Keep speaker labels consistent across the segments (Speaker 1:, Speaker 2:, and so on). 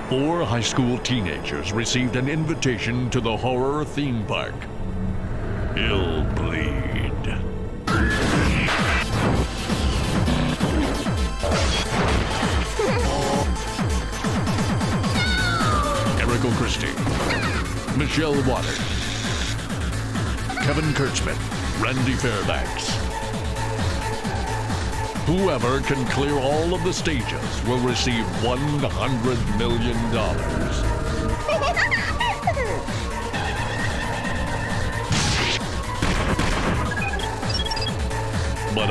Speaker 1: 4 high school teenagers received an invitation to the horror theme park. Illbleed. Erica Christie, Michelle Waters, Kevin Kurtzman, Randy Fairbanks. Whoever can clear all of the stages will receive $100 million.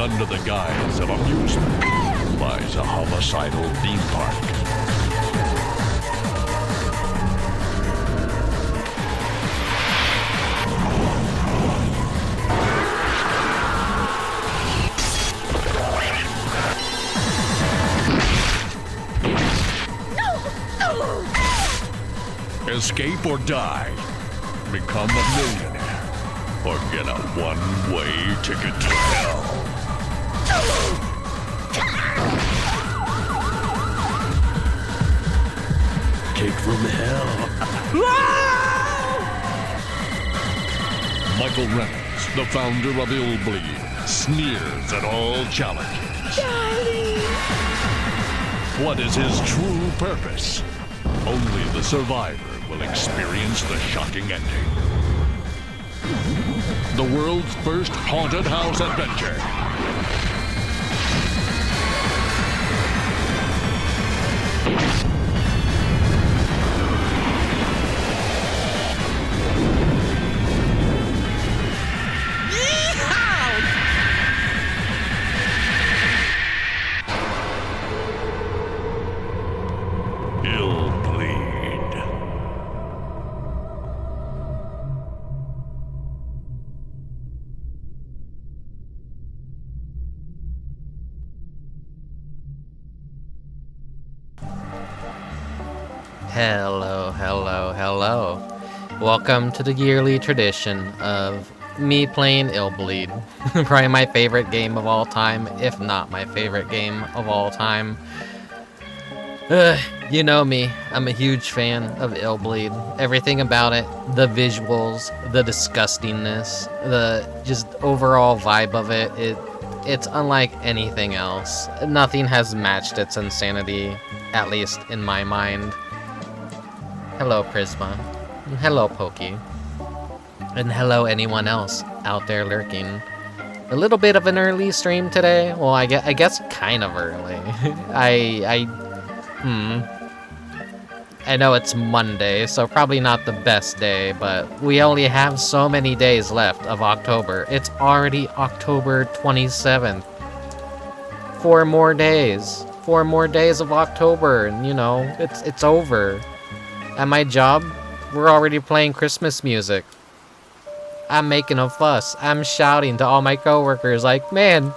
Speaker 1: under the guise of amusement lies a homicidal theme park. Escape or die. Become a millionaire. Or get a one-way ticket to hell. Cake from hell. Michael Reynolds, the founder of Illbleed, sneers at all challenges.
Speaker 2: Charlie!
Speaker 1: What is his true purpose? Only the survivor will experience the shocking ending. The world's first haunted house adventure.
Speaker 2: Hello, hello, hello. Welcome to the yearly tradition of me playing Illbleed. Probably my favorite game of all time, if not my favorite game of all time. You know me, I'm a huge fan of Illbleed. Everything about it, the visuals, the disgustingness, the just overall vibe of it, it's unlike anything else. Nothing has matched its insanity, at least in my mind. Hello, Prisma. Hello, Pokey. And hello, anyone else out there lurking. A little bit of an early stream today. Well, I guess kind of early. I know it's Monday, so probably not the best day, but we only have so many days left of October. It's already October 27th. 4 more days. 4 more days of October, and you know, it's over. At my job, we're already playing Christmas music. I'm making a fuss. I'm shouting to all my coworkers like, man,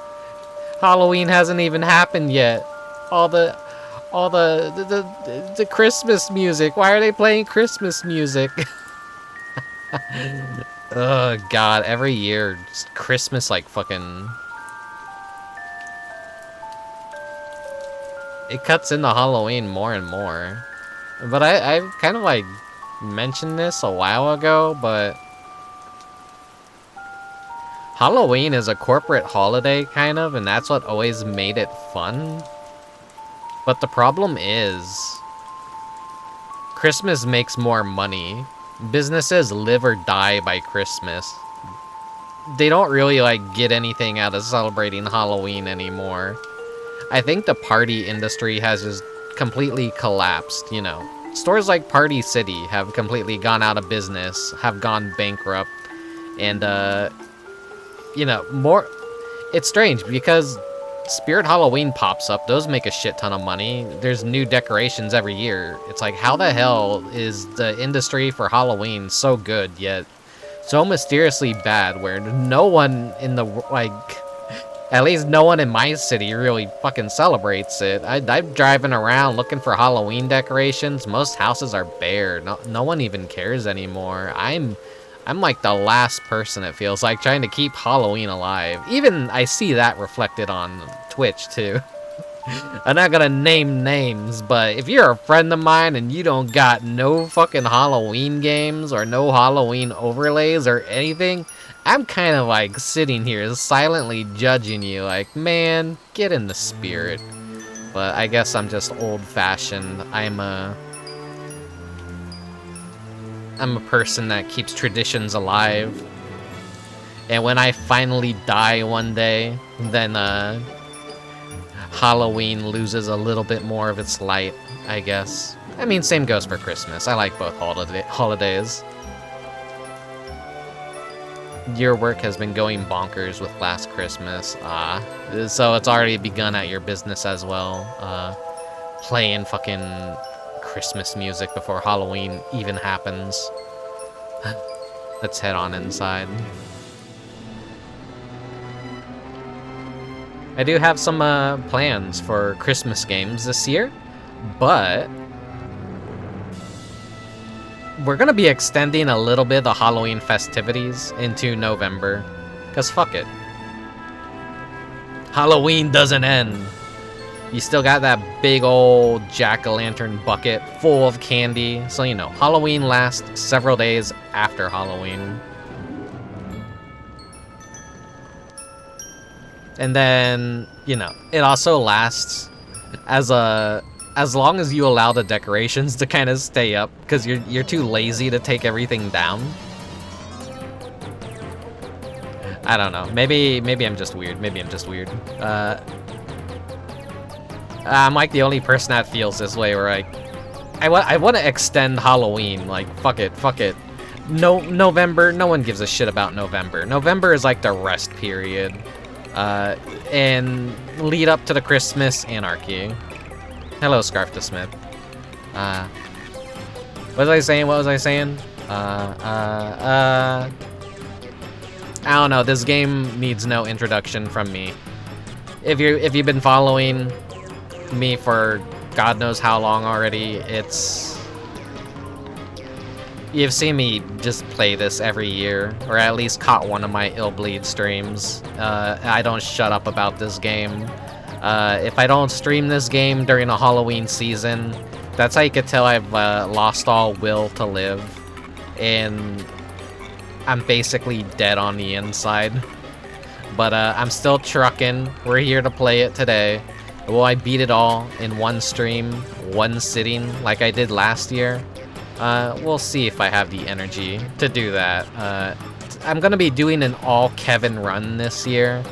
Speaker 2: Halloween hasn't even happened yet. All the Christmas music. Why are they playing Christmas music? Oh god, every year Christmas like fucking it cuts into Halloween more and more. But I've kind of like mentioned this a while ago, but Halloween is a corporate holiday kind of, and that's what always made it fun. But the problem is Christmas makes more money. Businesses live or die by Christmas. They don't really like get anything out of celebrating Halloween anymore. I think the party industry has just completely collapsed, you know. Stores like Party City have completely gone out of business, have gone bankrupt, and you know, it's strange because Spirit Halloween pops up, those make a shit ton of money. There's new decorations every year. It's like, how the hell is the industry for Halloween so good yet so mysteriously bad where no one in the, like, at least no one in my city really fucking celebrates it. I'm driving around looking for Halloween decorations. Most houses are bare. No one even cares anymore. I'm like the last person, it feels like, trying to keep Halloween alive. Even I see that reflected on Twitch too. I'm not gonna name names, but if you're a friend of mine and you don't got no fucking Halloween games or no Halloween overlays or anything, I'm kind of like sitting here silently judging you like, man, get in the spirit. But I guess I'm just old-fashioned. I'm a person that keeps traditions alive. And when I finally die one day, then Halloween loses a little bit more of its light, I guess. I mean, same goes for Christmas. I like both holidays. your work has been going bonkers with Last Christmas. So it's already begun at your business as well. Playing fucking Christmas music before Halloween even happens. Let's head on inside. I do have some plans for Christmas games this year, but we're gonna be extending a little bit the Halloween festivities into November, cause fuck it. Halloween doesn't end. You still got that big old jack-o'-lantern bucket full of candy, so you know, Halloween lasts several days after Halloween. And then, you know, it also lasts as long as you allow the decorations to kind of stay up, because you're too lazy to take everything down. I don't know. Maybe I'm just weird. Maybe I'm just weird. I'm like the only person that feels this way, where I want to extend Halloween. Like, fuck it. No, November, no one gives a shit about November. November is like the rest period. And lead up to the Christmas anarchy. Hello, Scarf the Smith. What was I saying? I don't know. This game needs no introduction from me. If you've been following me for God knows how long already, you've seen me just play this every year, or at least caught one of my Illbleed streams. I don't shut up about this game. If I don't stream this game during a Halloween season, that's how you could tell I've lost all will to live, and I'm basically dead on the inside. But I'm still trucking. We're here to play it today. Will I beat it all in one stream, one sitting, like I did last year? We'll see if I have the energy to do that. I'm gonna be doing an all Kevin run this year.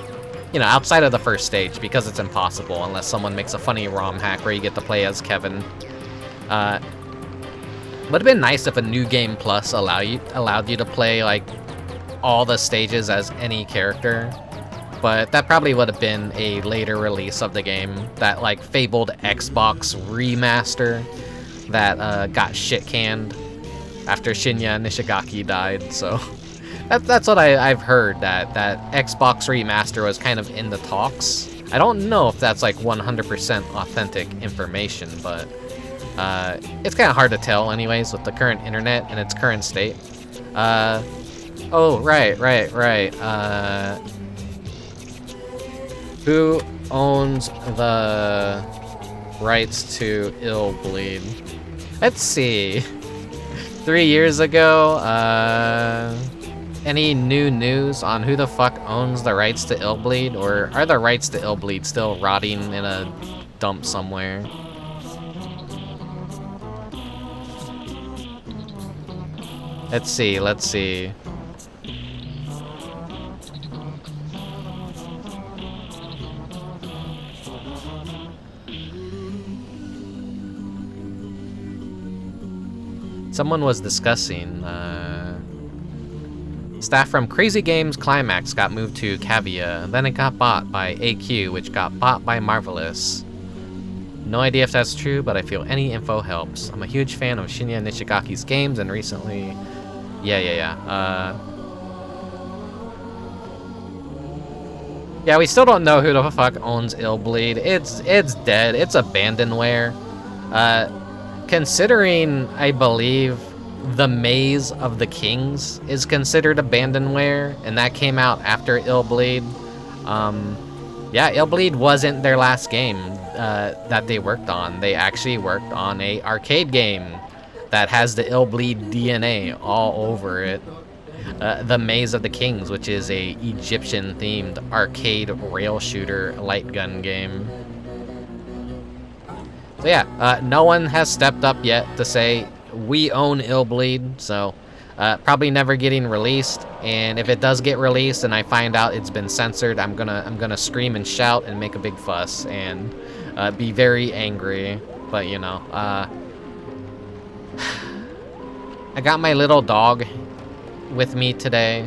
Speaker 2: You know, outside of the first stage, because it's impossible unless someone makes a funny ROM hack where you get to play as Kevin. Would have been nice if a New Game Plus allowed you to play like all the stages as any character, but that probably would have been a later release of the game. That like fabled Xbox remaster that got shit canned after Shinya Nishigaki died. So that's what I've heard, that Xbox remaster was kind of in the talks. I don't know if that's like 100% authentic information, but it's kind of hard to tell anyways with the current internet and its current state. Oh, right. Who owns the rights to Illbleed? Let's see. 3 years ago, any new news on who the fuck owns the rights to Illbleed? Or are the rights to Illbleed still rotting in a dump somewhere? Let's see. Someone was discussing, staff from Crazy Games Climax got moved to Cavia, then it got bought by AQ, which got bought by Marvelous. No idea if that's true, but I feel any info helps. I'm a huge fan of Shinya Nishigaki's games, and recently... Yeah, we still don't know who the fuck owns Illbleed. It's dead. It's abandonware. Considering, I believe, The Maze of the Kings is considered abandonware, and that came out after Illbleed. Yeah, Illbleed wasn't their last game that they worked on. They actually worked on a arcade game that has the Illbleed DNA all over it. The Maze of the Kings, which is a Egyptian-themed arcade rail shooter light gun game. So yeah, no one has stepped up yet to say we own Illbleed, so probably never getting released. And if it does get released and I find out it's been censored, I'm gonna scream and shout and make a big fuss and be very angry. But you know, I got my little dog with me today.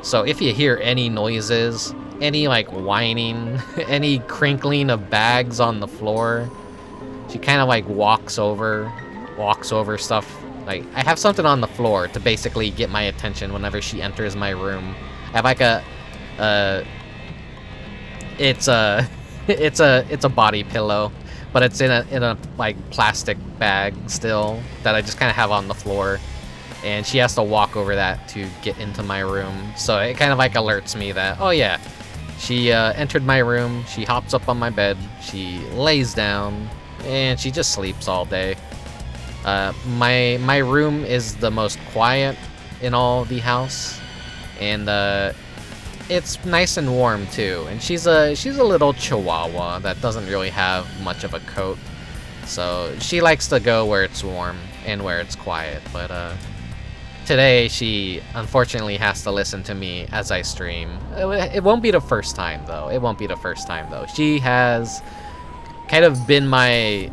Speaker 2: So if you hear any noises, any like whining, any crinkling of bags on the floor, she kind of like walks over stuff. Like, I have something on the floor to basically get my attention whenever she enters my room. I have like it's a it's a body pillow, but it's in a like plastic bag still that I just kind of have on the floor, and she has to walk over that to get into my room. So it kind of like alerts me that, oh yeah, she entered my room. She hops up on my bed, she lays down, and she just sleeps all day. My room is the most quiet in all the house, and it's nice and warm too. And she's a little chihuahua that doesn't really have much of a coat, so she likes to go where it's warm and where it's quiet. But today she unfortunately has to listen to me as I stream. It won't be the first time though. It won't be the first time though. She has kind of been my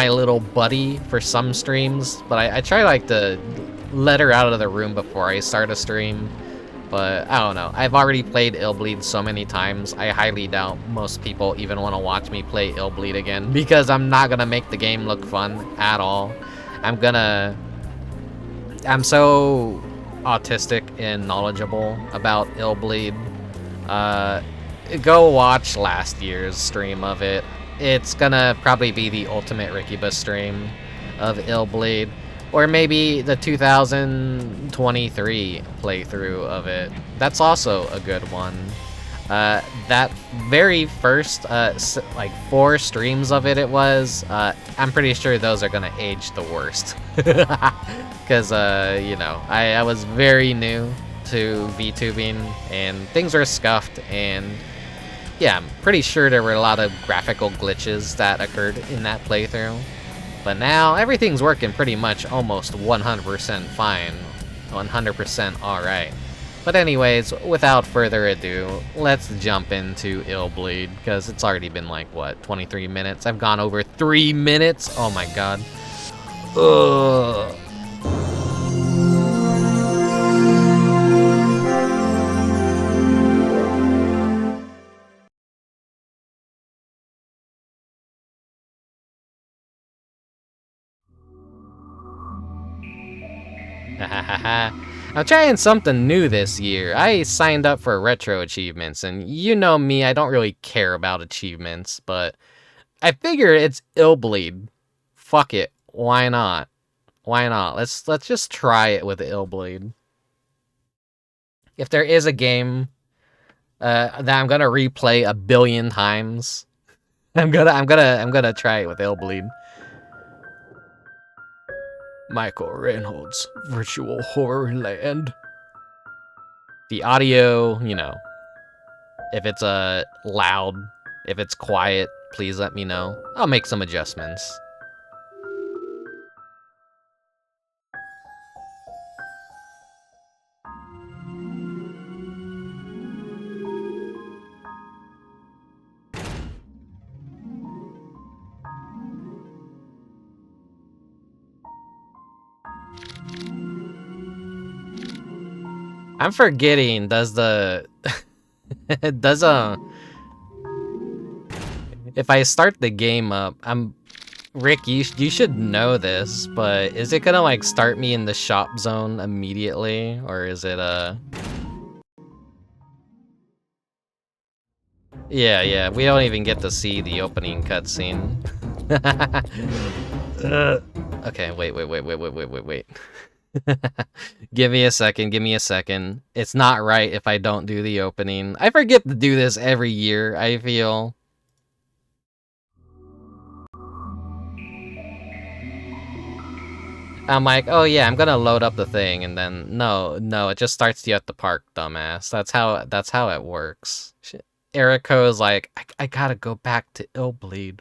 Speaker 2: little buddy for some streams, but I try like to let her out of the room before I start a stream. But I don't know, I've already played Illbleed so many times, I highly doubt most people even want to watch me play Illbleed again, because I'm not gonna make the game look fun at all. I'm so autistic and knowledgeable about Illbleed. Go watch last year's stream of it. It's gonna probably be the ultimate Rickubus stream of Illbleed, or maybe the 2023 playthrough of it. That's also a good one. That very first, like 4 streams of it was, I'm pretty sure those are gonna age the worst. Because, you know, I was very new to VTubing, and things were scuffed, and yeah, I'm pretty sure there were a lot of graphical glitches that occurred in that playthrough. But now, everything's working pretty much almost 100% fine. 100% alright. But anyways, without further ado, let's jump into Illbleed, because it's already been like, what, 23 minutes? I've gone over 3 minutes? Oh my god. Ugh. I'm trying something new this year. I signed up for retro achievements, and you know me, I don't really care about achievements, but I figure it's Illbleed. Fuck it. Why not? Why not? Let's just try it with Illbleed. If there is a game that I'm gonna replay a billion times, I'm gonna try it with Illbleed. Michael Reynolds, Virtual Horror Land. The audio, you know, if it's loud, if it's quiet, please let me know. I'll make some adjustments. I'm forgetting, does if I start the game up, Rick, you should know this, but is it gonna like start me in the shop zone immediately, or is it yeah, we don't even get to see the opening cutscene. Okay, wait. Give me a second. It's not right if I don't do the opening. I forget to do this every year, I feel. I'm like, oh yeah, I'm gonna load up the thing, and then no, it just starts you at the park, dumbass. That's how it works. Eriko's like, I gotta go back to Illbleed.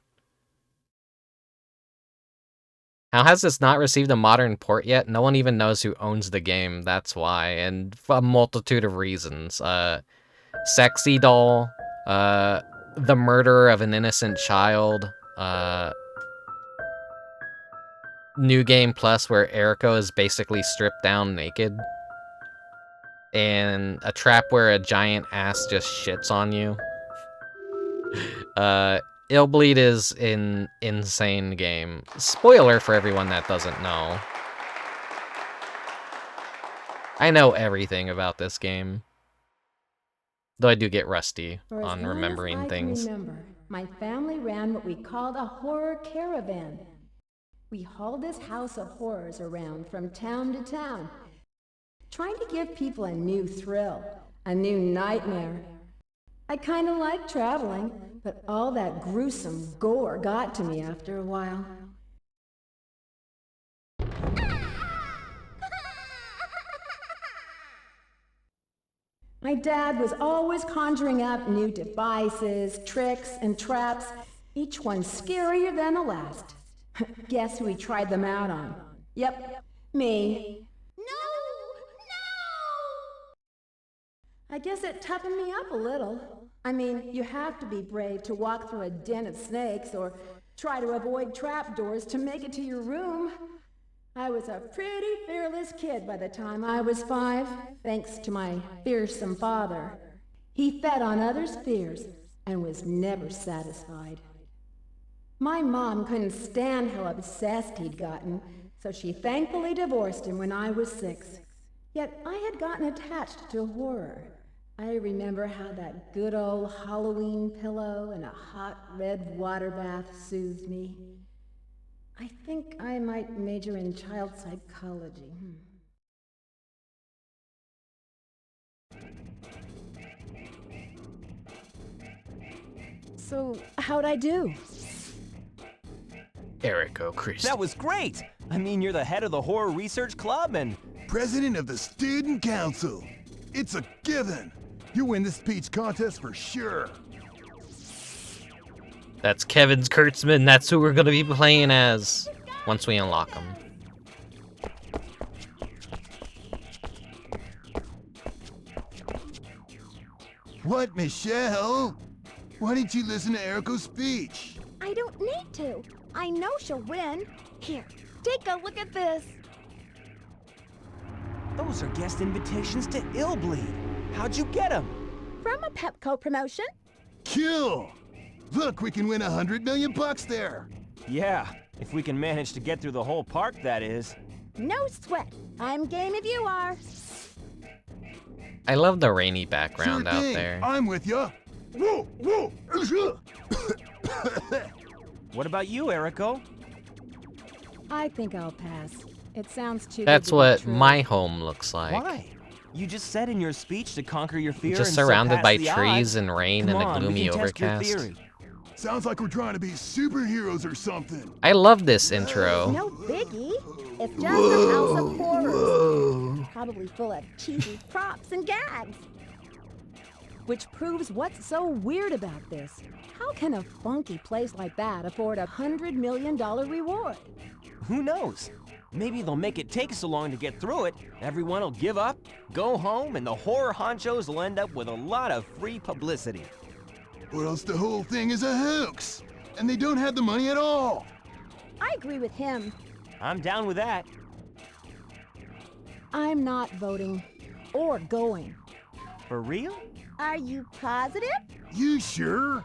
Speaker 2: How has this not received a modern port yet? No one even knows who owns the game, that's why, and for a multitude of reasons. Sexy doll, the murder of an innocent child, New Game Plus where Eriko is basically stripped down naked. and a trap where a giant ass just shits on you. Illbleed is an insane game. Spoiler for everyone that doesn't know. I know everything about this game. Though I do get rusty on remembering things.
Speaker 3: For as long as I can remember, my family ran what we called a horror caravan. We hauled this house of horrors around from town to town, trying to give people a new thrill, a new nightmare. I kind of like traveling, but all that gruesome gore got to me after a while. My dad was always conjuring up new devices, tricks, and traps, each one scarier than the last. Guess who he tried them out on? Yep, me. No! I guess it toughened me up a little. I mean, you have to be brave to walk through a den of snakes or try to avoid trapdoors to make it to your room. I was a pretty fearless kid by the time I was 5, thanks to my fearsome father. He fed on others' fears and was never satisfied. My mom couldn't stand how obsessed he'd gotten, so she thankfully divorced him when I was 6. Yet I had gotten attached to horror. I remember how that good old Halloween pillow and a hot red water bath soothed me. I think I might major in child psychology. So, how'd I do?
Speaker 2: Erico Christ.
Speaker 4: That was great! I mean, you're the head of the Horror Research Club and...
Speaker 5: President of the Student Council. It's a given. You win this speech contest for sure.
Speaker 2: That's Kevin's Kurtzman. That's who we're gonna be playing as once we unlock him.
Speaker 5: What, Michelle? Why didn't you listen to Erico's speech?
Speaker 6: I don't need to. I know she'll win. Here, take a look at this.
Speaker 4: Those are guest invitations to Illbleed. How'd you get them?
Speaker 6: From a Pepco promotion.
Speaker 5: Kill! Look, we can win $100 million there.
Speaker 4: Yeah, if we can manage to get through the whole park, that is.
Speaker 6: No sweat. I'm game if you are.
Speaker 2: I love the rainy background
Speaker 5: Sure
Speaker 2: out
Speaker 5: thing.
Speaker 2: there.
Speaker 5: I'm with ya. Whoa, whoa.
Speaker 4: What about you, Erico?
Speaker 3: I think I'll pass. It sounds too
Speaker 2: That's
Speaker 3: good to be
Speaker 2: what
Speaker 3: true.
Speaker 2: my home looks like.
Speaker 4: Why? You just said in your speech to conquer your fear
Speaker 2: Just
Speaker 4: and
Speaker 2: surrounded
Speaker 4: surpass
Speaker 2: by
Speaker 4: the
Speaker 2: trees
Speaker 4: odds.
Speaker 2: and rain
Speaker 4: Come
Speaker 2: and a
Speaker 4: on,
Speaker 2: gloomy
Speaker 4: we can test your
Speaker 2: overcast.
Speaker 4: theory.
Speaker 5: Sounds like we're trying to be superheroes or something.
Speaker 2: I love this intro.
Speaker 6: No biggie. It's just a house of horrors. Probably full of cheesy props and gags.
Speaker 3: Which proves what's so weird about this. How can a funky place like that afford a $100 million reward?
Speaker 4: Who knows? Maybe they'll make it take so long to get through it, everyone will give up, go home, and the horror honchos will end up with a lot of free publicity.
Speaker 5: Or else the whole thing is a hoax, and they don't have the money at all.
Speaker 6: I agree with him.
Speaker 4: I'm down with that.
Speaker 3: I'm not voting or going.
Speaker 4: For real?
Speaker 6: Are you positive?
Speaker 5: You sure?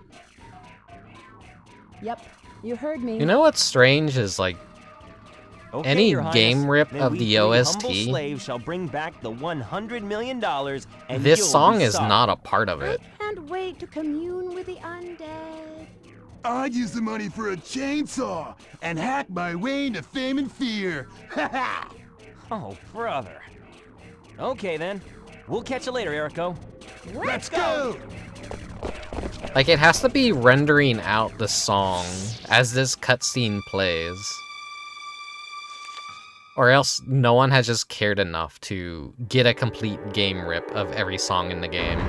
Speaker 3: Yep, you heard me.
Speaker 2: You know what's strange is like
Speaker 4: Okay,
Speaker 2: Any
Speaker 4: Your Highness,
Speaker 2: game rip
Speaker 4: then
Speaker 2: of
Speaker 4: we
Speaker 2: the
Speaker 4: three
Speaker 2: OST?
Speaker 4: humble slaves shall bring back the $100 million, and
Speaker 2: this
Speaker 4: you'll
Speaker 2: song
Speaker 4: be
Speaker 2: is
Speaker 4: sorry.
Speaker 2: not a part of it.
Speaker 6: Can't wait to commune with the undead.
Speaker 5: I'd use the money for a chainsaw and hack my way into fame and fear. Ha ha!
Speaker 4: Oh, brother. Okay then. We'll catch you later, Erico.
Speaker 5: Let's go!
Speaker 2: Like it has to be rendering out the song as this cutscene plays. Or else no one has just cared enough to get a complete game rip of every song in the game.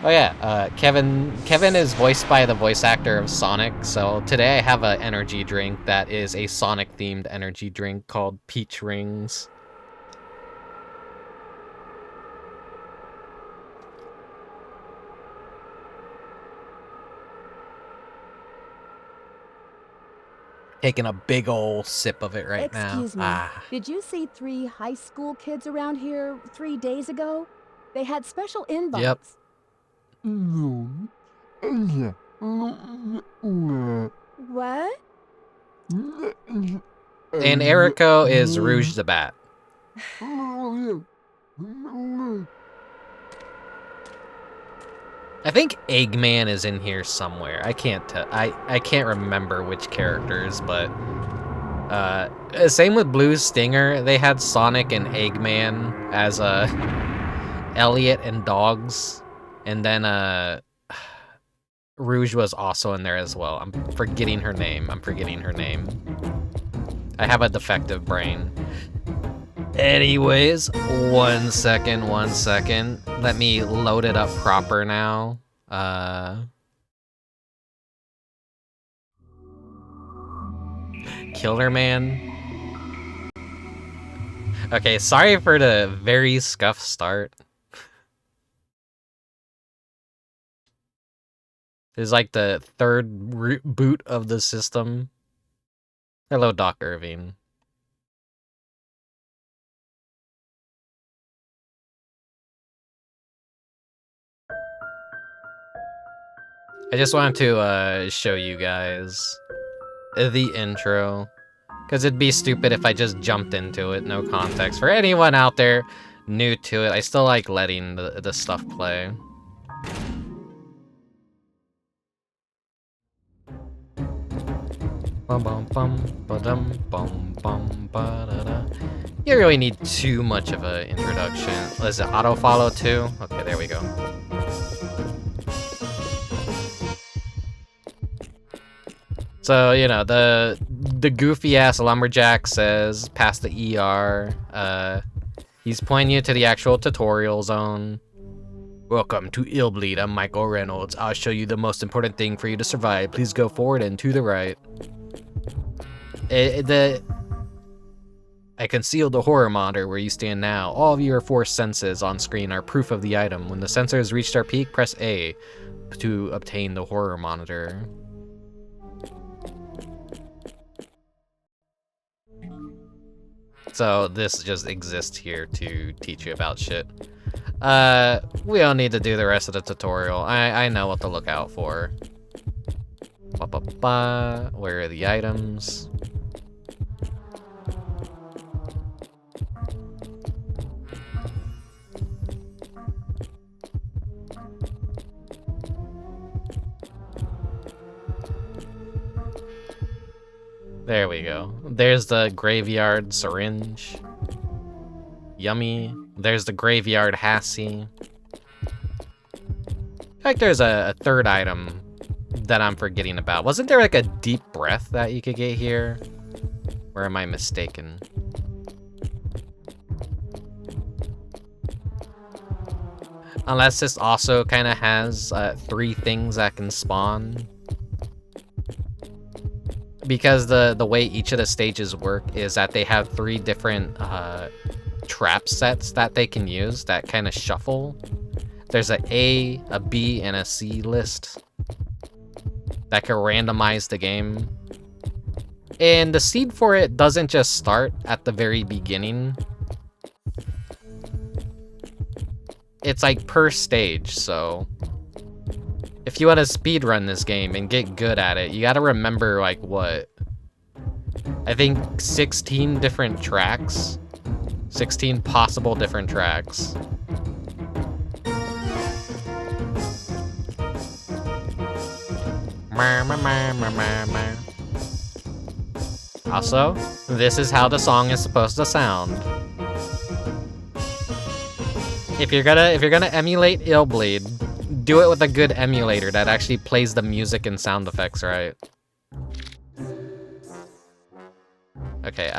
Speaker 2: Oh yeah, Kevin is voiced by the voice actor of Sonic, so today I have an energy drink that is a Sonic-themed energy drink called Peach Rings. Taking a big ol' sip of it right now.
Speaker 3: Excuse me. Did you see 3 high school kids around here 3 days ago? They had special invites.
Speaker 2: Yep.
Speaker 3: What?
Speaker 2: And Erico is Rouge the Bat. I think Eggman is in here somewhere. I can't tell. I can't remember which characters, but same with Blue Stinger. They had Sonic and Eggman as Elliot and Dogs, and then Rouge was also in there as well. I'm forgetting her name. I have a defective brain. Anyways, one second. Let me load it up proper now. Killerman. Okay, sorry for the very scuffed start. This is like the third boot of the system. Hello, Doc Irving. I just wanted to show you guys the intro, because it'd be stupid if I just jumped into it, no context. For anyone out there new to it, I still like letting the stuff play. Bum bum bum ba-dum bum bum ba-da-da. You don't really need too much of an introduction. Is it auto follow too? Okay, there we go. So, you know, the goofy-ass lumberjack says, past the ER, he's pointing you to the actual tutorial zone. Welcome to Illbleed, I'm Michael Reynolds. I'll show you the most important thing for you to survive. Please go forward and to the right. I concealed the horror monitor where you stand now. All of your 4 senses on screen are proof of the item. When the sensor has reached our peak, press A to obtain the horror monitor. So this just exists here to teach you about shit. We don't need to do the rest of the tutorial. I know what to look out for. Ba-ba-ba. Where are the items? There we go. There's the graveyard syringe. Yummy. There's the graveyard Hassie. I feel like there's a third item that I'm forgetting about. Wasn't there like a deep breath that you could get here? Or am I mistaken? Unless this also kind of has 3 things that can spawn. Because the way each of the stages work is that they have 3 different trap sets that they can use that kind of shuffle. There's a B, and a C list that can randomize the game. And the seed for it doesn't just start at the very beginning. It's like per stage, so if you want to speedrun this game and get good at it, you gotta remember, like, what? I think 16 different tracks? 16 possible different tracks. Also, this is how the song is supposed to sound. If you're gonna emulate Illbleed, do it with a good emulator that actually plays the music and sound effects right. Okay,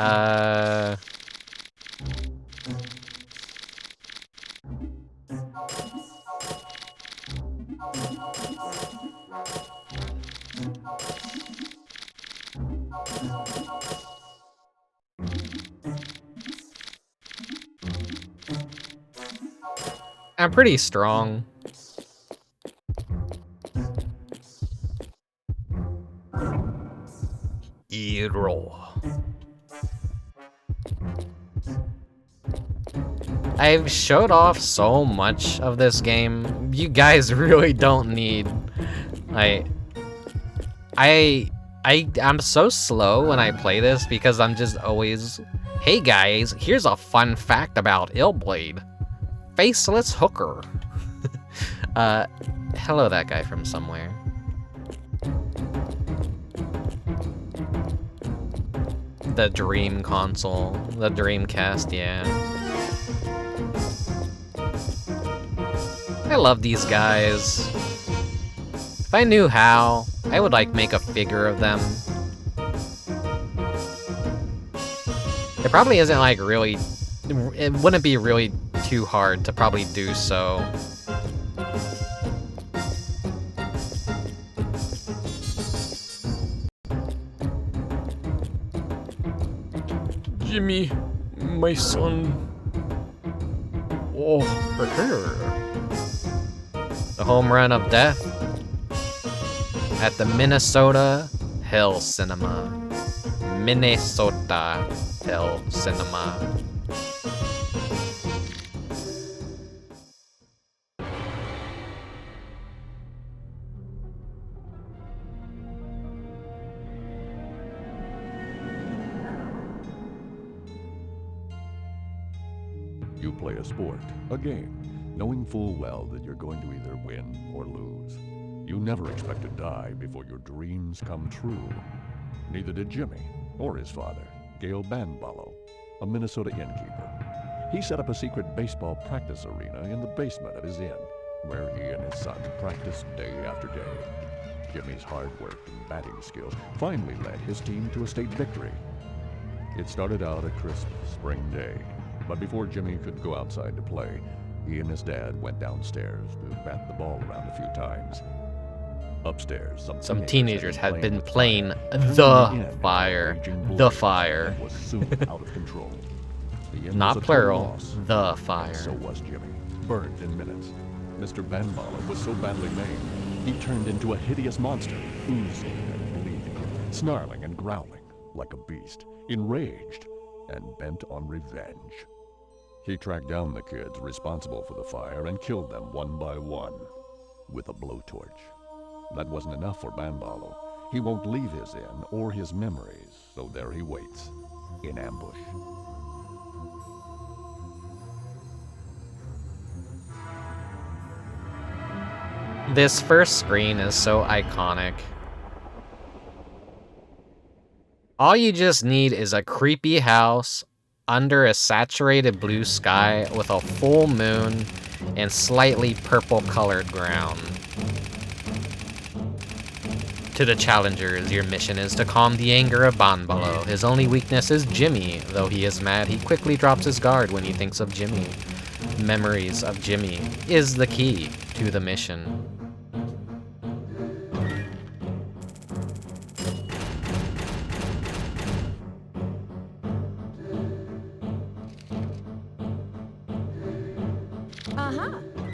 Speaker 2: I'm pretty strong. mid-roll. I've showed off so much of this game. You guys really don't need... I'm so slow when I play this because I'm just always... Hey guys, here's a fun fact about Illbleed. Faceless hooker. Hello that guy from somewhere. The Dream console. The Dreamcast, yeah. I love these guys. If I knew how, I would like make a figure of them. It probably isn't like really, it wouldn't be really too hard to probably do so. Jimmy, my son. Oh, the Homerun of Death at the Minnesota Hell Cinema. Minnesota Hell Cinema.
Speaker 1: You play a sport, a game, knowing full well that you're going to either win or lose. You never expect to die before your dreams come true. Neither did Jimmy, or his father, Gail Banballo, a Minnesota innkeeper. He set up a secret baseball practice arena in the basement of his inn, where he and his son practiced day after day. Jimmy's hard work and batting skills finally led his team to a state victory. It started out a crisp spring day, but before Jimmy could go outside to play, he and his dad went downstairs to bat the ball around a few times. Upstairs, some teenagers had been playing
Speaker 2: The Fire. The Fire.
Speaker 1: Was soon out of control. The inn
Speaker 2: Not
Speaker 1: was a
Speaker 2: plural.
Speaker 1: total loss.
Speaker 2: The Fire.
Speaker 1: So was Jimmy, burned in minutes. Mr. Banballo was so badly maimed, he turned into a hideous monster, oozing and bleeding, snarling and growling like a beast, enraged and bent on revenge. He tracked down the kids responsible for the fire and killed them one by one with a blowtorch. That wasn't enough for Banballo. He won't leave his inn or his memories, so there he waits, in ambush.
Speaker 2: This first screen is so iconic. All you just need is a creepy house under a saturated blue sky with a full moon and slightly purple colored ground. To the challengers, your mission is to calm the anger of Banballo. His only weakness is Jimmy. Though he is mad, he quickly drops his guard when he thinks of Jimmy. Memories of Jimmy is the key to the mission.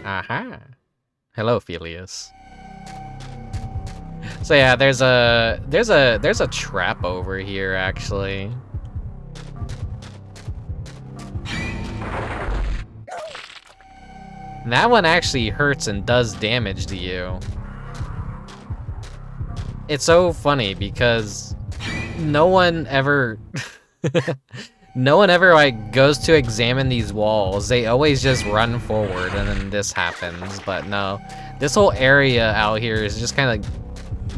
Speaker 2: Aha. Hello, Felius. So yeah, there's a trap over here actually. That one actually hurts and does damage to you. It's so funny because no one ever like goes to examine these walls. They always just run forward and then this happens. But no, this whole area out here is just kind of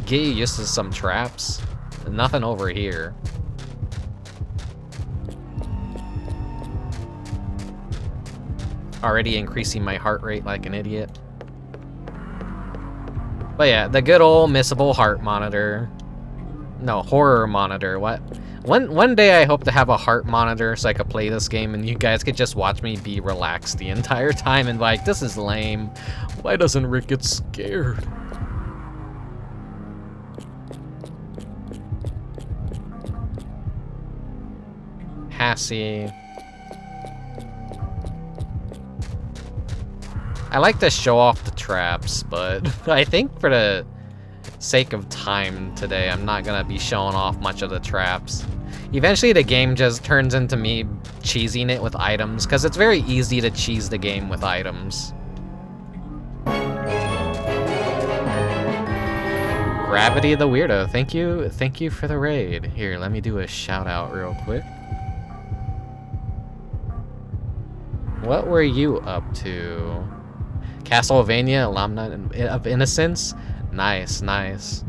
Speaker 2: get you used to some traps. Nothing over here. Already increasing my heart rate like an idiot. But yeah, the good old missable heart monitor. No, horror monitor, what? One day I hope to have a heart monitor so I could play this game and you guys could just watch me be relaxed the entire time and be like, this is lame. Why doesn't Rick get scared? Hassie. I like to show off the traps, but I think for the sake of time today, I'm not gonna be showing off much of the traps. Eventually the game just turns into me cheesing it with items, because it's very easy to cheese the game with items. Gravity the Weirdo, thank you for the raid. Here, let me do a shout out real quick. What were you up to? Castlevania Alumni of Innocence? Nice, nice.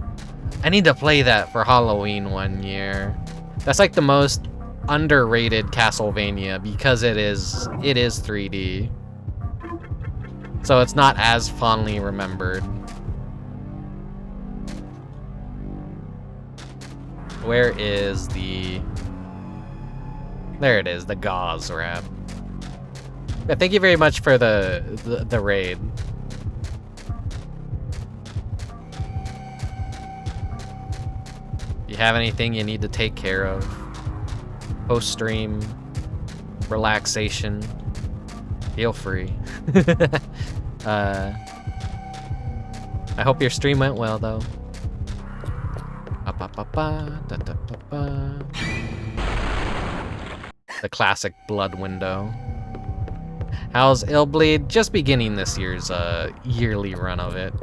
Speaker 2: I need to play that for Halloween one year. That's like the most underrated Castlevania because it is 3D. So it's not as fondly remembered. Where is the... There it is, the gauze wrap. Yeah, thank you very much for the raid. You have anything you need to take care of? Post-stream, relaxation, feel free. I hope your stream went well, though. The classic blood window. How's Illbleed? Just beginning this year's yearly run of it.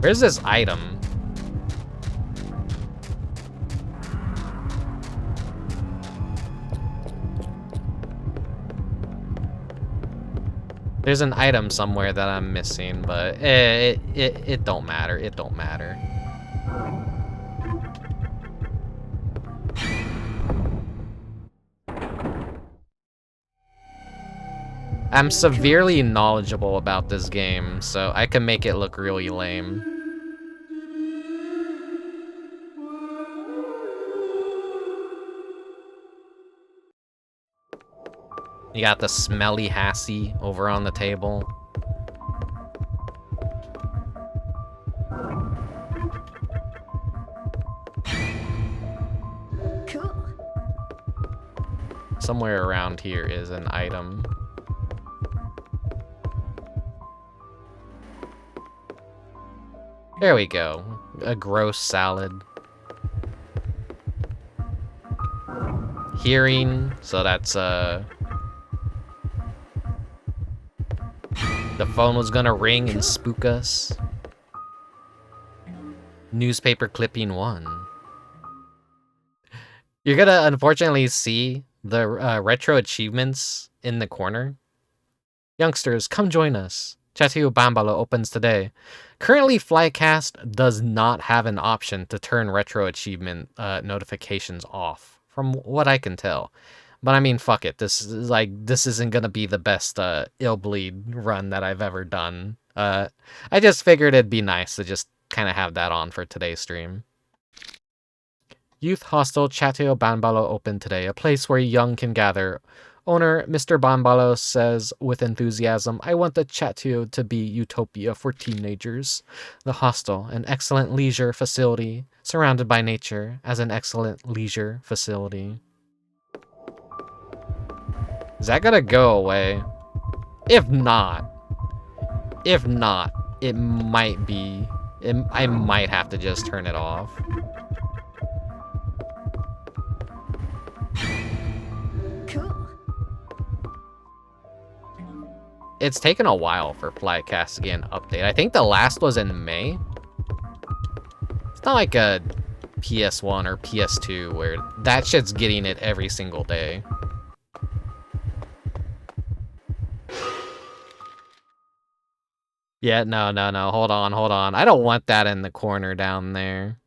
Speaker 2: Where's this item? There's an item somewhere that I'm missing, but it don't matter. It don't matter. I'm severely knowledgeable about this game, so I can make it look really lame. You got the smelly Hassie over on the table.
Speaker 6: Cool.
Speaker 2: Somewhere around here is an item. There we go. A gross salad. Hearing, so that's the phone was gonna ring and spook us. Newspaper clipping 1. You're gonna unfortunately see the retro achievements in the corner. Youngsters, come join us. Chatio Bambalo opens today. Currently, Flycast does not have an option to turn retro achievement notifications off, from what I can tell. But I mean, fuck it. This isn't gonna be the best Illbleed run that I've ever done. I just figured it'd be nice to just kind of have that on for today's stream. Youth Hostel Chateo Banbalo open today, a place where young can gather. Owner Mr. Banbalo says with enthusiasm, I want the Chateo to be utopia for teenagers. The hostel, an excellent leisure facility, surrounded by nature as an excellent leisure facility. Is that gonna go away? If not, it might be. I might have to just turn it off.
Speaker 6: Cool.
Speaker 2: It's taken a while for Flycast to get an update. I think the last was in May. It's not like a PS1 or PS2 where that shit's getting it every single day. Yeah, no. Hold on. I don't want that in the corner down there.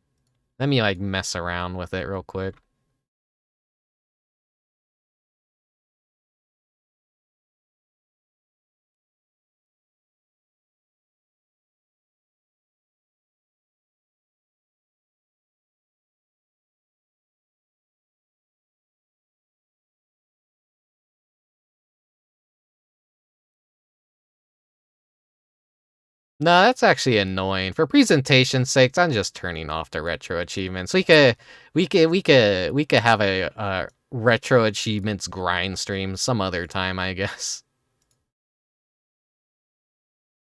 Speaker 2: Let me, like, mess around with it real quick. No, that's actually annoying. For presentation's sakes, I'm just turning off the retro achievements. We could have a retro achievements grind stream some other time, I guess.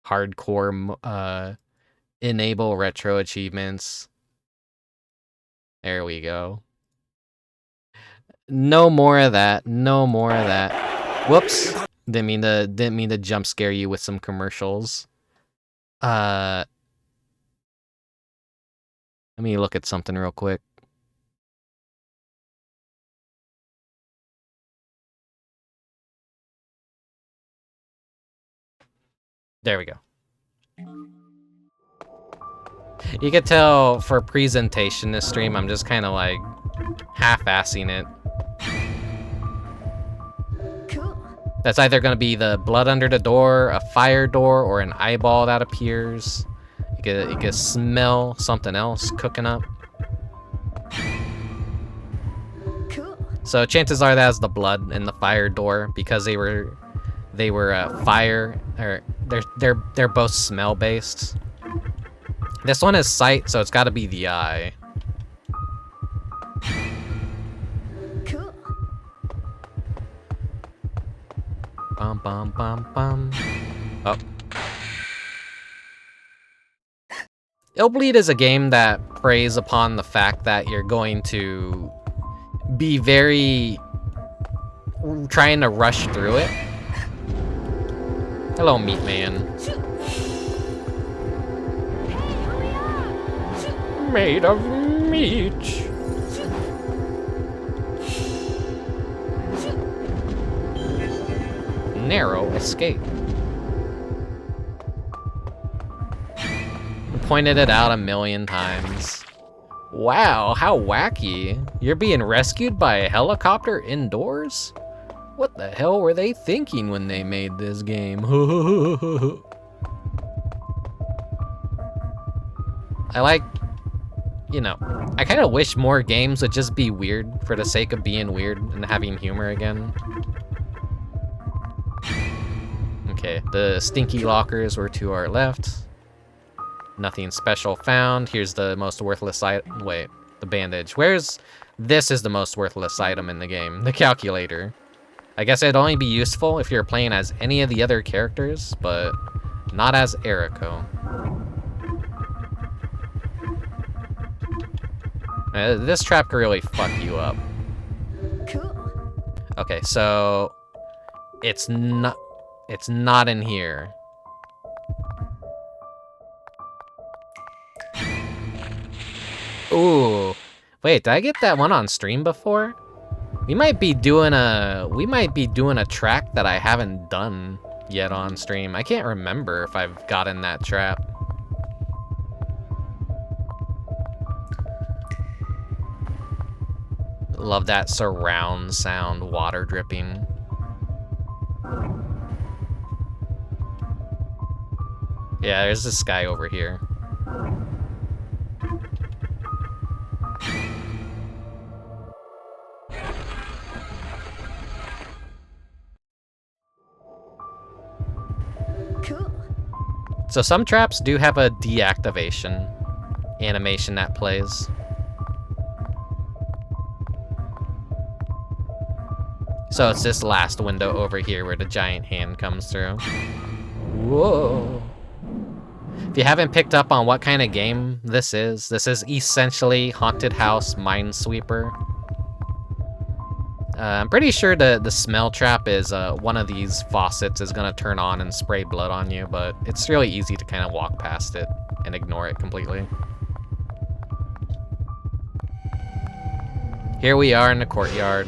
Speaker 2: hardcore enable retro achievements. There we go. No more of that. No more of that. Whoops. Didn't mean to jump scare you with some commercials. Let me look at something real quick. There we go. You can tell for presentation this stream, I'm just kind of like half-assing it.
Speaker 6: Cool.
Speaker 2: That's either going to be the blood under the door, a fire door, or an eyeball that appears. You can smell something else cooking up.
Speaker 6: Cool.
Speaker 2: So chances are that's the blood in the fire door because they were fire, or they're both smell based. This one is sight, so it's got to be the eye.
Speaker 6: Cool.
Speaker 2: Bum bum bum bum. Oh. Illbleed is a game that preys upon the fact that you're going to be very trying to rush through it. Hello, Meat Man. Made of meat. Narrow escape. Pointed it out a million times. Wow, how wacky. You're being rescued by a helicopter indoors? What the hell were they thinking when they made this game? I like, you know, I kind of wish more games would just be weird for the sake of being weird and having humor again. Okay, the stinky lockers were to our left. Nothing special found. Here's the most worthless item. Wait, the bandage. This is the most worthless item in the game. The calculator. I guess it'd only be useful if you're playing as any of the other characters, but not as Eriko. This trap could really fuck you up.
Speaker 6: Cool.
Speaker 2: Okay, so it's not in here. Ooh, wait, did I get that one on stream before? We might be doing a track that I haven't done yet on stream. I can't remember if I've gotten that trap. Love that surround sound, water dripping. Yeah, there's this guy over here.
Speaker 6: Cool.
Speaker 2: So some traps do have a deactivation animation that plays. So it's this last window over here where the giant hand comes through. Whoa. If you haven't picked up on what kind of game this is essentially Haunted House Minesweeper. I'm pretty sure the smell trap is one of these faucets is gonna turn on and spray blood on you, but it's really easy to kind of walk past it and ignore it completely. Here we are in the courtyard.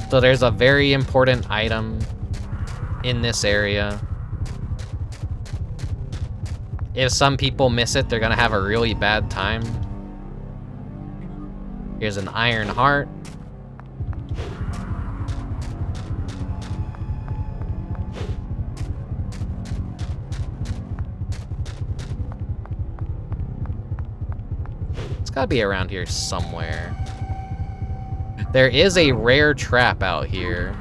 Speaker 2: So there's a very important item in this area. If some people miss it, they're gonna have a really bad time. Here's an iron heart. It's gotta be around here somewhere. There is a rare trap out here.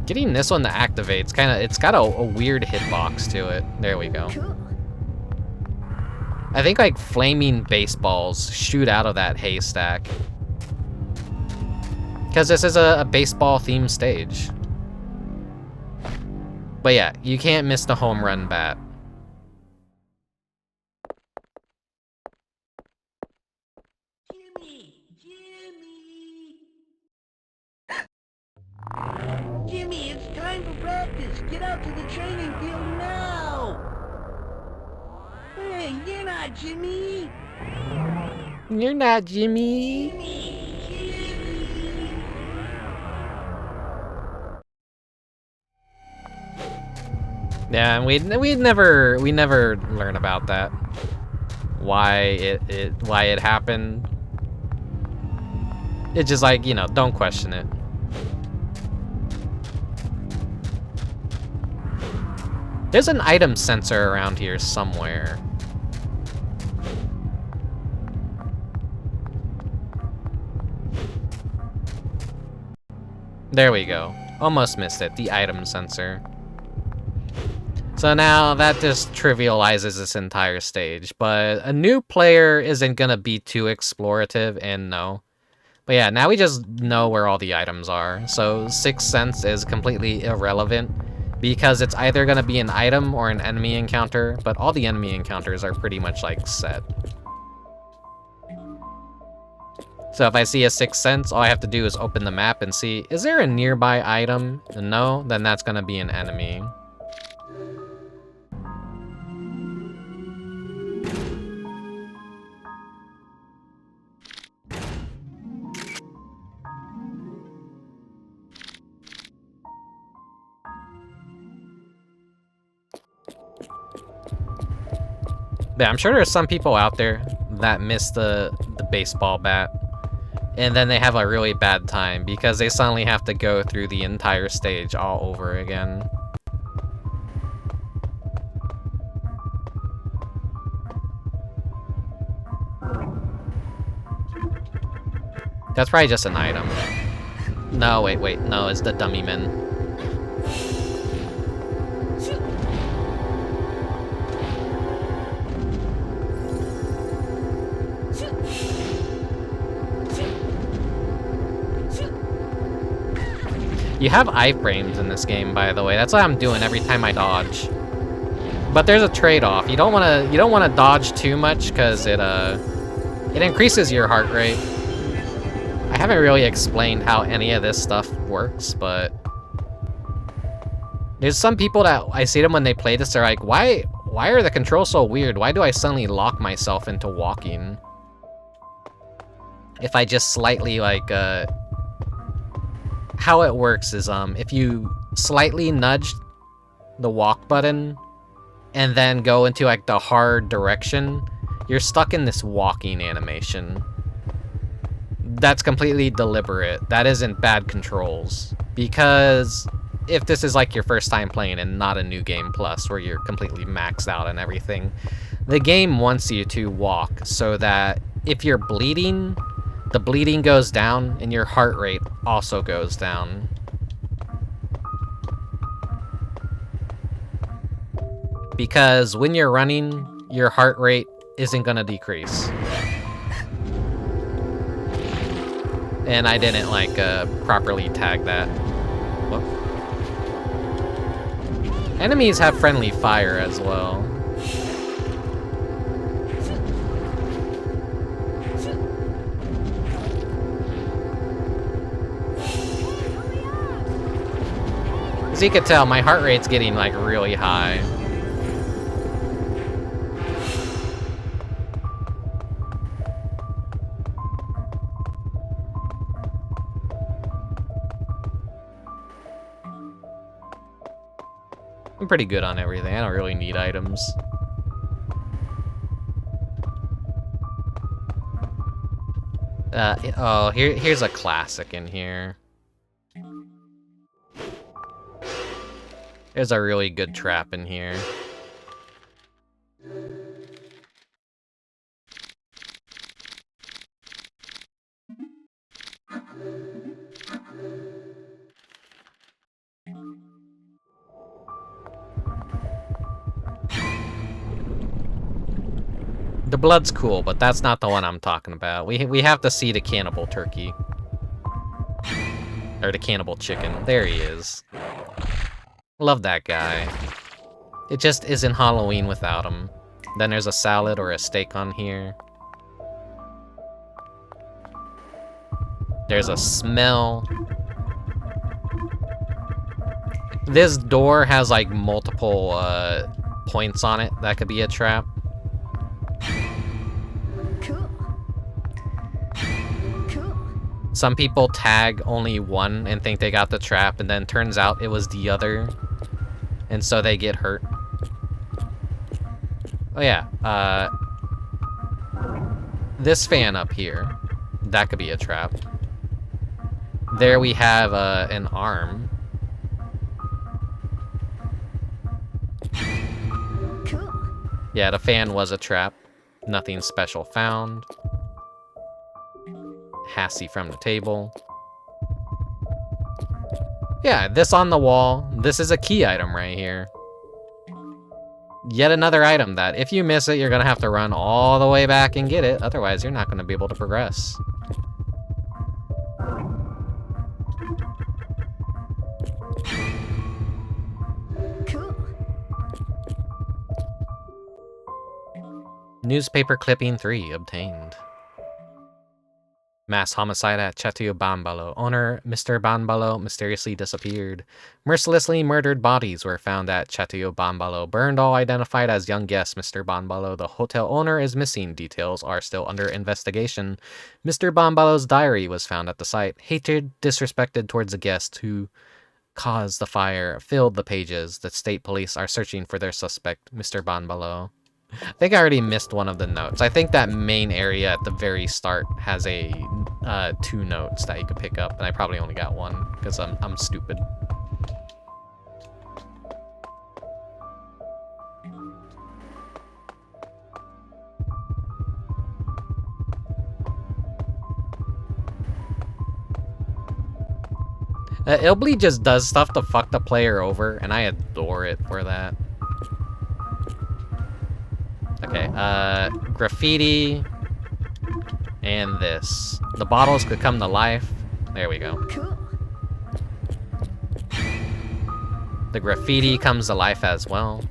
Speaker 2: Getting this one to activate, it's got a weird hitbox to it. There we go.
Speaker 6: Cool.
Speaker 2: I think like flaming baseballs shoot out of that haystack. Because this is a baseball-themed stage. But yeah, you can't miss the home run bat.
Speaker 7: Jimmy, it's time for practice. Get out to the training field now. Hey, you're not Jimmy.
Speaker 2: You're not Jimmy. Yeah, and we never learn about that. Why it happened. It's just like, you know, don't question it. There's an item sensor around here somewhere. There we go. Almost missed it. The item sensor. So now that just trivializes this entire stage, but a new player isn't gonna be too explorative and no. But yeah, now we just know where all the items are. So Sixth Sense is completely irrelevant because it's either gonna be an item or an enemy encounter, but all the enemy encounters are pretty much like set. So if I see a Sixth Sense, all I have to do is open the map and see, is there a nearby item? And no, then that's gonna be an enemy. Yeah, I'm sure there's some people out there that miss the baseball bat. And then they have a really bad time because they suddenly have to go through the entire stage all over again. That's probably just an item. No, wait, no, it's the dummy men. You have iframes in this game, by the way. That's what I'm doing every time I dodge. But there's a trade-off. You don't wanna dodge too much because it increases your heart rate. I haven't really explained how any of this stuff works, but there's some people that I see them when they play this, they're like, why are the controls so weird? Why do I suddenly lock myself into walking? If I just slightly like how it works is if you slightly nudge the walk button and then go into like the hard direction, you're stuck in this walking animation. That's completely deliberate. That isn't bad controls. Because if this is like your first time playing and not a New Game Plus where you're completely maxed out and everything, the game wants you to walk so that if you're bleeding, the bleeding goes down and your heart rate also goes down. Because when you're running, your heart rate isn't gonna decrease. And I didn't like properly tag that. Whoop. Enemies have friendly fire as well. As you can tell, my heart rate's getting like really high. I'm pretty good on everything. I don't really need items. Oh, here's a classic in here. There's a really good trap in here. The blood's cool, but that's not the one I'm talking about. We have to see the cannibal turkey. Or the cannibal chicken. There he is. Love that guy. It just isn't Halloween without him. Then there's a salad or a steak on here. There's a smell. This door has like multiple points on it that could be a trap.
Speaker 6: Cool. Cool.
Speaker 2: Some people tag only one and think they got the trap, and then turns out it was the other. And so they get hurt. Oh yeah, this fan up here, that could be a trap. There we have an arm.
Speaker 6: Cool.
Speaker 2: Yeah, the fan was a trap. Nothing special found. Hassie from the table. Yeah, this on the wall. This is a key item right here. Yet another item that, if you miss it, you're gonna have to run all the way back and get it. Otherwise, you're not gonna be able to progress.
Speaker 6: Cool.
Speaker 2: Newspaper clipping 3 obtained. Mass homicide at Chateau Banbalo. Owner Mr. Banbalo mysteriously disappeared. Mercilessly murdered bodies were found at Chateau Banbalo. Burned, all identified as young guest Mr. Banbalo. The hotel owner is missing. Details are still under investigation. Mr. Banbalo's diary was found at the site. Hatred disrespected towards the guest who caused the fire filled the pages. The state police are searching for their suspect, Mr. Banbalo. I think I already missed one of the notes. I think that main area at the very start has a 2 notes that you could pick up, and I probably only got 1 because I'm stupid. Illbleed just does stuff to fuck the player over, and I adore it for that. Okay, graffiti, and this. The bottles could come to life. There we go.
Speaker 6: Cool.
Speaker 2: The graffiti comes to life as well.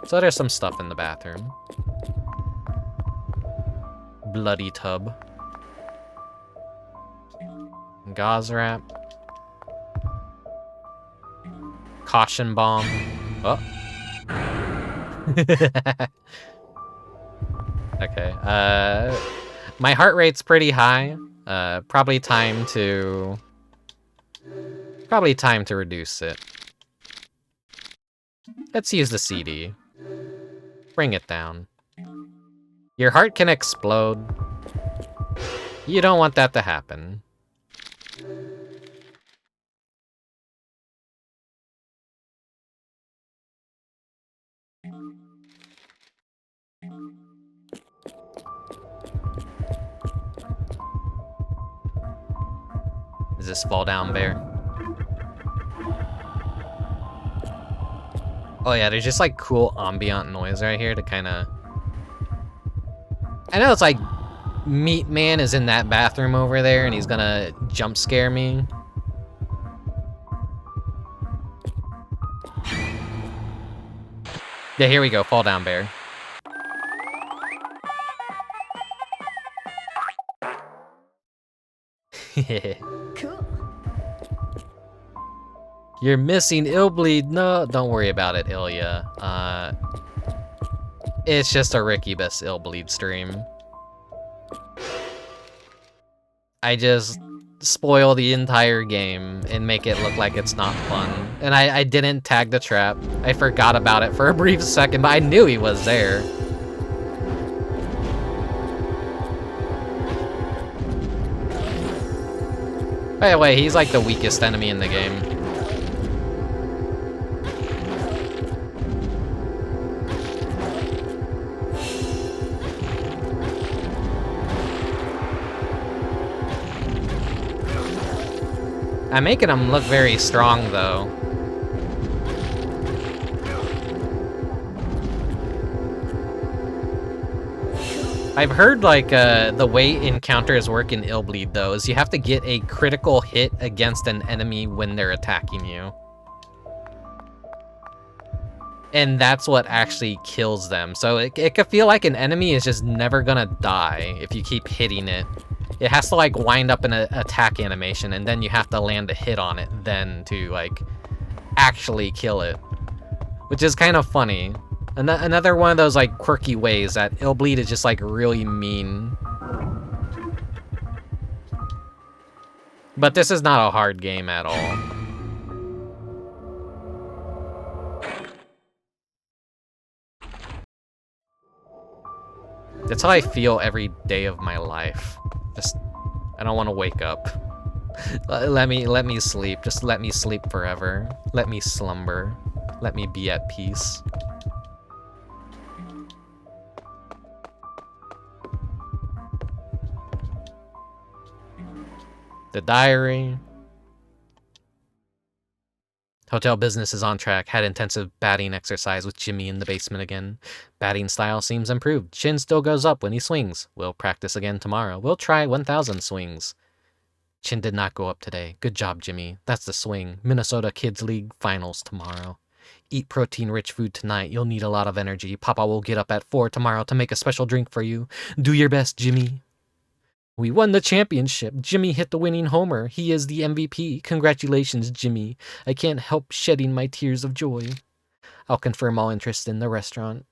Speaker 2: So there's some stuff in the bathroom. Bloody tub. Gauze wrap. Caution bomb. Oh. Okay. My heart rate's pretty high. Probably time to reduce it. Let's use the CD. Bring it down. Your heart can explode. You don't want that to happen. Is this fall down bear? Oh yeah, there's just like cool ambient noise right here to kind of... I know it's like Meat Man is in that bathroom over there and he's gonna jump scare me. Yeah, here we go, fall down bear.
Speaker 6: Cool.
Speaker 2: You're missing Illbleed. No, don't worry about it, Ilya. It's just a Rickubus Illbleed stream. I just spoil the entire game and make it look like it's not fun. And I didn't tag the trap. I forgot about it for a brief second, but I knew he was there. By the way, he's like the weakest enemy in the game. I'm making him look very strong, though. I've heard, like, the way encounters work in Illbleed, though, is you have to get a critical hit against an enemy when they're attacking you. And that's what actually kills them. So it could feel like an enemy is just never gonna die if you keep hitting it. It has to, like, wind up in an attack animation, and then you have to land a hit on it then to, like, actually kill it. Which is kind of funny. Another one of those, like, quirky ways that Illbleed is just, like, really mean. But this is not a hard game at all. That's how I feel every day of my life. Just, I don't want to wake up. Let me sleep. Just let me sleep forever. Let me slumber. Let me be at peace. The diary. Hotel business is on track. Had intensive batting exercise with Jimmy in the basement again. Batting style seems improved. Chin still goes up when he swings. We'll practice again tomorrow. We'll try 1,000 swings. Chin did not go up today. Good job, Jimmy. That's the swing. Minnesota Kids League Finals tomorrow. Eat protein-rich food tonight. You'll need a lot of energy. Papa will get up at 4 tomorrow to make a special drink for you. Do your best, Jimmy. We won the championship. Jimmy hit the winning homer. He is the MVP. Congratulations, Jimmy. I can't help shedding my tears of joy. I'll confirm all interest in the restaurant.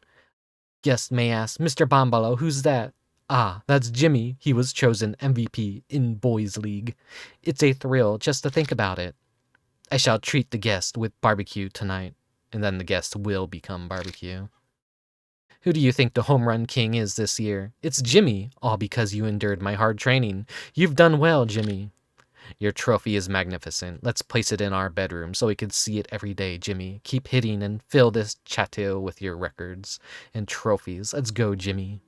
Speaker 2: Guest may ask, Mr. Bombalo, who's that? Ah, that's Jimmy. He was chosen MVP in Boys League. It's a thrill just to think about it. I shall treat the guest with barbecue tonight, and then the guest will become barbecue. Who do you think the home run king is this year? It's Jimmy, all because you endured my hard training. You've done well, Jimmy. Your trophy is magnificent. Let's place it in our bedroom so we can see it every day, Jimmy. Keep hitting and fill this chateau with your records and trophies. Let's go, Jimmy.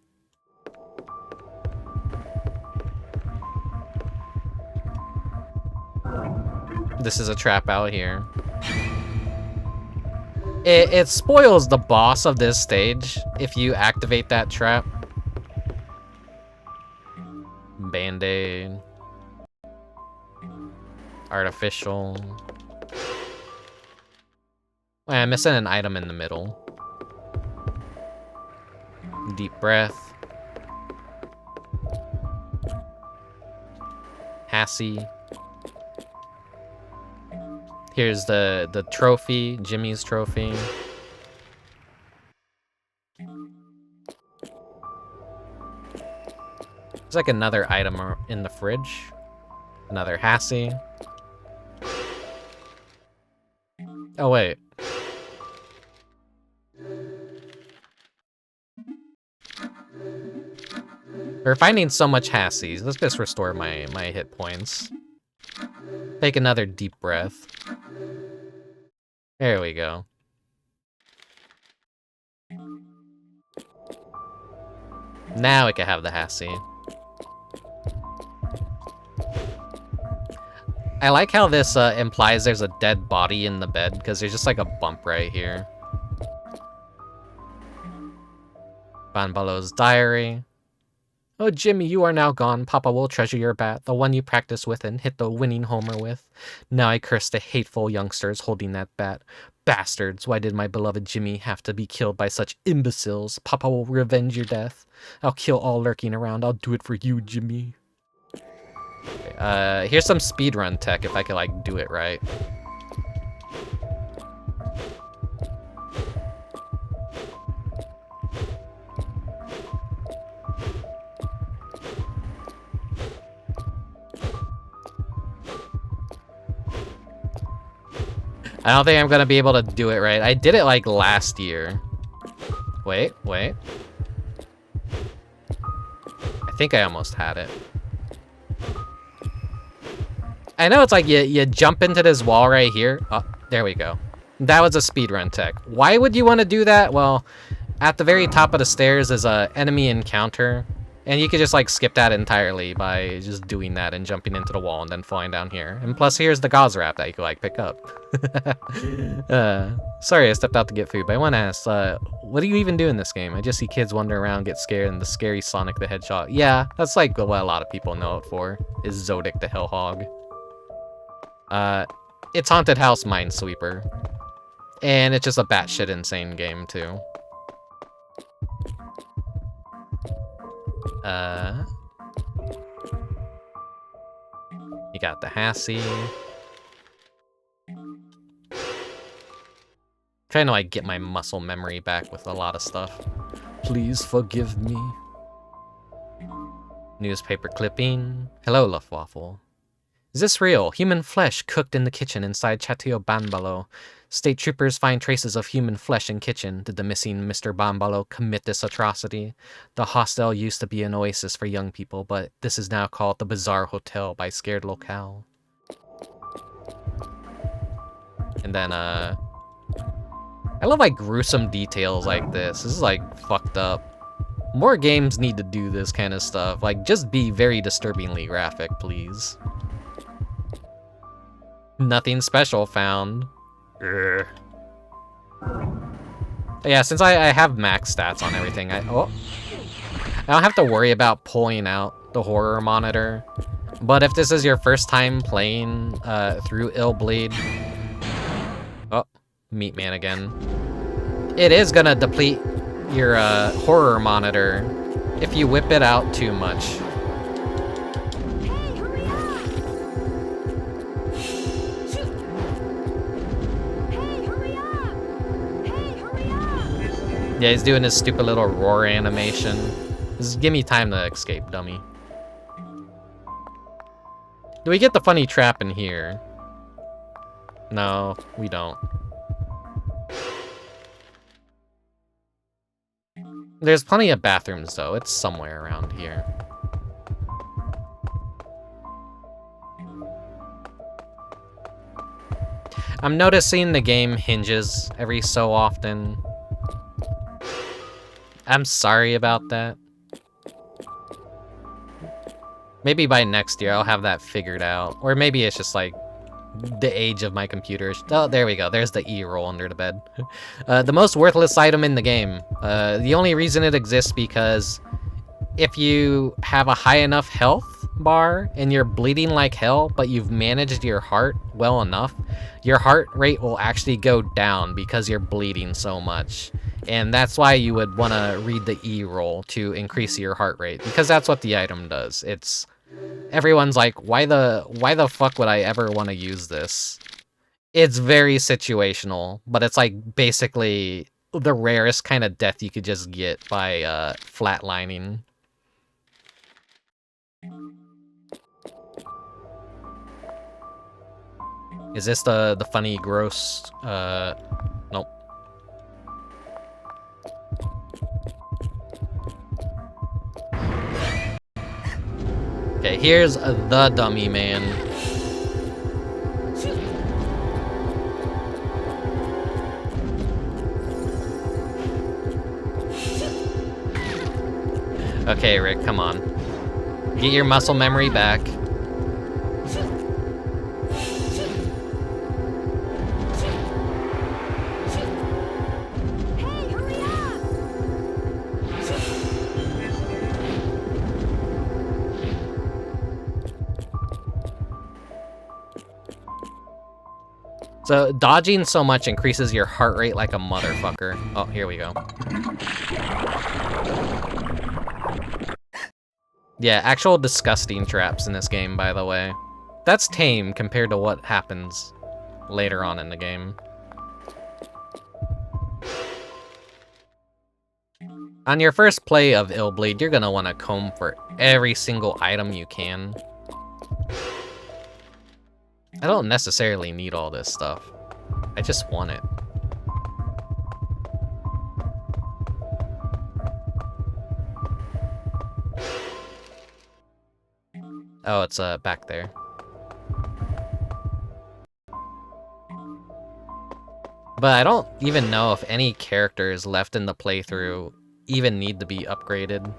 Speaker 2: This is a trap out here. It spoils the boss of this stage if you activate that trap. Band-Aid. Artificial. Wait, I'm missing an item in the middle. Deep breath. Hassie. Here's the trophy, Jimmy's trophy. There's like another item in the fridge. Another Hassie. Oh, wait. We're finding so much Hassies. Let's just restore my hit points. Take another deep breath. There we go. Now we can have the Hassie. I like how this implies there's a dead body in the bed, because there's just like a bump right here. Van Balo's diary. Oh, Jimmy, you are now gone. Papa will treasure your bat, the one you practiced with and hit the winning homer with. Now I curse the hateful youngsters holding that bat. Bastards, why did my beloved Jimmy have to be killed by such imbeciles? Papa will revenge your death. I'll kill all lurking around. I'll do it for you, Jimmy. Okay, here's some speedrun tech if I could, like, do it right. I don't think I'm gonna be able to do it right. I did it like last year. Wait. I think I almost had it. I know it's like you jump into this wall right here. Oh, there we go. That was a speedrun tech. Why would you want to do that? Well, at the very top of the stairs is a enemy encounter. And you could just like skip that entirely by just doing that and jumping into the wall and then falling down here. And plus here's the gauze wrap that you could like pick up. Sorry I stepped out to get food, but I want to ask, what do you even do in this game? I just see kids wander around, get scared, and the scary Sonic the Hedgehog. Yeah, that's like what a lot of people know it for, is Zodic the Hellhog. It's Haunted House Minesweeper. And it's just a batshit insane game too. You got the Hassie. Trying to like get my muscle memory back with a lot of stuff. Please forgive me. Newspaper clipping. Hello, Luftwaffe. Is this real? Human flesh cooked in the kitchen inside Chateau Banbalo. State troopers find traces of human flesh in kitchen. Did the missing Mr. Banbalo commit this atrocity? The hostel used to be an oasis for young people, but this is now called the Bizarre Hotel by scared locale. And then, I love like gruesome details like this. This is like fucked up. More games need to do this kind of stuff. Like, just be very disturbingly graphic, please. Nothing special found. Urgh. Yeah, since I have max stats on everything, I don't have to worry about pulling out the horror monitor. But if this is your first time playing through Illbleed, oh, Meat Man again. It is gonna deplete your horror monitor if you whip it out too much. Yeah, he's doing his stupid little roar animation. Just give me time to escape, dummy. Do we get the funny trap in here? No, we don't. There's plenty of bathrooms, though. It's somewhere around here. I'm noticing the game hinges every so often. I'm sorry about that. Maybe by next year I'll have that figured out. Or maybe it's just like the age of my computer. Oh, there we go. There's the E roll under the bed. The most worthless item in the game. The only reason it exists because if you have a high enough health bar and you're bleeding like hell, but you've managed your heart well enough, your heart rate will actually go down because you're bleeding so much. And that's why you would want to read the E roll to increase your heart rate, because that's what the item does. It's everyone's like, why the fuck would I ever want to use this? It's very situational, but it's like basically the rarest kind of death you could just get by flatlining. Is this the funny gross nope. Okay, here's the dummy man. Okay, Rick, come on. Get your muscle memory back. So, dodging so much increases your heart rate like a motherfucker. Oh, here we go. Yeah, actual disgusting traps in this game, by the way. That's tame compared to what happens later on in the game. On your first play of Illbleed, you're gonna want to comb for every single item you can. I don't necessarily need all this stuff. I just want it. Oh, it's back there. But I don't even know if any characters left in the playthrough even need to be upgraded.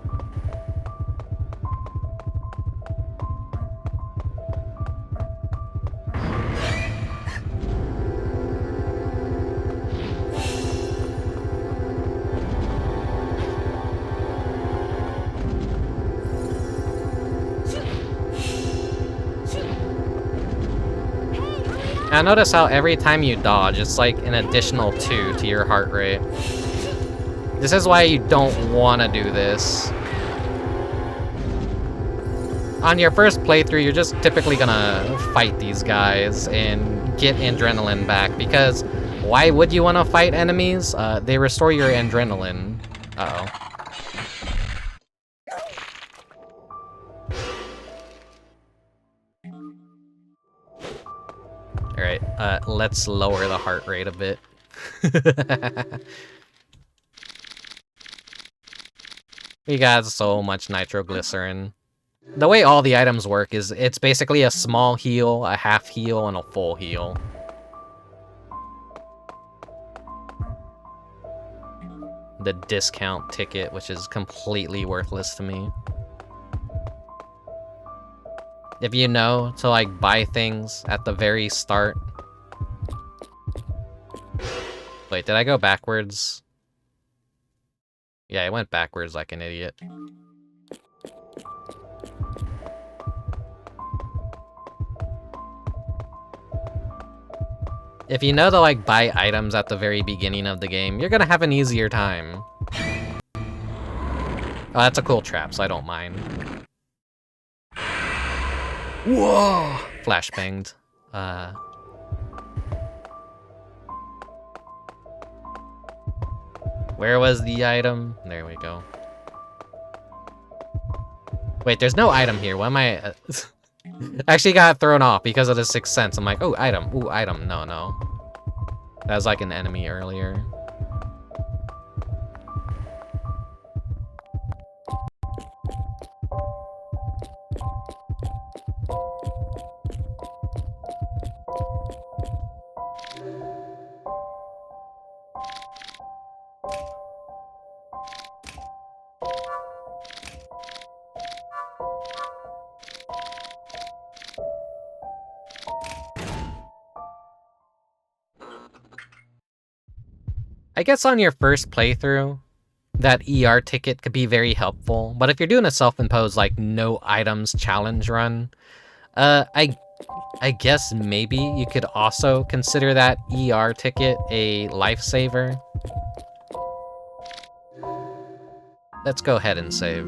Speaker 2: Now notice how every time you dodge, it's like an additional 2 to your heart rate. This is why you don't want to do this. On your first playthrough, you're just typically gonna fight these guys and get adrenaline back, because why would you want to fight enemies? They restore your adrenaline. Uh-oh. Alright, let's lower the heart rate a bit. We got so much nitroglycerin. The way all the items work is it's basically a small heal, a half heal, and a full heal. The discount ticket, which is completely worthless to me. If you know to like buy things at the very start. Wait, did I go backwards? Yeah, I went backwards like an idiot. If you know to like buy items at the very beginning of the game, you're gonna have an easier time. Oh, that's a cool trap, so I don't mind. Whoa! Flashbanged. Where was the item? There we go. Wait, there's no item here. What am I... I actually got thrown off because of the Sixth Sense. I'm like, oh, item. Ooh, item. No, no. That was like an enemy earlier. I guess on your first playthrough, that ER ticket could be very helpful, but if you're doing a self-imposed, like, no items challenge run, I guess maybe you could also consider that ER ticket a lifesaver. Let's go ahead and save.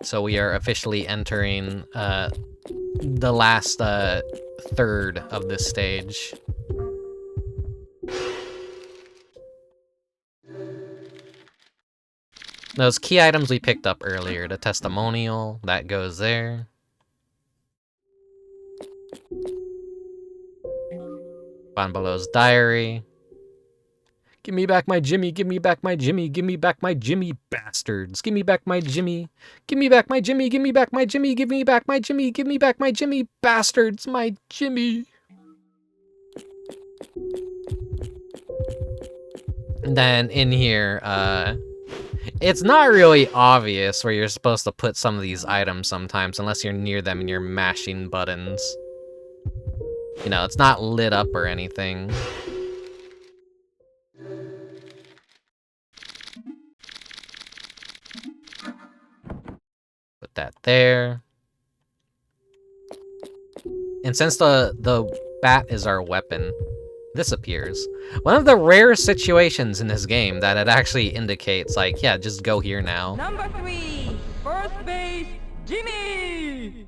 Speaker 2: So we are officially entering the last third of this stage. Those key items we picked up earlier, the testimonial, that goes there. Bonbolo's diary. Give me back my Jimmy, give me back my Jimmy, give me back my Jimmy, bastards. Give me back my Jimmy, give me back my Jimmy, give me back my Jimmy, give me back my Jimmy, give me back my Jimmy, bastards, my Jimmy. And then in here, it's not really obvious where you're supposed to put some of these items sometimes, unless you're near them and you're mashing buttons. You know, it's not lit up or anything. Put that there. And since the bat is our weapon, this appears. One of the rare situations in this game that it actually indicates, like, yeah, just go here now.
Speaker 8: Number 3, first base, Jimmy!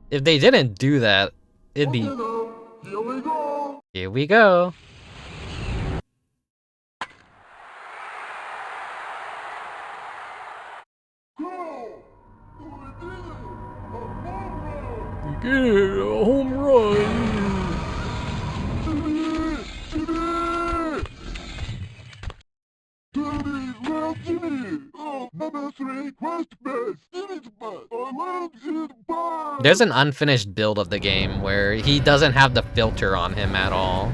Speaker 2: If they didn't do that, it'd be...
Speaker 5: Here we go.
Speaker 2: Here we go.
Speaker 5: Get it, a home run.
Speaker 2: There's an unfinished build of the game where he doesn't have the filter on him at all.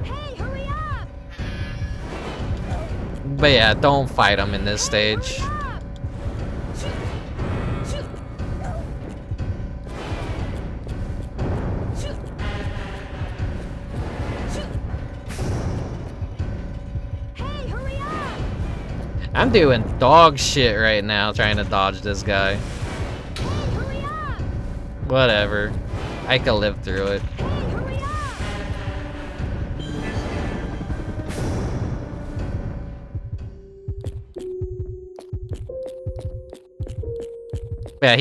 Speaker 6: Hey, hurry up!
Speaker 2: But yeah, don't fight him in this stage. I'm doing dog shit right now trying to dodge this guy. Whatever. I can live through it. Yeah,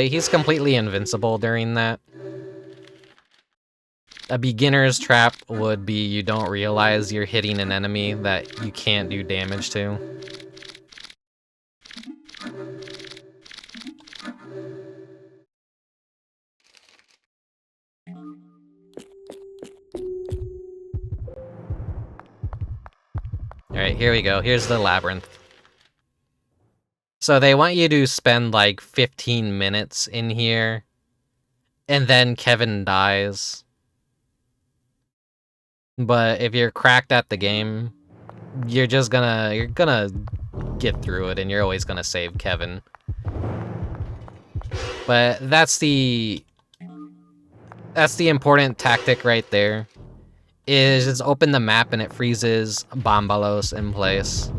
Speaker 2: he's completely invincible during that. A beginner's trap would be you don't realize you're hitting an enemy that you can't do damage to. Alright, here we go. Here's the labyrinth. So they want you to spend like 15 minutes in here, and then Kevin dies. But if you're cracked at the game, you're gonna get through it, and you're always gonna save Kevin. But that's the important tactic right there. Is just open the map and it freezes Bombalos in place.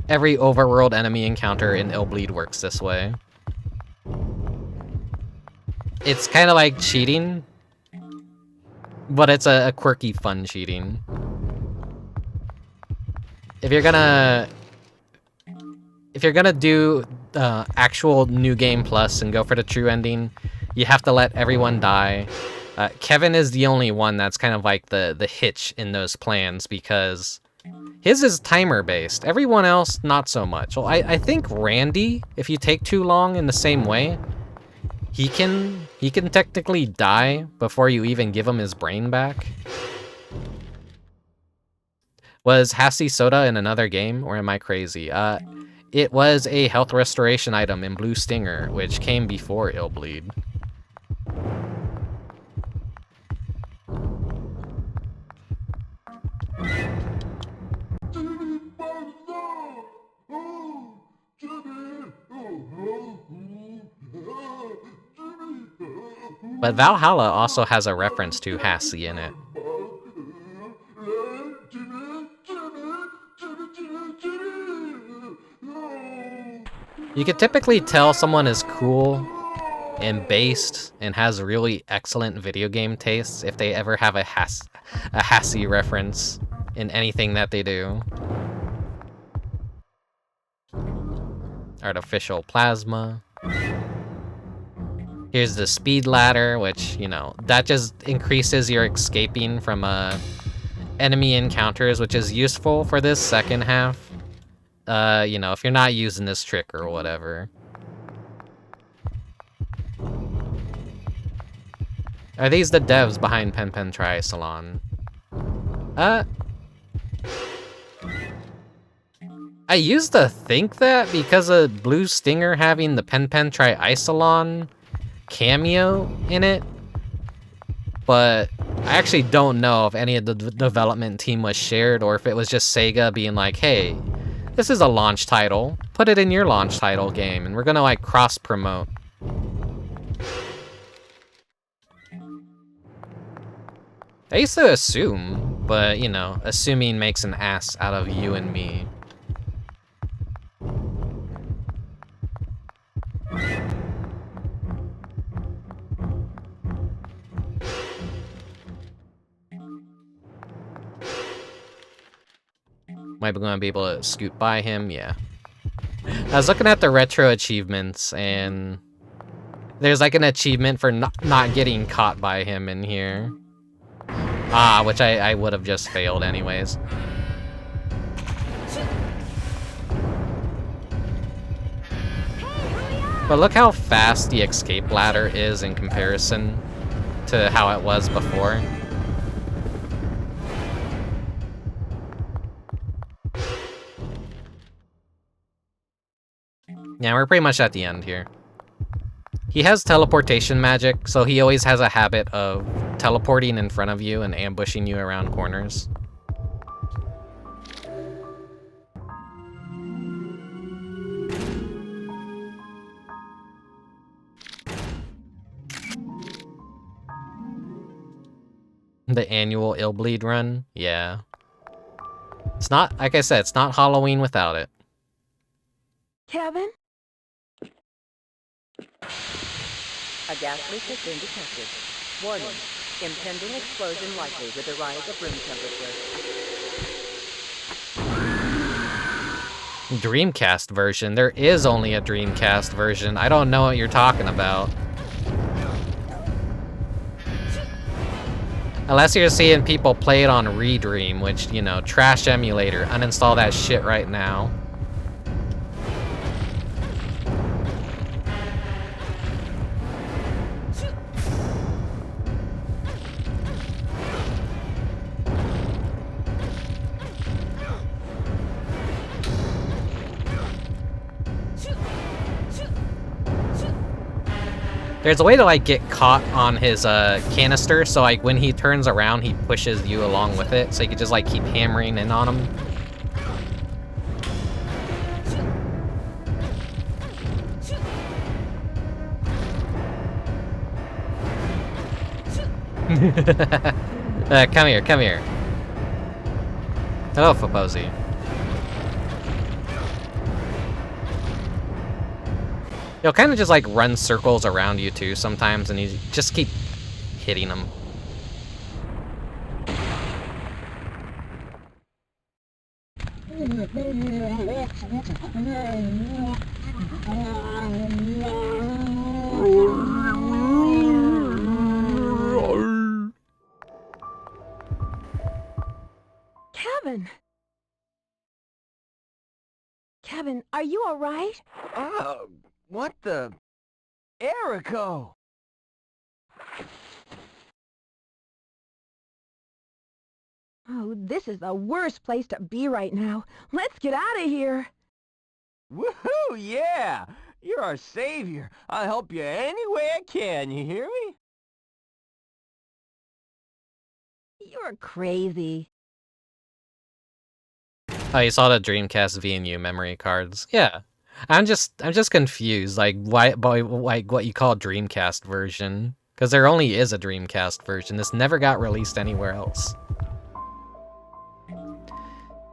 Speaker 2: Every overworld enemy encounter in Illbleed works this way. It's kind of like cheating, but it's a quirky, fun cheating. If you're gonna do actual New Game Plus and go for the true ending, you have to let everyone die. Kevin is the only one that's kind of like the hitch in those plans, because his is timer based. Everyone else, not so much. Well, I think Randy, if you take too long in the same way, he can technically die before you even give him his brain back. Was Hassy Soda in another game, or am I crazy? It was a health restoration item in Blue Stinger, which came before Illbleed. But Valhalla also has a reference to Hassy in it. You can typically tell someone is cool and based and has really excellent video game tastes if they ever have a Hassy reference in anything that they do. Artificial plasma. Here's the speed ladder, which, you know, that just increases your escaping from enemy encounters, which is useful for this second half. You know, if you're not using this trick or whatever. Are these the devs behind Pen Pen Tri Salon? I used to think that because of Blue Stinger having the Pen Pen Tri Salon cameo in it, but I actually don't know if any of the development team was shared, or if it was just Sega being like, hey, this is a launch title, put it in your launch title game, and we're gonna like cross promote. I used to assume, but you know, assuming makes an ass out of you and me. Might be going to be able to scoot by him, yeah. I was looking at the retro achievements, and there's like an achievement for not getting caught by him in here. Which I would have just failed anyways. But look how fast the escape ladder is in comparison to how it was before. Yeah, we're pretty much at the end here. He has teleportation magic, so he always has a habit of teleporting in front of you and ambushing you around corners. The annual Illbleed run? Yeah. It's not, like I said, it's not Halloween without it.
Speaker 3: Kevin?
Speaker 9: A gas leak has been detected. Warning, impending explosion likely with a rise of room temperature.
Speaker 2: Dreamcast version? There is only a Dreamcast version. I don't know what you're talking about. Unless you're seeing people play it on Redream, which, you know, trash emulator. Uninstall that shit right now. There's a way to, like, get caught on his canister, so, like, when he turns around, he pushes you along with it, so you can just, like, keep hammering in on him. Come here, come here. Hello, Foposi. He'll kind of just like run circles around you too sometimes, and you just keep hitting him.
Speaker 3: Kevin! Kevin, are you all right?
Speaker 4: What the... Erico!
Speaker 3: Oh, this is the worst place to be right now. Let's get out of here.
Speaker 4: Woohoo, yeah! You're our savior. I'll help you any way I can, you hear me?
Speaker 3: You're crazy.
Speaker 2: Oh, you saw the Dreamcast VNU memory cards? Yeah. I'm just confused, like what you call Dreamcast version, because there only is a Dreamcast version. This never got released anywhere else.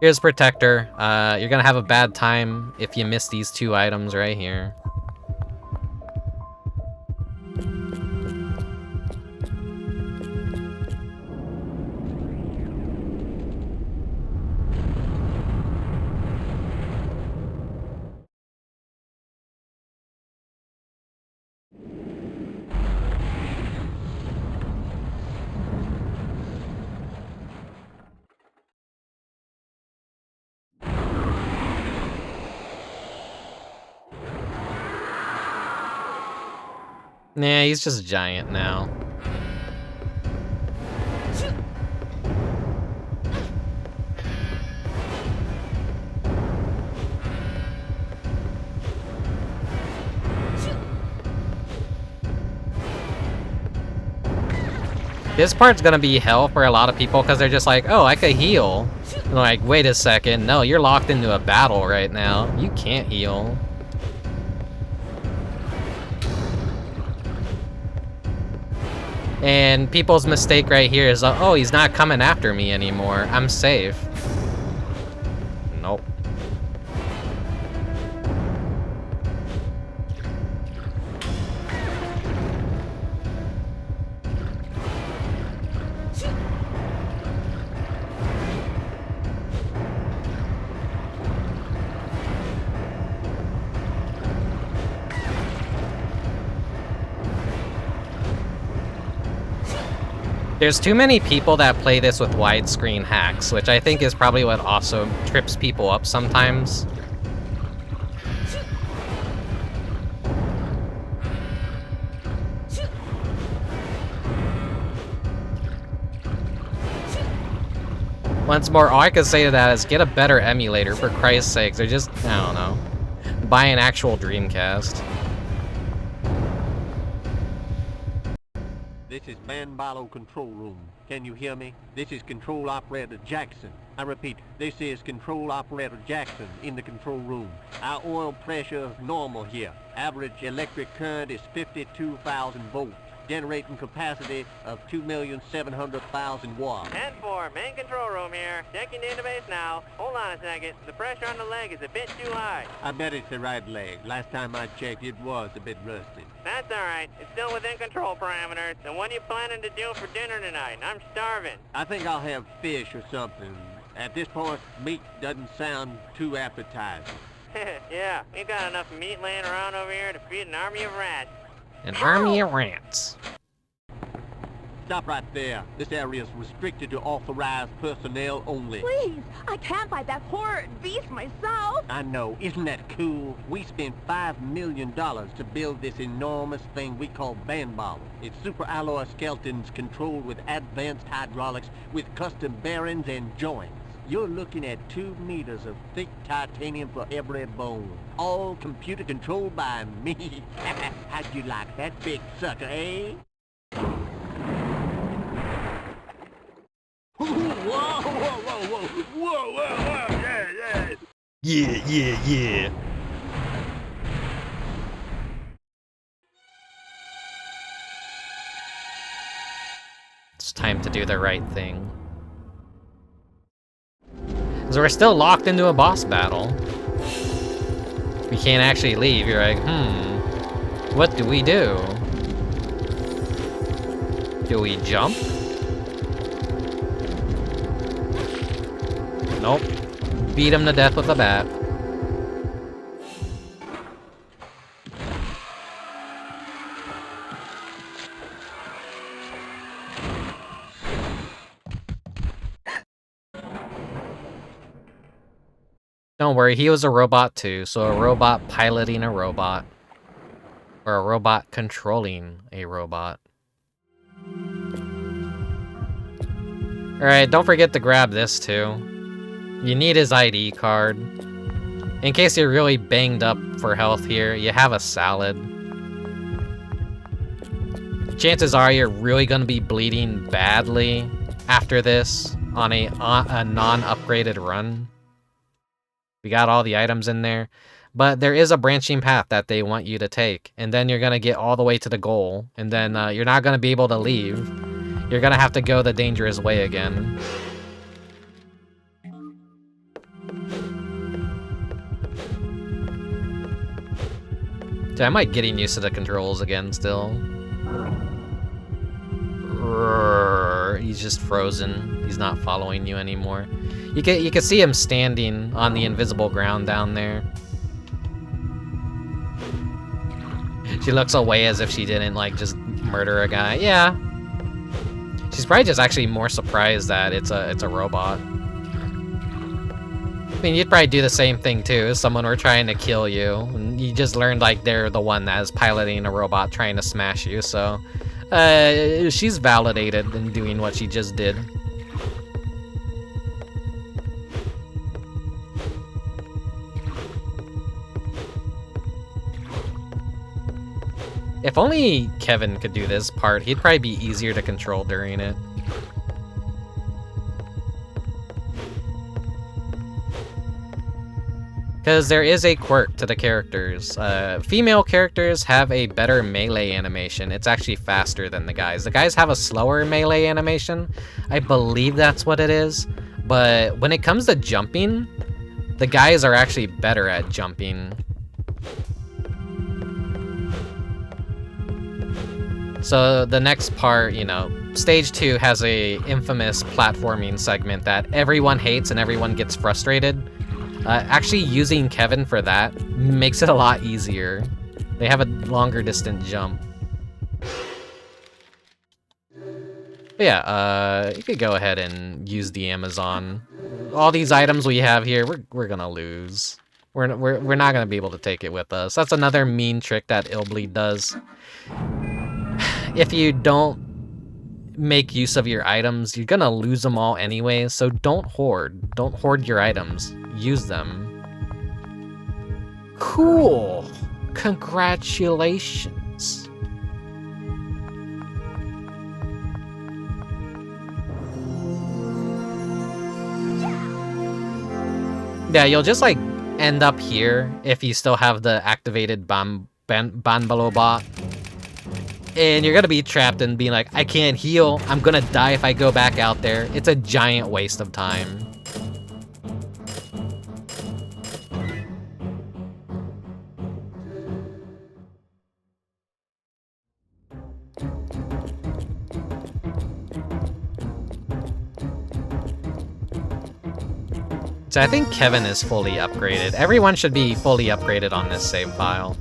Speaker 2: Here's Protector. You're gonna have a bad time if you miss these two items right here. Nah, he's just giant now. This part's gonna be hell for a lot of people because they're just like, oh, I could heal. And like, wait a second, no, you're locked into a battle right now. You can't heal. And people's mistake right here is, oh, he's not coming after me anymore. I'm safe. Nope. There's too many people that play this with widescreen hacks, which I think is probably what also trips people up sometimes. Once more, all I could say to that is get a better emulator, for Christ's sakes. They're just, I don't know. Buy an actual Dreamcast.
Speaker 10: This is Man Balo Control Room. Can you hear me? This is Control Operator Jackson. I repeat, this is Control Operator Jackson in the control room. Our oil pressure is normal here. Average electric current is 52,000 volts. generating capacity of 2,700,000 watts.
Speaker 11: 10-4, main control room here. Checking database now. Hold on a second. The pressure on the leg is a bit too high.
Speaker 10: I bet it's the right leg. Last time I checked, it was a bit rusted.
Speaker 11: That's alright. It's still within control parameters. And what are you planning to do for dinner tonight? I'm starving.
Speaker 10: I think I'll have fish or something. At this point, meat doesn't sound too appetizing.
Speaker 11: Yeah, we got enough meat laying around over here to feed an army of rats.
Speaker 2: An army of rats.
Speaker 10: Stop right there. This area is restricted to authorized personnel only.
Speaker 6: Please, I can't fight that horrid beast myself.
Speaker 10: I know. Isn't that cool? We spent $5 million to build this enormous thing we call Band Ball. It's super alloy skeletons controlled with advanced hydraulics with custom bearings and joints. You're looking at 2 meters of thick titanium for every bone. All computer controlled by me. How'd you like that big sucker, eh? Whoa, whoa, whoa, whoa, whoa, whoa, yeah, yeah.
Speaker 2: Yeah, yeah, yeah. It's time to do the right thing. So we're still locked into a boss battle. We can't actually leave. You're like, what do we do? Do we jump? Nope. Beat him to death with a bat. Don't worry, he was a robot too, so a robot piloting a robot. Or a robot controlling a robot. Alright, don't forget to grab this too. You need his ID card. In case you're really banged up for health here, you have a salad. Chances are you're really going to be bleeding badly after this on a non-upgraded run. We got all the items in there, but there is a branching path that they want you to take, and then you're going to get all the way to the goal, and then you're not going to be able to leave. You're going to have to go the dangerous way again. So I might getting used to the controls again still. He's just frozen. He's not following you anymore. You can see him standing on the invisible ground down there. She looks away as if she didn't like just murder a guy. Yeah. She's probably just actually more surprised that it's a robot. I mean, you'd probably do the same thing too if someone were trying to kill you. And you just learned like they're the one that is piloting a robot trying to smash you, so she's validated in doing what she just did. If only Kevin could do this part, he'd probably be easier to control during it. Because there is a quirk to the characters. Female characters have a better melee animation. It's actually faster than the guys. The guys have a slower melee animation. I believe that's what it is. But when it comes to jumping, the guys are actually better at jumping. So the next part, you know, stage 2 has a infamous platforming segment that everyone hates and everyone gets frustrated. Actually using Kevin for that makes it a lot easier. They have a longer distance jump. But yeah, you could go ahead and use the Amazon. All these items we have here, we're gonna lose. We're not gonna be able to take it with us. That's another mean trick that Illbleed does. If you don't make use of your items, you're gonna lose them all anyway, so don't hoard. Don't hoard your items. Use them. Cool. Congratulations. Yeah, you'll just like end up here if you still have the activated Banbalo bot. And you're gonna be trapped and being like, I can't heal. I'm gonna die if I go back out there. It's a giant waste of time. So I think Kevin is fully upgraded. Everyone should be fully upgraded on this save file.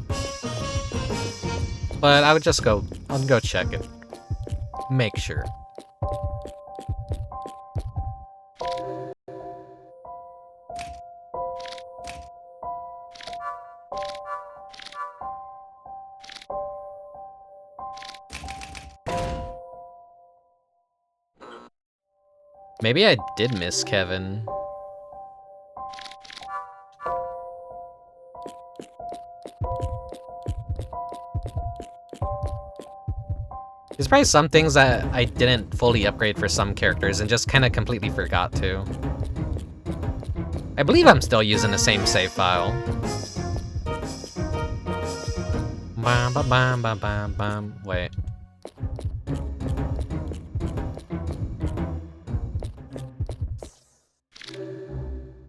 Speaker 2: But I would just go, I'll go check it. Make sure. Maybe I did miss Kevin. There's probably some things that I didn't fully upgrade for some characters and just kind of completely forgot to. I believe I'm still using the same save file. Bam, ba, bam, ba, bam, bam. Wait.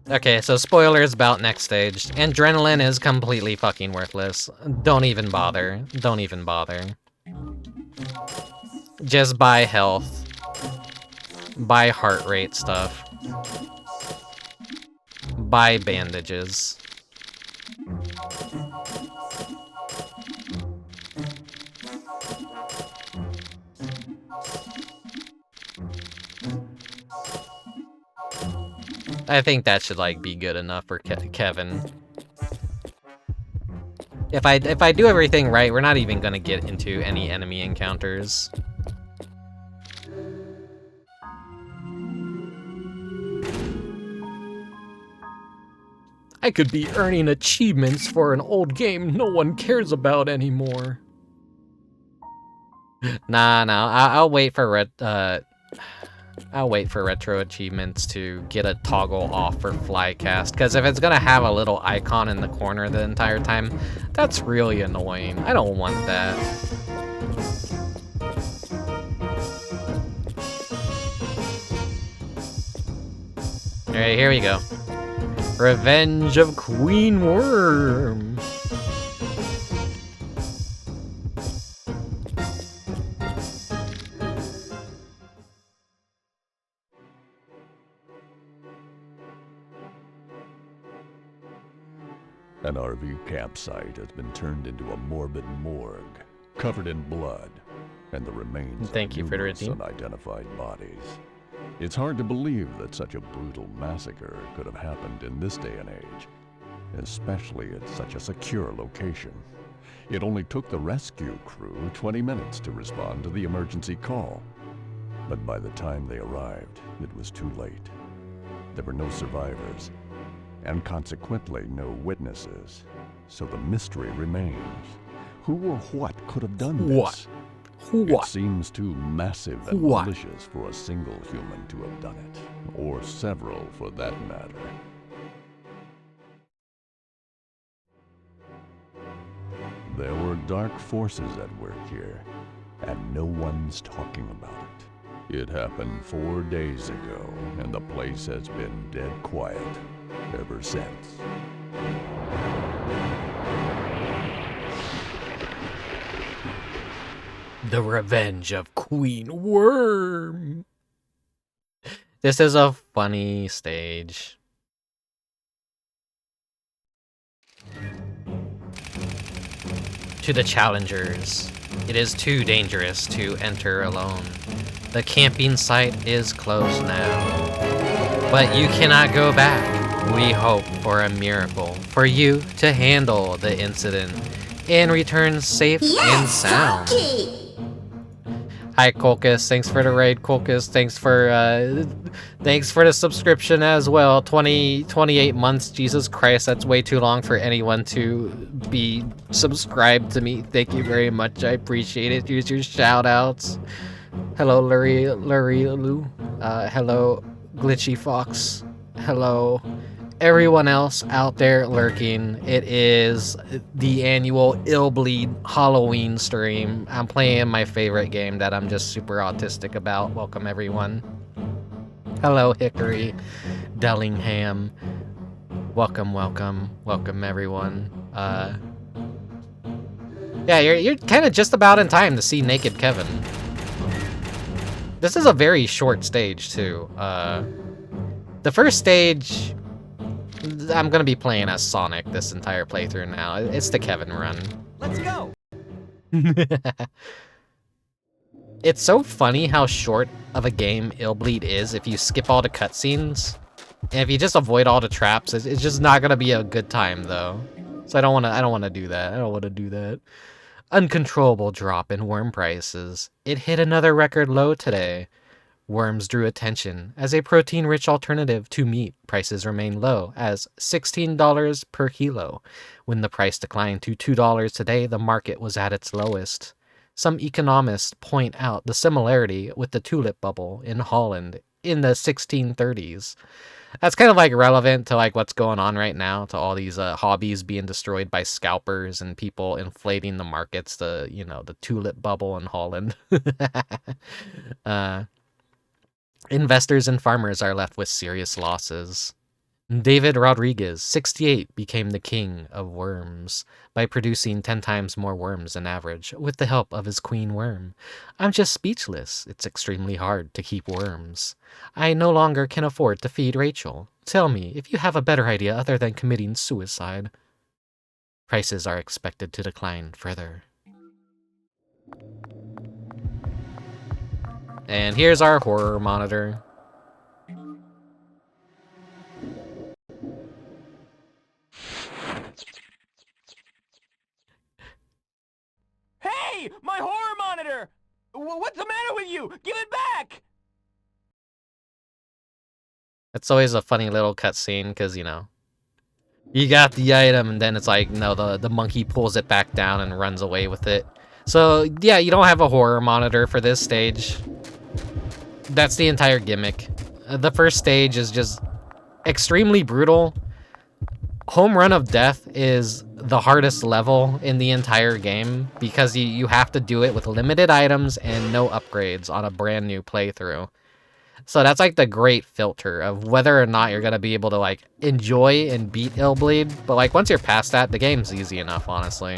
Speaker 2: Okay, so spoilers about next stage. Adrenaline is completely fucking worthless. Don't even bother. Don't even bother. Just buy health. Buy heart rate stuff. Buy bandages. I think that should like be good enough for Kevin. If I do everything right, we're not even gonna get into any enemy encounters. I could be earning achievements for an old game no one cares about anymore. Nah, I'll wait for retro achievements to get a toggle off for Flycast, because if it's gonna have a little icon in the corner the entire time, that's really annoying. I don't want that. Alright, here we go. Revenge of Queen Worm.
Speaker 1: An RV campsite has been turned into a morbid morgue, covered in blood, and the remains of numerous unidentified bodies. It's hard to believe that such a brutal massacre could have happened in this day and age, especially at such a secure location. It only took the rescue crew 20 minutes to respond to the emergency call. But by the time they arrived, it was too late. There were no survivors, and consequently no witnesses, so the mystery remains. Who or what could have done this?
Speaker 2: What?
Speaker 1: It seems too massive and malicious for a single human to have done it, or several for that matter. There were dark forces at work here, and no one's talking about it. It happened 4 days ago, and the place has been dead quiet ever since.
Speaker 2: The Revenge of Queen Worm. This is a funny stage. To the challengers, it is too dangerous to enter alone. The camping site is closed now, but you cannot go back. We hope for a miracle for you to handle the incident and return safe and sound. Hi Colchis, thanks for the raid. Colchis, thanks for the subscription as well. 28 months, Jesus Christ, that's way too long for anyone to be subscribed to me. Thank you very much, I appreciate it. Use your shout outs. Hello Lou. Hello Glitchy Fox. Hello everyone else out there lurking, it is the annual Illbleed Halloween stream. I'm playing my favorite game that I'm just super autistic about. Welcome, everyone. Hello, Hickory, Dellingham. Welcome, welcome, welcome, everyone. Yeah, you're kind of just about in time to see Naked Kevin. This is a very short stage, too. The first stage, I'm gonna be playing as Sonic this entire playthrough now. It's the Kevin run.
Speaker 4: Let's go!
Speaker 2: It's so funny how short of a game Illbleed is if you skip all the cutscenes. And if you just avoid all the traps, it's just not gonna be a good time, though. So I don't wanna do that. I don't wanna do that. Uncontrollable drop in worm prices. It hit another record low today. Worms drew attention. As a protein-rich alternative to meat, prices remain low, as $16 per kilo. When the price declined to $2 today, the market was at its lowest. Some economists point out the similarity with the tulip bubble in Holland in the 1630s. That's kind of like relevant to like what's going on right now, to all these hobbies being destroyed by scalpers and people inflating the markets, the tulip bubble in Holland. Investors and farmers are left with serious losses. David Rodriguez, 68, became the king of worms by producing 10 times more worms than average with the help of his queen worm. I'm just speechless. It's extremely hard to keep worms. I no longer can afford to feed Rachel. Tell me if you have a better idea other than committing suicide. Prices are expected to decline further. And here's our horror monitor.
Speaker 4: Hey! My horror monitor! What's the matter with you? Give it back!
Speaker 2: It's always a funny little cutscene, because, you got the item, and then it's like, no, the monkey pulls it back down and runs away with it. So, yeah, you don't have a horror monitor for this stage. That's the entire gimmick. The first stage is just extremely brutal. Homerun of Death is the hardest level in the entire game because you have to do it with limited items and no upgrades on a brand new playthrough. So that's like the great filter of whether or not you're going to be able to like enjoy and beat Illbleed. But like once you're past that, the game's easy enough, honestly.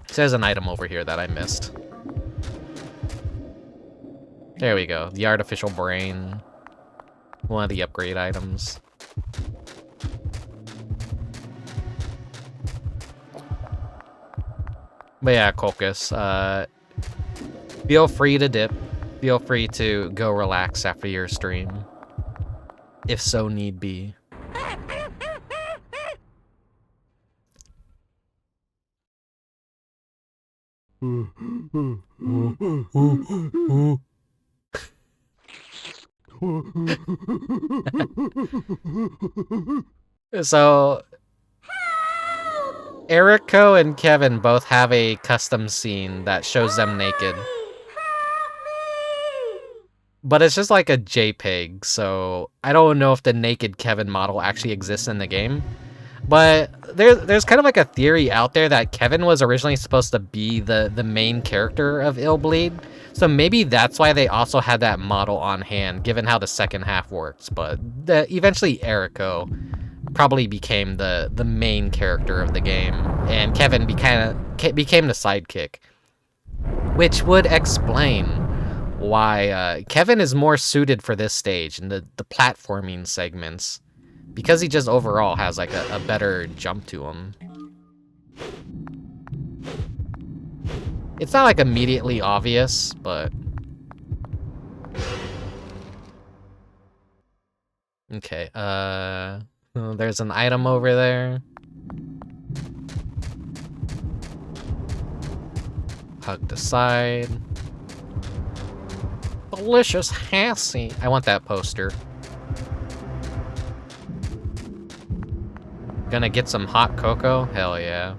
Speaker 2: So there's an item over here that I missed. There we go. The artificial brain. One of the upgrade items. But yeah, Colchis, feel free to dip. Feel free to go relax after your stream, if so need be. So, Erico and Kevin both have a custom scene that shows them naked. But it's just like a JPEG, so I don't know if the naked Kevin model actually exists in the game. But there's kind of like a theory out there that Kevin was originally supposed to be the main character of Illbleed. So maybe that's why they also had that model on hand, given how the second half works. But eventually Erico probably became the main character of the game, and Kevin became the sidekick. Which would explain why Kevin is more suited for this stage and the platforming segments, because he just overall has like a better jump to him. It's not like immediately obvious, but okay, there's an item over there. Hug the side. Delicious Hassie. I want that poster. Gonna get some hot cocoa? Hell yeah.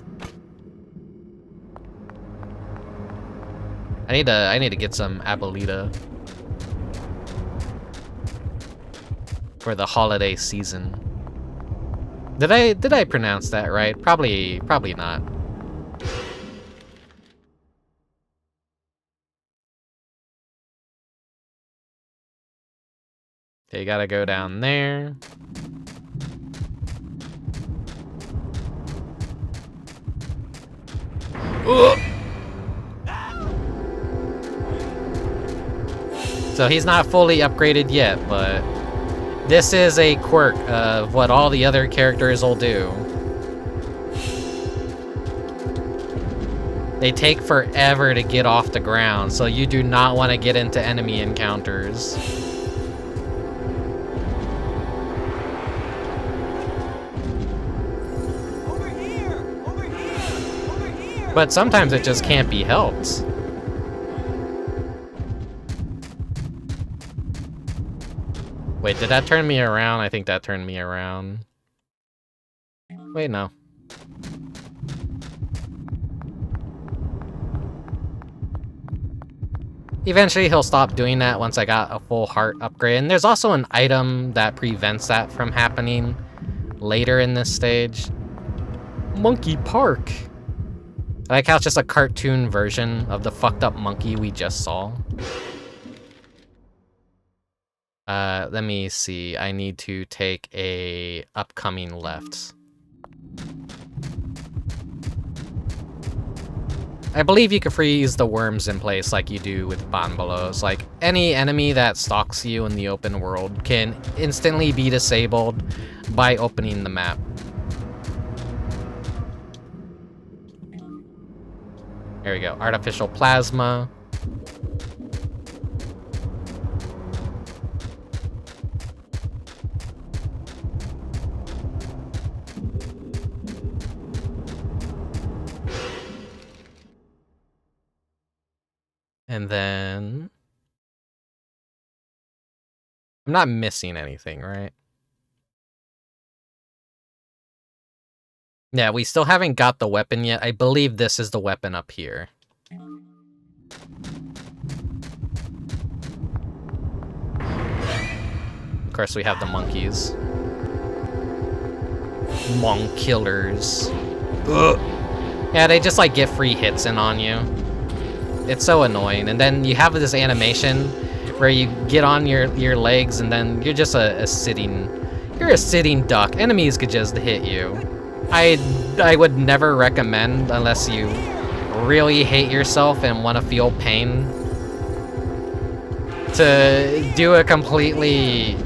Speaker 2: I need to get some Abuelita for the holiday season. Did I pronounce that right? Probably not. Okay, you gotta go down there. Ugh. So he's not fully upgraded yet, but this is a quirk of what all the other characters will do. They take forever to get off the ground, so you do not want to get into enemy encounters.
Speaker 4: Over here! Over here! Over here!
Speaker 2: But sometimes it just can't be helped. Wait, did that turn me around? I think that turned me around. Wait, no. Eventually he'll stop doing that once I got a full heart upgrade. And there's also an item that prevents that from happening later in this stage. Monkey Park. I like how it's just a cartoon version of the fucked up monkey we just saw. Let me see. I need to take a upcoming left. I believe you can freeze the worms in place like you do with Bonbolos. Like, any enemy that stalks you in the open world can instantly be disabled by opening the map. There we go. Artificial plasma. And then... I'm not missing anything, right? Yeah, we still haven't got the weapon yet. I believe this is the weapon up here. Of course, we have the monkeys. Monk killers. Ugh. Yeah, they just like get free hits in on you. It's so annoying. And then you have this animation where you get on your legs and then you're just a sitting duck. Enemies could just hit you. I would never recommend, unless you really hate yourself and want to feel pain, to do a completely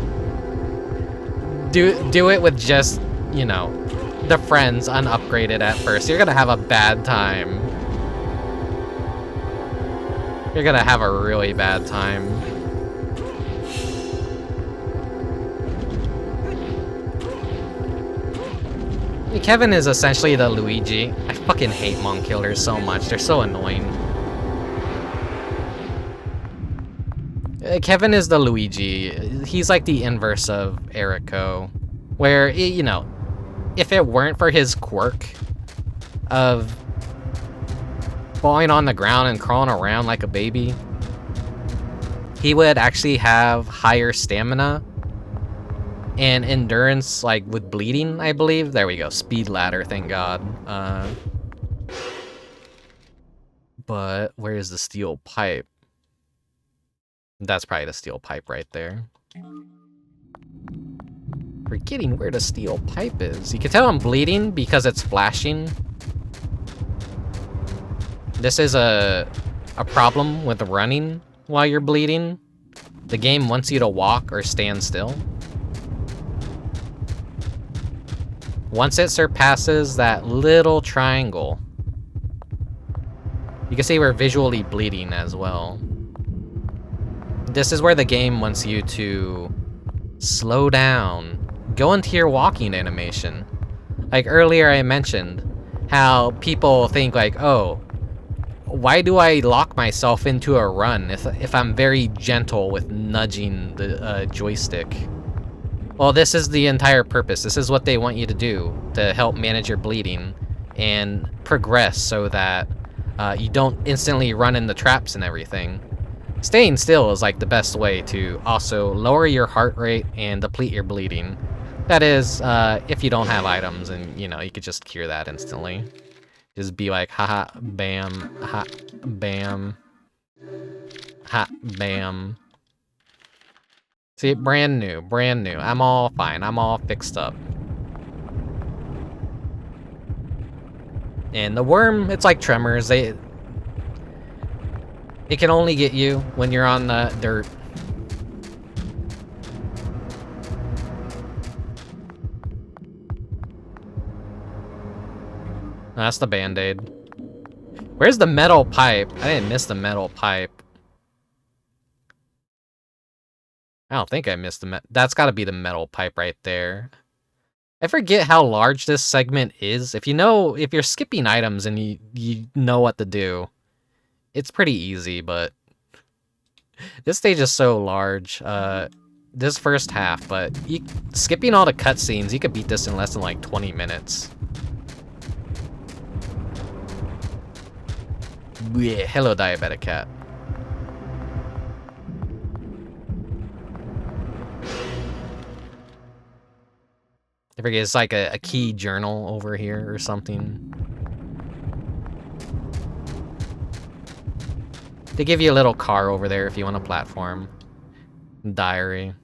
Speaker 2: do it with just, you know, the friends unupgraded at first. You're gonna have a bad time. You're gonna have a really bad time. Kevin is essentially the Luigi. I fucking hate monk killers so much. They're so annoying. Kevin is the Luigi. He's like the inverse of Eriko. Where, you know, if it weren't for his quirk of falling on the ground and crawling around like a baby, he would actually have higher stamina and endurance, like with bleeding, I believe. There we go. Speed ladder, thank God. But where's the steel pipe? That's probably the steel pipe right there. Forgetting where the steel pipe is. You can tell I'm bleeding because it's flashing. This is a problem with running while you're bleeding. The game wants you to walk or stand still. Once it surpasses that little triangle, you can see we're visually bleeding as well. This is where the game wants you to slow down, go into your walking animation. Like earlier I mentioned how people think like, oh, why do I lock myself into a run if I'm very gentle with nudging the joystick? Well, this is the entire purpose. This is what they want you to do to help manage your bleeding and progress so that you don't instantly run into traps and everything. Staying still is like the best way to also lower your heart rate and deplete your bleeding. That is, if you don't have items and, you know, you could just cure that instantly. Just be like, haha, bam, ha, bam, ha, bam. See, brand new, brand new. I'm all fine. I'm all fixed up. And the worm, it's like tremors. It can only get you when you're on the dirt. That's the Band-Aid. Where's the metal pipe? I didn't miss the metal pipe. I don't think I missed the that's gotta be the metal pipe right there. I forget how large this segment is. If you're skipping items and you know what to do, it's pretty easy, but this stage is so large. This first half, but skipping all the cutscenes, you could beat this in less than like 20 minutes. Yeah, hello, diabetic cat. I forget, it's like a key journal over here or something. They give you a little car over there if you want a platform. Diary.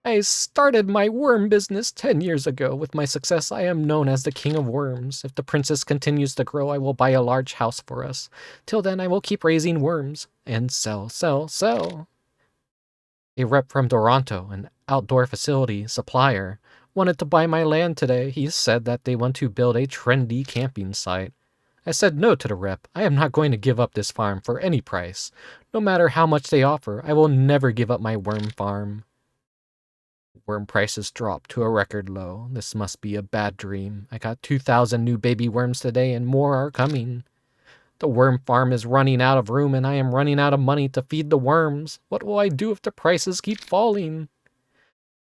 Speaker 2: I started my worm business 10 years ago. With my success, I am known as the King of Worms. If the princess continues to grow, I will buy a large house for us. Till then, I will keep raising worms. And sell, sell, sell. A rep from Toronto, an outdoor facility supplier, wanted to buy my land today. He said that they want to build a trendy camping site. I said no to the rep. I am not going to give up this farm for any price. No matter how much they offer, I will never give up my worm farm. Worm prices dropped to a record low. This must be a bad dream. I got 2,000 new baby worms today and more are coming. The worm farm is running out of room and I am running out of money to feed the worms. What will I do if the prices keep falling?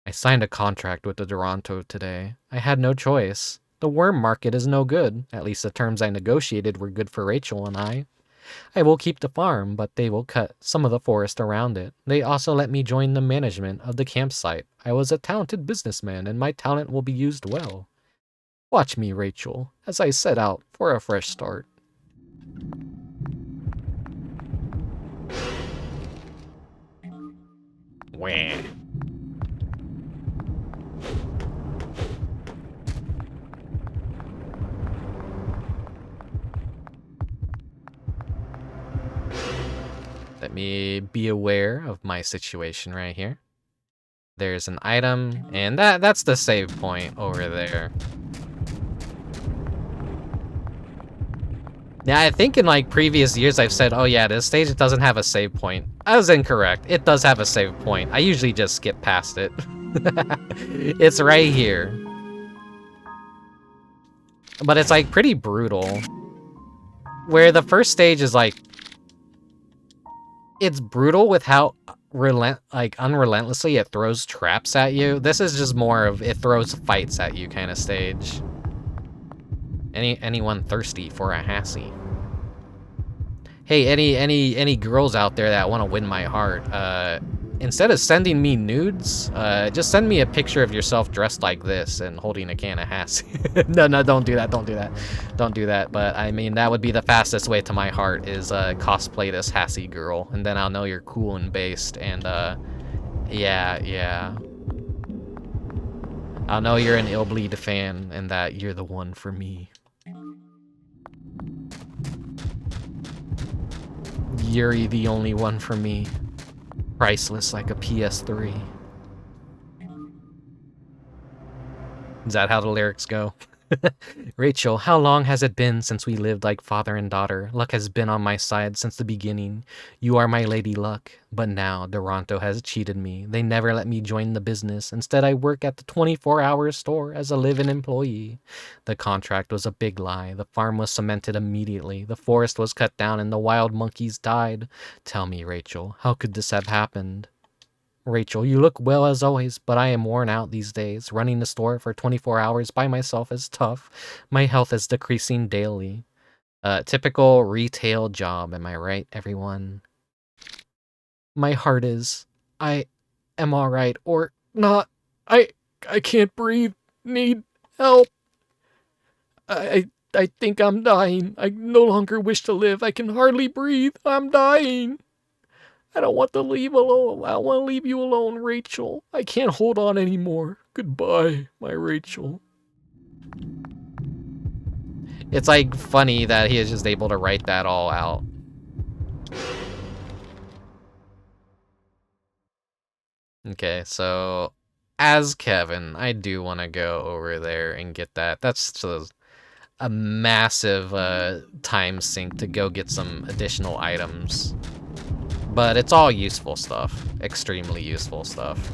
Speaker 2: I signed a contract with the Toronto today. I had no choice. The worm market is no good. At least the terms I negotiated were good for Rachel and I. I will keep the farm, but they will cut some of the forest around it. They also let me join the management of the campsite. I was a talented businessman, and my talent will be used well. Watch me, Rachel, as I set out for a fresh start. Wah. Let me be aware of my situation right here. There's an item, and that's the save point over there. Now, I think in like previous years I've said, oh yeah, this stage doesn't have a save point. I was incorrect. It does have a save point. I usually just skip past it. It's right here. But it's like pretty brutal. Where the first stage is like, it's brutal with how unrelentlessly it throws traps at you. This is just more of it throws fights at you kind of stage. Anyone thirsty for a Hassie? Hey, any girls out there that want to win my heart, instead of sending me nudes, just send me a picture of yourself dressed like this and holding a can of Hassie. No, don't do that, don't do that. Don't do that, but I mean, that would be the fastest way to my heart is cosplay this Hassie girl, and then I'll know you're cool and based, and yeah. I'll know you're an Illbleed fan, and that you're the one for me. You're the only one for me. Priceless like a PS3. Is that how the lyrics go? Rachel, how long has it been since we lived like father and daughter? Luck has been on my side since the beginning. You are my lady luck. But now, Toronto has cheated me. They never let me join the business. Instead, I work at the 24-hour store as a live-in employee. The contract was a big lie. The farm was cemented immediately. The forest was cut down and the wild monkeys died. Tell me, Rachel, how could this have happened? Rachel, you look well as always, but I am worn out these days. Running the store for 24 hours by myself is tough. My health is decreasing daily. Typical retail job, am I right, everyone? My heart is. I am alright, or not. I can't breathe. Need help. I think I'm dying. I no longer wish to live. I can hardly breathe. I'm dying. I don't want to leave alone. I don't want to leave you alone, Rachel. I can't hold on anymore. Goodbye, my Rachel. It's like funny that he is just able to write that all out. Okay, so as Kevin, I do want to go over there and get that. That's just a massive time sink to go get some additional items. But it's all useful stuff. Extremely useful stuff.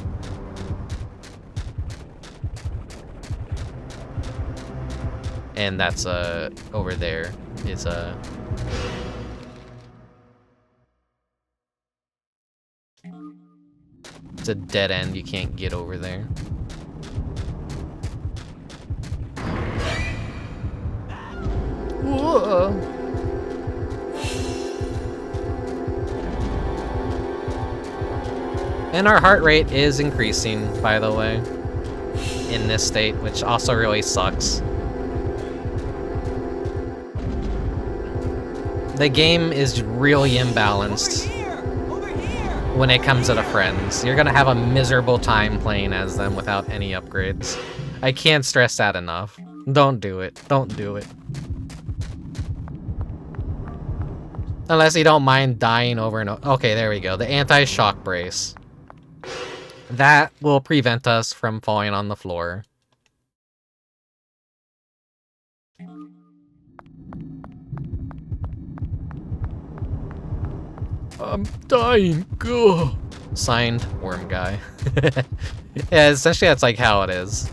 Speaker 2: And that's over there is it's a dead end, you can't get over there. Whoa. And our heart rate is increasing, by the way, in this state, which also really sucks. The game is really imbalanced when it comes to the friends. You're gonna have a miserable time playing as them without any upgrades. I can't stress that enough. Don't do it. Don't do it. Unless you don't mind dying over and over. Okay, there we go. The anti-shock brace. That will prevent us from falling on the floor. I'm dying. Go. Signed, Worm Guy. Yeah, essentially that's like how it is.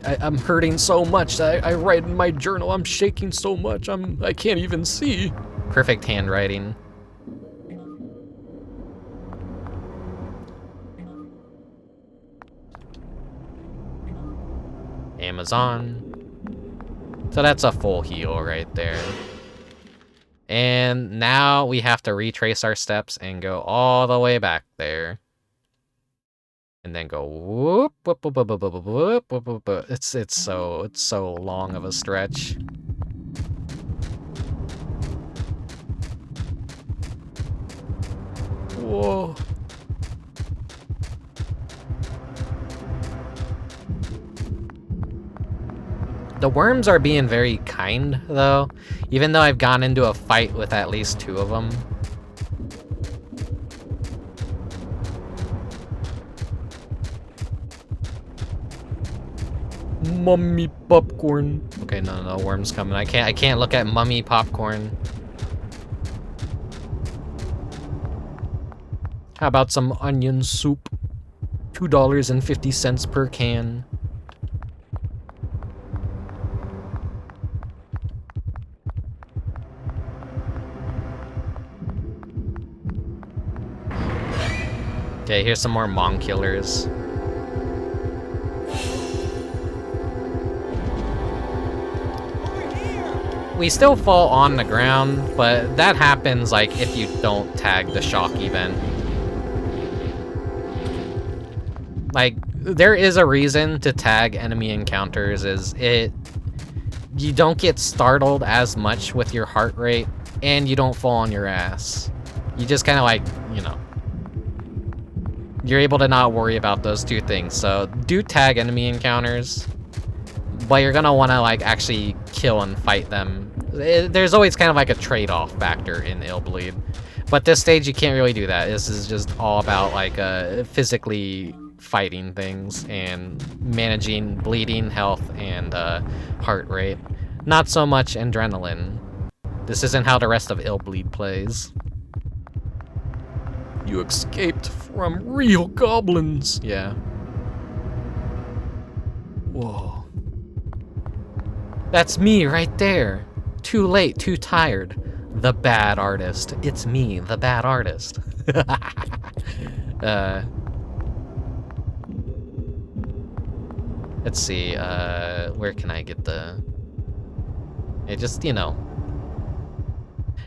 Speaker 2: I'm hurting so much. I write in my journal. I'm shaking so much. I can't even see. Perfect handwriting. Amazon. So that's a full heal right there. And now we have to retrace our steps and go all the way back there. And then go whoop, whoop, whoop, whoop, whoop, whoop, whoop, whoop, whoop, whoop. It's so long of a stretch. Whoa. The worms are being very kind, though, even though I've gone into a fight with at least 2 of them. Mummy popcorn. Okay, no, worms coming. I can't look at mummy popcorn. How about some onion soup? $2.50 per can. Okay, here's some more Mong killers. We still fall on the ground, but that happens like if you don't tag the shock event. Like, there is a reason to tag enemy encounters, you don't get startled as much with your heart rate, and you don't fall on your ass. You just kind of like, you know, you're able to not worry about those 2 things. So do tag enemy encounters, but you're gonna want to like actually kill and fight them. There's always kind of like a trade-off factor in Illbleed, but this stage you can't really do that. This is just all about like physically fighting things and managing bleeding, health, and heart rate. Not so much adrenaline. This isn't how the rest of Illbleed plays. You escaped from real goblins. Yeah. Whoa. That's me right there. Too late, too tired. The bad artist. It's me, the bad artist. Let's see, where can I get the... It just, you know.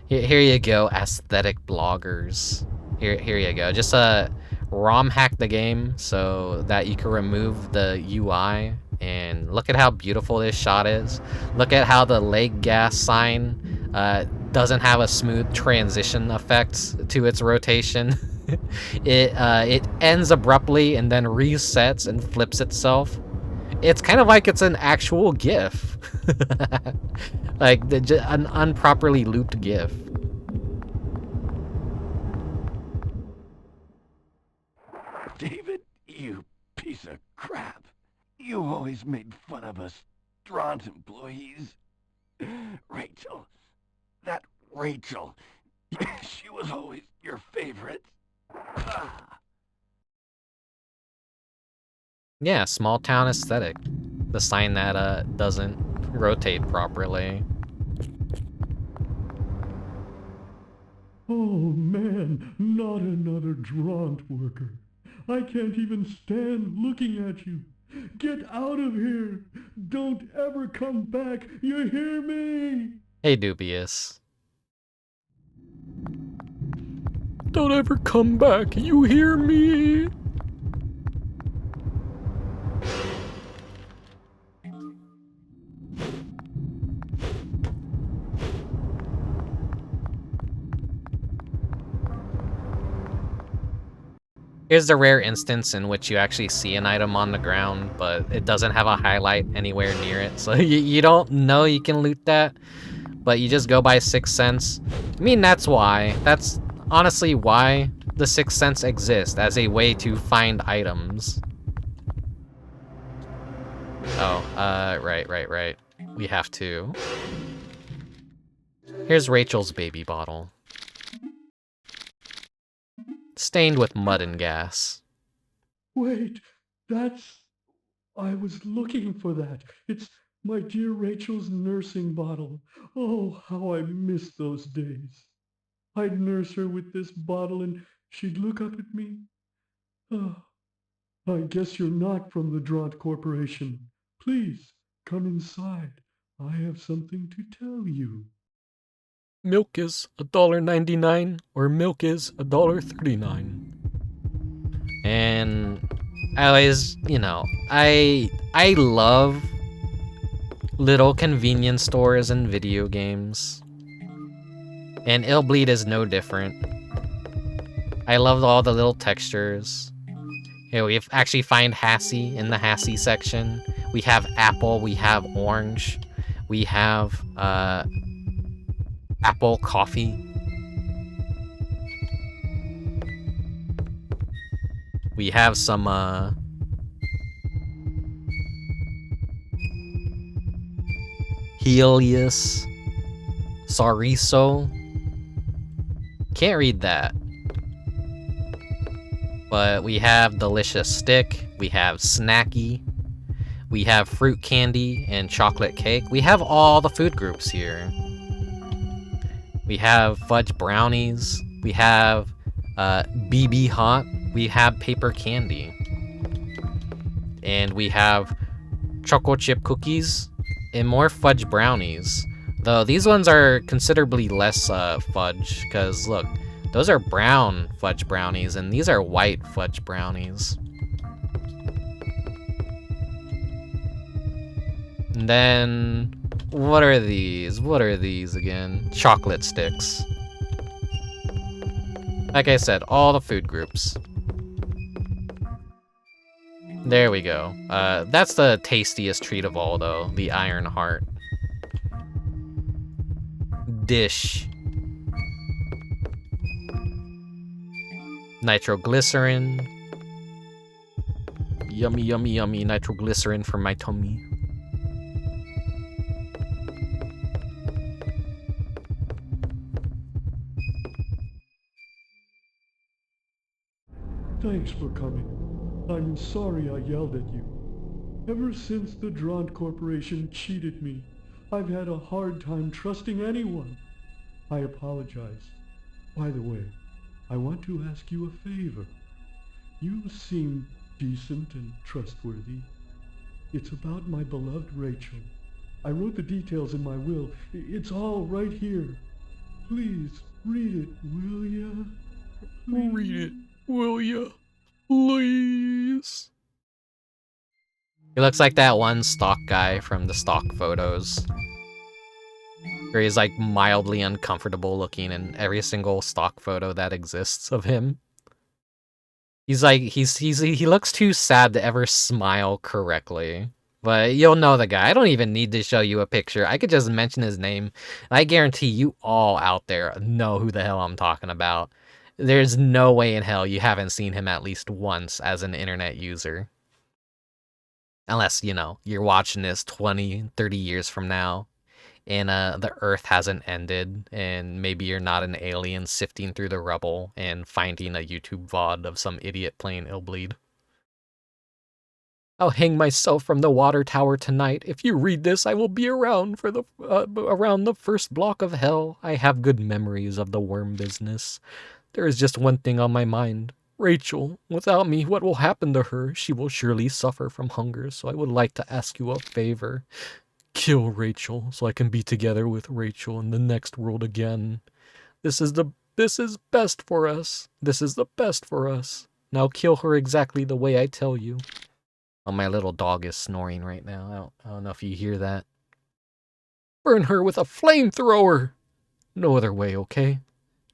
Speaker 2: Here you go, aesthetic bloggers. Here you go. Just ROM hack the game so that you can remove the UI. And look at how beautiful this shot is. Look at how the leg gas sign doesn't have a smooth transition effect to its rotation. It ends abruptly and then resets and flips itself. It's kind of like it's an actual GIF. Like an unproperly looped GIF.
Speaker 5: David, you piece of crap. You always made fun of us Straunt employees. Rachel. That Rachel. She was always your favorite.
Speaker 2: Yeah, small town aesthetic. The sign that doesn't rotate properly.
Speaker 12: Oh man, not another Draunt worker. I can't even stand looking at you. Get out of here! Don't ever come back, you hear me?
Speaker 2: Hey, Dubious.
Speaker 1: Don't ever come back, you hear me?
Speaker 2: Here's the rare instance in which you actually see an item on the ground, but it doesn't have a highlight anywhere near it. So you don't know you can loot that, but you just go by Sixth Sense. I mean, that's why. That's honestly why the Sixth Sense exists, as a way to find items. Oh, right. We have to. Here's Rachel's baby bottle. Stained with mud and gas.
Speaker 12: Wait, that's... I was looking for that. It's my dear Rachel's nursing bottle. Oh, how I miss those days. I'd nurse her with this bottle and she'd look up at me. Oh, I guess you're not from the Draunt Corporation. Please, come inside. I have something to tell you.
Speaker 1: Milk is $1.99 or milk is $1.39.
Speaker 2: And I always, you know, I love little convenience stores in video games. And Illbleed is no different. I love all the little textures. Here we actually find Hassie in the Hassie section. We have apple, we have orange, we have apple coffee. We have some Helios, Sariso. Can't read that. But we have delicious stick, we have snacky, we have fruit candy and chocolate cake. We have all the food groups here. We have fudge brownies, we have BB hot, we have paper candy. And we have choco chip cookies and more fudge brownies. Though these ones are considerably less fudge, because look, those are brown fudge brownies and these are white fudge brownies. And then, what are these? What are these again? Chocolate sticks. Like I said, all the food groups. There we go. That's the tastiest treat of all, though. The Iron Heart. Dish. Nitroglycerin. Yummy, yummy, yummy nitroglycerin for my tummy.
Speaker 12: Thanks for coming. I'm sorry I yelled at you. Ever since the Draunt Corporation cheated me, I've had a hard time trusting anyone. I apologize. By the way, I want to ask you a favor. You seem decent and trustworthy. It's about my beloved Rachel. I wrote the details in my will. It's all right here. Please, read it, will ya?
Speaker 1: Read it, will ya?
Speaker 2: Please. He looks like that one stock guy from the stock photos. Where he's like mildly uncomfortable looking in every single stock photo that exists of him. He's like, he looks too sad to ever smile correctly. But you'll know the guy. I don't even need to show you a picture. I could just mention his name. And I guarantee you all out there know who the hell I'm talking about. There's no way in hell you haven't seen him at least once as an internet user. Unless, you know, you're watching this 20, 30 years from now. And the Earth hasn't ended, and maybe you're not an alien sifting through the rubble and finding a YouTube VOD of some idiot playing Illbleed. I'll hang myself from the water tower tonight. If you read this, I will be around for the around the first block of hell. I have good memories of the worm business. There is just one thing on my mind. Rachel, without me, what will happen to her? She will surely suffer from hunger, so I would like to ask you a favor. Kill Rachel, so I can be together with Rachel in the next world again. This is best for us. This is the best for us. Now kill her exactly the way I tell you. Oh, my little dog is snoring right now. I don't know if you hear that. Burn her with a flamethrower! No other way, okay?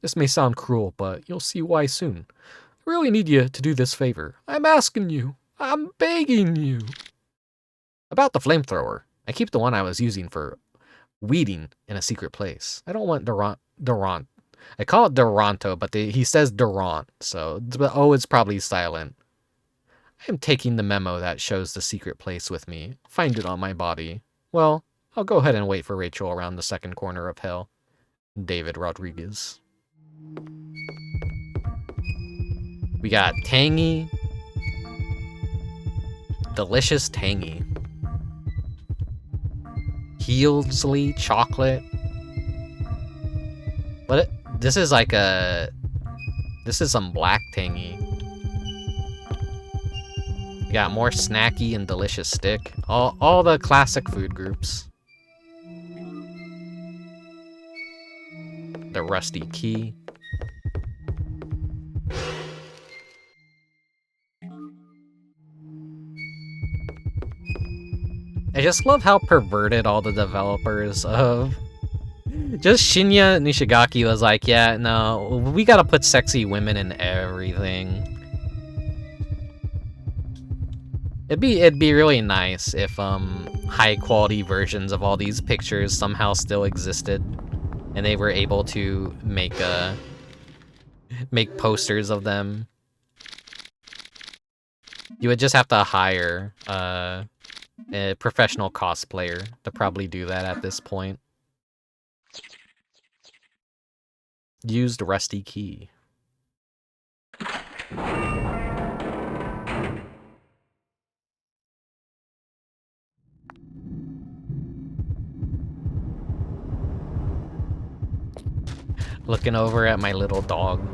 Speaker 2: This may sound cruel, but you'll see why soon. I really need you to do this favor. I'm asking you. I'm begging you. About the flamethrower. I keep the one I was using for weeding in a secret place. I don't want Durant. I call it Duranto, but he says Durant, so the O is probably silent. I am taking the memo that shows the secret place with me. Find it on my body. Well, I'll go ahead and wait for Rachel around the second corner of hell. David Rodriguez. We got Tangy. Delicious Tangy. Heelsley chocolate. What? This is like a... This is some black Tangy. We got more snacky and delicious stick. All the classic food groups. The rusty key. I just love how perverted all the developers of... Just Shinya Nishigaki was like, yeah, no, we gotta put sexy women in everything. It'd be really nice if high quality versions of all these pictures somehow still existed, and they were able to make posters of them. You would just have to hire a professional cosplayer to probably do that at this point. Used rusty key. Looking over at my little dog.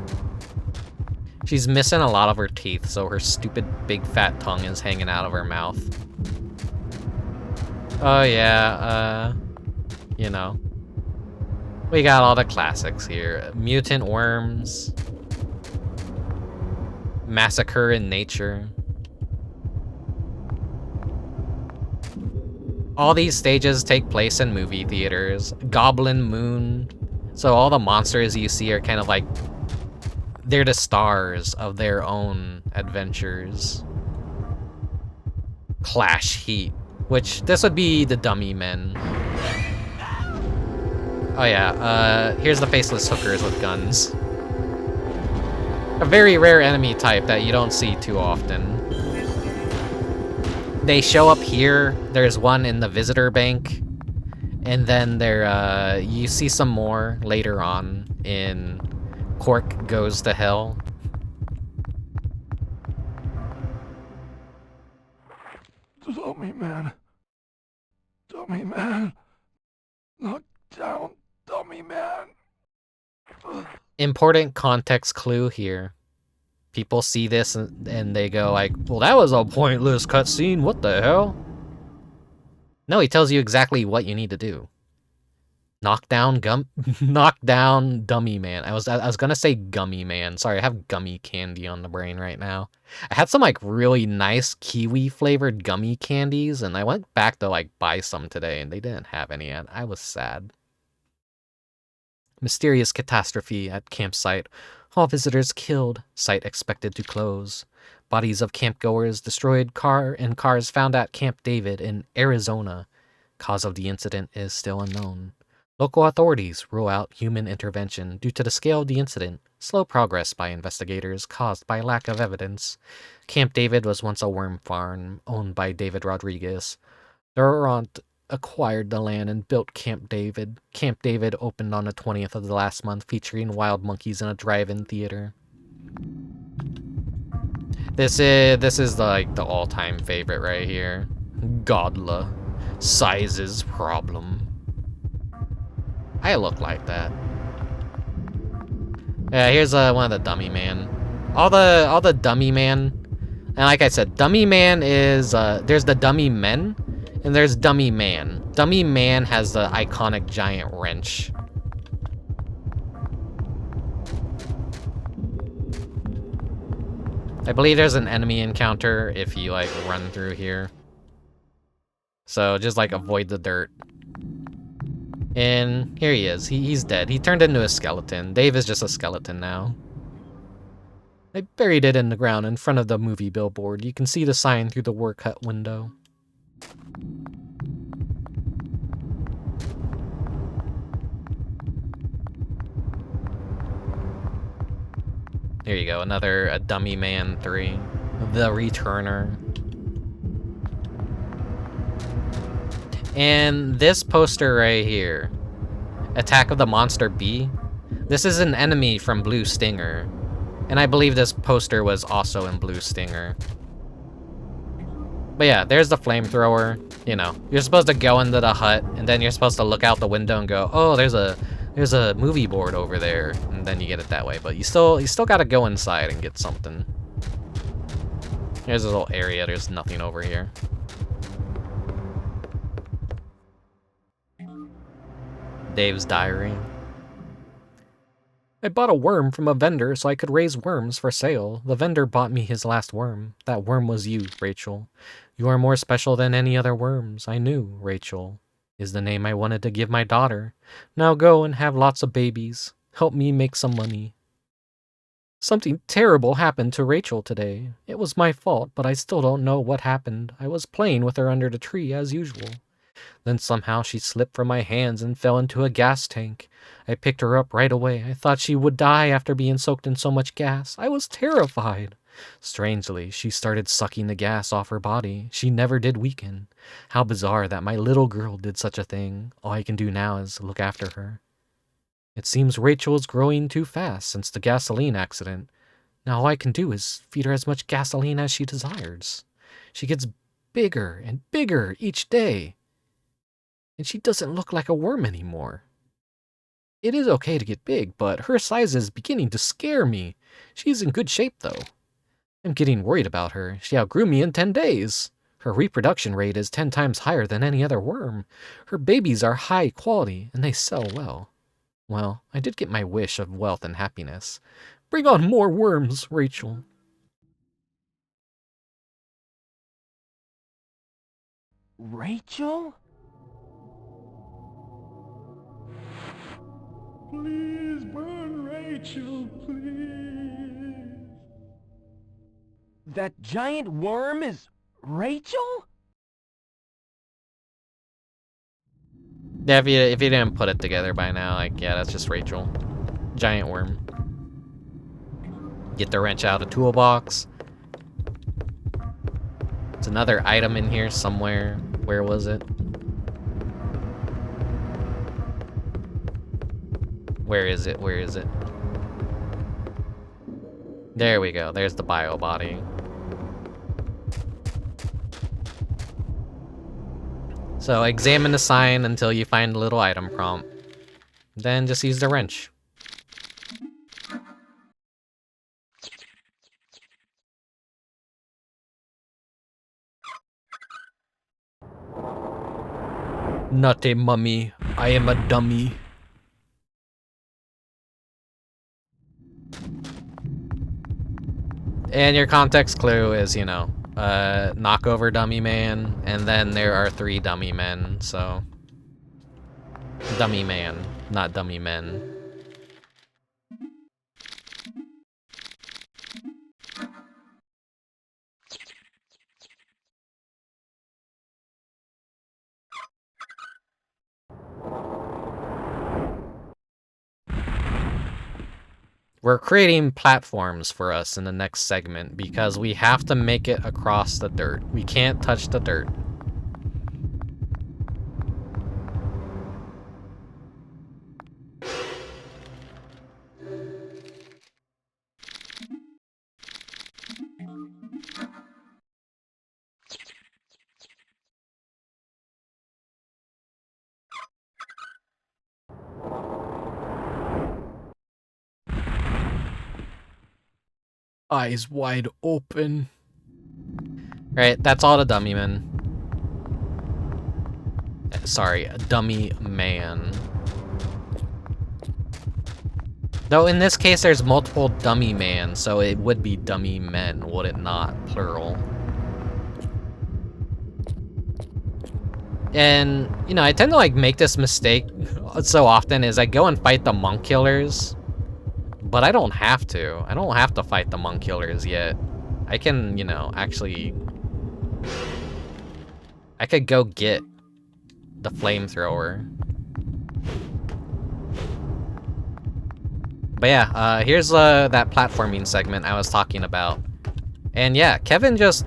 Speaker 2: She's missing a lot of her teeth, so her stupid big fat tongue is hanging out of her mouth. Oh yeah, you know. We got all the classics here. Mutant worms. Massacre in Nature. All these stages take place in movie theaters. Goblin Moon. So all the monsters you see are kind of like... They're the stars of their own adventures. Clash Heat. Which, this would be the dummy men. Oh yeah, here's the faceless hookers with guns. A very rare enemy type that you don't see too often. They show up here. There's one in the visitor bank. And then there, you see some more later on in Cork Goes to Hell.
Speaker 5: Dummy man. Dummy man. Knock down, dummy man. Ugh.
Speaker 2: Important context clue here. People see this and they go like, well, that was a pointless cutscene. What the hell? No, he tells you exactly what you need to do. Knockdown Dummy Man. I was gonna say Gummy Man. Sorry, I have gummy candy on the brain right now. I had some like really nice kiwi flavored gummy candies, and I went back to like buy some today, and they didn't have any yet. I was sad. Mysterious catastrophe at campsite. All visitors killed. Site expected to close. Bodies of campgoers destroyed. Cars found at Camp David in Arizona. Cause of the incident is still unknown. Local authorities rule out human intervention due to the scale of the incident. Slow progress by investigators caused by lack of evidence. Camp David was once a worm farm owned by David Rodriguez. Durant acquired the land and built Camp David. Camp David opened on the 20th of the last month, featuring wild monkeys in a drive-in theater. This is like the all-time favorite right here. Godla. Sizes problem. I look like that. Yeah, here's one of the Dummy Man. All the Dummy Man, and like I said, Dummy Man is there's the Dummy Men, and there's Dummy Man. Dummy Man has the iconic giant wrench. I believe there's an enemy encounter if you like run through here. So just like avoid the dirt. And here he is. He's dead. He turned into a skeleton. Dave is just a skeleton now. I buried it in the ground in front of the movie billboard. You can see the sign through the work hut window. Here you go, a Dummy Man 3. The Returner. And this poster right here, Attack of the Monster Bee, this is an enemy from Blue Stinger. And I believe this poster was also in Blue Stinger. But yeah, there's the flamethrower. You know, you're supposed to go into the hut, and then you're supposed to look out the window and go, oh, there's a movie board over there, and then you get it that way. But you still gotta go inside and get something. Here's a little area, there's nothing over here. Dave's diary. I bought a worm from a vendor so I could raise worms for sale. The vendor bought me his last worm. That worm was you, Rachel. You are more special than any other worms. I knew, Rachel is the name I wanted to give my daughter. Now go and have lots of babies. Help me make some money. Something terrible happened to Rachel today. It was my fault, but I still don't know what happened. I was playing with her under the tree as usual. Then somehow she slipped from my hands and fell into a gas tank. I picked her up right away. I thought she would die after being soaked in so much gas. I was terrified. Strangely, she started sucking the gas off her body. She never did weaken. How bizarre that my little girl did such a thing. All I can do now is look after her. It seems Rachel is growing too fast since the gasoline accident. Now all I can do is feed her as much gasoline as she desires. She gets bigger and bigger each day. And she doesn't look like a worm anymore. It is okay to get big, but her size is beginning to scare me. She's in good shape, though. I'm getting worried about her. She outgrew me in 10 days. Her reproduction rate is 10 times higher than any other worm. Her babies are high quality, and they sell well. Well, I did get my wish of wealth and happiness. Bring on more worms, Rachel.
Speaker 4: Rachel?
Speaker 12: Please burn Rachel, please.
Speaker 4: That giant worm is Rachel?
Speaker 2: Yeah, if you didn't put it together by now, like, yeah, that's just Rachel. Giant worm. Get the wrench out of the toolbox. It's another item in here somewhere. Where was it? Where is it? Where is it? There we go. There's the bio body. So examine the sign until you find a little item prompt. Then just use the wrench.
Speaker 13: Not a mummy.
Speaker 2: I am a dummy. And your context clue is, you know, knockover dummy man, and then there are 3 dummy men, so... Dummy man, not dummy men. We're creating platforms for us in the next segment because we have to make it across the dirt. We can't touch the dirt. Eyes wide open. Right, that's all the dummy men. Sorry, a dummy man. Though in this case there's multiple dummy man, so it would be dummy men, would it not? Plural. And, you know, I tend to like make this mistake so often is I go and fight the monk killers. But I don't have to. I don't have to fight the monk killers yet. I can, you know, actually... I could go get the flamethrower. But yeah, here's that platforming segment I was talking about. And yeah, Kevin just...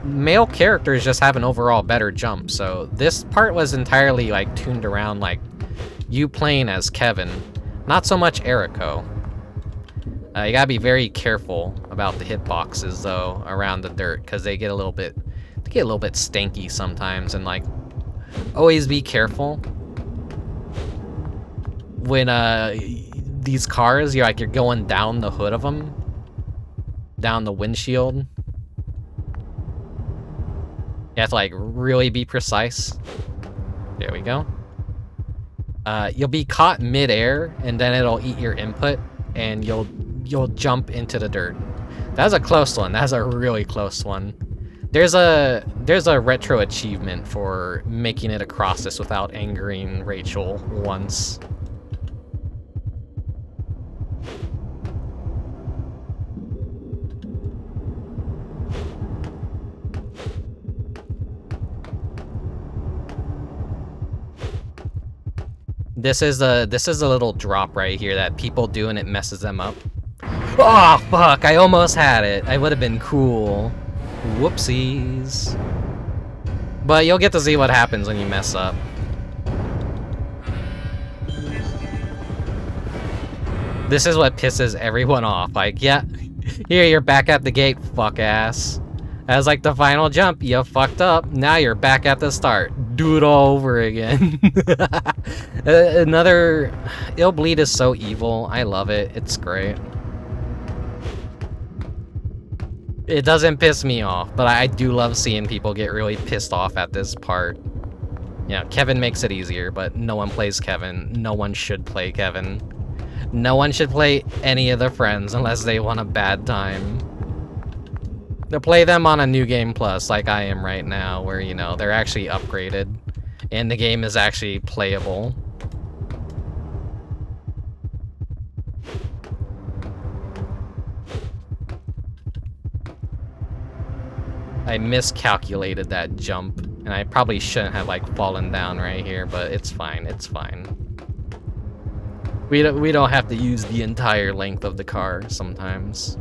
Speaker 2: Male characters just have an overall better jump, so this part was entirely, like, tuned around, like, you playing as Kevin. Not so much Eriko. You gotta be very careful about the hitboxes though around the dirt because they get a little bit stanky sometimes, and like always be careful when these cars you're going down the hood of them, down the windshield. You have to like really be precise. There we go. You'll be caught mid-air and then it'll eat your input and you'll jump into the dirt. That's a close one. That's a really close one. There's a retro achievement for making it across this without angering Rachel once. This is a little drop right here that people do and it messes them up. Oh, fuck, I almost had it. I would have been cool. Whoopsies. But you'll get to see what happens when you mess up. This is what pisses everyone off. Like, yeah, here, you're back at the gate, fuck ass. As like the final jump, you fucked up. Now you're back at the start. Do it all over again. Another... Illbleed is so evil. I love it. It's great. It doesn't piss me off, but I do love seeing people get really pissed off at this part. Yeah, Kevin makes it easier, but no one plays Kevin. No one should play Kevin. No one should play any of their friends unless they want a bad time. To play them on a New Game Plus, like I am right now, where, you know, they're actually upgraded, and the game is actually playable. I miscalculated that jump, and I probably shouldn't have, like, fallen down right here, but it's fine, it's fine. We don't have to use the entire length of the car sometimes.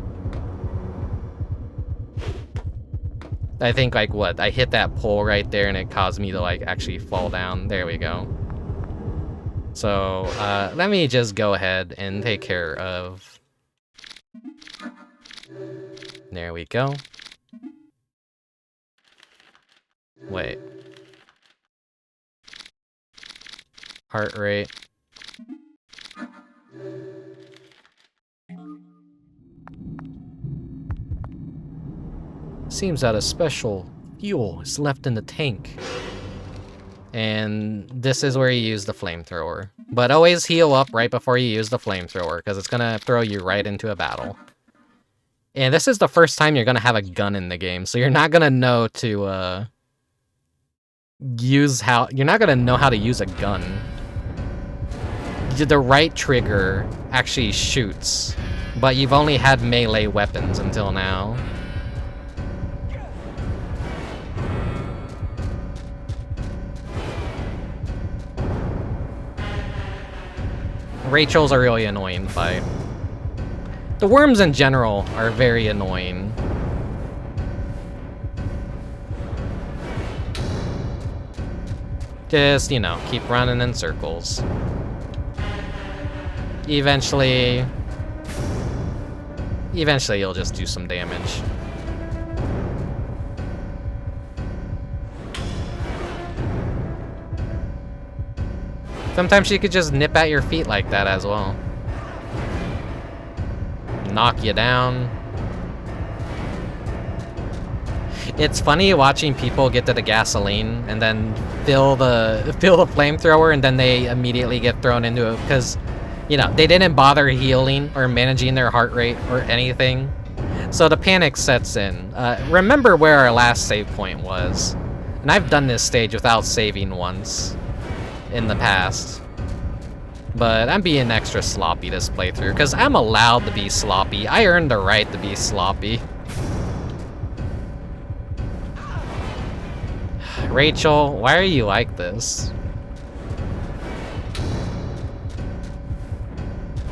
Speaker 2: I think, like, what? I hit that pole right there, and it caused me to, like, actually fall down. There we go. So, let me just go ahead and take care of... There we go. Wait. Heart rate. Seems that a special fuel is left in the tank. And this is where you use the flamethrower. But always heal up right before you use the flamethrower, because it's gonna throw you right into a battle. And this is the first time you're gonna have a gun in the game, so you're not gonna know to you're not gonna know how to use a gun. The right trigger actually shoots, but you've only had melee weapons until now. Rachel's a really annoying fight. The worms in general are very annoying. Just, you know, keep running in circles. Eventually you'll just do some damage. Sometimes she could just nip at your feet like that as well. Knock you down. It's funny watching people get to the gasoline and then fill the flamethrower and then they immediately get thrown into it because, you know, they didn't bother healing or managing their heart rate or anything. So the panic sets in. Remember where our last save point was. And I've done this stage without saving once in the past. But I'm being extra sloppy this playthrough because I'm allowed to be sloppy. I earned the right to be sloppy. Rachel, why are you like this?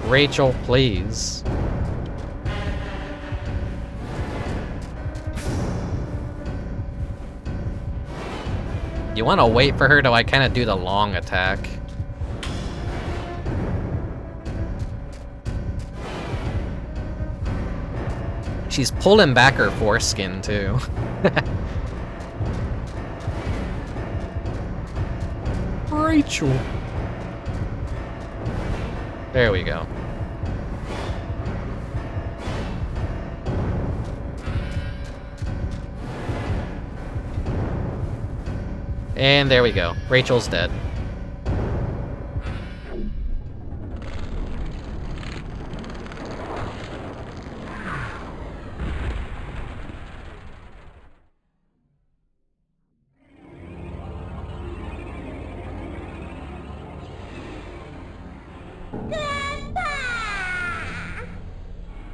Speaker 2: Rachel, please. You want to wait for her to like kind of do the long attack. She's pulling back her foreskin too. Rachel. There we go. And there we go. Rachel's dead.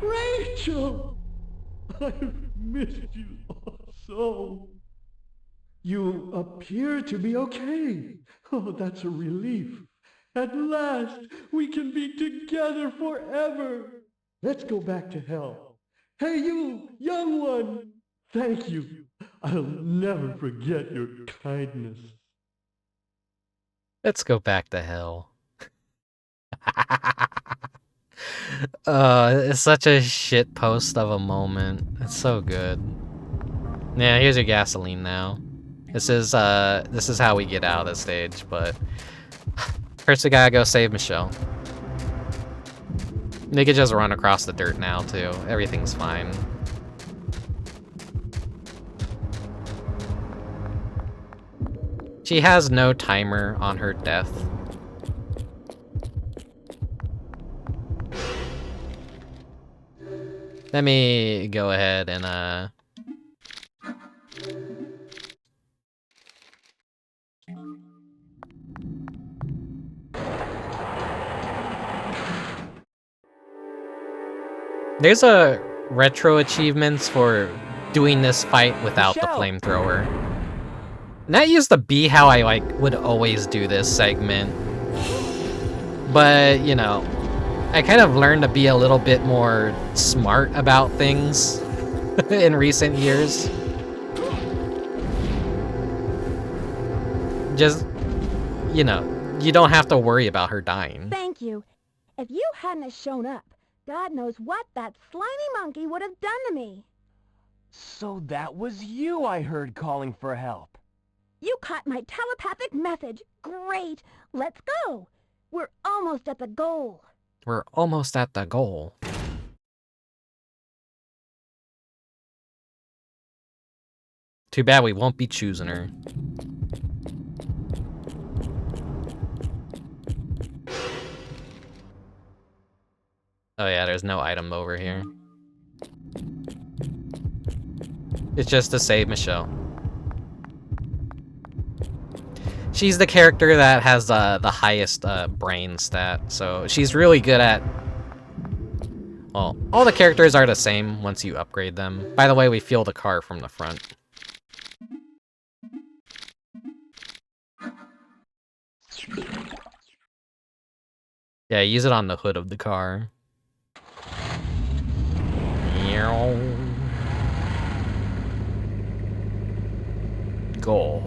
Speaker 12: Rachel! I've missed you so. You appear to be okay. Oh, that's a relief. At last, we can be together forever. Let's go back to hell. Hey, you, young one. Thank you. I'll never forget your kindness.
Speaker 2: Let's go back to hell. It's such a shit post of a moment. It's so good. Yeah, here's your gasoline now. This is how we get out of this stage, but first we gotta go save Michelle. They could just run across the dirt now too. Everything's fine. She has no timer on her death. Let me go ahead and there's a retro achievements for doing this fight without the flamethrower. And that used to be how I would always do this segment. But, you know, I kind of learned to be a little bit more smart about things in recent years. Just, you know, you don't have to worry about her dying.
Speaker 6: Thank you. If you hadn't have shown up, God knows what that slimy monkey would have done to me.
Speaker 4: So that was you I heard calling for help.
Speaker 6: You caught my telepathic message. Great. Let's go. We're almost at the goal.
Speaker 2: We're almost at the goal. Too bad we won't be choosing her. Oh yeah, there's no item over here. It's just to save Michelle. She's the character that has the highest brain stat, so she's really good at... Well, all the characters are the same once you upgrade them. By the way, we fuel the car from the front. Yeah, use it on the hood of the car. Goal.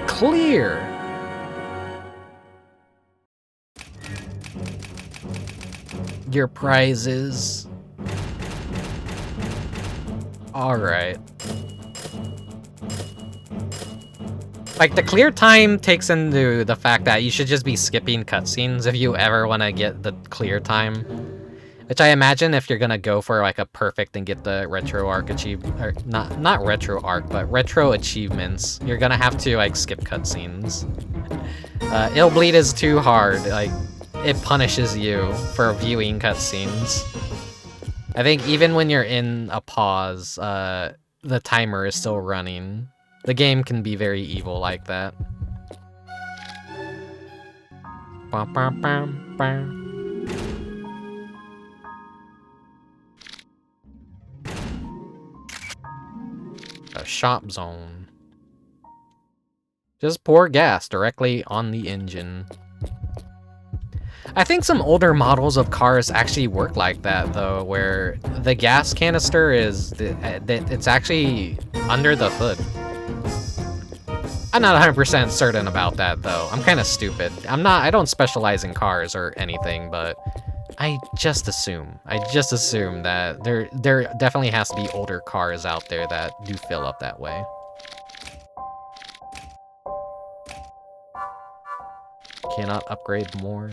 Speaker 2: Clear. Your prizes. All right. Like, the clear time takes into the fact that you should just be skipping cutscenes if you ever want to get the clear time. Which I imagine if you're gonna go for like a perfect and get the retro arc or not retro arc, but retro achievements, you're gonna have to like skip cutscenes. Illbleed is too hard, like it punishes you for viewing cutscenes. I think even when you're in a pause, the timer is still running. The game can be very evil like that. Bum, bum, bum, bum. A shop zone. Just pour gas directly on the engine. I think some older models of cars actually work like that, though, where the gas canister is... it's actually under the hood. I'm not 100% certain about that, though. I'm kind of stupid. I don't specialize in cars or anything, but I just assume that there definitely has to be older cars out there that do fill up that way. Cannot upgrade more.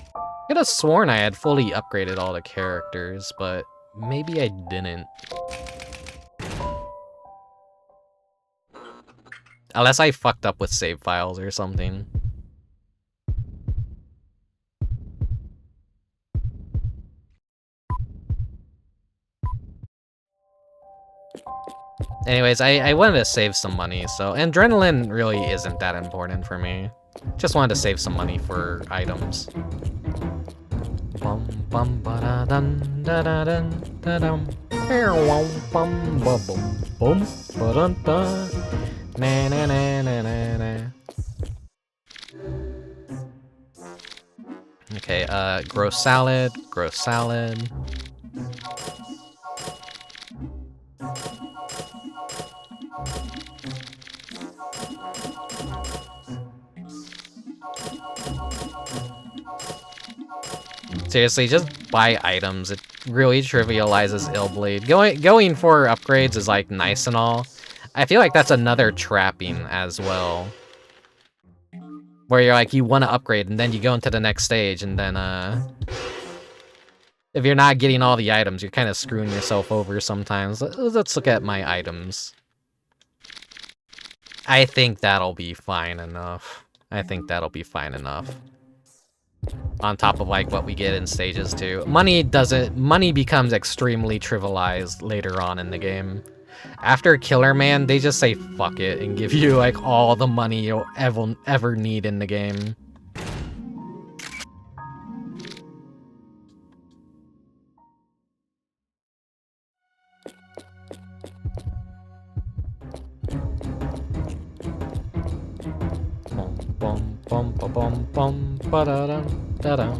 Speaker 2: I could have sworn I had fully upgraded all the characters, but maybe I didn't. Unless I fucked up with save files or something. Anyways, I wanted to save some money, so adrenaline really isn't that important for me. Just wanted to save some money for items. Bum bum ba da dun da da dun da dum. Bum ba bum bum ba dun da. Na na na na na na. Okay, gross salad, gross salad. Seriously, just buy items. It really trivializes Illbleed. Going for upgrades is like nice and all. I feel like that's another trapping as well. Where you're like, you want to upgrade and then you go into the next stage and then if you're not getting all the items, you're kind of screwing yourself over sometimes. Let's look at my items. I think that'll be fine enough. On top of like what we get in stages too. Money becomes extremely trivialized later on in the game. After Killerman, they just say fuck it and give you like all the money you'll ever need in the game. Bum bum bum bum ba da da da da.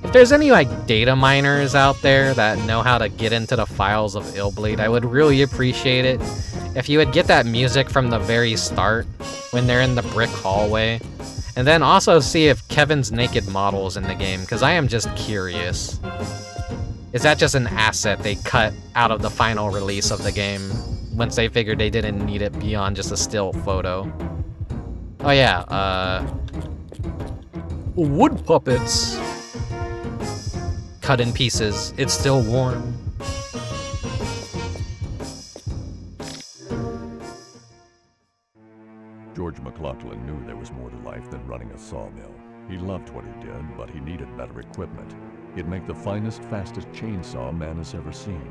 Speaker 2: If there's any like data miners out there that know how to get into the files of Illbleed, I would really appreciate it if you would get that music from the very start when they're in the brick hallway, and then also see if Kevin's naked model is in the game, because I am just curious. Is that just an asset they cut out of the final release of the game once they figured they didn't need it beyond just a still photo? Oh yeah, Woodpuppets. Cut in pieces. It's still warm.
Speaker 1: George McLaughlin knew there was more to life than running a sawmill. He loved what he did, but he needed better equipment. He'd make the finest, fastest chainsaw man has ever seen.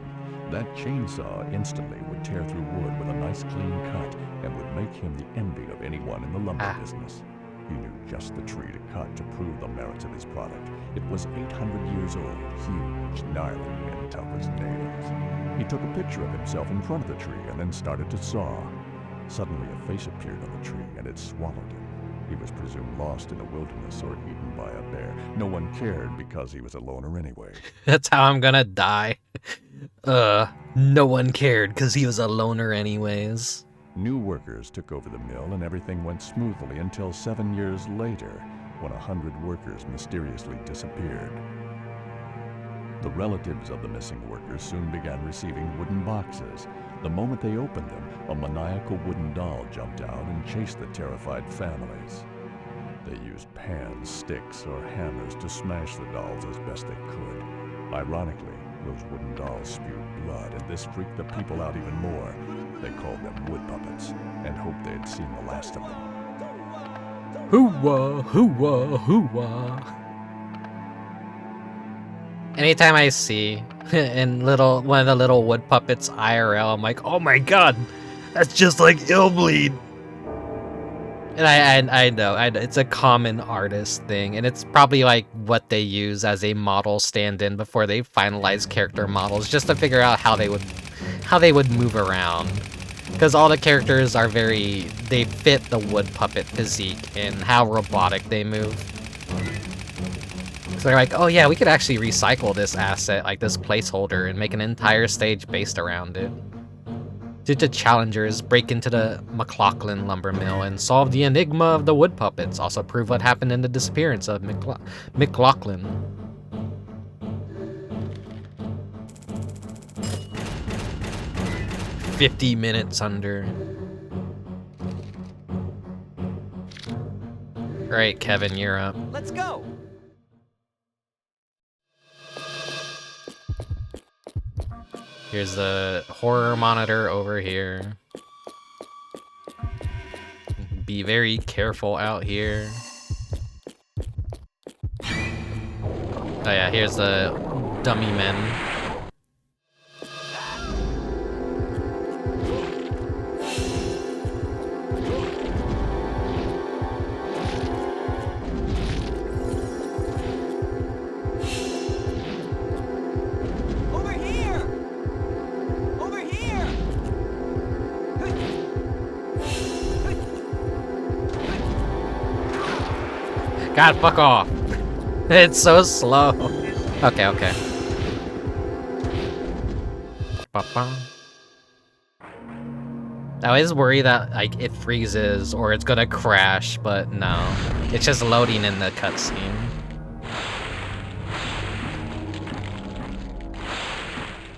Speaker 1: That chainsaw instantly would tear through wood with a nice clean cut and would make him the envy of anyone in the lumber business. He knew just the tree to cut to prove the merits of his product. It was 800 years old, huge, gnarly, and tough as nails. He took a picture of himself in front of the tree and then started to saw. Suddenly a face appeared on the tree and it swallowed him. He was presumed lost in the wilderness or eaten by a bear. No one cared because he was a loner anyway.
Speaker 2: That's how I'm gonna die. No one cared because he was a loner anyways.
Speaker 1: New workers took over the mill and everything went smoothly until 7 years later, when 100 workers mysteriously disappeared. The relatives of the missing workers soon began receiving wooden boxes. The moment they opened them, a maniacal wooden doll jumped out and chased the terrified families. They used pans, sticks, or hammers to smash the dolls as best they could. Ironically, those wooden dolls spewed blood, and this freaked the people out even more. They called them Woodpuppets, and hoped they had seen the last of them.
Speaker 2: Hoo-wah, hoo-wah, hoo-wah. Anytime I see in one of the little Woodpuppets IRL, I'm like, oh my god, that's just like Illbleed. And I know, it's a common artist thing, and it's probably like what they use as a model stand-in before they finalize character models, just to figure out how they would move around. Because all the characters are they fit the Woodpuppet physique and how robotic they move. So they're like, oh yeah, we could actually recycle this asset, like this placeholder, and make an entire stage based around it. Due to challengers, break into the McLaughlin lumber mill and solve the enigma of the Woodpuppets. Also prove what happened in the disappearance of McLaughlin. "50 minutes under." Alright, Kevin, you're up.
Speaker 4: Let's go!
Speaker 2: Here's the horror monitor over here. Be very careful out here. Oh yeah, here's the dummy men. God, fuck off. It's so slow. Okay, okay. Ba-bum. I always worry that like it freezes or it's gonna crash, but no. It's just loading in the cutscene.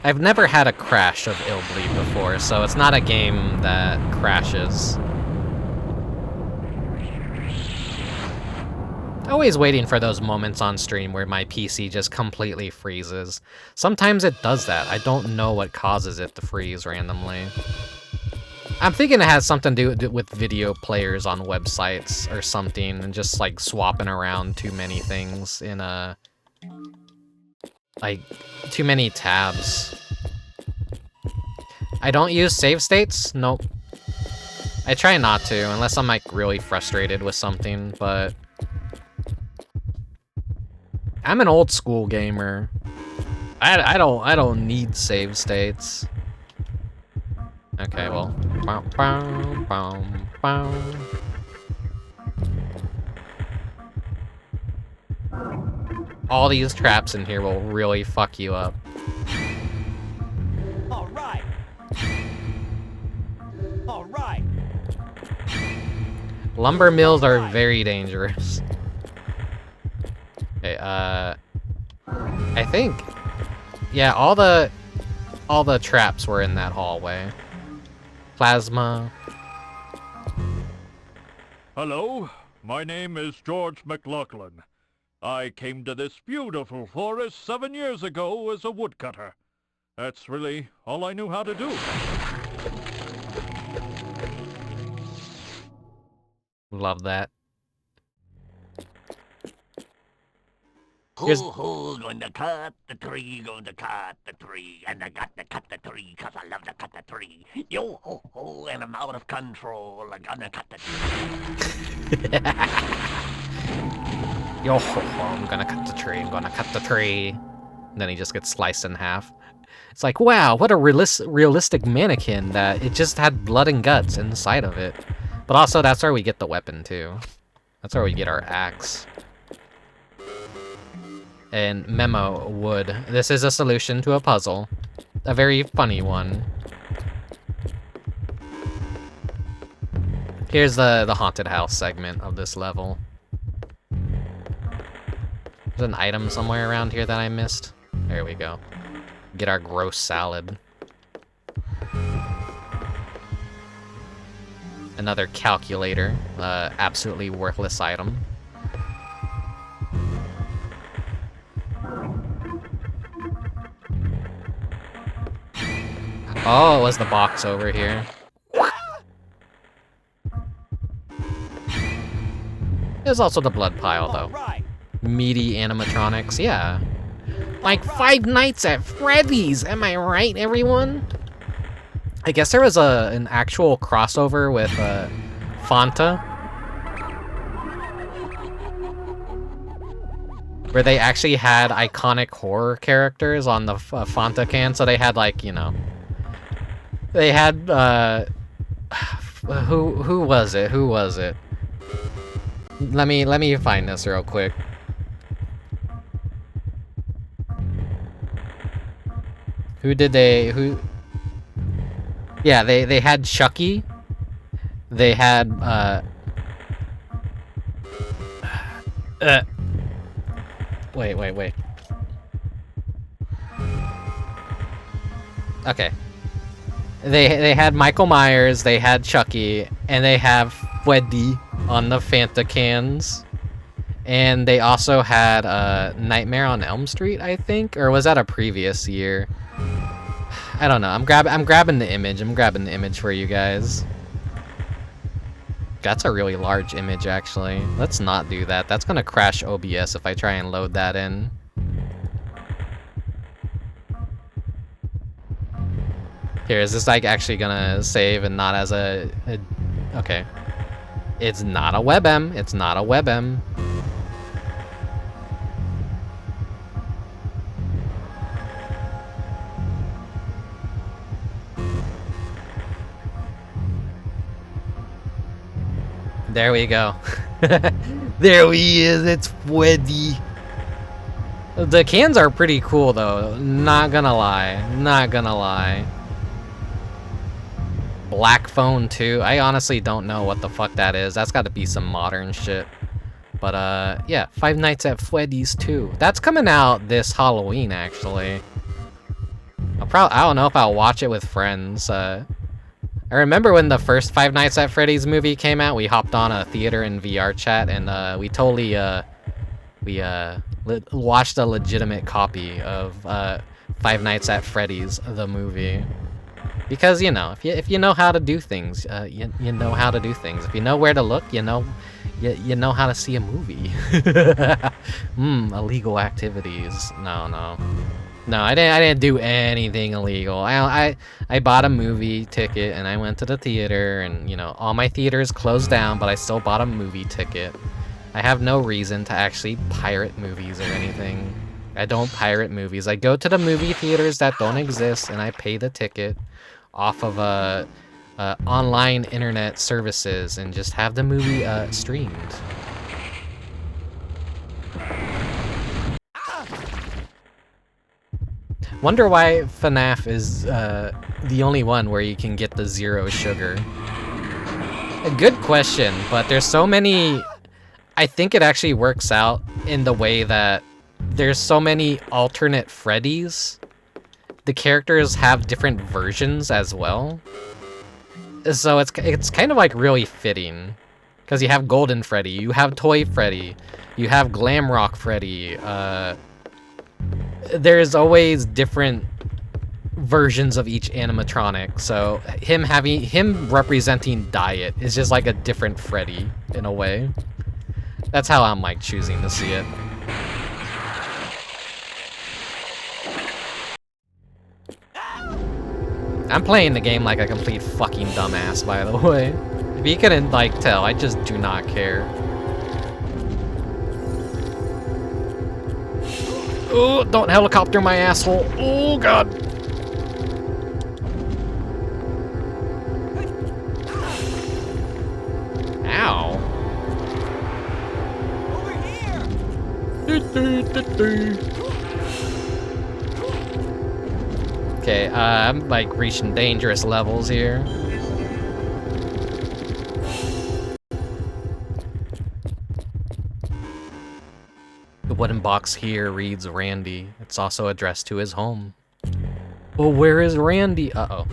Speaker 2: I've never had a crash of Illbleed before, so it's not a game that crashes. Always waiting for those moments on stream where my PC just completely freezes. Sometimes it does that. I don't know what causes it to freeze randomly. I'm thinking it has something to do with video players on websites or something, and just like swapping around too many things in like too many tabs. I don't use save states? Nope. I try not to, unless I'm like really frustrated with something, but I'm an old school gamer. I don't need save states. Okay, well. All these traps in here will really fuck you up.
Speaker 4: All right. All right.
Speaker 2: Lumber mills are very dangerous. Okay, I think, Yeah, all the traps were in that hallway. Plasma.
Speaker 13: Hello, my name is George McLaughlin. I came to this beautiful forest 7 years ago as a woodcutter. That's really all I knew how to do.
Speaker 2: Love that.
Speaker 10: Who going to cut the tree, going to cut the tree, and I got to cut the tree 'cause I love to cut the tree. Yo ho ho, and I'm out of control, I'm gonna cut the tree.
Speaker 2: Yo ho ho, I'm gonna cut the tree, I'm gonna cut the tree. And then he just gets sliced in half. It's like, wow, what a realistic mannequin that it just had blood and guts inside of it. But also, that's where we get the weapon, too. That's where we get our axe. And memo, wood. This is a solution to a puzzle. A very funny one. Here's the haunted house segment of this level. There's an item somewhere around here that I missed. There we go. Get our gross salad. Another calculator. Absolutely worthless item. Oh, it was the box over here. There's also the blood pile, though. Meaty animatronics, yeah. Like Five Nights at Freddy's, am I right, everyone? I guess there was an actual crossover with Fanta, where they actually had iconic horror characters on the Fanta can. So they had, like, you know, they had who was it? Who was it? Let me find this real quick. Yeah, they had Chucky. They had wait. Okay. They had Michael Myers, they had Chucky, and they have Freddy on the Fanta cans. And they also had Nightmare on Elm Street, I think, or was that a previous year? I don't know. I'm grabbing the image. I'm grabbing the image for you guys. That's a really large image, actually. Let's not do that. That's gonna crash OBS if I try and load that in. Here, is this like actually gonna save and not as a okay. It's not a WebM. It's not a WebM. There we go. There he is. It's Freddy. The cans are pretty cool, though. Not gonna lie. Not gonna lie. Black phone, too. I honestly don't know what the fuck that is. That's got to be some modern shit. But, yeah. Five Nights at Freddy's 2. That's coming out this Halloween, actually. I don't know if I'll watch it with friends. I remember when the first Five Nights at Freddy's movie came out, we hopped on a theater and VR chat, and we totally watched a legitimate copy of Five Nights at Freddy's the movie. Because, you know, if you know how to do things, you know how to do things. If you know where to look, you know how to see a movie. Illegal activities. No, I didn't do anything illegal. I bought a movie ticket and I went to the theater, and, you know, all my theaters closed down, but I still bought a movie ticket. I have no reason to actually pirate movies or anything. I don't pirate movies. I go to the movie theaters that don't exist and I pay the ticket off of online internet services and just have the movie streamed. Wonder why FNAF is the only one where you can get the 0 sugar. A good question, but there's so many... I think it actually works out in the way that there's so many alternate Freddys the characters have different versions as well. So it's kind of like really fitting. Because you have Golden Freddy, you have Toy Freddy, you have Glamrock Freddy. There's always different versions of each animatronic. So him representing Diet is just like a different Freddy in a way. That's how I'm like choosing to see it. I'm playing the game like a complete fucking dumbass, by the way. If you couldn't, like, tell, I just do not care. Oh, don't helicopter my asshole. Oh, God. Ow. Over here. Okay, I'm like reaching dangerous levels here. The wooden box here reads Randy. It's also addressed to his home. Well, where is Randy? Uh-oh.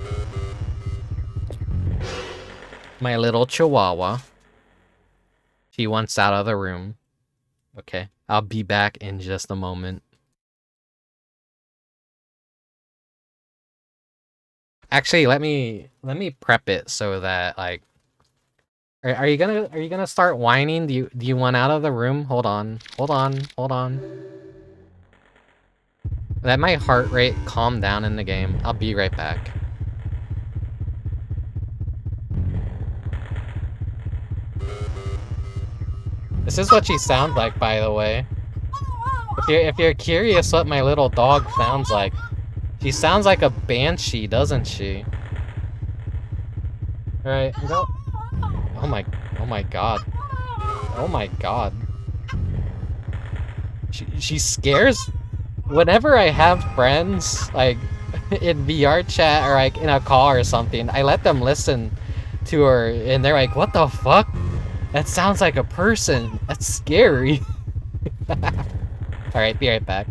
Speaker 2: My little chihuahua. She wants out of the room. Okay, I'll be back in just a moment. Actually, let me prep it so that like, are you gonna start whining? Do you want out of the room? Hold on. Let my heart rate calm down in the game. I'll be right back. This is what she sounds like, by the way. If you're curious what my little dog sounds like. She sounds like a banshee, doesn't she? Alright, go. Oh my god. Oh my god. She scares. Whenever I have friends, like, in VR chat or like in a call or something, I let them listen to her and they're like, what the fuck? That sounds like a person. That's scary. Alright, be right back.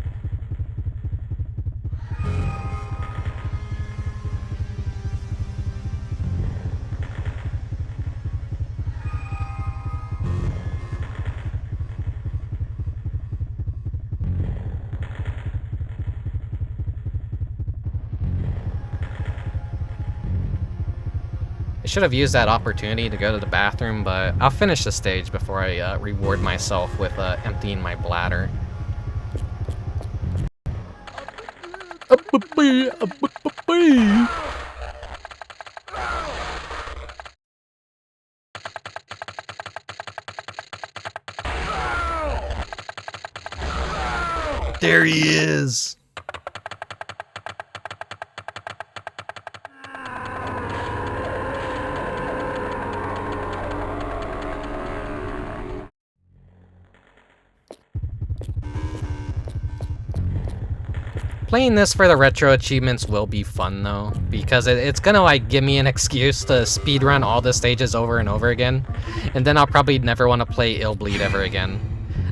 Speaker 2: I should have used that opportunity to go to the bathroom, but I'll finish the stage before I reward myself with emptying my bladder. There he is! Playing this for the retro achievements will be fun though, because it's gonna like give me an excuse to speedrun all the stages over and over again, and then I'll probably never want to play Illbleed ever again.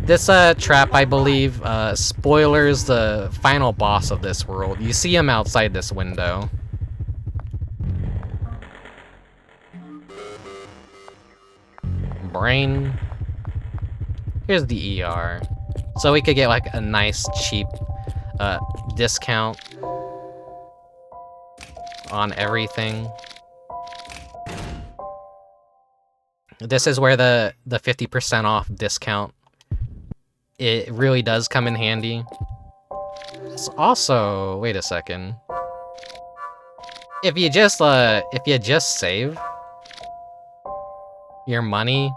Speaker 2: This trap, I believe, spoilers the final boss of this world. You see him outside this window. Brain. Here's the ER. So we could get like a nice cheap discount on everything. This is where the 50% off discount, it really does come in handy. It's also, wait a second. If you just save your money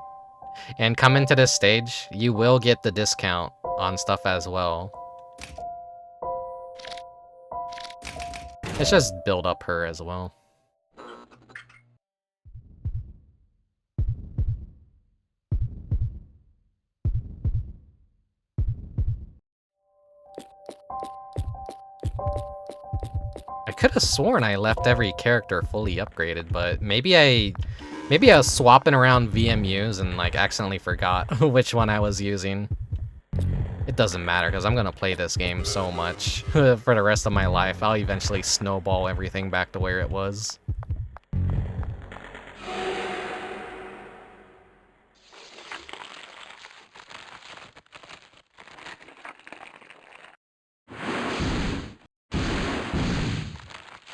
Speaker 2: and come into this stage, you will get the discount on stuff as well. Let's just build up her as well. I could have sworn I left every character fully upgraded, but maybe I was swapping around VMUs and like accidentally forgot which one I was using. It doesn't matter, because I'm going to play this game so much for the rest of my life. I'll eventually snowball everything back to where it was.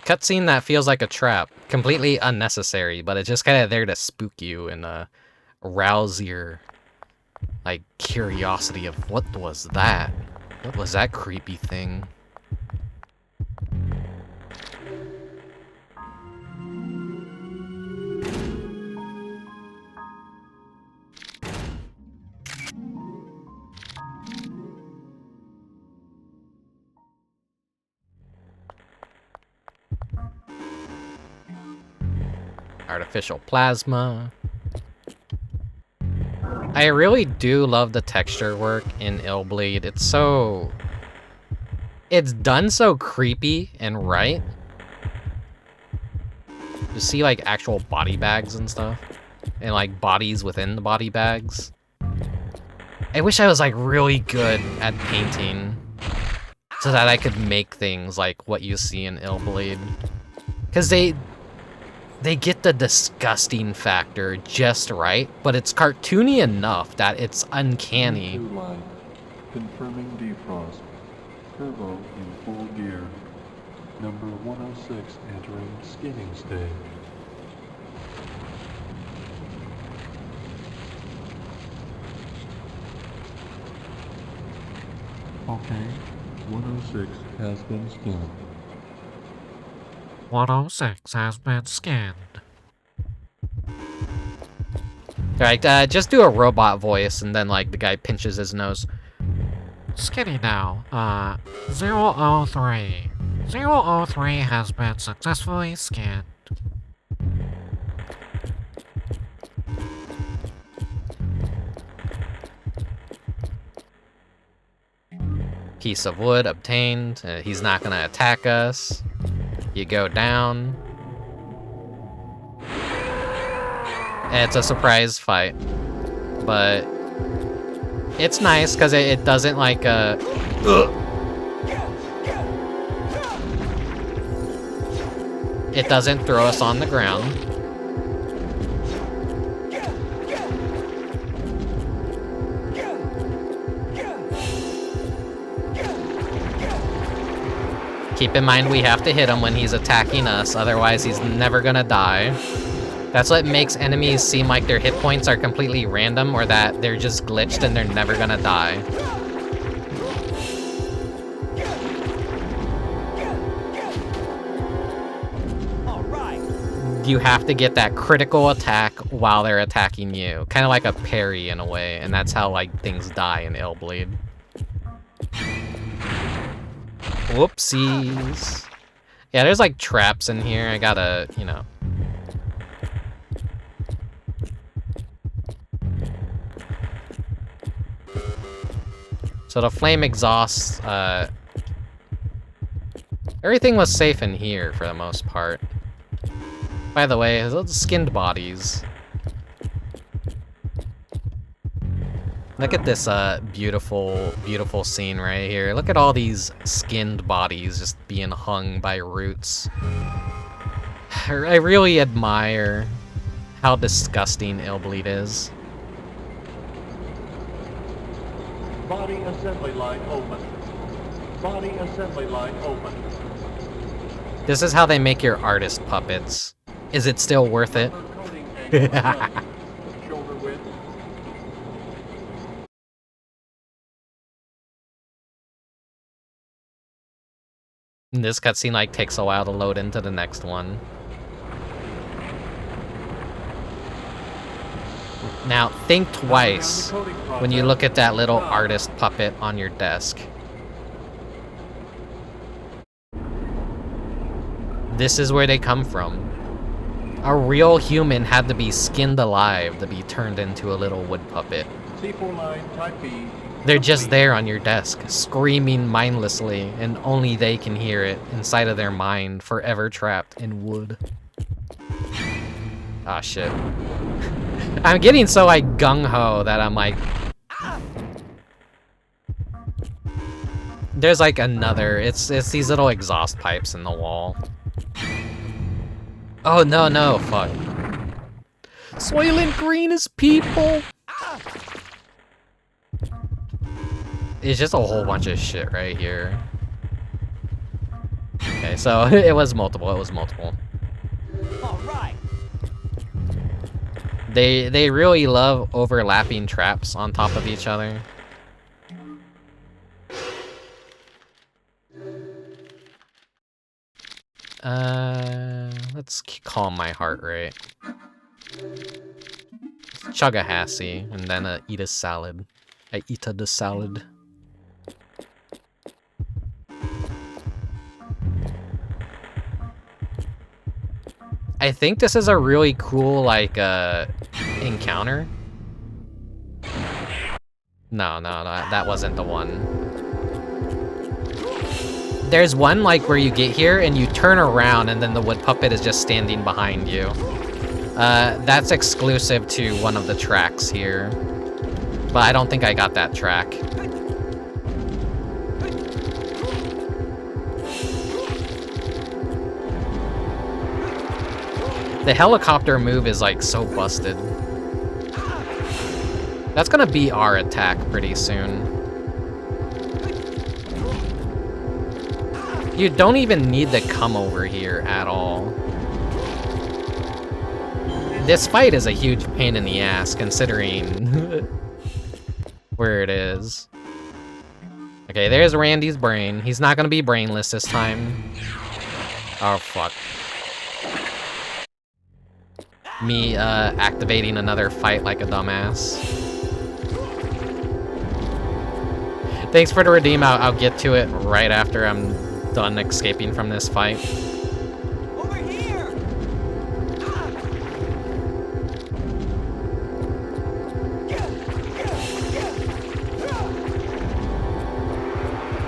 Speaker 2: Cutscene that feels like a trap. Completely unnecessary, but it's just kind of there to spook you and rouse your, like, curiosity of what was that? What was that creepy thing? Artificial plasma. I really do love the texture work in Illbleed. It's so... It's done so creepy and right. You see, like, actual body bags and stuff. And, like, bodies within the body bags. I wish I was, like, really good at painting. So that I could make things like what you see in Illbleed. Because they get the disgusting factor just right, but it's cartoony enough that it's uncanny.
Speaker 14: Confirming defrost. Turbo in full gear. Number 106 entering skinning stage. Okay, 106 has been skinned.
Speaker 2: 106 has been scanned. Alright, just do a robot voice and then, like, the guy pinches his nose. Skinny now. 003. 003 has been successfully scanned. Piece of wood obtained. He's not gonna attack us. You go down. It's a surprise fight. But it's nice because it doesn't like it doesn't throw us on the ground. Keep in mind we have to hit him when he's attacking us, otherwise he's never gonna die. That's what makes enemies seem like their hit points are completely random or that they're just glitched and they're never gonna die. You have to get that critical attack while they're attacking you. Kind of like a parry in a way, and that's how like things die in Illbleed. Whoopsies. Yeah, there's like traps in here. I gotta, you know. So the flame exhausts, everything was safe in here for the most part. By the way, those skinned bodies. Look at this beautiful, beautiful scene right here. Look at all these skinned bodies just being hung by roots. I really admire how disgusting Illbleed is.
Speaker 14: Body assembly line open. Body assembly line open.
Speaker 2: This is how they make your artist puppets. Is it still worth it?
Speaker 14: Shoulder width.
Speaker 2: This cutscene like takes a while to load into the next one. Now, think twice when you look at that little artist puppet on your desk. This is where they come from. A real human had to be skinned alive to be turned into a little wood puppet.
Speaker 14: C4 line type B.
Speaker 2: They're just there on your desk, screaming mindlessly, and only they can hear it inside of their mind, forever trapped in wood. Ah, shit. I'm getting so, like, gung-ho that I'm like... There's like another, it's these little exhaust pipes in the wall. Oh no, fuck. Soylent Green is people! It's just a whole bunch of shit right here. Okay, so it was multiple.
Speaker 4: Alright.
Speaker 2: They really love overlapping traps on top of each other. Let's calm my heart rate. Chug a Hassie, and then eat a salad. I eat the salad. I think this is a really cool, like, encounter. No, that wasn't the one. There's one, like, where you get here and you turn around and then the wood puppet is just standing behind you. That's exclusive to one of the tracks here. But I don't think I got that track. The helicopter move is like so busted. That's gonna be our attack pretty soon. You don't even need to come over here at all. This fight is a huge pain in the ass considering where it is. Okay, there's Randy's brain. He's not gonna be brainless this time. Oh, fuck. Me, activating another fight like a dumbass. Thanks for the redeem. I'll get to it right after I'm done escaping from this fight.
Speaker 4: Over here.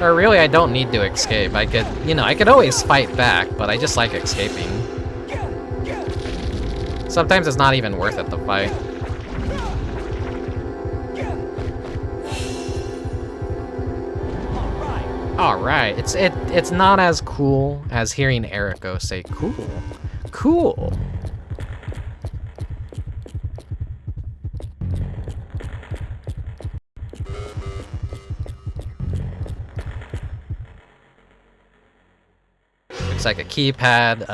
Speaker 2: Or really, I don't need to escape. I could, you know, I could always fight back, but I just like escaping. Sometimes it's not even worth it to fight. Alright, it's not as cool as hearing Eriko say cool. Cool. Looks like a keypad.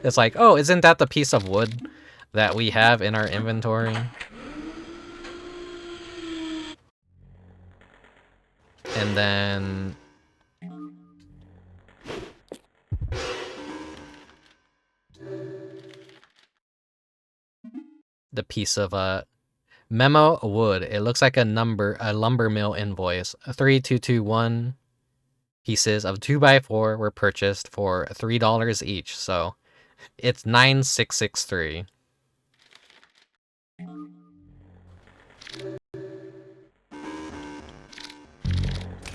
Speaker 2: It's like, oh, isn't that the piece of wood that we have in our inventory? And then the piece of memo wood. It looks like a lumber mill invoice. 3221 pieces of 2x4 were purchased for $3 each, so it's 9663.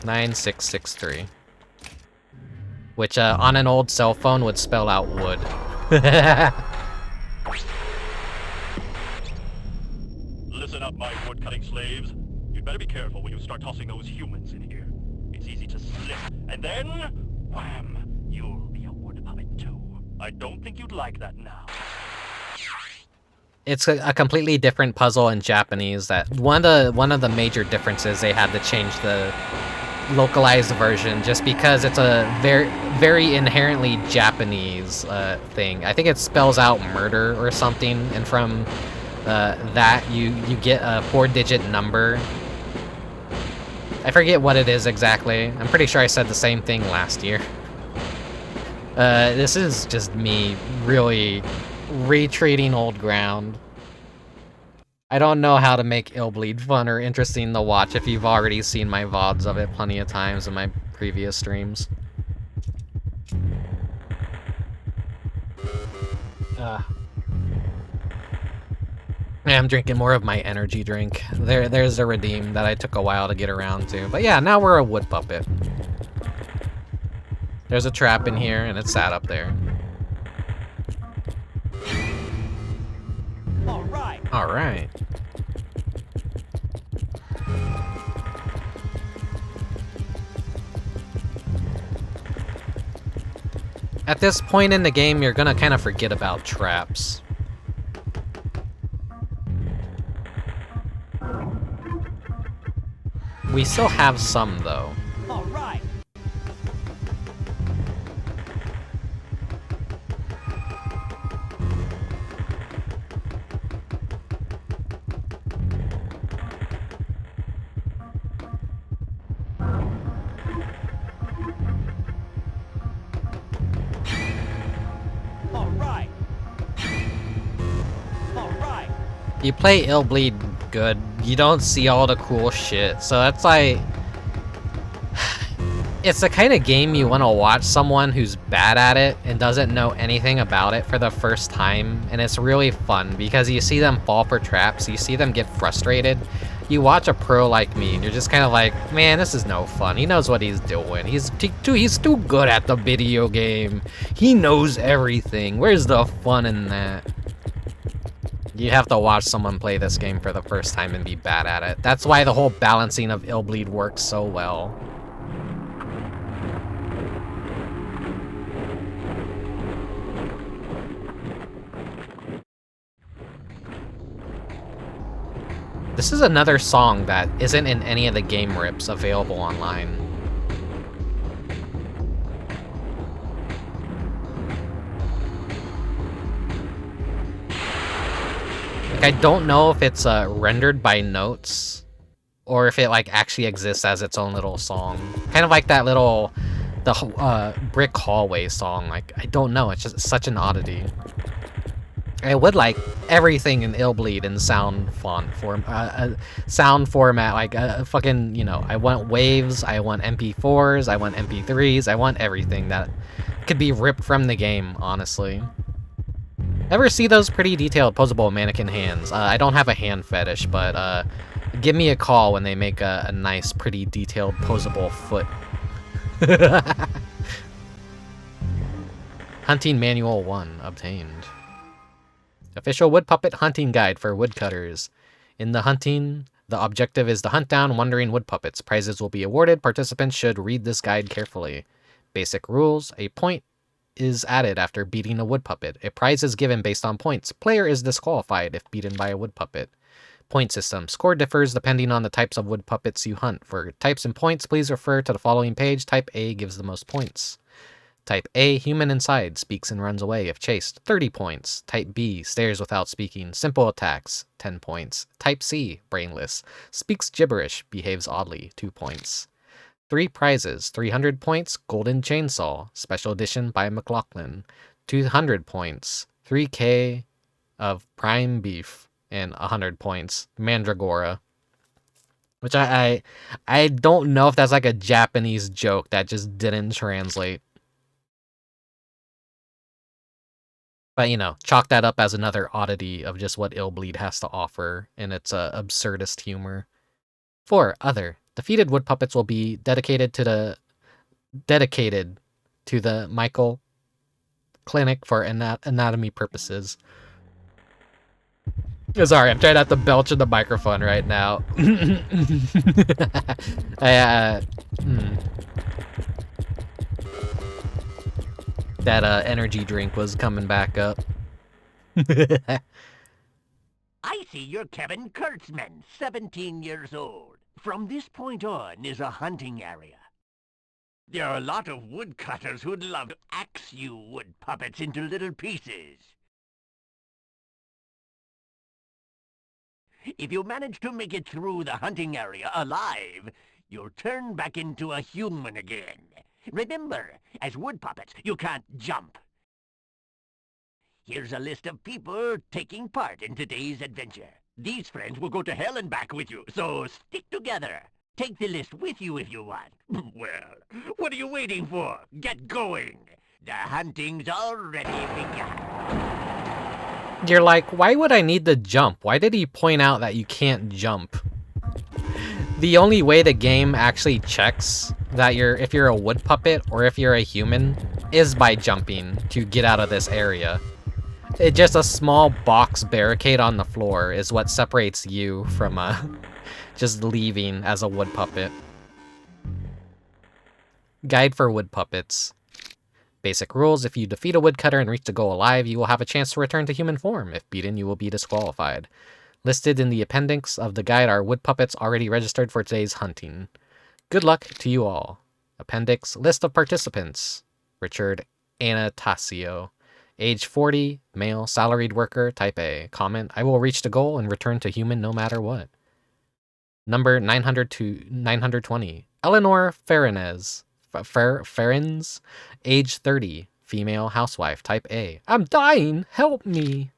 Speaker 2: $9663. Which on an old cell phone would spell out wood.
Speaker 13: Listen up, my wood-cutting slaves. You'd better be careful when you start tossing those humans in here. It's easy to slip, and then, wham, you'll be a wood puppet too. I don't think you'd like that now.
Speaker 2: It's a completely different puzzle in Japanese. That one of the major differences, they had to change the localized version just because it's a very inherently Japanese thing. I think it spells out murder or something, and from that you get a 4-digit number. I forget what it is exactly. I'm pretty sure I said the same thing last year. This is just me really retreating old ground. I don't know how to make Illbleed fun or interesting to watch if you've already seen my VODs of it plenty of times in my previous streams. I'm drinking more of my energy drink. There's a redeem that I took a while to get around to. But yeah, now we're a wood puppet. There's a trap in here, and it's sat up there. Alright. At this point in the game, you're gonna kind of forget about traps. We still have some, though.
Speaker 4: All right. All right. All right.
Speaker 2: You play Illbleed good, you don't see all the cool shit, so that's like... It's the kind of game you want to watch someone who's bad at it and doesn't know anything about it for the first time, and it's really fun because you see them fall for traps, you see them get frustrated. You watch a pro like me and you're just kind of like, man, this is no fun. He knows what he's doing. He's too good at the video game. He knows everything. Where's the fun in that? You have to watch someone play this game for the first time and be bad at it. That's why the whole balancing of Illbleed works so well. This is another song that isn't in any of the game rips available online. Like, I don't know if it's rendered by notes or if it like actually exists as its own little song. Kind of like that little brick hallway song. Like, I don't know, it's just such an oddity. I would like everything in Illbleed in sound format, like fucking, you know, I want waves, I want MP4s, I want MP3s, I want everything that could be ripped from the game, honestly. Ever see those pretty detailed posable mannequin hands? I don't have a hand fetish, but give me a call when they make a nice, pretty detailed posable foot. Hunting Manual 1 obtained. Official Woodpuppet Hunting Guide for Woodcutters. In the hunting, the objective is to hunt down wandering woodpuppets. Prizes will be awarded. Participants should read this guide carefully. Basic rules. A point is added after beating a woodpuppet. A prize is given based on points. Player is disqualified if beaten by a woodpuppet. Point system. Score differs depending on the types of woodpuppets you hunt. For types and points, please refer to the following page. Type A gives the most points. Type A, human inside, speaks and runs away if chased, 30 points. Type B, stares without speaking, simple attacks, 10 points. Type C, brainless, speaks gibberish, behaves oddly, 2 points. 3 prizes, 300 points, golden chainsaw, special edition by McLaughlin, 200 points, 3K of prime beef, and 100 points, Mandragora. Which I don't know if that's like a Japanese joke that just didn't translate. But, you know, chalk that up as another oddity of just what Illbleed has to offer in its absurdist humor. 4. Other. Defeated woodpuppets will be dedicated to the Michael Clinic for anatomy purposes. Sorry, I'm trying not to belch in the microphone right now. That energy drink was coming back up.
Speaker 10: I see you're Kevin Kurtzman, 17 years old. From this point on is a hunting area. There are a lot of woodcutters who'd love to axe you wood puppets into little pieces. If you manage to make it through the hunting area alive, you'll turn back into a human again. Remember, as wood puppets, you can't jump. Here's a list of people taking part in today's adventure. These friends will go to hell and back with you, so stick together. Take the list with you if you want. Well, what are you waiting for? Get going. The hunting's already begun.
Speaker 2: You're like, why would I need to jump? Why did he point out that you can't jump? The only way the game actually checks that if you're a wood puppet or if you're a human is by jumping to get out of this area. It's just a small box barricade on the floor is what separates you from just leaving as a wood puppet. Guide for wood puppets. Basic rules: if you defeat a woodcutter and reach the goal alive, you will have a chance to return to human form. If beaten, you will be disqualified. Listed in the appendix of the guide are wood puppets already registered for today's hunting. Good luck to you all. Appendix: list of participants. Richard Anastasio. Age 40, male, salaried worker, type A. Comment: I will reach the goal and return to human no matter what. Number 900 to 920. Eleanor Ferenz. Age 30, female, housewife, type A. I'm dying, help me.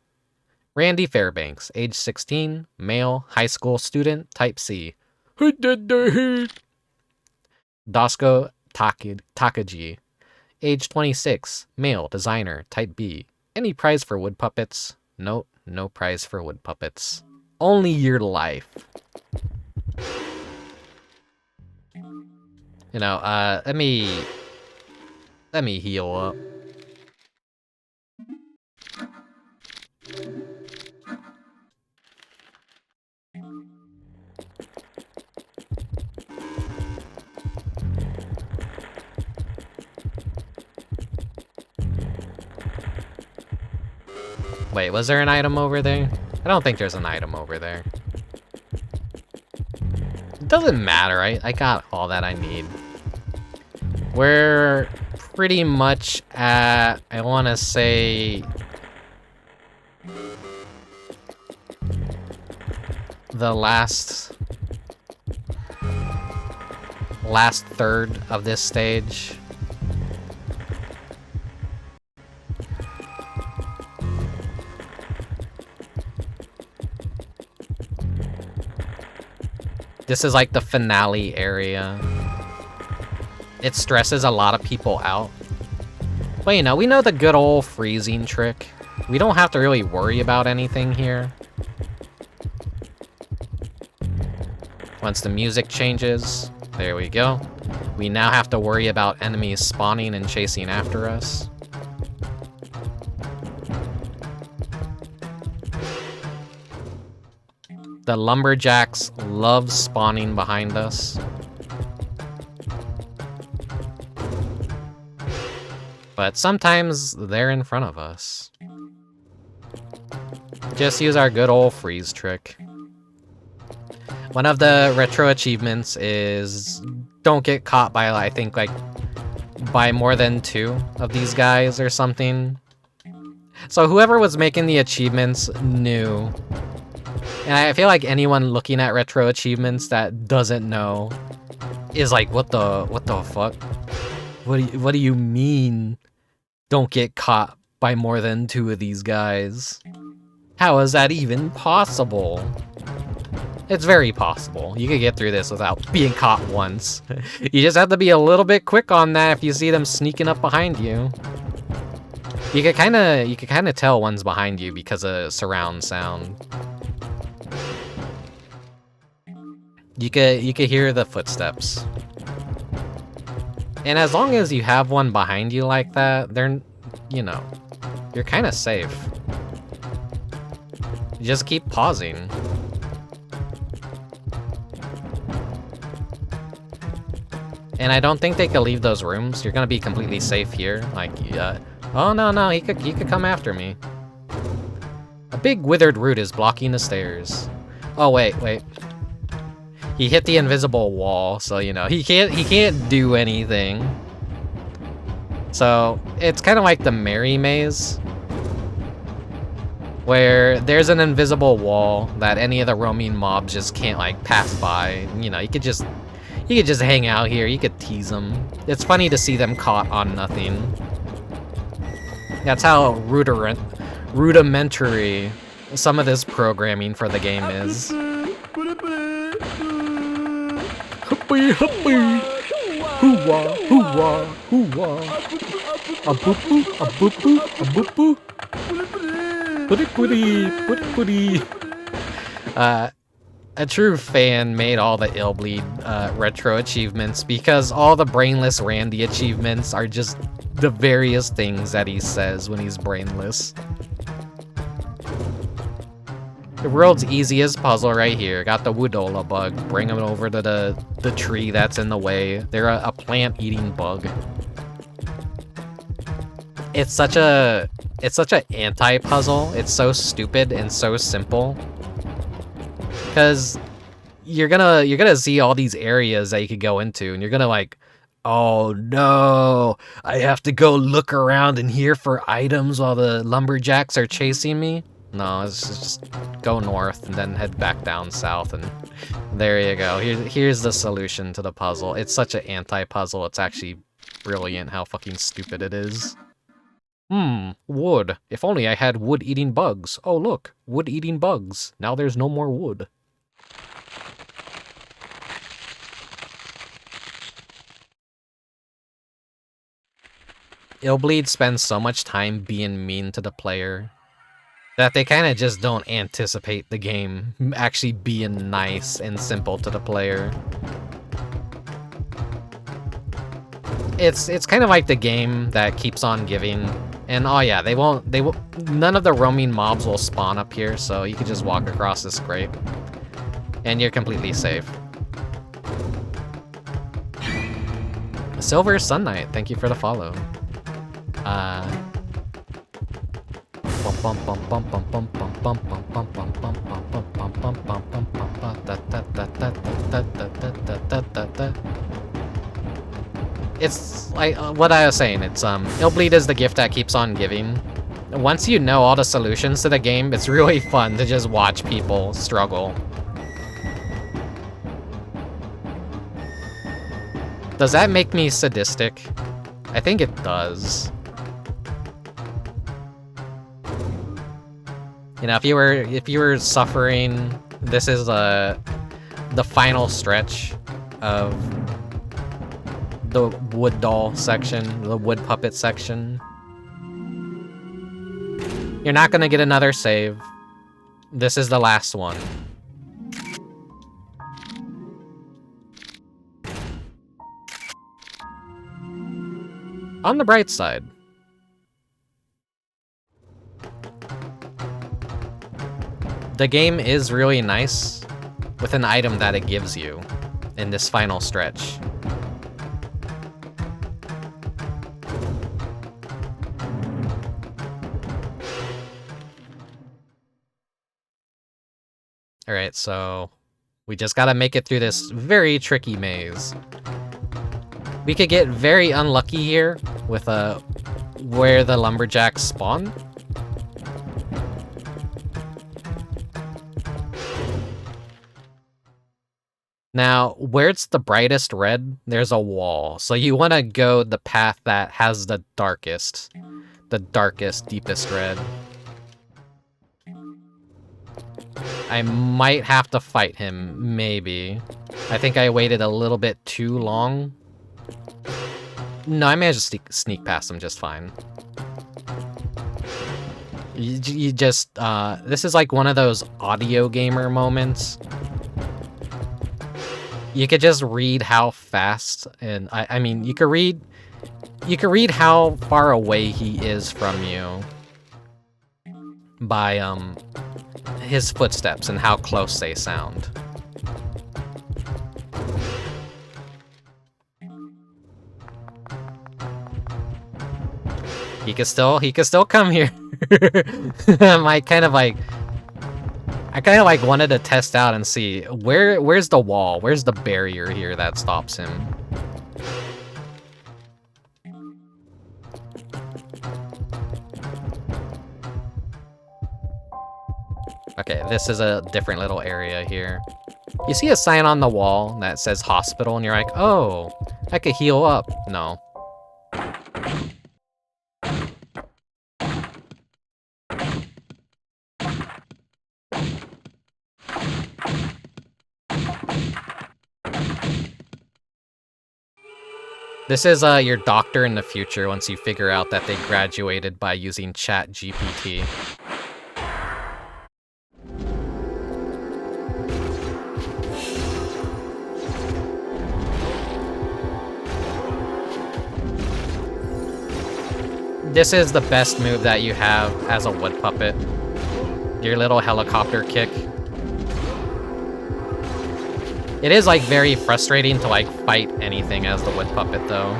Speaker 2: Randy Fairbanks, age 16, male, high school student, type C. Dasko Takagi, age 26, male, designer, type B. Any prize for wood puppets? Nope, no prize for wood puppets. Only your life. You know, let me heal up. Wait, was there an item over there? I don't think there's an item over there. It doesn't matter, I got all that I need. We're pretty much at, I want to say, the last third of this stage. This is like the finale area. It stresses a lot of people out. But you know, we know the good old freezing trick. We don't have to really worry about anything here. Once the music changes, there we go. We now have to worry about enemies spawning and chasing after us. The lumberjacks love spawning behind us. But sometimes they're in front of us. Just use our good old freeze trick. One of the retro achievements is don't get caught by, I think, like, by more than 2 of these guys or something. So whoever was making the achievements knew. And I feel like anyone looking at retro achievements that doesn't know is like, what the fuck? What do you mean don't get caught by more than 2 of these guys? How is that even possible? It's very possible. You could get through this without being caught once. You just have to be a little bit quick on that if you see them sneaking up behind you. You could kind of tell one's behind you because of surround sound. You could hear the footsteps. And as long as you have one behind you like that, they're, you know, you're kind of safe. You just keep pausing. And I don't think they could leave those rooms. You're gonna be completely safe here. Like, oh no, he could come after me. A big withered root is blocking the stairs. Oh wait. He hit the invisible wall, so you know he can't do anything. So it's kind of like the Merry Maze, where there's an invisible wall that any of the roaming mobs just can't like pass by. You know, you could just hang out here. You could tease them. It's funny to see them caught on nothing. That's how rudimentary some of this programming for the game is. Huppy, huppy. Hoo-wah, hoo-wah, hoo-wah. A-boop-boo, a-boop-boo, a-boop-boo. Putty-putty, putty-putty. A true fan made all the Illbleed retro achievements because all the brainless Randy achievements are just the various things that he says when he's brainless. The world's easiest puzzle right here. Got the Woodola bug. Bring them over to the tree that's in the way. They're a plant-eating bug. It's such a anti-puzzle. It's so stupid and so simple. Because you're gonna see all these areas that you could go into, and you're gonna like, oh no, I have to go look around in here for items while the lumberjacks are chasing me. No, it's just go north and then head back down south, and there you go. Here's the solution to the puzzle. It's such an anti-puzzle. It's actually brilliant how fucking stupid it is. Wood. If only I had wood-eating bugs. Oh look, wood-eating bugs. Now there's no more wood. Illbleed spends so much time being mean to the player that they kind of just don't anticipate the game actually being nice and simple to the player. It's kind of like the game that keeps on giving, and oh yeah, none of the roaming mobs will spawn up here, so you can just walk across this scrape, and you're completely safe. Silver Sun Knight, thank you for the follow. It's like what I was saying, it's Illbleed is the gift that keeps on giving. Once you know all the solutions to the game, it's really fun to just watch people struggle. Does that make me sadistic? I think it does. You know, if you were suffering, this is the final stretch of the wood doll section, the wood puppet section. You're not gonna get another save. This is the last one. On the bright side, the game is really nice with an item that it gives you in this final stretch. Alright, so we just gotta make it through this very tricky maze. We could get very unlucky here with where the lumberjacks spawn. Now, where it's the brightest red, there's a wall. So you want to go the path that has the darkest, deepest red. I might have to fight him, maybe. I think I waited a little bit too long. No, I managed to sneak past him just fine. You just, this is like one of those audio gamer moments. You could just read how fast, and I mean, you could read how far away he is from you by his footsteps and how close they sound. He could still come here. I kind of like wanted to test out and see where's the wall, where's the barrier here that stops him. Okay, this is a different little area here. You see a sign on the wall that says hospital, and you're like, oh, I could heal up. No. This is your doctor in the future once you figure out that they graduated by using ChatGPT. This is the best move that you have as a wood puppet. Your little helicopter kick. It is like very frustrating to like fight anything as the wood puppet though.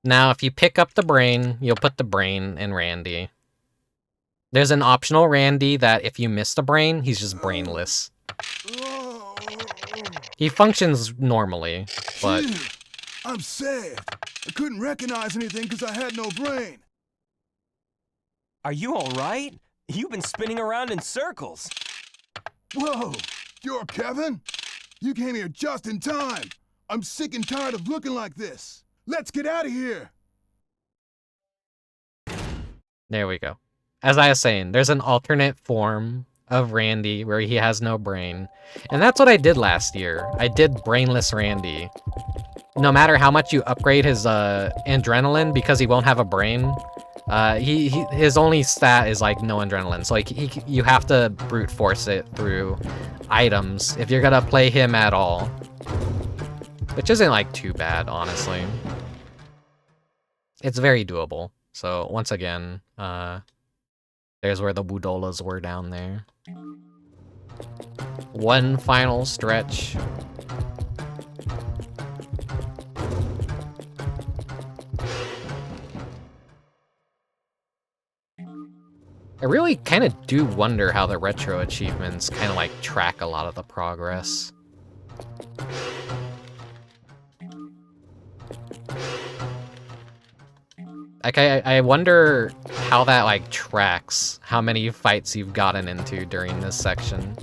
Speaker 2: Now, if you pick up the brain, you'll put the brain in Randy. There's an optional Randy that if you miss the brain, he's just brainless. He functions normally, but...
Speaker 5: Phew, I'm sad. I couldn't recognize anything because I had no brain.
Speaker 4: Are you alright? You've been spinning around in circles.
Speaker 5: Whoa, you're Kevin? You came here just in time. I'm sick and tired of looking like this. Let's get out of here.
Speaker 2: There we go. As I was saying, there's an alternate form of Randy where he has no brain. And that's what I did last year. I did brainless Randy. No matter how much you upgrade his adrenaline, because he won't have a brain, his only stat is like no adrenaline. So like you have to brute force it through items if you're gonna play him at all. Which isn't like too bad, honestly. It's very doable. So once again, there's where the Woodolas were down there. One final stretch. I really kind of do wonder how the retro achievements kind of like track a lot of the progress. Like, I wonder how that, like, tracks how many fights you've gotten into during this section.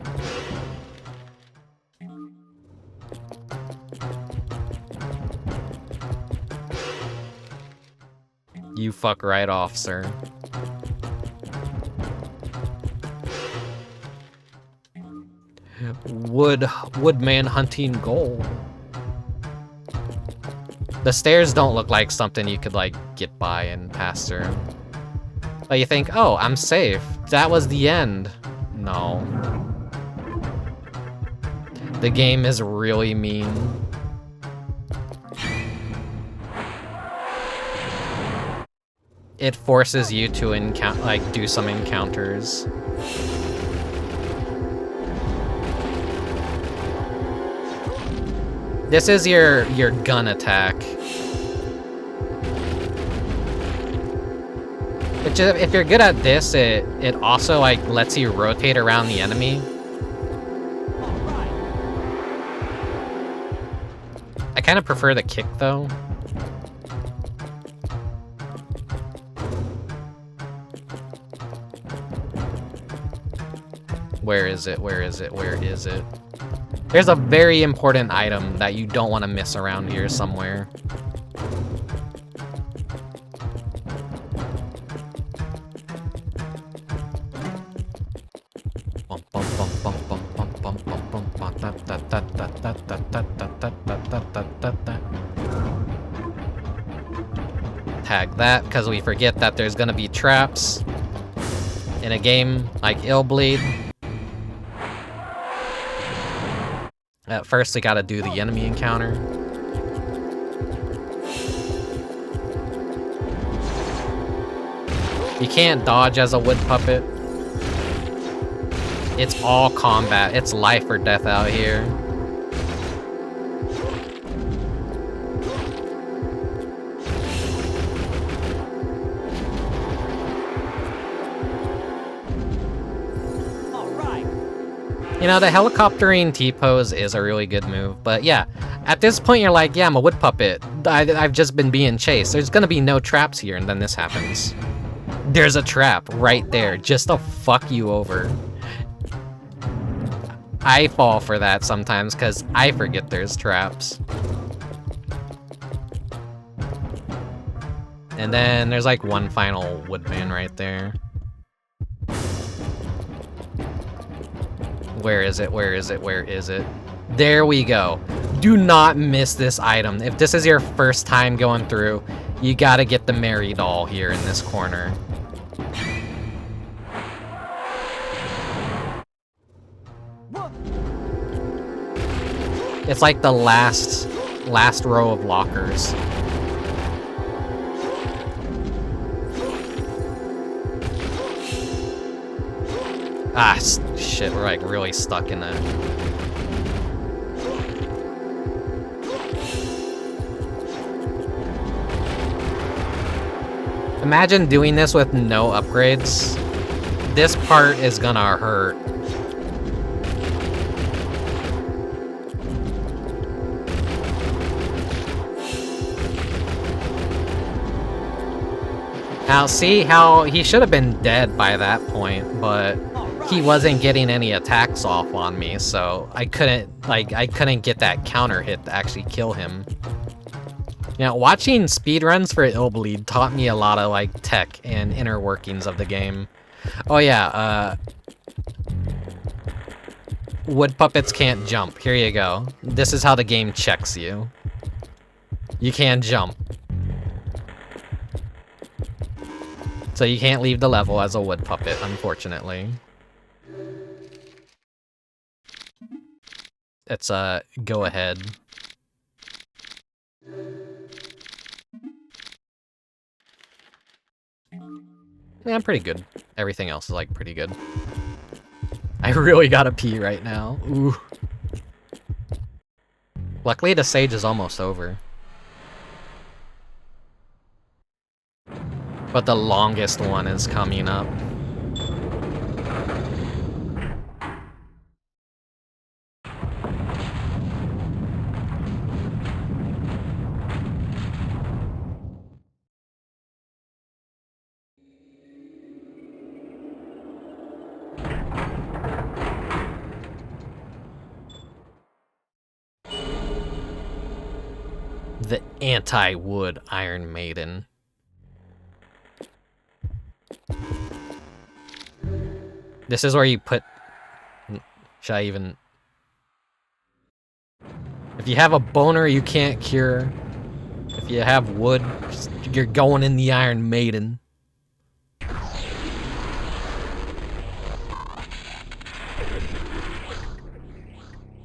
Speaker 2: You fuck right off, sir. Woodman hunting gold. The stairs don't look like something you could, like, get by and pass through. But you think, oh, I'm safe. That was the end. No. The game is really mean. It forces you to do some encounters. This is your gun attack. Which, if you're good at this, it also like lets you rotate around the enemy. I kind of prefer the kick though. Where is it? Where is it? Where is it? There's a very important item that you don't want to miss around here somewhere. Tag that, because we forget that there's gonna be traps in a game like Illbleed. At first, we gotta do the enemy encounter. You can't dodge as a wood puppet. It's all combat. It's life or death out here. You know, the helicoptering T-pose is a really good move, but yeah, at this point you're like, yeah, I'm a wood puppet. I've just been being chased. There's gonna be no traps here, and then this happens. There's a trap right there, just to fuck you over. I fall for that sometimes, because I forget there's traps. And then there's like one final woodman right there. Where is it? Where is it? Where is it? There we go. Do not miss this item. If this is your first time going through, you gotta get the Mary doll here in this corner. It's like the last row of lockers. Ah, shit, we're like really stuck in that. Imagine doing this with no upgrades. This part is gonna hurt. Now, see how he should have been dead by that point, but he wasn't getting any attacks off on me, so I couldn't get that counter hit to actually kill him. You know, watching speedruns for Illbleed taught me a lot of, like, tech and inner workings of the game. Oh yeah, Woodpuppets can't jump. Here you go. This is how the game checks you. You can't jump. So you can't leave the level as a wood puppet, unfortunately. It's go ahead. Yeah, I'm pretty good. Everything else is like pretty good. I really gotta pee right now. Ooh. Luckily the stage is almost over. But the longest one is coming up. The anti-wood Iron Maiden. This is where you put... Should I even... If you have a boner you can't cure. If you have wood, you're going in the Iron Maiden.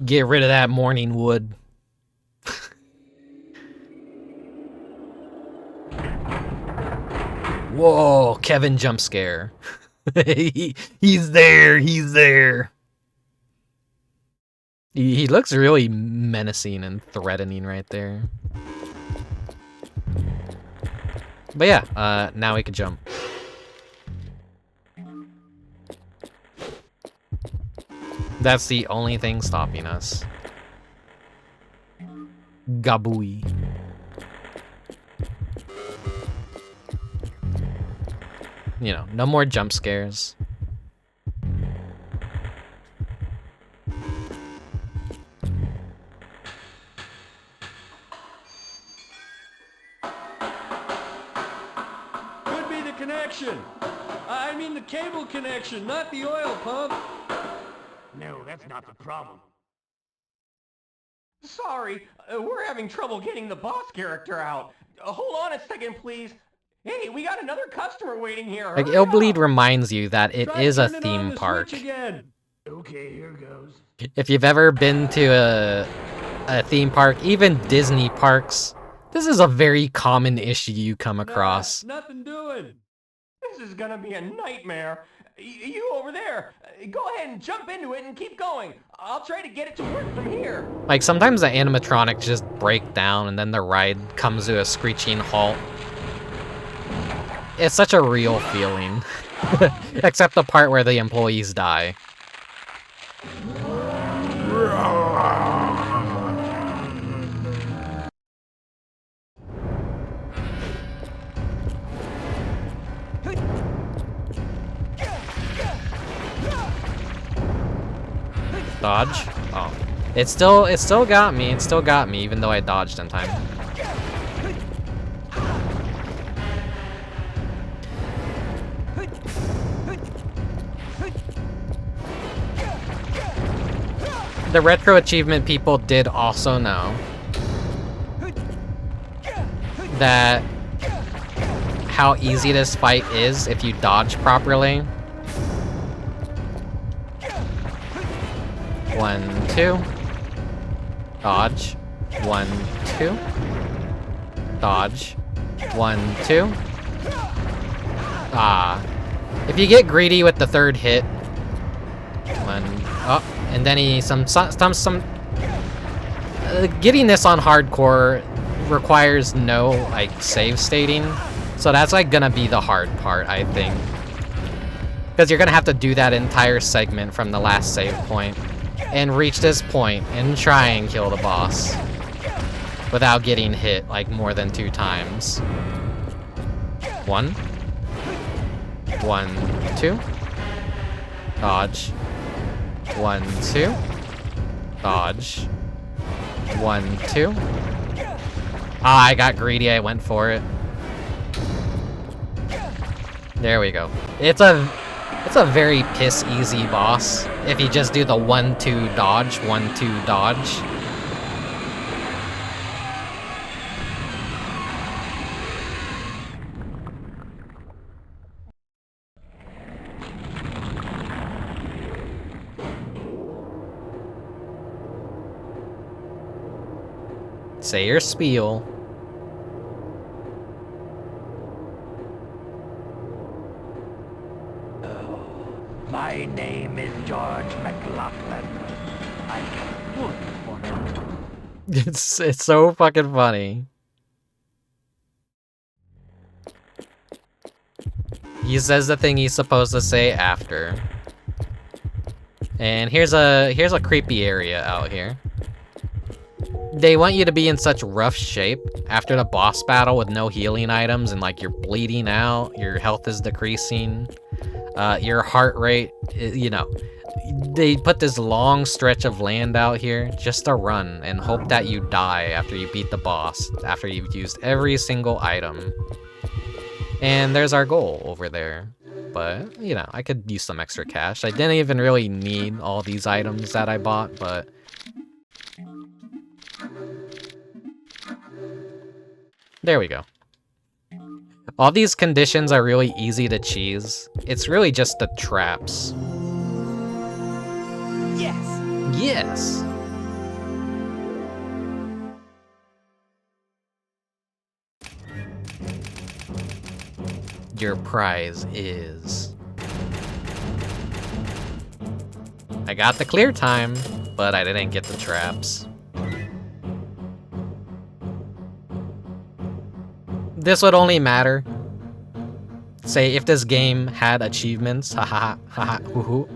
Speaker 2: Get rid of that morning wood. Whoa, Kevin jump scare. He's there, he's there. He looks really menacing and threatening right there. But yeah, now we can jump. That's the only thing stopping us. Gabooey. You know, no more jump scares.
Speaker 15: Could be the connection. I mean the cable connection, not the oil pump.
Speaker 10: No, that's not the problem.
Speaker 4: Sorry, we're having trouble getting the boss character out. Hold on a second, please. Hey, we got another customer waiting here.
Speaker 2: Like, Illbleed reminds you that it is a theme park.
Speaker 10: Okay, here goes.
Speaker 2: If you've ever been to a theme park, even Disney parks, this is a very common issue you come across.
Speaker 15: Nothing doing.
Speaker 4: This is gonna be a nightmare. You over there, go ahead and jump into it and keep going. I'll try to get it to work from here.
Speaker 2: Like, sometimes the animatronics just break down and then the ride comes to a screeching halt. It's such a real feeling. Except the part where the employees die. Dodge? Oh. It still got me. It still got me, even though I dodged in time. The retro achievement people did also know that how easy this fight is if you dodge properly. 1, 2. Dodge. 1, 2. Dodge. 1, 2. Ah. If you get greedy with the third hit. 1. Oh. And then he getting this on hardcore requires no like save stating. So that's like gonna be the hard part, I think. Because you're gonna have to do that entire segment from the last save point and reach this point and try and kill the boss without getting hit like more than 2 times. 1, 2, dodge. 1, 2, dodge. 1, 2. Ah, I got greedy. I went for it. There we go. It's a very piss easy boss if you just do the 1, 2 dodge, 1, 2 dodge. Say your spiel.
Speaker 7: My name is George McLaughlin. I can work for him.
Speaker 2: It's so fucking funny. He says the thing he's supposed to say after. And here's a creepy area out here. They want you to be in such rough shape after the boss battle with no healing items and like you're bleeding out, your health is decreasing, your heart rate, you know. They put this long stretch of land out here just to run and hope that you die after you beat the boss, after you've used every single item. And there's our goal over there. But, you know, I could use some extra cash. I didn't even really need all these items that I bought, but... there we go. All these conditions are really easy to cheese. It's really just the traps.
Speaker 4: Yes!
Speaker 2: Yes! Your prize is... I got the clear time, but I didn't get the traps. This would only matter, say, if this game had achievements. Haha, haha, hoo hoo.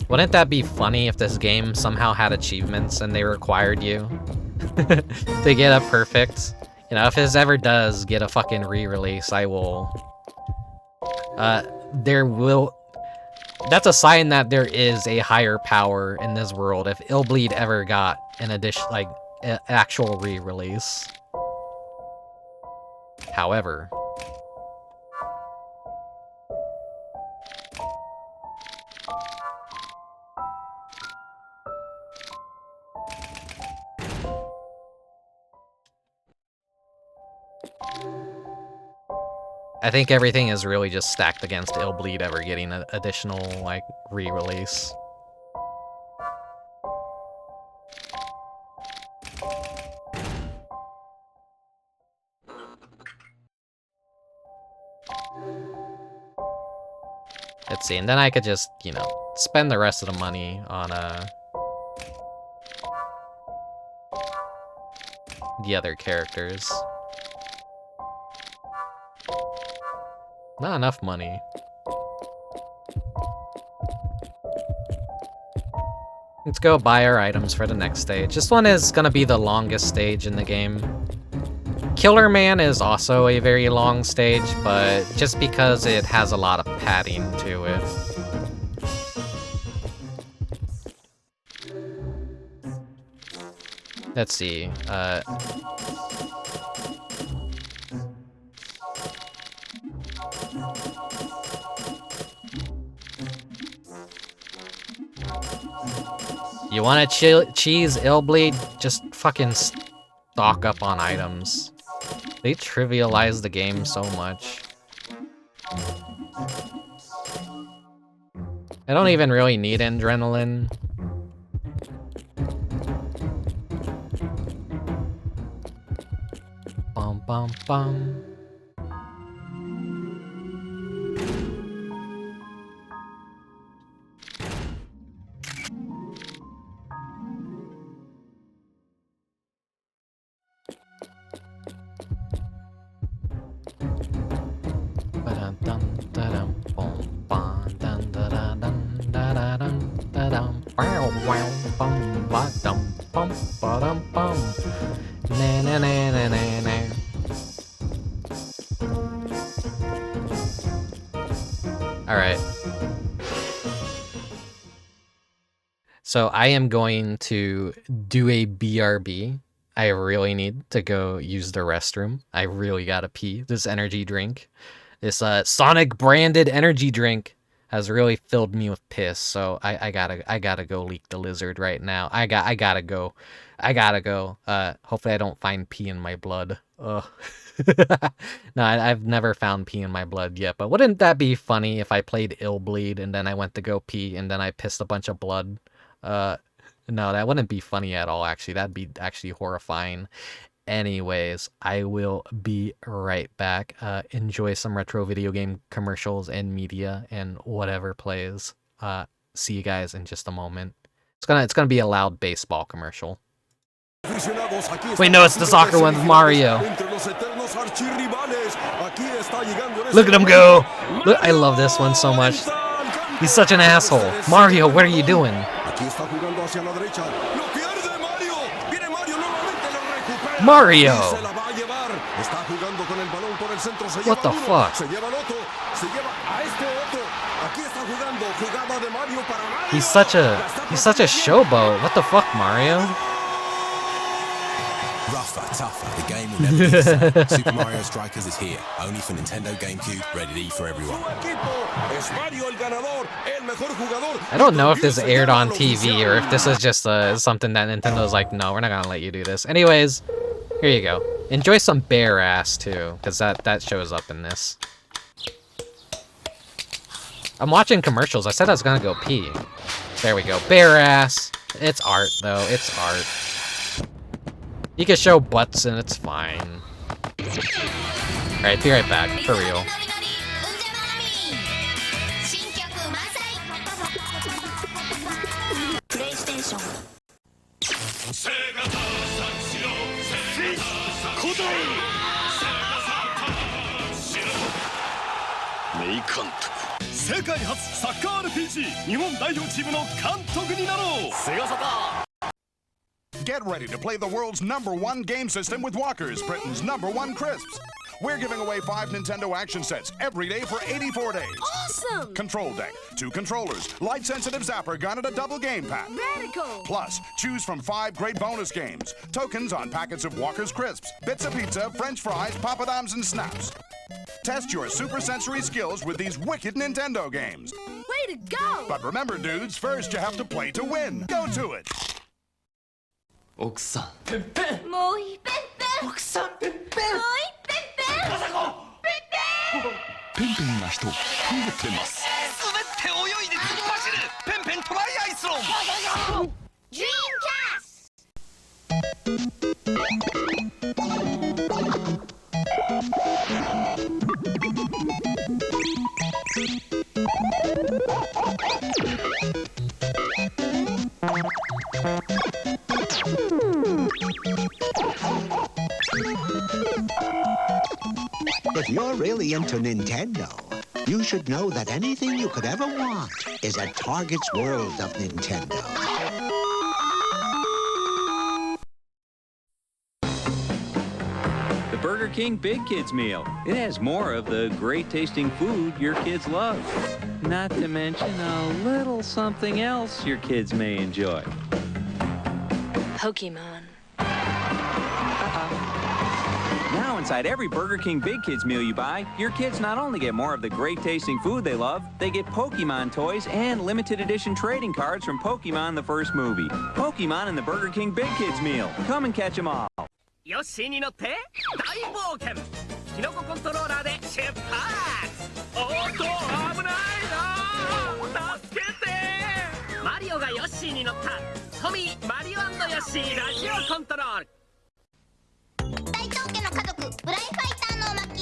Speaker 2: Wouldn't that be funny if this game somehow had achievements and they required you to get a perfect? You know, if this ever does get a fucking re-release, I will... there will... That's a sign that there is a higher power in this world if Illbleed ever got an addition, like, an actual re-release. However... I think everything is really just stacked against Illbleed ever getting an additional, like, re-release. Let's see, and then I could just, you know, spend the rest of the money on, the other characters. Not enough money. Let's go buy our items for the next stage. This one is gonna be the longest stage in the game. Killerman is also a very long stage, but just because it has a lot of padding to it. Let's see, you wanna cheese Illbleed? Just fucking stock up on items. They trivialize the game so much. I don't even really need adrenaline. Bum bum bum. So I am going to do a BRB. I really need to go use the restroom. I really gotta pee. This energy drink, this Sonic branded energy drink, has really filled me with piss. So I gotta go leak the lizard right now. I gotta go. Hopefully I don't find pee in my blood. Ugh. No, I've never found pee in my blood yet. But wouldn't that be funny if I played Illbleed and then I went to go pee and then I pissed a bunch of blood? No, that wouldn't be funny at all, actually. That'd be actually horrifying. Anyways, I will be right back. Enjoy some retro video game commercials and media and whatever plays. See you guys in just a moment. It's gonna be a loud baseball commercial. Wait, no, it's the soccer one with Mario. Look at him go! Look, I love this one so much. He's such an asshole. Mario, what are you doing? Mario! What the fuck? He's such a showboat. What the fuck, Mario?
Speaker 16: Rougher, tougher, the game will never be. Super Mario Strikers is here, only for Nintendo GameCube, ready for everyone.
Speaker 2: I don't know if this aired on TV or if this is just something that Nintendo's like, no, we're not gonna let you do this. Anyways, here you go. Enjoy some bare ass too, because that shows up in this. I'm watching commercials. I said I was gonna go pee. There we go. Bare ass. It's art though. It's art. You can show butts and it's fine. Alright, be right back. For real.
Speaker 17: Get ready to play the world's #1 game system with Walker's, Britain's #1 crisps. We're giving away 5 Nintendo action sets every day for 84 days.
Speaker 6: Awesome!
Speaker 17: Control deck, 2 controllers, light-sensitive zapper gun, and a double game pack.
Speaker 6: Radical!
Speaker 17: Plus, choose from 5 great bonus games. Tokens on packets of Walker's crisps, bits of pizza, French fries, Papadums, and snaps. Test your super sensory skills with these wicked Nintendo games.
Speaker 6: Way to go!
Speaker 17: But remember, dudes, first you have to play to win. Go to it!
Speaker 18: 奥さん
Speaker 6: もういいペンペン
Speaker 18: 奥さんペンペン
Speaker 6: もういいペンペン
Speaker 18: ペンペンな人増えてます滑って泳いで突き走るペンペントライアイスロン
Speaker 6: ドリームキャス
Speaker 19: If you're really into Nintendo, you should know that anything you could ever want is at Target's World of Nintendo.
Speaker 20: The Burger King Big Kids Meal. It has more of the great tasting food your kids love. Not to mention a little something else your kids may enjoy.
Speaker 21: Pokemon.
Speaker 20: Now inside every Burger King Big Kids meal you buy, your kids not only get more of the great tasting food they love, they get Pokemon toys and limited edition trading cards from Pokemon the first movie. Pokemon in the Burger King Big Kids meal. Come and catch them all.
Speaker 22: ヨッシーに乗って大冒険キノココントローラーで出発おっと危ないな助けてマリオがヨッシーに乗ったトミーマリオ&ヨッシーラジオコントロール
Speaker 6: 大東家の家族ブライファイターの巻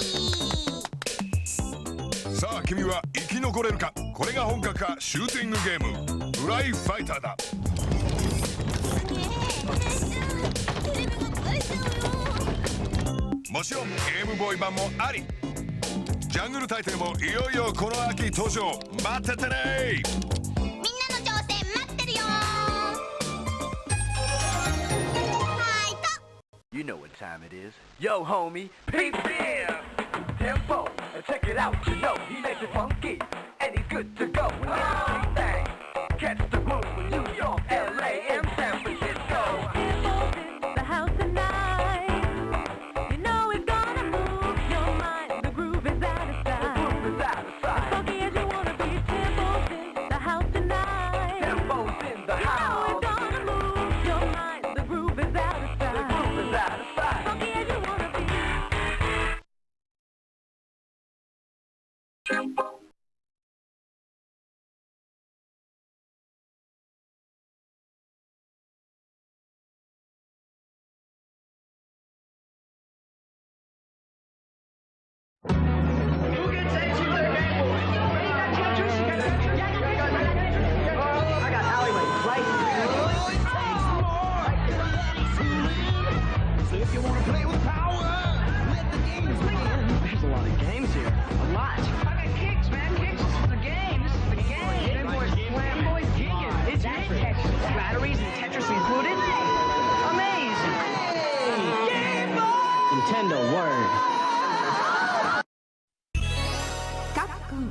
Speaker 5: さあ君は生き残れるか。これが本格化シューティングゲームブライファイターだ。もちろんゲームボーイ版もあり。ジャングル大帝もいよいよこの秋登場。待っててね。
Speaker 6: みんなの挑戦待ってるよ。
Speaker 10: You know what time it is. Yo, homie, peace in! Tempo, check it out, you know, he makes it funky, and he's good to go. Everything, catch the move, New York,
Speaker 22: the house. You know it's gonna move your mind. The groove is out of sight. The groove is out of sight. Funky as you wanna be.
Speaker 8: If you want to play with power, let the games begin. There's a lot of games here. A lot. I got kicks, man. Kicks. This is the game. This is the game. Game Boy's kicking. It's Tetris. Batteries and Tetris included. Amazing. Hey! Game Boy! Nintendo word.
Speaker 3: Capcom.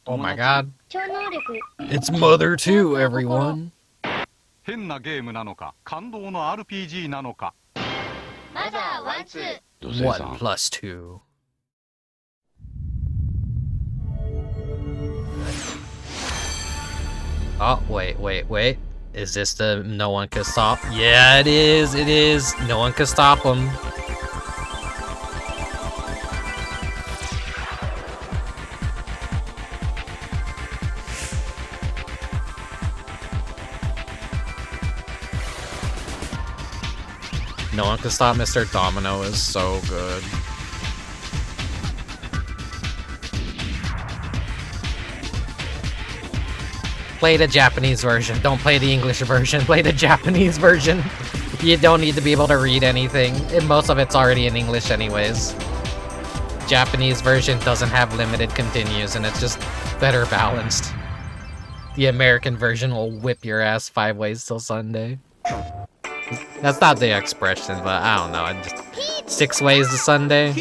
Speaker 2: Oh my god. It's Mother 2, everyone.
Speaker 21: 変なゲームなのか、感動の RPG なのか。
Speaker 22: まだワンツー。
Speaker 2: 1 plus 2. Oh, wait. Is this the no one can stop? Yeah, it is. No one can stop him. No one can stop Mr. Domino is so good. Play the Japanese version. Don't play the English version. Play the Japanese version. You don't need to be able to read anything. Most of it's already in English anyways. Japanese version doesn't have limited continues and it's just better balanced. The American version will whip your ass 5 ways till Sunday. That's not the expression, but I don't know. I just 6 ways to Sunday.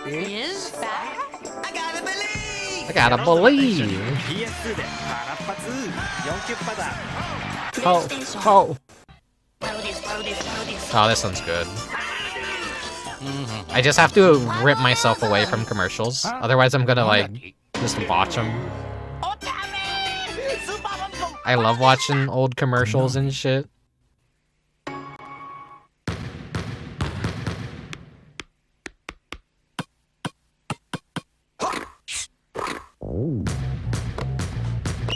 Speaker 8: Is back?
Speaker 2: I gotta believe. Oh, oh. Oh, this one's good. I just have to rip myself away from commercials. Otherwise, I'm gonna, like, just watch them. I love watching old commercials and shit.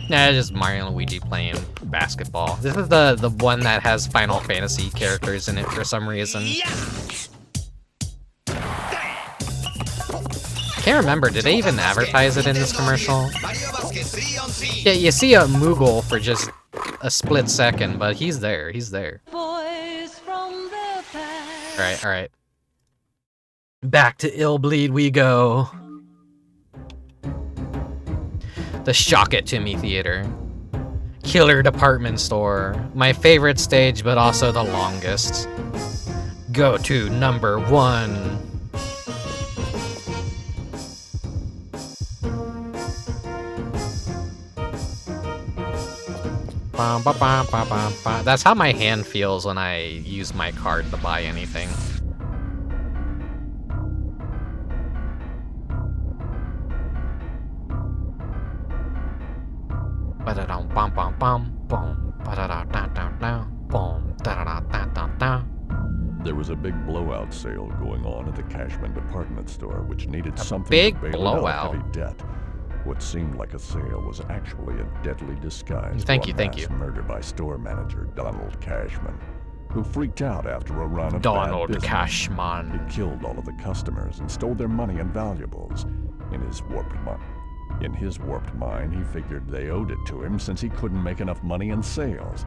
Speaker 2: Nah, just Mario and Luigi playing basketball. This is the one that has Final Fantasy characters in it for some reason. Can't remember, did they even advertise it in this commercial? Yeah, you see a Moogle for just a split second, but he's there, he's there. Alright, alright. Back to Illbleed we go. The Shock It To Me Theater. Killer department store. My favorite stage, but also the longest. Go to number 1. That's how my hand feels when I use my card to buy anything.
Speaker 1: There was a big blowout sale going on at the Cashman department store, which needed something
Speaker 2: big
Speaker 1: to bail out
Speaker 2: blowout.
Speaker 1: heavy debt. What seemed like a sale was actually a deadly disguise.
Speaker 2: Thank you.
Speaker 1: Murder by store manager Donald Cashman, who freaked out after a run of
Speaker 2: Donald
Speaker 1: bad business.
Speaker 2: Cashman.
Speaker 1: He killed all of the customers and stole their money and valuables. In his warped mind, he figured they owed it to him since he couldn't make enough money in sales.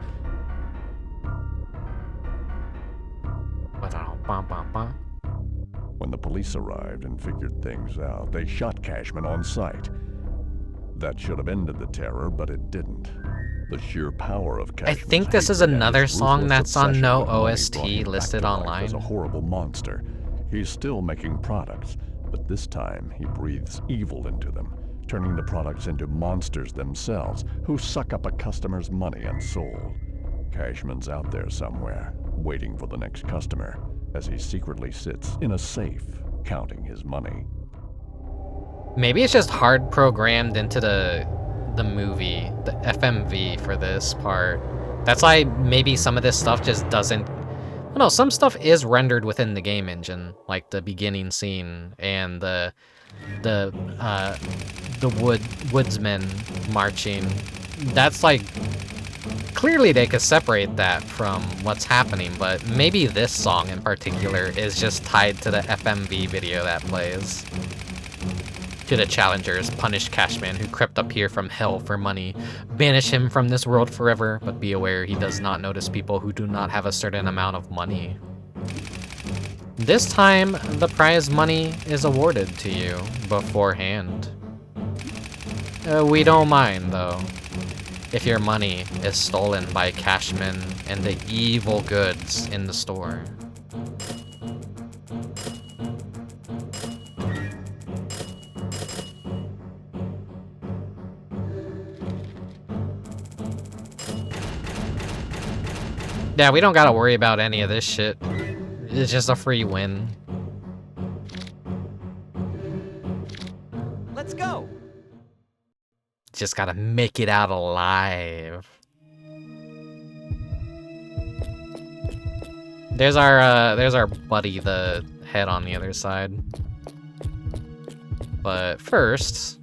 Speaker 1: When the police arrived and figured things out, they shot Cashman on sight. That should have ended the terror, but it didn't. The sheer power of Cashman's
Speaker 2: I think this is
Speaker 1: hatred and
Speaker 2: another
Speaker 1: his
Speaker 2: song
Speaker 1: ruthless
Speaker 2: that's on
Speaker 1: obsession
Speaker 2: no
Speaker 1: with money
Speaker 2: OST
Speaker 1: brought him back
Speaker 2: listed
Speaker 1: to life
Speaker 2: online.
Speaker 1: as a horrible monster. He's still making products, but this time he breathes evil into them, turning the products into monsters themselves, who suck up a customer's money and soul. Cashman's out there somewhere, waiting for the next customer, as he secretly sits in a safe, counting his money.
Speaker 2: Maybe it's just hard programmed into the movie, the FMV for this part. That's why maybe some of this stuff just doesn't... Well, no, some stuff is rendered within the game engine, like the beginning scene and the woodsmen marching. That's like... Clearly they could separate that from what's happening, but maybe this song in particular is just tied to the FMV video that plays. To the challengers, punish Cashman, who crept up here from hell for money. Banish him from this world forever, but be aware he does not notice people who do not have a certain amount of money. This time, the prize money is awarded to you beforehand. We don't mind, though, if your money is stolen by Cashman and the evil goods in the store. Yeah, we don't gotta worry about any of this shit. It's just a free win.
Speaker 4: Let's go.
Speaker 2: Just gotta make it out alive. There's our buddy, the head on the other side. But first,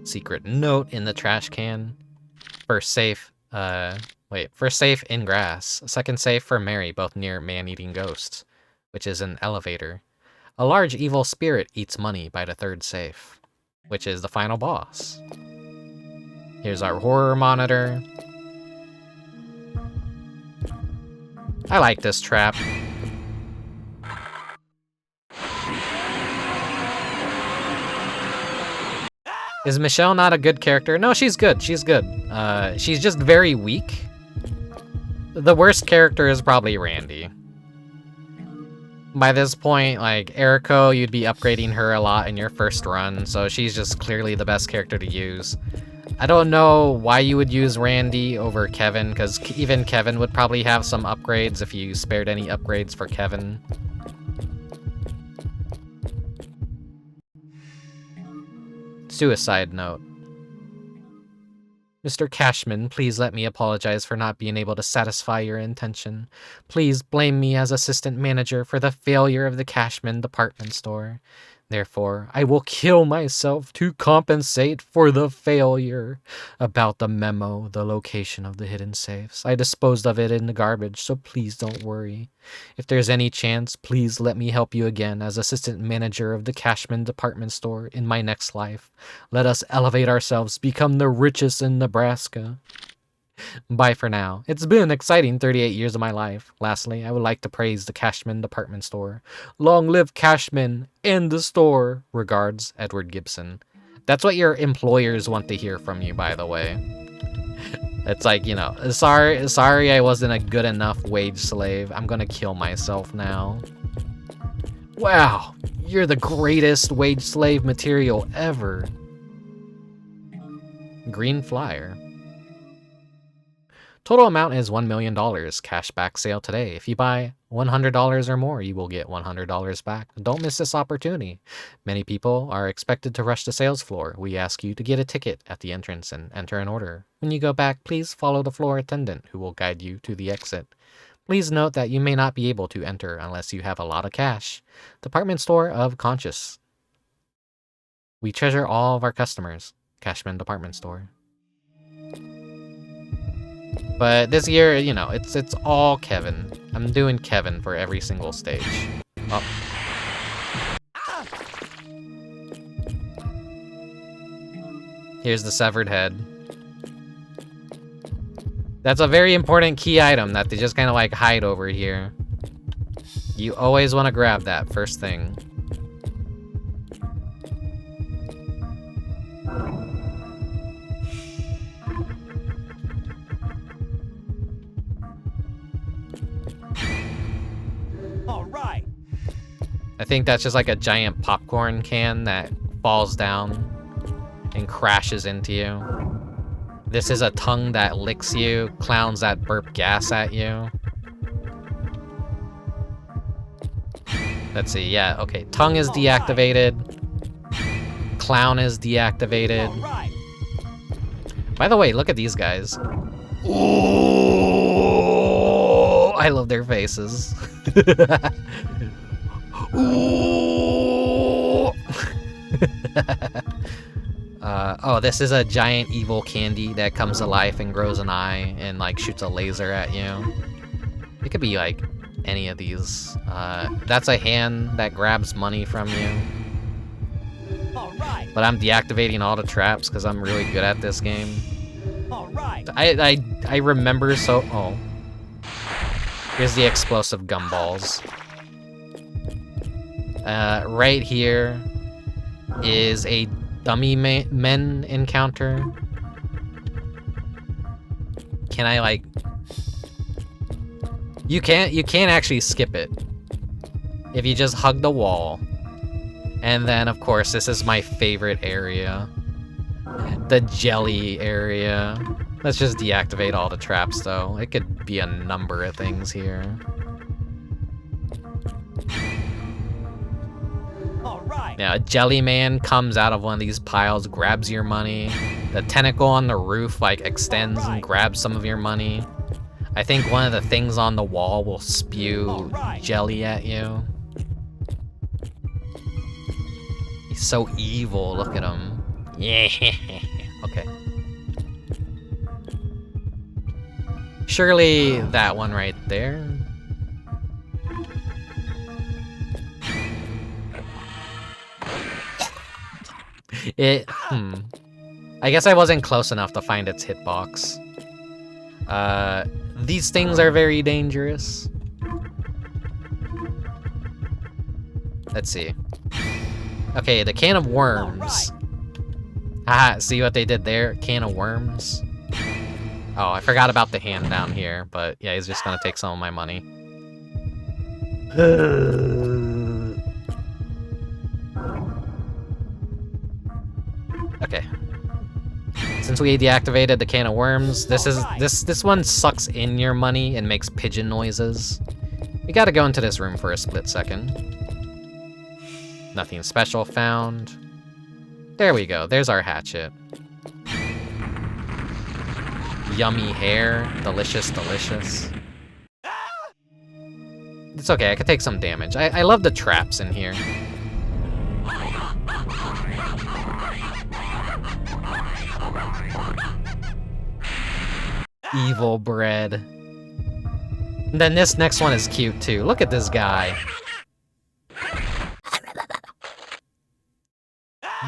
Speaker 2: secret note in the trash can. First safe, first safe in grass. Second safe for Mary, both near man-eating ghosts, which is an elevator. A large evil spirit eats money by the third safe, which is the final boss. Here's our horror monitor. I like this trap. Is Michelle not a good character? No, she's good. She's good. She's just very weak. The worst character is probably Randy. By this point, like, Eriko, you'd be upgrading her a lot in your first run, so she's just clearly the best character to use. I don't know why you would use Randy over Kevin, because even Kevin would probably have some upgrades if you spared any upgrades for Kevin. Suicide note. Mr. Cashman, please let me apologize for not being able to satisfy your intention. Please blame me as assistant manager for the failure of the Cashman department store. Therefore, I will kill myself to compensate for the failure. About the memo, the location of the hidden safes. I disposed of it in the garbage, so please don't worry. If there's any chance, please let me help you again as assistant manager of the Cashman department store in my next life. Let us elevate ourselves, become the richest in Nebraska. Bye for now. It's been an exciting 38 years of my life. Lastly, I would like to praise the Cashman department store. Long live Cashman and the store. Regards, Edward Gibson. That's what your employers want to hear from you, by the way. It's like, you know, sorry I wasn't a good enough wage slave. I'm gonna kill myself now. Wow, you're the greatest wage slave material ever. Green flyer. Total amount is $1 million. Cashback sale today. If you buy $100 or more, you will get $100 back. Don't miss this opportunity. Many people are expected to rush the sales floor. We ask you to get a ticket at the entrance and enter an order. When you go back, please follow the floor attendant who will guide you to the exit. Please note that you may not be able to enter unless you have a lot of cash. Department store of Conscious. We treasure all of our customers. Cashman department store. But this year, you know, it's all Kevin. I'm doing Kevin for every single stage. Oh. Here's the severed head. That's a very important key item that they just kind of like hide over here. You always want to grab that first thing. I think that's just like a giant popcorn can that falls down and crashes into you. This is a tongue that licks you, clowns that burp gas at you. Let's see, yeah, okay. Tongue is deactivated. Clown is deactivated. By the way, look at these guys. Ooh, I love their faces. Ooh. Oh, this is a giant evil candy that comes to life and grows an eye and like shoots a laser at you. It could be like any of these. That's a hand that grabs money from you. But I'm deactivating all the traps because I'm really good at this game. I remember so. Oh, here's the explosive gumballs. Right here is a dummy men encounter. Can I like? You can't actually skip it if you just hug the wall. And then of course this is my favorite area, the jelly area. Let's just deactivate all the traps though. It could be a number of things here. Now, a jelly man comes out of one of these piles, grabs your money. The tentacle on the roof like extends and grabs some of your money. I think one of the things on the wall will spew jelly at you. He's so evil, look at him. Yeah, okay. Surely that one right there. I guess I wasn't close enough to find its hitbox. These things are very dangerous. Let's see. Okay, the can of worms. Ah, see what they did there? Can of worms. Oh, I forgot about the hand down here, but yeah, he's just gonna take some of my money. Okay. Since we deactivated the can of worms, this one sucks in your money and makes pigeon noises. We gotta go into this room for a split second. Nothing special found. There we go, there's our hatchet. Yummy hair, delicious, delicious. It's okay, I could take some damage. I love the traps in here. Evil bread. And then this next one is cute too. Look at this guy.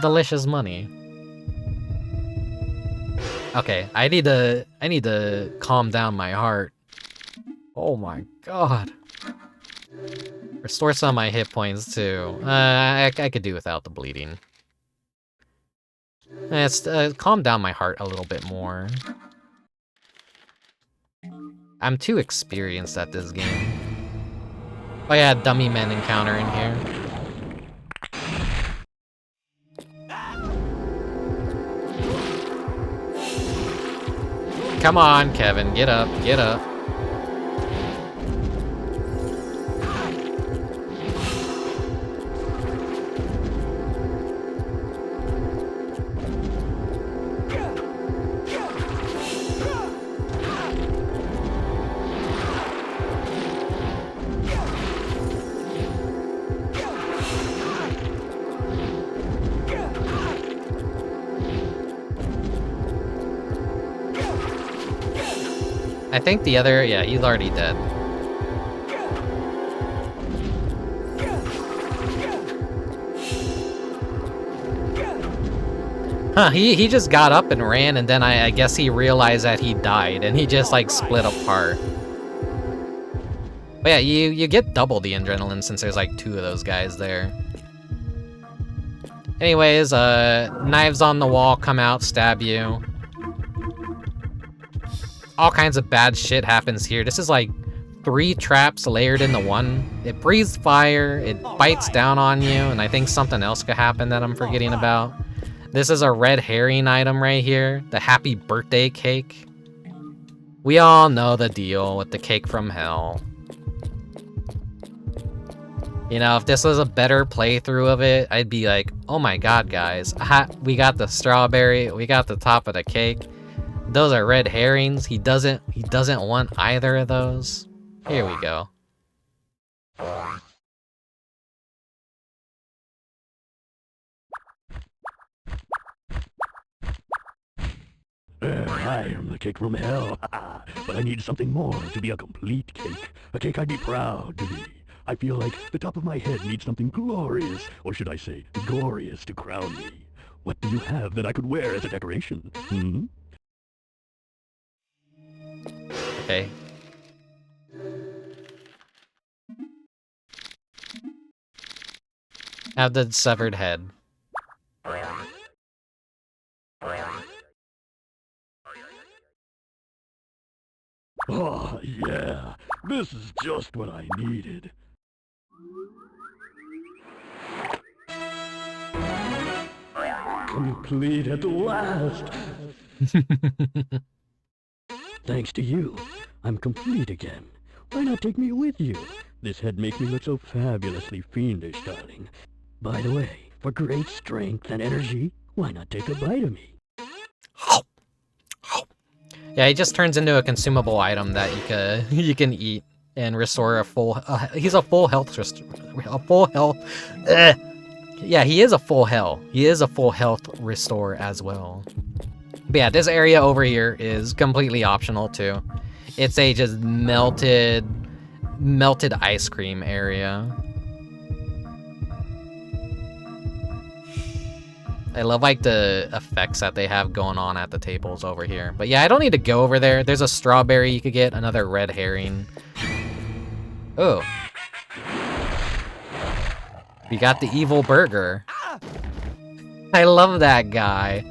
Speaker 2: Delicious money. Okay, I need to calm down my heart. Oh my god. Restore some of my hit points too. I could do without the bleeding. Let's calm down my heart a little bit more. I'm too experienced at this game. Oh yeah, dummy men encounter in here. Come on, Kevin, get up, get up. I think the other, yeah, he's already dead. Huh, he just got up and ran, and then I guess he realized that he died, and he just, like, split apart. But yeah, you get double the adrenaline since there's, like, 2 of those guys there. Anyways, knives on the wall come out, stab you. All kinds of bad shit happens here. This is like 3 traps layered into one. It breathes fire, it bites down on you, and I think something else could happen that I'm forgetting about. This is a red herring item right here, the happy birthday cake. We all know the deal with the cake from hell. You know, if this was a better playthrough of it, I'd be like, oh my god, guys, we got the strawberry, we got the top of the cake. Those are red herrings. He doesn't want either of those. Here we go.
Speaker 13: I am the cake from hell, but I need something more to be a complete cake. A cake I'd be proud to be. I feel like the top of my head needs something glorious, or should I say, glorious to crown me. What do you have that I could wear as a decoration? Hmm?
Speaker 2: Okay. Have the severed head.
Speaker 13: Oh, yeah. This is just what I needed. Complete at last! Thanks to you, I'm complete again. Why not take me with you? This head makes me look so fabulously fiendish, darling. By the way, for great strength and energy, why not take a bite of me?
Speaker 2: Yeah, he just turns into a consumable item that you can eat and restore a full. He's a full health Yeah, he is a full health. He is a full health restore as well. But yeah, this area over here is completely optional too. It's a just melted ice cream area. I love like the effects that they have going on at the tables over here. But yeah, I don't need to go over there. There's a strawberry you could get, another red herring. Oh. We got the evil burger. I love that guy.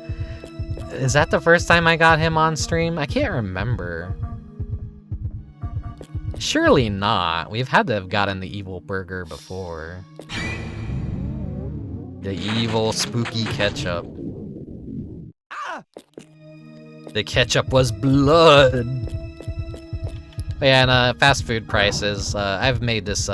Speaker 2: Is that the first time I got him on stream? I can't remember. Surely not. We've had to have gotten the evil burger before. The evil spooky ketchup. The ketchup was blood. But yeah, and fast food prices. I've made this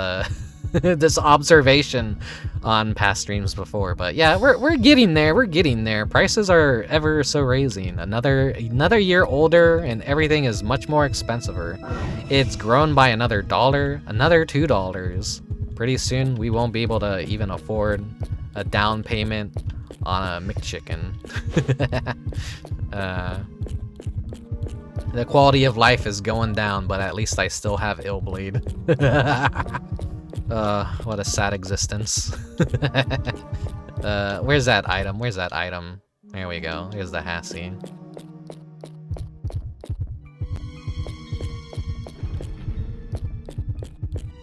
Speaker 2: this observation on past streams before, but yeah, we're getting there. We're getting there. Prices are ever so raising. Another year older, and everything is much more expensiver. It's grown by another $1, another $2. Pretty soon, we won't be able to even afford a down payment on a McChicken. The quality of life is going down, but at least I still have Illbleed. What a sad existence. Where's that item? Where's that item? There we go. Here's the Hassie.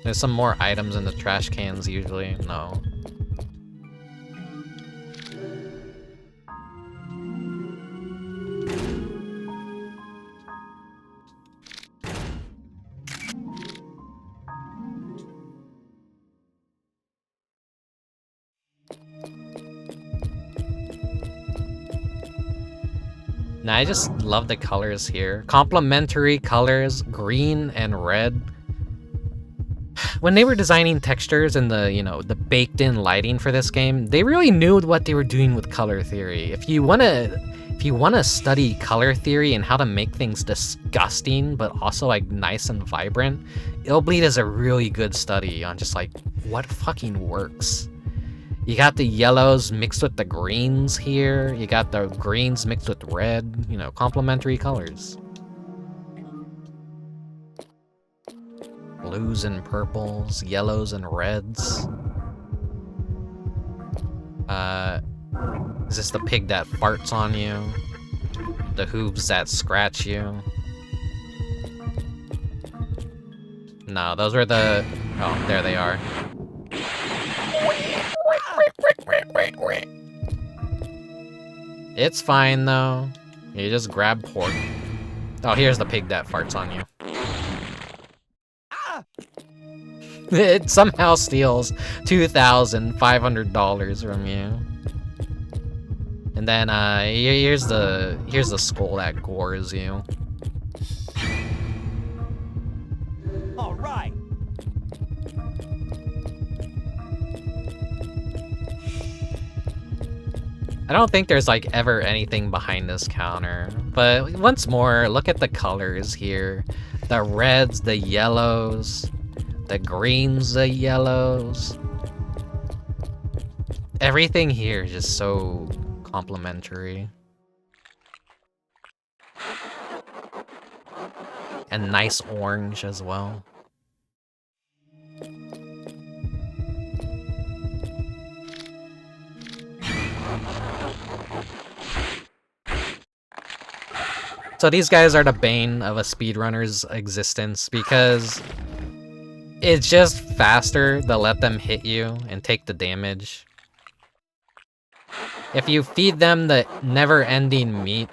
Speaker 2: There's some more items in the trash cans usually. No. Now, I just love the colors here. Complementary colors, green and red. When they were designing textures and the, you know, the baked-in lighting for this game, they really knew what they were doing with color theory. If you wanna study color theory and how to make things disgusting but also like nice and vibrant, Illbleed is a really good study on just like what fucking works. You got the yellows mixed with the greens here. You got the greens mixed with red. You know, complementary colors. Blues and purples, yellows and reds. Is this the pig that farts on you? The hooves that scratch you? No, those were the... Oh, there they are. It's fine though. You just grab pork. Oh, here's the pig that farts on you. It somehow steals $2,500 from you. And then here's the skull that gores you.
Speaker 4: All right.
Speaker 2: I don't think there's like ever anything behind this counter, but once more, look at the colors here. The reds, the yellows, the greens, the yellows. Everything here is just so complimentary. And nice orange as well. So these guys are the bane of a speedrunner's existence because it's just faster to let them hit you and take the damage. If you feed them the never-ending meat,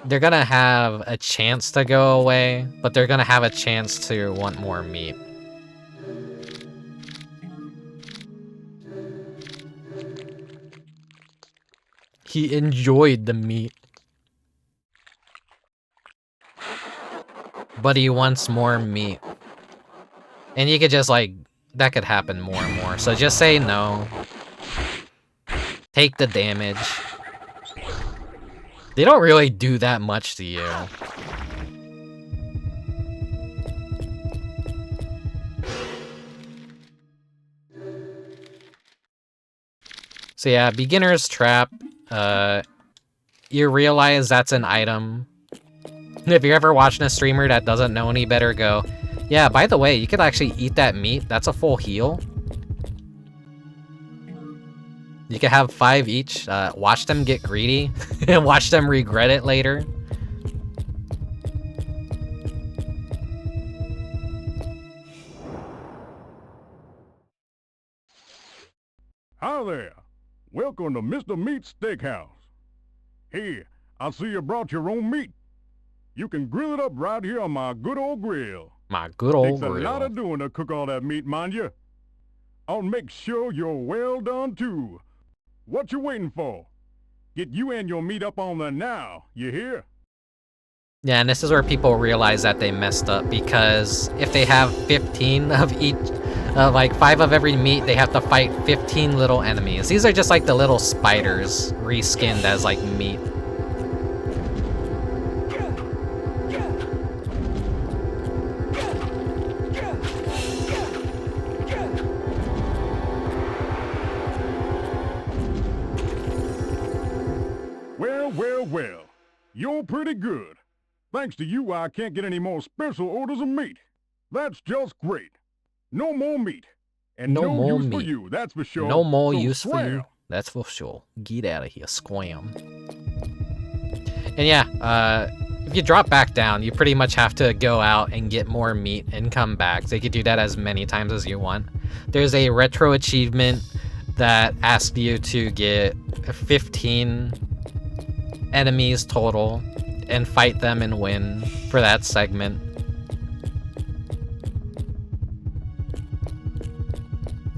Speaker 2: they're gonna have a chance to go away, but they're gonna have a chance to want more meat. He enjoyed the meat. But he wants more meat. And you could just like, that could happen more and more. So just say no. Take the damage. They don't really do that much to you. So yeah, beginner's trap. You realize that's an item. If you're ever watching a streamer that doesn't know any better, go, yeah, by the way, you could actually eat that meat. That's a full heal. You could have 5 each. Watch them get greedy and watch them regret it later.
Speaker 1: Hi there. Welcome to Mr. Meat's Steakhouse. Here,
Speaker 9: I see you brought your own meat. You can grill it up right here on my good old grill.
Speaker 2: My good old
Speaker 9: grill. Takes a lot
Speaker 2: grill.
Speaker 9: of doing to cook all that meat, mind you. I'll make sure you're well done, too. What you waiting for? Get you and your meat up on there now, you hear?
Speaker 2: Yeah, and this is where people realize that they messed up, because if they have 15 of each, like 5 of every meat, they have to fight 15 little enemies. These are just like the little spiders reskinned as like meat.
Speaker 9: Well, you're pretty good. Thanks to you, I can't get any more special orders of meat. That's just great. No more meat. And no more use for you, that's for sure.
Speaker 2: No more
Speaker 9: So
Speaker 2: use for you,
Speaker 9: swam.
Speaker 2: that's for sure. Get out of here, squam. And yeah, if you drop back down, you pretty much have to go out and get more meat and come back. So you can do that as many times as you want. There's a retro achievement that asks you to get 15 enemies total and fight them and win for that segment.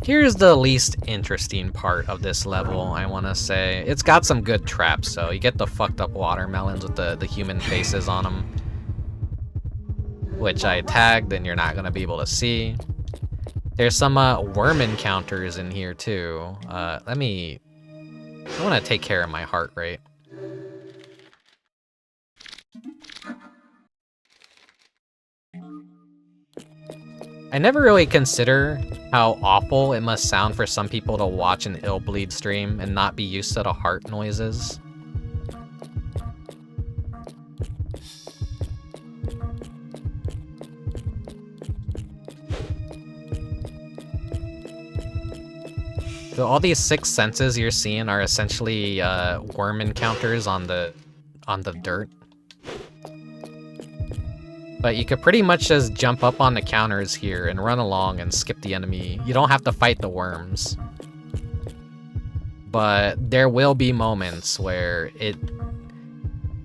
Speaker 2: Here's the least interesting part of this level, I want to say. It's got some good traps, so you get the fucked up watermelons with the human faces on them, which I tagged and you're not going to be able to see. There's some worm encounters in here too. I want to take care of my heart rate. I never really consider how awful it must sound for some people to watch an Illbleed stream and not be used to the heart noises. So all these 6 senses you're seeing are essentially worm encounters on the dirt. But you could pretty much just jump up on the counters here and run along and skip the enemy. You don't have to fight the worms. But there will be moments where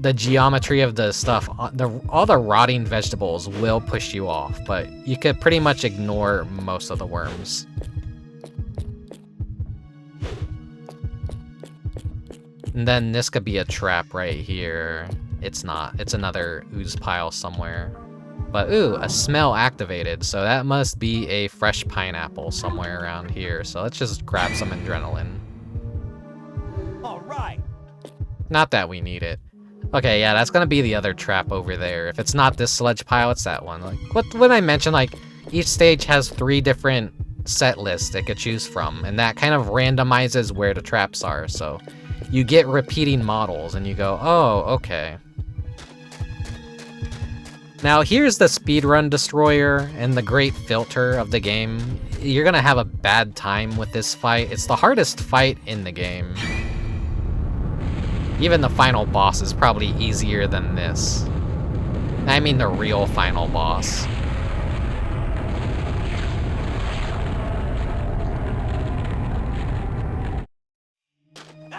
Speaker 2: the geometry of the stuff, all the rotting vegetables will push you off, but you could pretty much ignore most of the worms. And then this could be a trap right here. It's not. It's another ooze pile somewhere. But ooh, a smell activated, so that must be a fresh pineapple somewhere around here. So let's just grab some adrenaline.
Speaker 4: All right.
Speaker 2: Not that we need it. Okay, yeah, that's gonna be the other trap over there. If it's not this sludge pile, it's that one. Like, when I mentioned, like, each stage has 3 different set lists it could choose from, and that kind of randomizes where the traps are. So you get repeating models, and you go, oh, okay. Now here's the speedrun destroyer and the great filter of the game. You're gonna have a bad time with this fight. It's the hardest fight in the game. Even the final boss is probably easier than this. I mean the real final boss.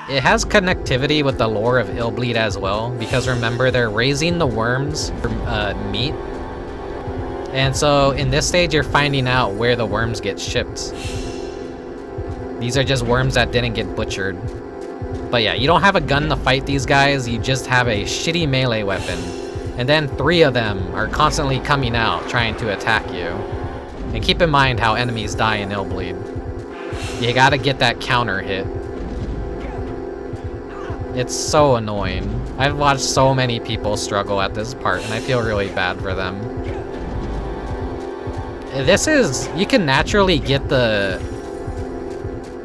Speaker 2: It has connectivity with the lore of Illbleed as well, because remember, they're raising the worms for meat. And so in this stage, you're finding out where the worms get shipped. These are just worms that didn't get butchered. But yeah, you don't have a gun to fight these guys, you just have a shitty melee weapon. And then 3 of them are constantly coming out, trying to attack you. And keep in mind how enemies die in Illbleed. You gotta get that counter hit. It's so annoying. I've watched so many people struggle at this part, and I feel really bad for them. This is... you can naturally get the...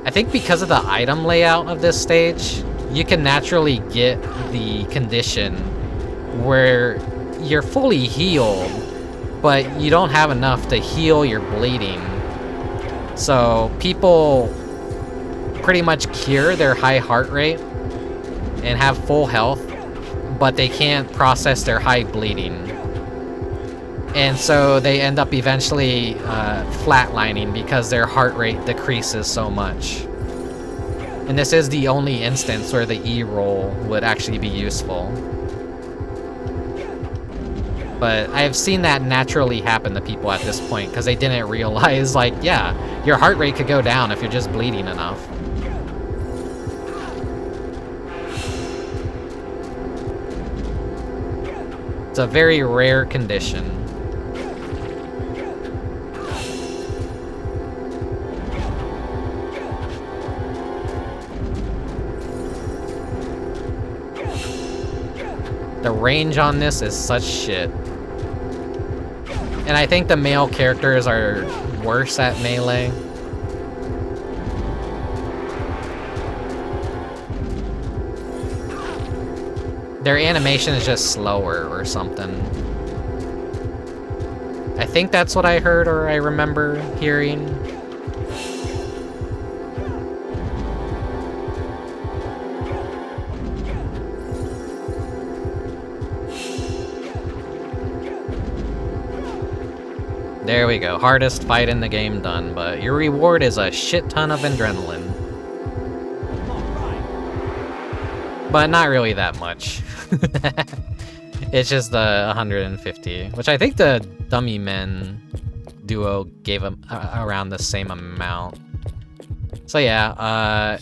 Speaker 2: I think because of the item layout of this stage, you can naturally get the condition where you're fully healed, but you don't have enough to heal your bleeding. So people pretty much cure their high heart rate and have full health, but they can't process their high bleeding. And so they end up eventually flatlining because their heart rate decreases so much. And this is the only instance where the E-roll would actually be useful. But I've seen that naturally happen to people at this point because they didn't realize, like, yeah, your heart rate could go down if you're just bleeding enough. It's a very rare condition. The range on this is such shit. And I think the male characters are worse at melee. Their animation is just slower or something. I think that's what I heard or I remember hearing. There we go. Hardest fight in the game done, but your reward is a shit ton of adrenaline. But not really that much. It's just the 150, which I think the Dummy Men duo gave them around the same amount. So yeah,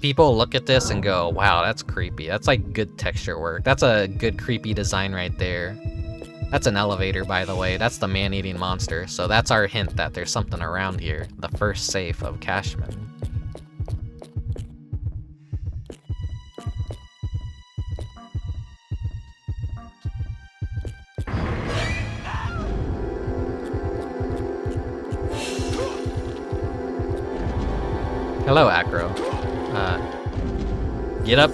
Speaker 2: people look at this and go, wow, that's creepy. That's like good texture work. That's a good creepy design right there. That's an elevator, by the way. That's the man-eating monster. So that's our hint that there's something around here. The first safe of Cashman. Hello, Acro. Get up.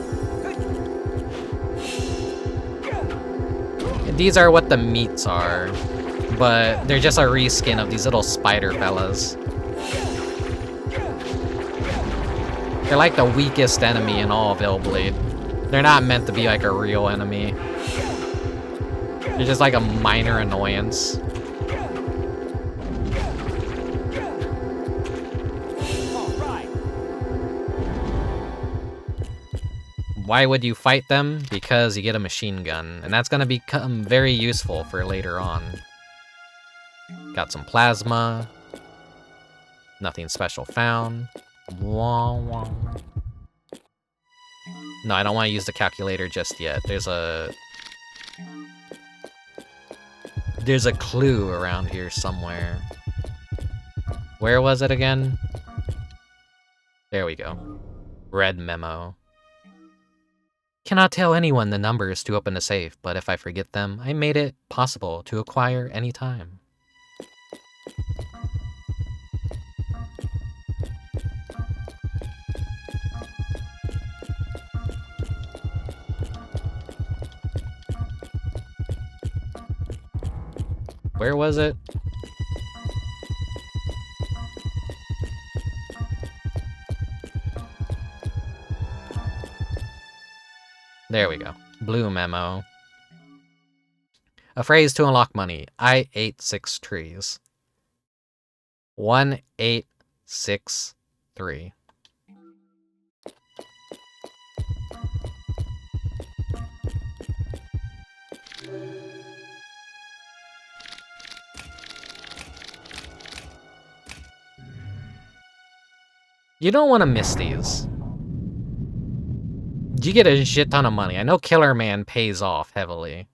Speaker 2: These are what the meats are, but they're just a reskin of these little spider fellas. They're like the weakest enemy in all of Illbleed. They're not meant to be like a real enemy. They're just like a minor annoyance. Why would you fight them? Because you get a machine gun, and that's gonna become very useful for later on. Got some plasma. Nothing special found. Wah, wah. No, I don't want to use the calculator just yet. There's a clue around here somewhere. Where was it again? There we go. Red memo. Cannot tell anyone the numbers to open the safe, but if I forget them, I made it possible to acquire any time. Where was it? There we go. Blue memo. A phrase to unlock money. I ate 6 trees. 1863. You don't want to miss these. You get a shit ton of money. I know Killerman pays off heavily,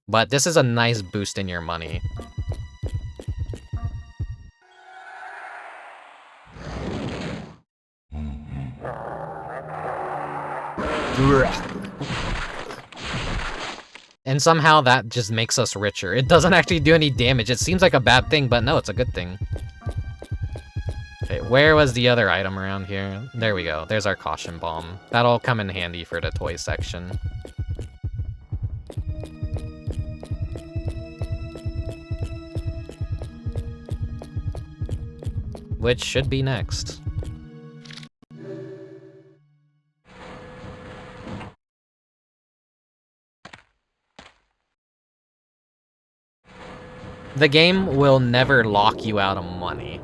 Speaker 2: but this is a nice boost in your money. And somehow that just makes us richer. It doesn't actually do any damage. It seems like a bad thing, but no, it's a good thing. Okay, where was the other item around here? There we go. There's our caution bomb. That'll come in handy for the toy section. Which should be next. The game will never lock you out of money.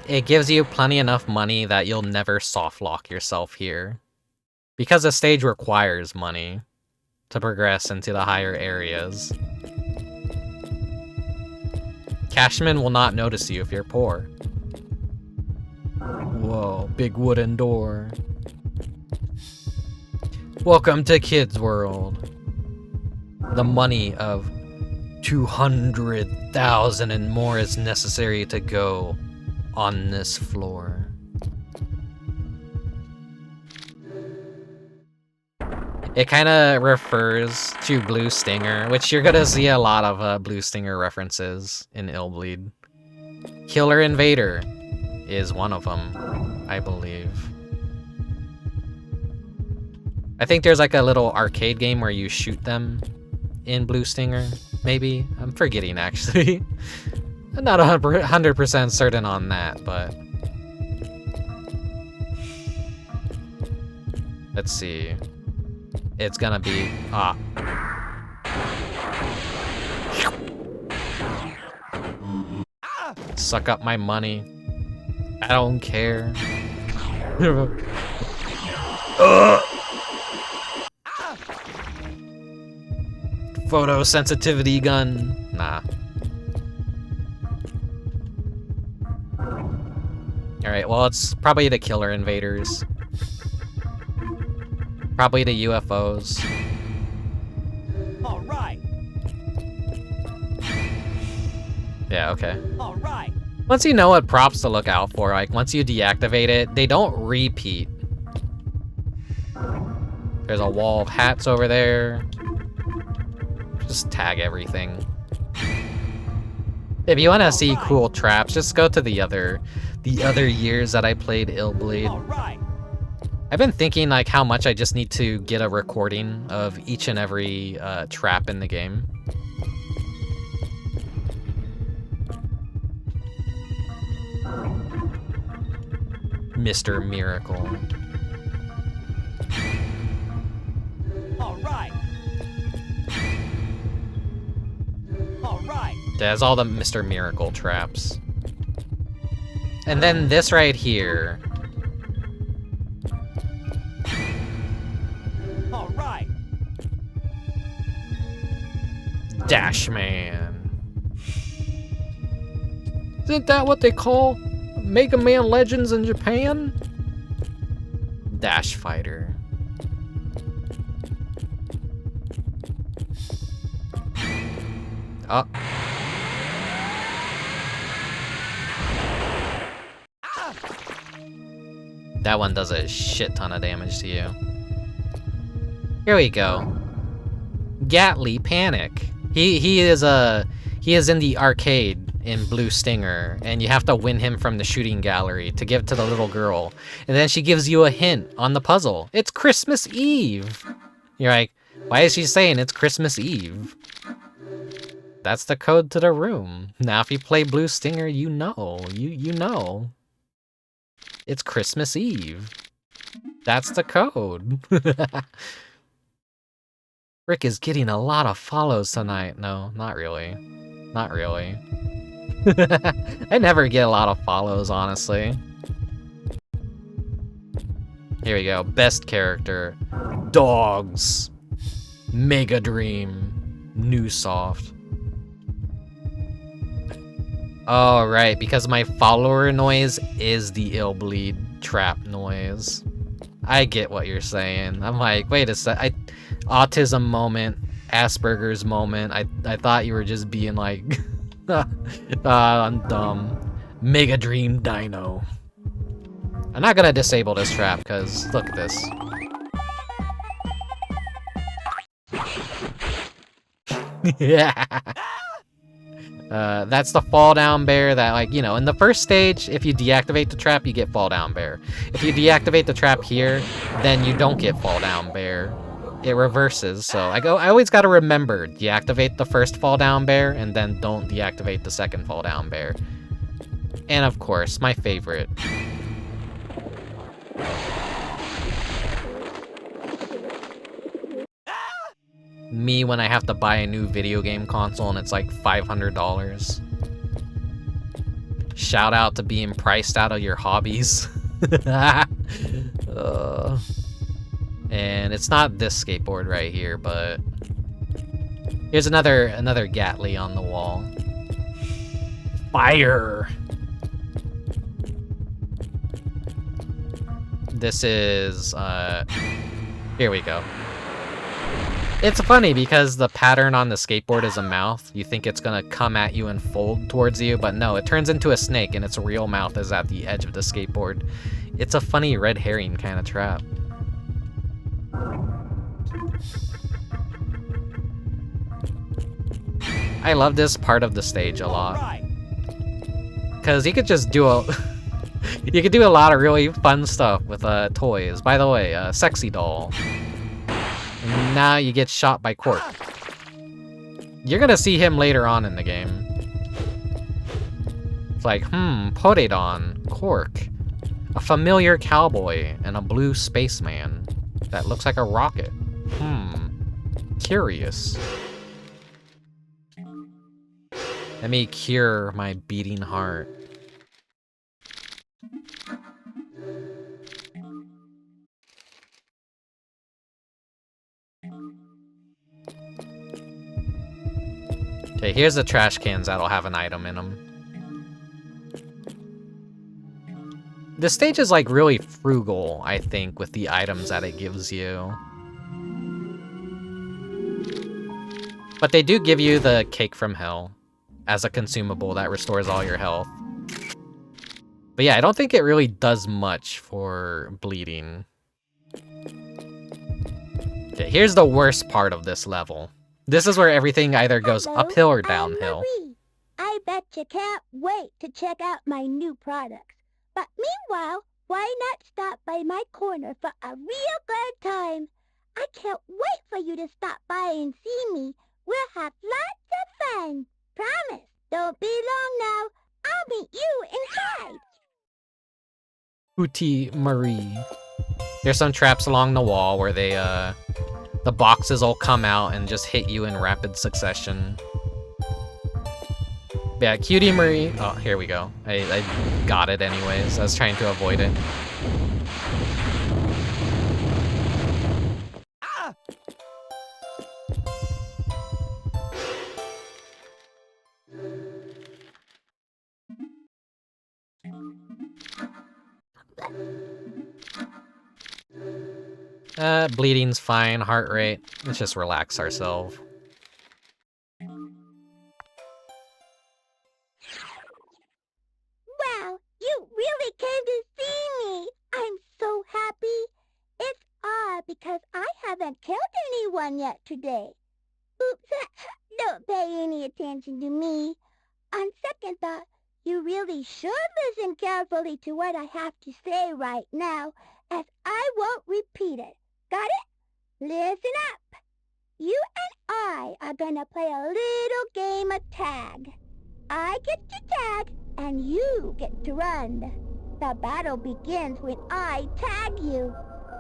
Speaker 2: it gives you plenty enough money that you'll never soft lock yourself here. Because the stage requires money to progress into the higher areas. Cashman will not notice you if you're poor. Whoa, big wooden door. Welcome to Kids World. The money of 200,000 and more is necessary to go on this floor. It kind of refers to Blue Stinger, which you're gonna see a lot of Blue Stinger references in Illbleed. Killer Invader is one of them, I believe. I think there's like a little arcade game where you shoot them in Blue Stinger, maybe? I'm forgetting, actually. I'm not 100% certain on that, but... Let's see. It's gonna be... Suck up my money. I don't care. Photosensitivity gun. Nah. Alright, well, it's probably the Killer Invaders. Probably the UFOs.
Speaker 4: All right.
Speaker 2: Yeah, okay.
Speaker 4: All right.
Speaker 2: Once you know what props to look out for, like, once you deactivate it, they don't repeat. There's a wall of hats over there. Just tag everything. If you want to see cool traps, just go to the other years that I played Illbleed. I've been thinking like how much I just need to get a recording of each and every trap in the game. Mr. Miracle.
Speaker 4: All right. All right.
Speaker 2: There's all the Mr. Miracle traps. And then this right here.
Speaker 4: All right.
Speaker 2: Dash Man. Isn't that what they call Mega Man Legends in Japan? Dash Fighter. Oh. That one does a shit ton of damage to you. Here we go. Gatly Panic. He is in the arcade in Blue Stinger, and you have to win him from the shooting gallery to give to the little girl. And then she gives you a hint on the puzzle. It's Christmas Eve. You're like, why is she saying it's Christmas Eve? That's the code to the room. Now if you play Blue Stinger, you know. You know. It's Christmas Eve. That's the code. Rick is getting a lot of follows tonight. No, not really. Not really. I never get a lot of follows, honestly. Here we go. Best character. Dogs. Mega Dream. New Soft. Oh, right. Because my follower noise is the Illbleed trap noise. I get what you're saying. I'm like, wait a sec. Autism moment. Asperger's moment. I thought you were just being like... I'm dumb. Mega Dream Dino. I'm not gonna disable this trap, because look at this. Yeah. That's the fall down bear that, like, you know, in the first stage, if you deactivate the trap, you get fall down bear. If you deactivate the trap here, then you don't get fall down bear. It reverses, so I always gotta remember, deactivate the first fall down bear, and then don't deactivate the second fall down bear. And of course, my favorite. Me when I have to buy a new video game console and it's like $500. Shout out to being priced out of your hobbies. And it's not this skateboard right here, but here's another Gatly on the wall. Fire! This is, here we go. It's funny because the pattern on the skateboard is a mouth. You think it's gonna come at you and fold towards you, but no, it turns into a snake and its real mouth is at the edge of the skateboard. It's a funny red herring kind of trap. I love this part of the stage a lot. Because you could just do a... you could do a lot of really fun stuff with toys. By the way, sexy doll. And now you get shot by Cork. You're gonna see him later on in the game. It's like, Potadon, Cork, a familiar cowboy, and a blue spaceman that looks like a rocket. Curious. Let me cure my beating heart. Okay, here's the trash cans that'll have an item in them. This stage is like really frugal, I think, with the items that it gives you. But they do give you the cake from hell as a consumable that restores all your health. But yeah, I don't think it really does much for bleeding. Okay, here's the worst part of this level. This is where everything either goes uphill or downhill.
Speaker 6: I bet you can't wait to check out my new products. But meanwhile, why not stop by my corner for a real good time? I can't wait for you to stop by and see me. We'll have lots of fun. Promise. Don't be long now. I'll meet you inside.
Speaker 2: Hootie Marie. There's some traps along the wall where they, the boxes will come out and just hit you in rapid succession. Yeah, Cutie Marie. Oh, here we go. I got it anyways. I was trying to avoid it. Bleeding's fine, heart rate. Let's just relax ourselves.
Speaker 6: Wow, you really came to see me. I'm so happy. It's odd because I haven't killed anyone yet today. Oops, don't pay any attention to me. On second thought, you really should listen carefully to what I have to say right now, as I won't repeat it. Got it? Listen up. You and I are gonna play a little game of tag. I get to tag, and you get to run. The battle begins when I tag you.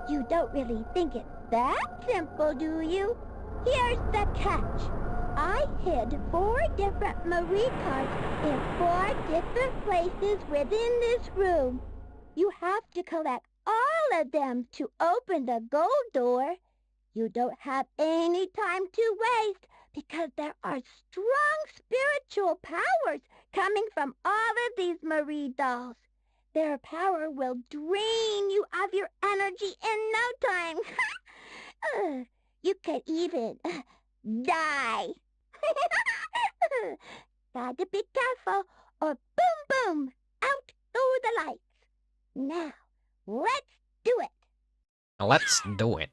Speaker 6: You don't really think it's that simple, do you? Here's the catch. I hid 4 different Marie cards in 4 different places within this room. You have to collect all of them to open the gold door. You don't have any time to waste because there are strong spiritual powers coming from all of these Marie dolls. Their power will drain you of your energy in no time. You could even die. Gotta be careful or boom boom, out go the lights. Now, let's do it.
Speaker 2: Let's do it.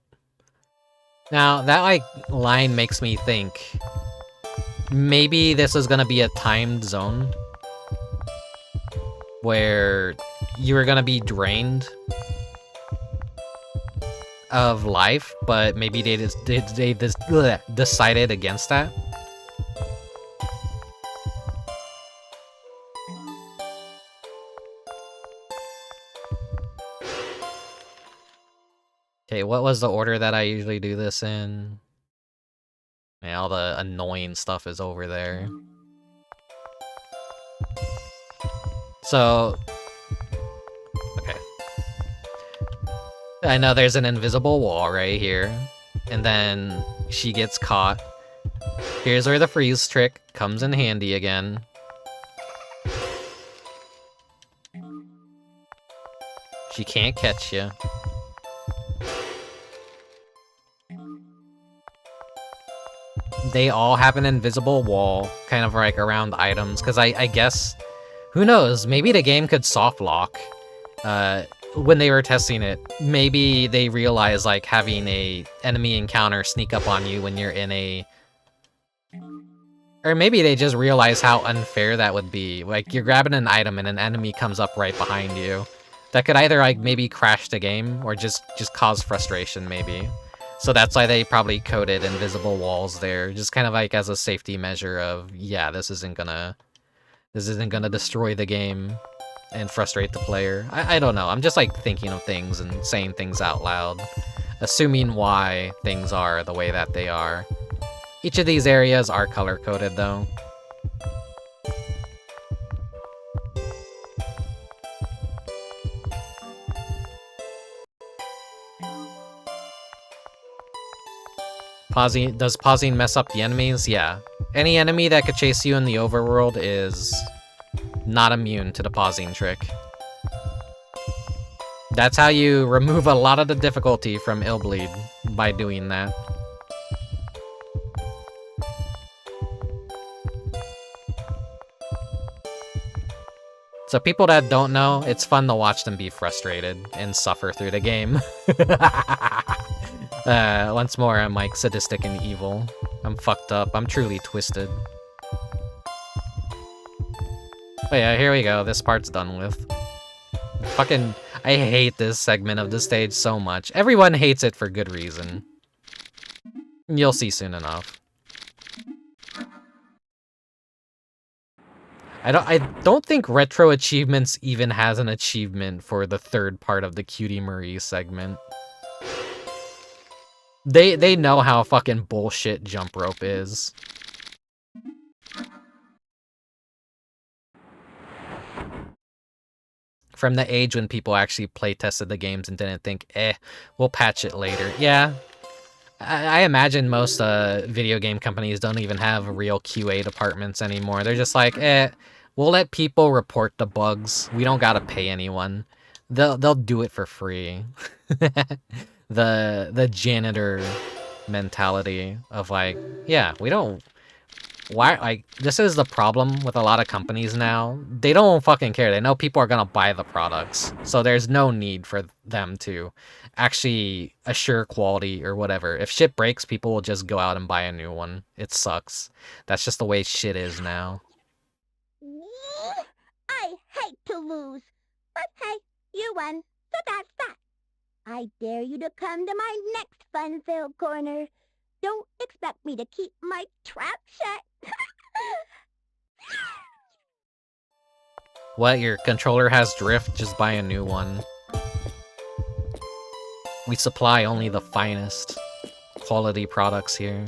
Speaker 2: Now, that like line makes me think maybe this is gonna be a timed zone where you are gonna be drained of life, but maybe they decided against that. Okay, what was the order that I usually do this in? Yeah, all the annoying stuff is over there. So, okay. I know there's an invisible wall right here, and then she gets caught. Here's where the freeze trick comes in handy again. She can't catch you. They all have an invisible wall, kind of like around items, because I guess, who knows, maybe the game could soft lock. When they were testing it, maybe they realized like having a enemy encounter sneak up on you when you're in a... Or maybe they just realized how unfair that would be. Like, you're grabbing an item and an enemy comes up right behind you. That could either like maybe crash the game or just cause frustration maybe. So that's why they probably coded invisible walls there, just kind of like as a safety measure of, yeah, this isn't gonna destroy the game and frustrate the player. I don't know, I'm just like thinking of things and saying things out loud, assuming why things are the way that they are. Each of these areas are color-coded though. Does pausing mess up the enemies? Yeah. Any enemy that could chase you in the overworld is not immune to the pausing trick. That's how you remove a lot of the difficulty from Illbleed, by doing that. So people that don't know, it's fun to watch them be frustrated and suffer through the game. Once more, I'm like sadistic and evil. I'm fucked up. I'm truly twisted. Oh yeah, here we go. This part's done with. Fucking, I hate this segment of the stage so much. Everyone hates it for good reason. You'll see soon enough. I don't think Retro Achievements even has an achievement for the third part of the Cutie Marie segment. They know how fucking bullshit jump rope is. From the age when people actually play tested the games and didn't think, we'll patch it later. Yeah. I imagine most video game companies don't even have real QA departments anymore. They're just like, we'll let people report the bugs. We don't gotta pay anyone. They'll do it for free. The janitor mentality of like, yeah, we don't... Why, like, this is the problem with a lot of companies now. They don't fucking care. They know people are gonna buy the products. So there's no need for them to actually assure quality or whatever. If shit breaks, people will just go out and buy a new one. It sucks. That's just the way shit is now.
Speaker 6: I hate to lose. But hey, you won, so that's that. I dare you to come to my next fun-filled corner. Don't expect me to keep my trap shut.
Speaker 2: What, your controller has drift? Just buy a new one. We supply only the finest quality products here.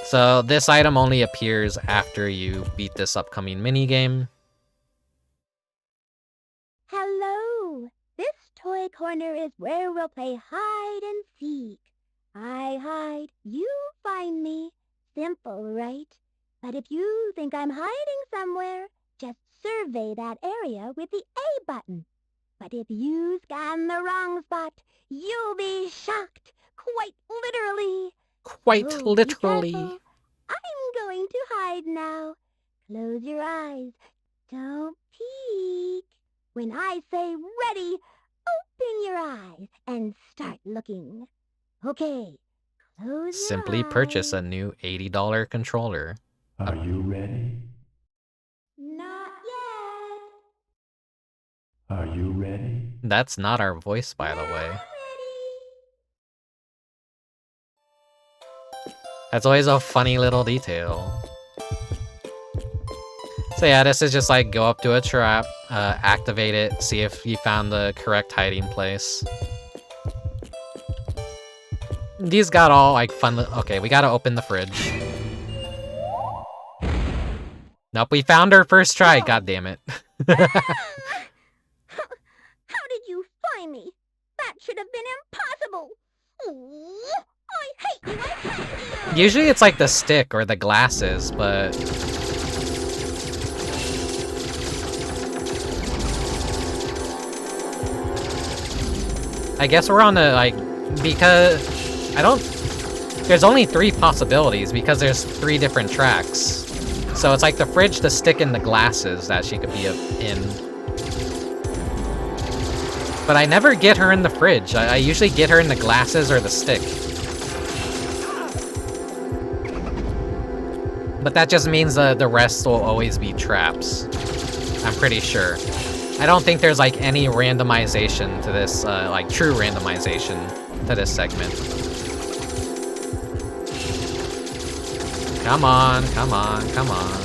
Speaker 2: So this item only appears after you beat this upcoming minigame.
Speaker 6: Hello. This toy corner is where we'll play hide and seek. I hide, you find me. Simple, right? But if you think I'm hiding somewhere, just survey that area with the A button. But if you scan the wrong spot, you'll be shocked. Quite literally.
Speaker 2: Quite
Speaker 6: Oh,
Speaker 2: literally.
Speaker 6: be careful. I'm going to hide now. Close your eyes. Don't peek. When I say ready, open your eyes and start looking. Okay, close your
Speaker 2: Simply
Speaker 6: eyes.
Speaker 2: purchase a new $80 controller.
Speaker 7: Are you ready?
Speaker 6: Not yet.
Speaker 7: Are you ready?
Speaker 2: That's not our voice, by the way. That's always a funny little detail. So yeah, this is just like go up to a trap, activate it, see if you found the correct hiding place. These got all like fun. Okay, we gotta open the fridge. Nope, we found her first try, god damn it.
Speaker 6: How did you find me? That should have been impossible. Ooh, I hate you, I hate you.
Speaker 2: Usually it's like the stick or the glasses, but... I guess we're on the, like, because... There's only 3 possibilities because there's 3 different tracks. So it's like the fridge, the stick, and the glasses that she could be in. But I never get her in the fridge. I usually get her in the glasses or the stick. But that just means the rest will always be traps. I'm pretty sure. I don't think there's like any randomization to this, like true randomization to this segment. Come on, come on, come on.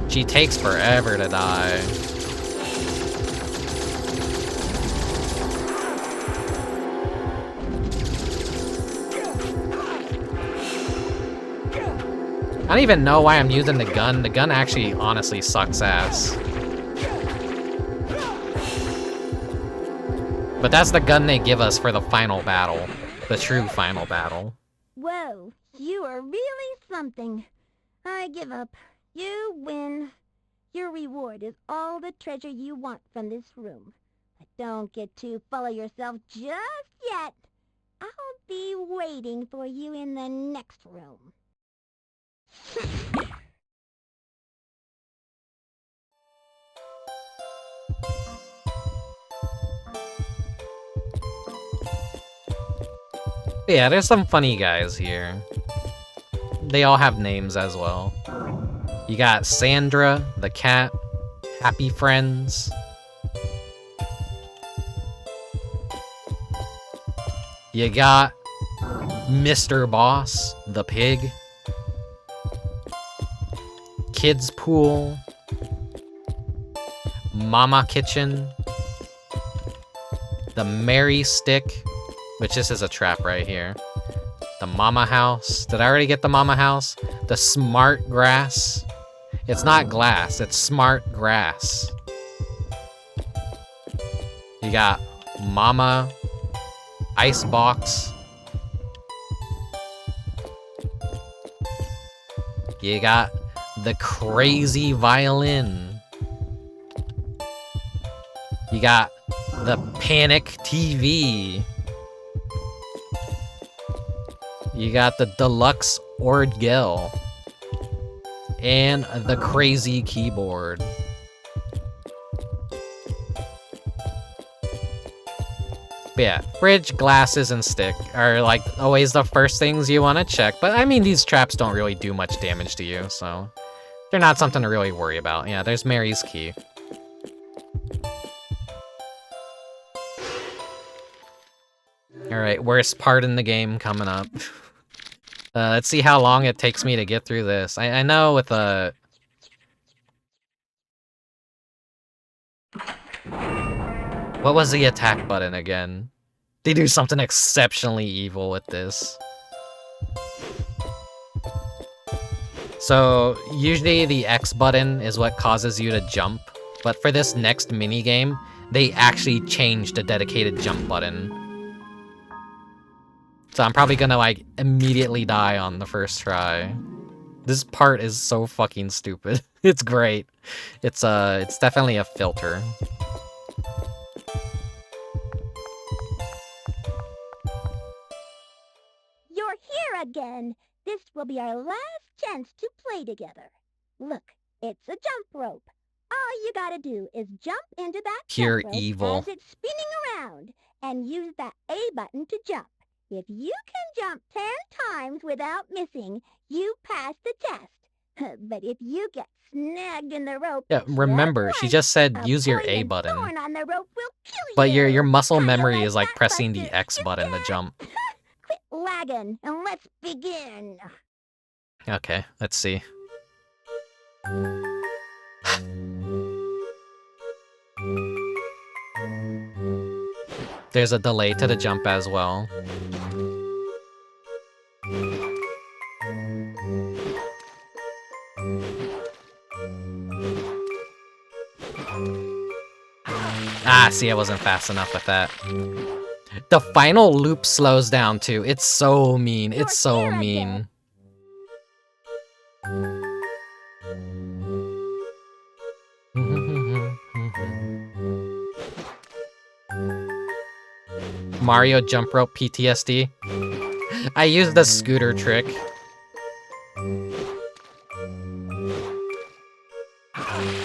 Speaker 2: She takes forever to die. I don't even know why I'm using the gun. The gun actually honestly sucks ass. But that's the gun they give us for the final battle. The true final battle.
Speaker 6: Whoa, you are really something. I give up. You win. Your reward is all the treasure you want from this room. But don't get too full of yourself just yet. I'll be waiting for you in the next room.
Speaker 2: Yeah, there's some funny guys here. They all have names as well. You got Sandra, the cat, Happy Friends. You got Mr. Boss, the pig. Kids Pool. Mama Kitchen. The Mary Stick, which this is a trap right here. The Mama House. Did I already get the Mama House? The Smart Grass. It's not glass, it's smart grass. You got Mama Icebox. You got the Crazy Violin. You got the Panic TV. You got the Deluxe Orgel. And the Crazy Keyboard. But yeah, fridge, glasses, and stick are like always the first things you want to check. But I mean, these traps don't really do much damage to you, so they're not something to really worry about. Yeah, there's Mary's key. Alright, worst part in the game coming up. Let's see how long it takes me to get through this. I know with a... What was the attack button again? They do something exceptionally evil with this. So, usually the X button is what causes you to jump, but for this next minigame, they actually changed the dedicated jump button. So I'm probably gonna, like, immediately die on the first try. This part is so fucking stupid. It's great. It's definitely a filter.
Speaker 6: You're here again. This will be our last chance to play together. Look, it's a jump rope. All you gotta do is jump into that
Speaker 2: Pure
Speaker 6: jump rope
Speaker 2: evil.
Speaker 6: as it's spinning around, and use that A button to jump. If you can jump 10 times without missing, you pass the test. But if you get snagged in the rope,
Speaker 2: Yeah, remember, she just said use your A button.
Speaker 6: thorn on the rope will kill
Speaker 2: But
Speaker 6: you.
Speaker 2: your muscle memory is like pressing the X button to jump.
Speaker 6: Quit lagging and let's begin.
Speaker 2: Okay, let's see. There's a delay to the jump as well. Ah, see, I wasn't fast enough with that. The final loop slows down too. It's so mean. It's so mean. Mario jump rope PTSD. I used the scooter trick.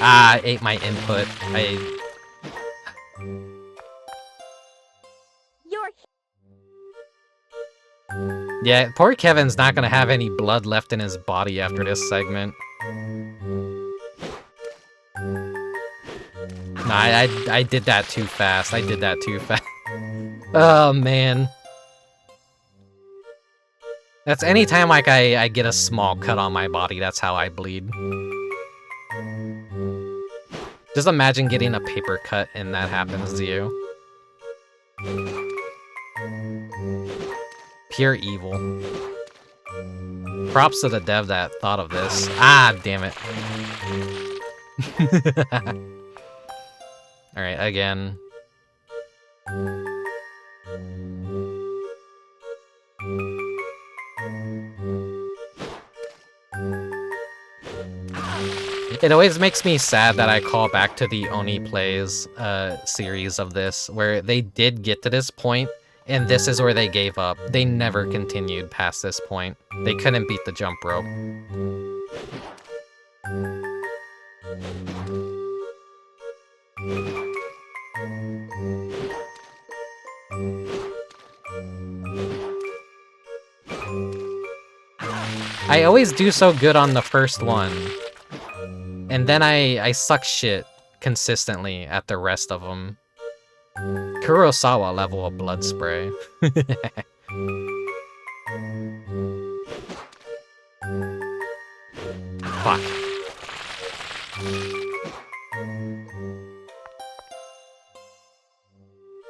Speaker 2: Ah, I ate my input. Yeah, poor Kevin's not gonna have any blood left in his body after this segment. Nah, I did that too fast. I did that too fast. Oh, man. That's anytime like I get a small cut on my body, that's how I bleed. Just imagine getting a paper cut and that happens to you. Pure evil. Props to the dev that thought of this. Ah, damn it. Alright, again. It always makes me sad that I call back to the Oni Plays series of this, where they did get to this point, and this is where they gave up. They never continued past this point. They couldn't beat the jump rope. I always do so good on the first one, and then I suck shit consistently at the rest of them. Kurosawa level of blood spray. Fuck.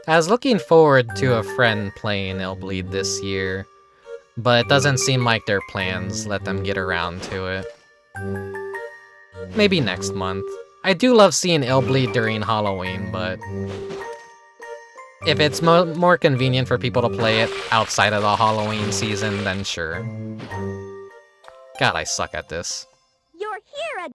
Speaker 2: I was looking forward to a friend playing Illbleed this year, but it doesn't seem like their plans let them get around to it. Maybe next month. I do love seeing Illbleed during Halloween, but if it's more convenient for people to play it outside of the Halloween season, then sure. God, I suck at this.
Speaker 6: You're here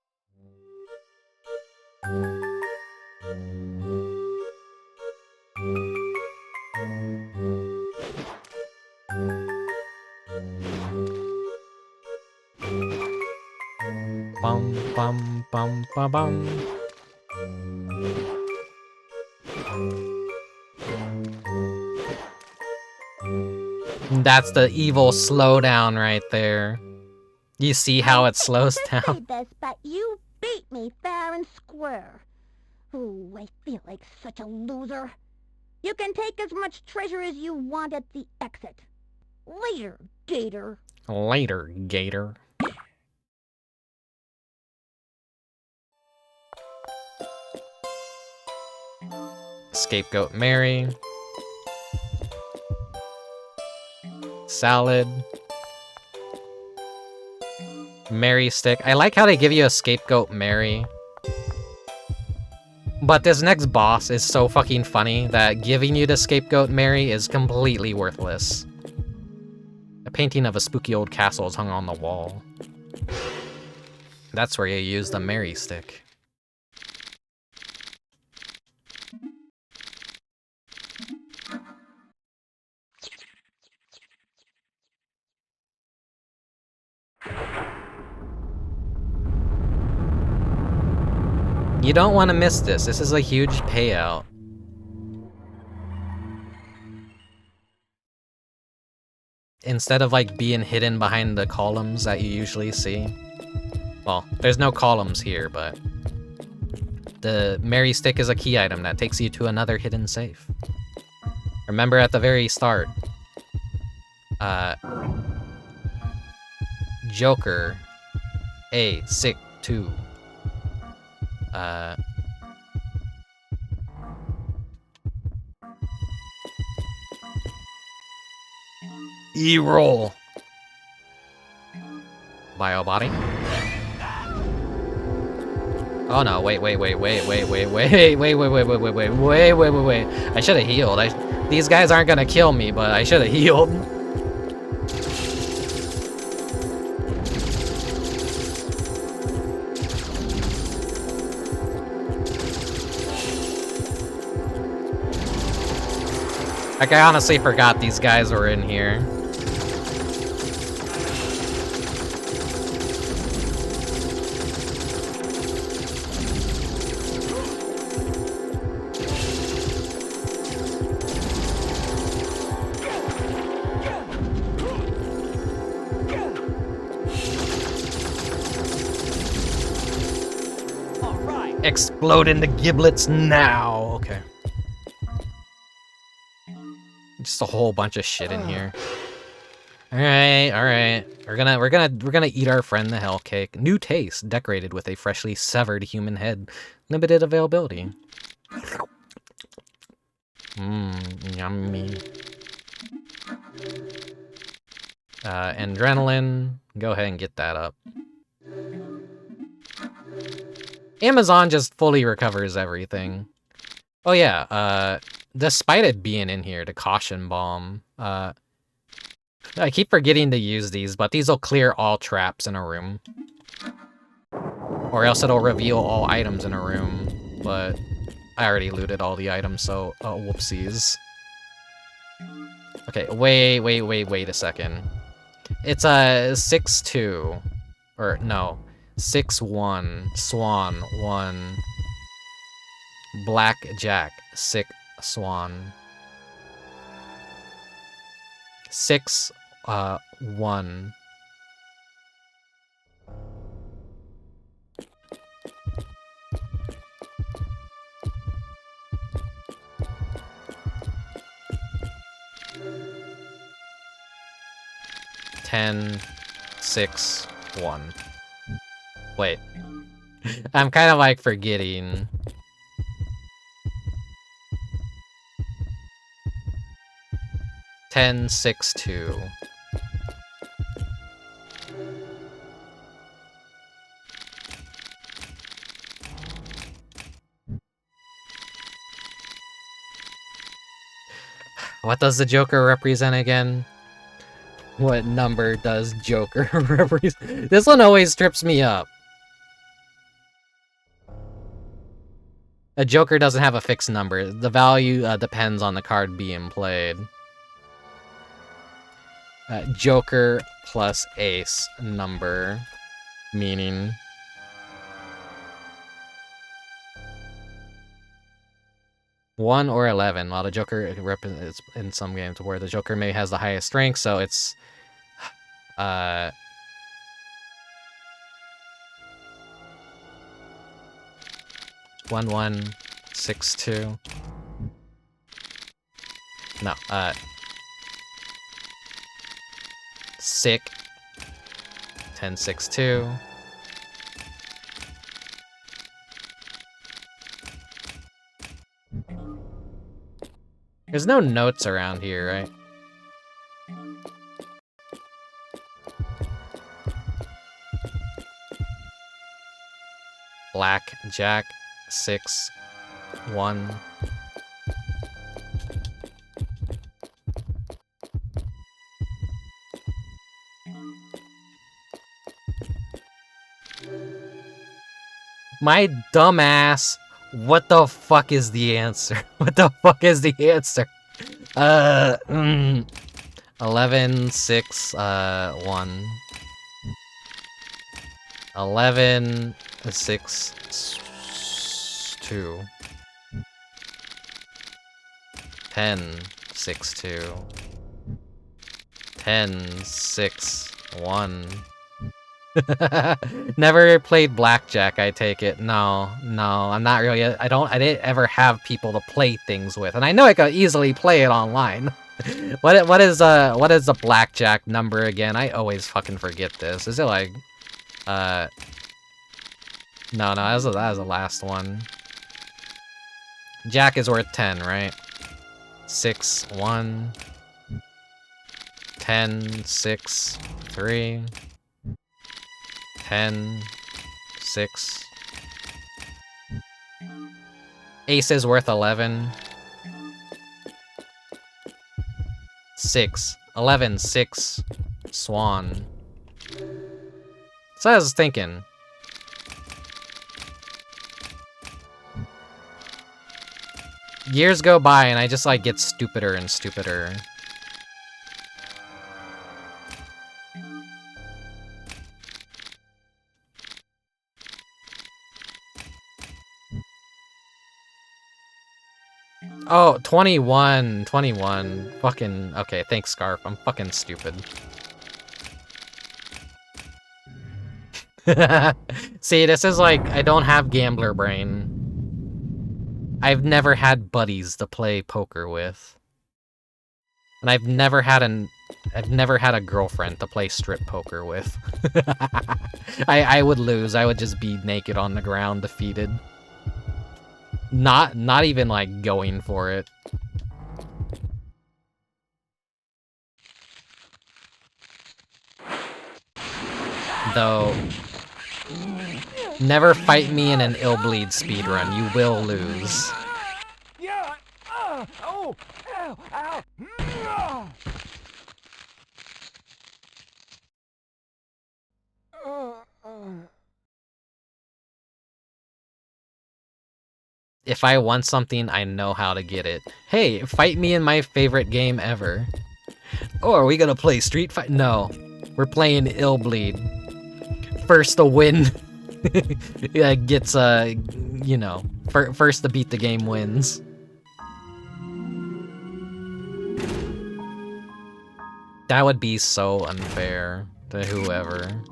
Speaker 2: Bum bum bum ba bum. That's the evil slowdown right there. You see how it slows down?
Speaker 6: this, but you beat me fair and square. Ooh, I feel like such a loser. You can take as much treasure as you want at the exit. Later, Gator.
Speaker 2: Later, Gator. Scapegoat Mary. Salad. Mary stick. I like how they give you a Scapegoat Mary. But this next boss is so fucking funny that giving you the Scapegoat Mary is completely worthless. A painting of a spooky old castle is hung on the wall. That's where you use the Mary stick. You don't want to miss this. This is a huge payout. Instead of like being hidden behind the columns that you usually see. Well, there's no columns here, but the Mary stick is a key item that takes you to another hidden safe. Remember at the very start, Joker, A, sick 2. E-roll. Bio body. Oh no, wait. I should have healed. These guys aren't gonna kill me, but I should have healed. Like, I honestly forgot these guys were in here. Explode into giblets now. Okay. Just a whole bunch of shit in here. All right. We're gonna eat our friend the hell cake. New taste, decorated with a freshly severed human head. Limited availability. Yummy. Adrenaline. Go ahead and get that up. Amazon just fully recovers everything. Oh yeah, despite it being in here, the caution bomb. I keep forgetting to use these, but these will clear all traps in a room. Or else it'll reveal all items in a room, but I already looted all the items, so whoopsies. Okay, wait a second. It's a 6-2, or no. 6-1, Swan 1, Blackjack 6 Swan 6 1. Ten, 6, 1. Wait. I'm kind of like forgetting. Ten, 6, 2. What does the Joker represent again? What number does Joker represent? This one always trips me up. A Joker doesn't have a fixed number. The value depends on the card being played. Joker plus ace number, meaning... One or 11. While the Joker represents in some games where the Joker maybe has the highest strength, so it's 1162. No, sick 1062. There's no notes around here, right? Blackjack 6 1. My dumbass. What the fuck is the answer? What the fuck is the answer? 11 6 1. 11 6 2. 10 6 2. 10 6 1. Never played blackjack, I take it. No, I'm not really. I didn't ever have people to play things with, and I know I could easily play it online. What is the blackjack number again? I always fucking forget this. Is it like, no, that was the last one. Jack is worth 10, right? 6 1. 10 6 3. 10 6 Ace is worth 11. 6. 11, 6. Swan. So I was thinking. Years go by and I just like get stupider and stupider. Oh, 21. 21. Fucking... Okay, thanks, Scarf. I'm fucking stupid. See, this is like... I don't have gambler brain. I've never had buddies to play poker with. And I've never had a girlfriend to play strip poker with. I would lose. I would just be naked on the ground, defeated. Not even like going for it. Though, never fight me in an Illbleed speedrun. You will lose.
Speaker 8: Yeah. Oh. Ow. Ow.
Speaker 2: If I want something, I know how to get it. Hey, fight me in my favorite game ever. Oh, are we gonna play Street Fight? No. We're playing Illbleed. First to win gets, you know, first to beat the game wins. That would be so unfair to whoever.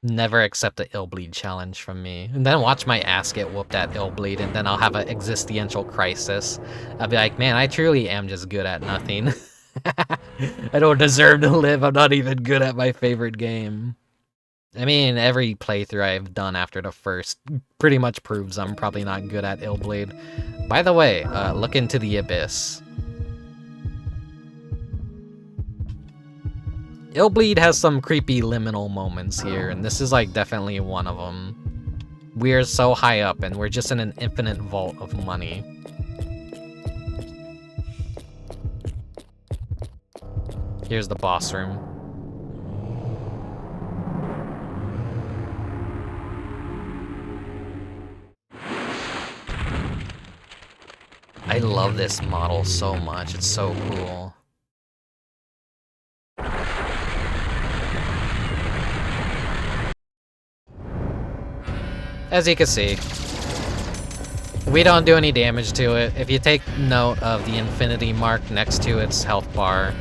Speaker 2: Never accept the Illbleed challenge from me. And then watch my ass get whooped at Illbleed, and then I'll have an existential crisis. I'll be like, man, I truly am just good at nothing. I don't deserve to live. I'm not even good at my favorite game. I mean, every playthrough I've done after the first pretty much proves I'm probably not good at Illbleed. By the way, look into the abyss. Illbleed has some creepy liminal moments here, and this is like definitely one of them. We're so high up, and we're just in an infinite vault of money. Here's the boss room. I love this model so much, it's so cool. As you can see, we don't do any damage to it. If you take note of the infinity mark next to its health bar,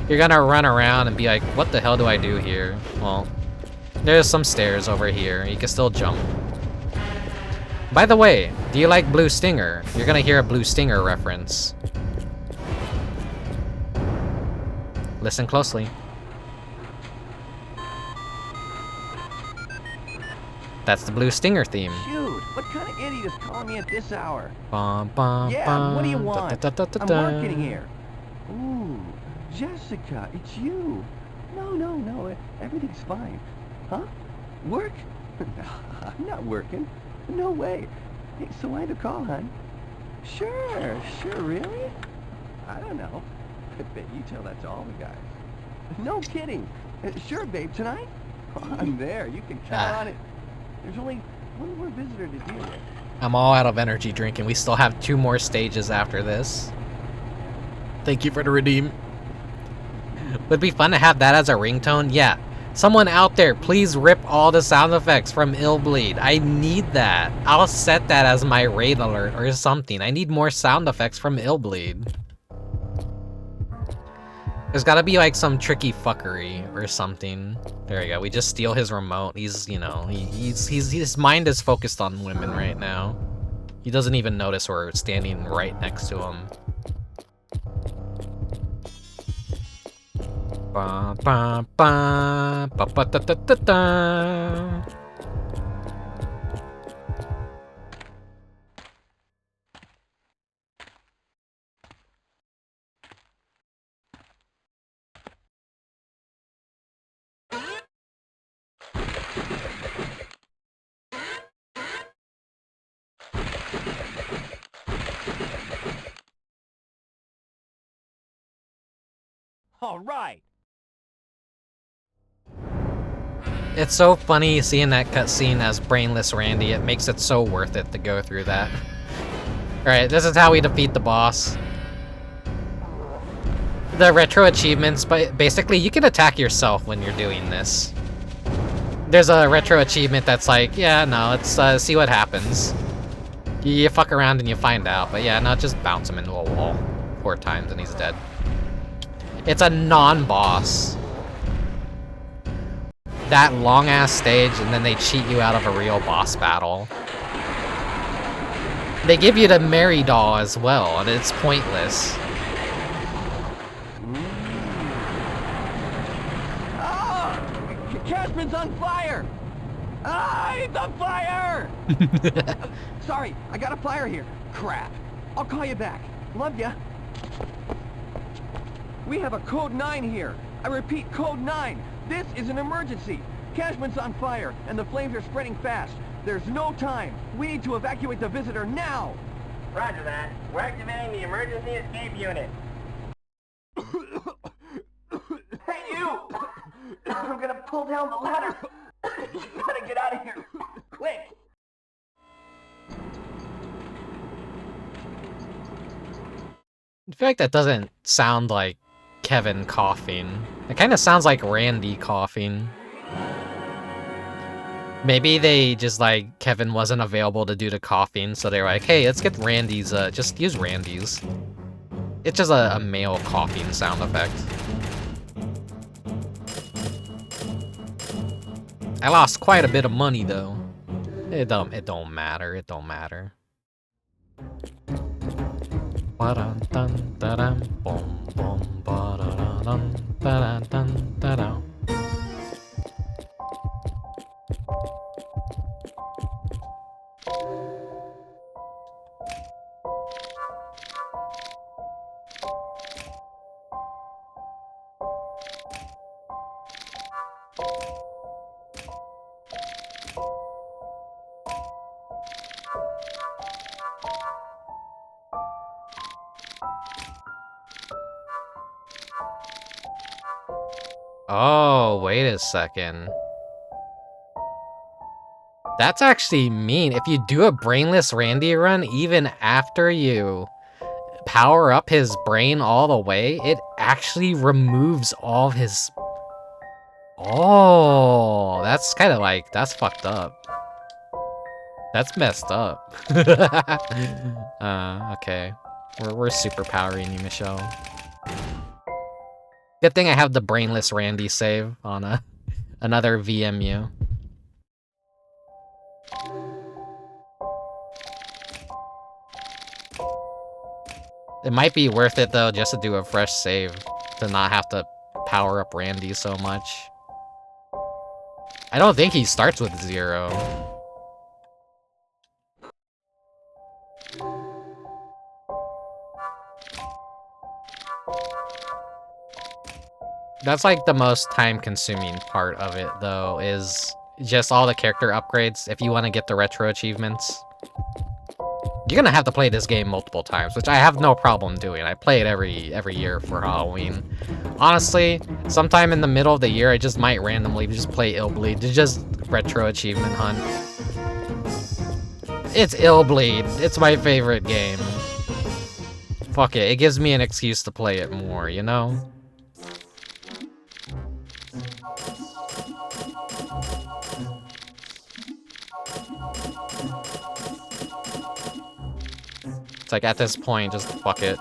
Speaker 2: you're gonna run around and be like, what the hell do I do here? Well, there's some stairs over here. You can still jump. By the way, do you like Blue Stinger? You're gonna hear a Blue Stinger reference. Listen closely. That's the Blue Stinger theme.
Speaker 4: Shoot, what kind of idiot is calling me at this hour?
Speaker 2: Bum, bum,
Speaker 4: Yeah,
Speaker 2: bum,
Speaker 4: what do you want? I'm marketing here.
Speaker 11: Ooh, Jessica, it's you. No, everything's fine. Huh? Work? I'm not working. No way. Hey, so why the call, hon? Sure, really? I don't know. I bet you tell that to all the guys. No kidding. Sure, babe, tonight? I'm there. You can count on it. There's only one more visitor to deal with.
Speaker 2: I'm all out of energy drinking. We still have 2 more stages after this. Thank you for the redeem. Would be fun to have that as a ringtone. Yeah. Someone out there, please rip all the sound effects from Illbleed. I need that. I'll set that as my raid alert or something. I need more sound effects from Illbleed. There's gotta be like some tricky fuckery or something. There we go. We just steal his remote. He's, you know, his mind is focused on women right now. He doesn't even notice we're standing right next to him. Ba ba ba ba ba da da da da.
Speaker 4: All right.
Speaker 2: It's so funny seeing that cutscene as Brainless Randy. It makes it so worth it to go through that. Alright, this is how we defeat the boss. The retro achievements, but basically you can attack yourself when you're doing this. There's a retro achievement that's like, yeah, no, let's see what happens. You fuck around and you find out, but yeah, no, just bounce him into a wall 4 times and he's dead. It's a non-boss. That long-ass stage, and then they cheat you out of a real boss battle. They give you the Mary doll as well, and it's pointless.
Speaker 4: Ah! Cashman's on fire! Ah, he's on fire! Sorry, I got a fire here. Crap. I'll call you back. Love ya. We have a code 9 here. I repeat, code 9. This is an emergency. Cashman's on fire, and the flames are spreading fast. There's no time. We need to evacuate the visitor now.
Speaker 22: Roger that. We're activating the emergency escape unit. Hey, you! I'm gonna pull down the ladder. You gotta get out of here. Quick!
Speaker 2: I feel like that doesn't sound like Kevin coughing. It kind of sounds like Randy coughing. Maybe they just like, Kevin wasn't available to do the coughing, so they were like, hey, let's get Randy's, just use Randy's. It's just a male coughing sound effect. I lost quite a bit of money though. It don't matter, it don't matter. Ba-dun-dun-da-dum, bum, bum, ba-da-dun, da-dun-dun-da-dum. Oh, wait a second. That's actually mean. If you do a Brainless Randy run, even after you power up his brain all the way, it actually removes all of his... Oh, that's kind of like, that's fucked up. That's messed up. Okay. We're superpowering you, Michelle. Good thing I have the Brainless Randy save on another VMU. It might be worth it though, just to do a fresh save, to not have to power up Randy so much. I don't think he starts with 0. That's like the most time-consuming part of it, though, is just all the character upgrades. If you want to get the retro achievements, you're gonna have to play this game multiple times, which I have no problem doing. I play it every year for Halloween. Honestly, sometime in the middle of the year, I just might randomly just play Illbleed to just retro achievement hunt. It's Illbleed. It's my favorite game. Fuck it. It gives me an excuse to play it more, you know? It's like, at this point, just fuck it.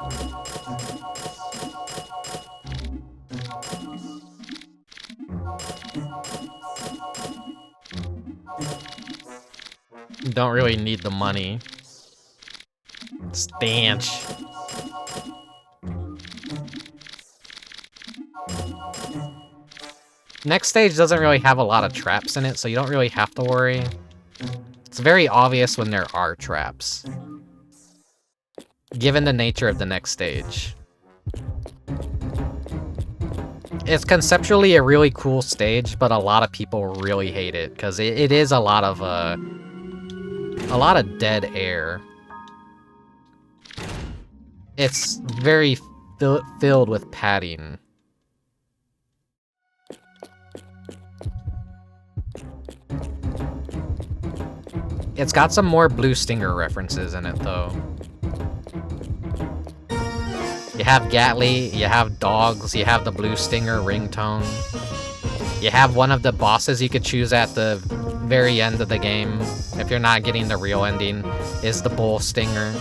Speaker 2: You don't really need the money. Stanch. Next stage doesn't really have a lot of traps in it, so you don't really have to worry. It's very obvious when there are traps, given the nature of the next stage. It's conceptually a really cool stage, but a lot of people really hate it because it is a lot of dead air. It's very filled with padding. It's got some more Blue Stinger references in it, though. You have Gatly, you have dogs, you have the Blue Stinger ringtone. You have one of the bosses you could choose at the very end of the game, if you're not getting the real ending, is the Bull Stinger.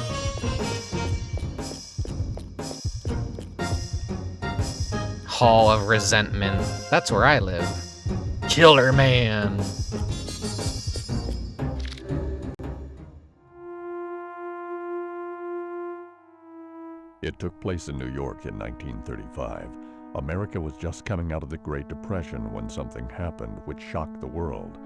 Speaker 2: Hall of Resentment. That's where I live. Killerman.
Speaker 1: It took place in New York in 1935. America was just coming out of the Great Depression when something happened which shocked the world.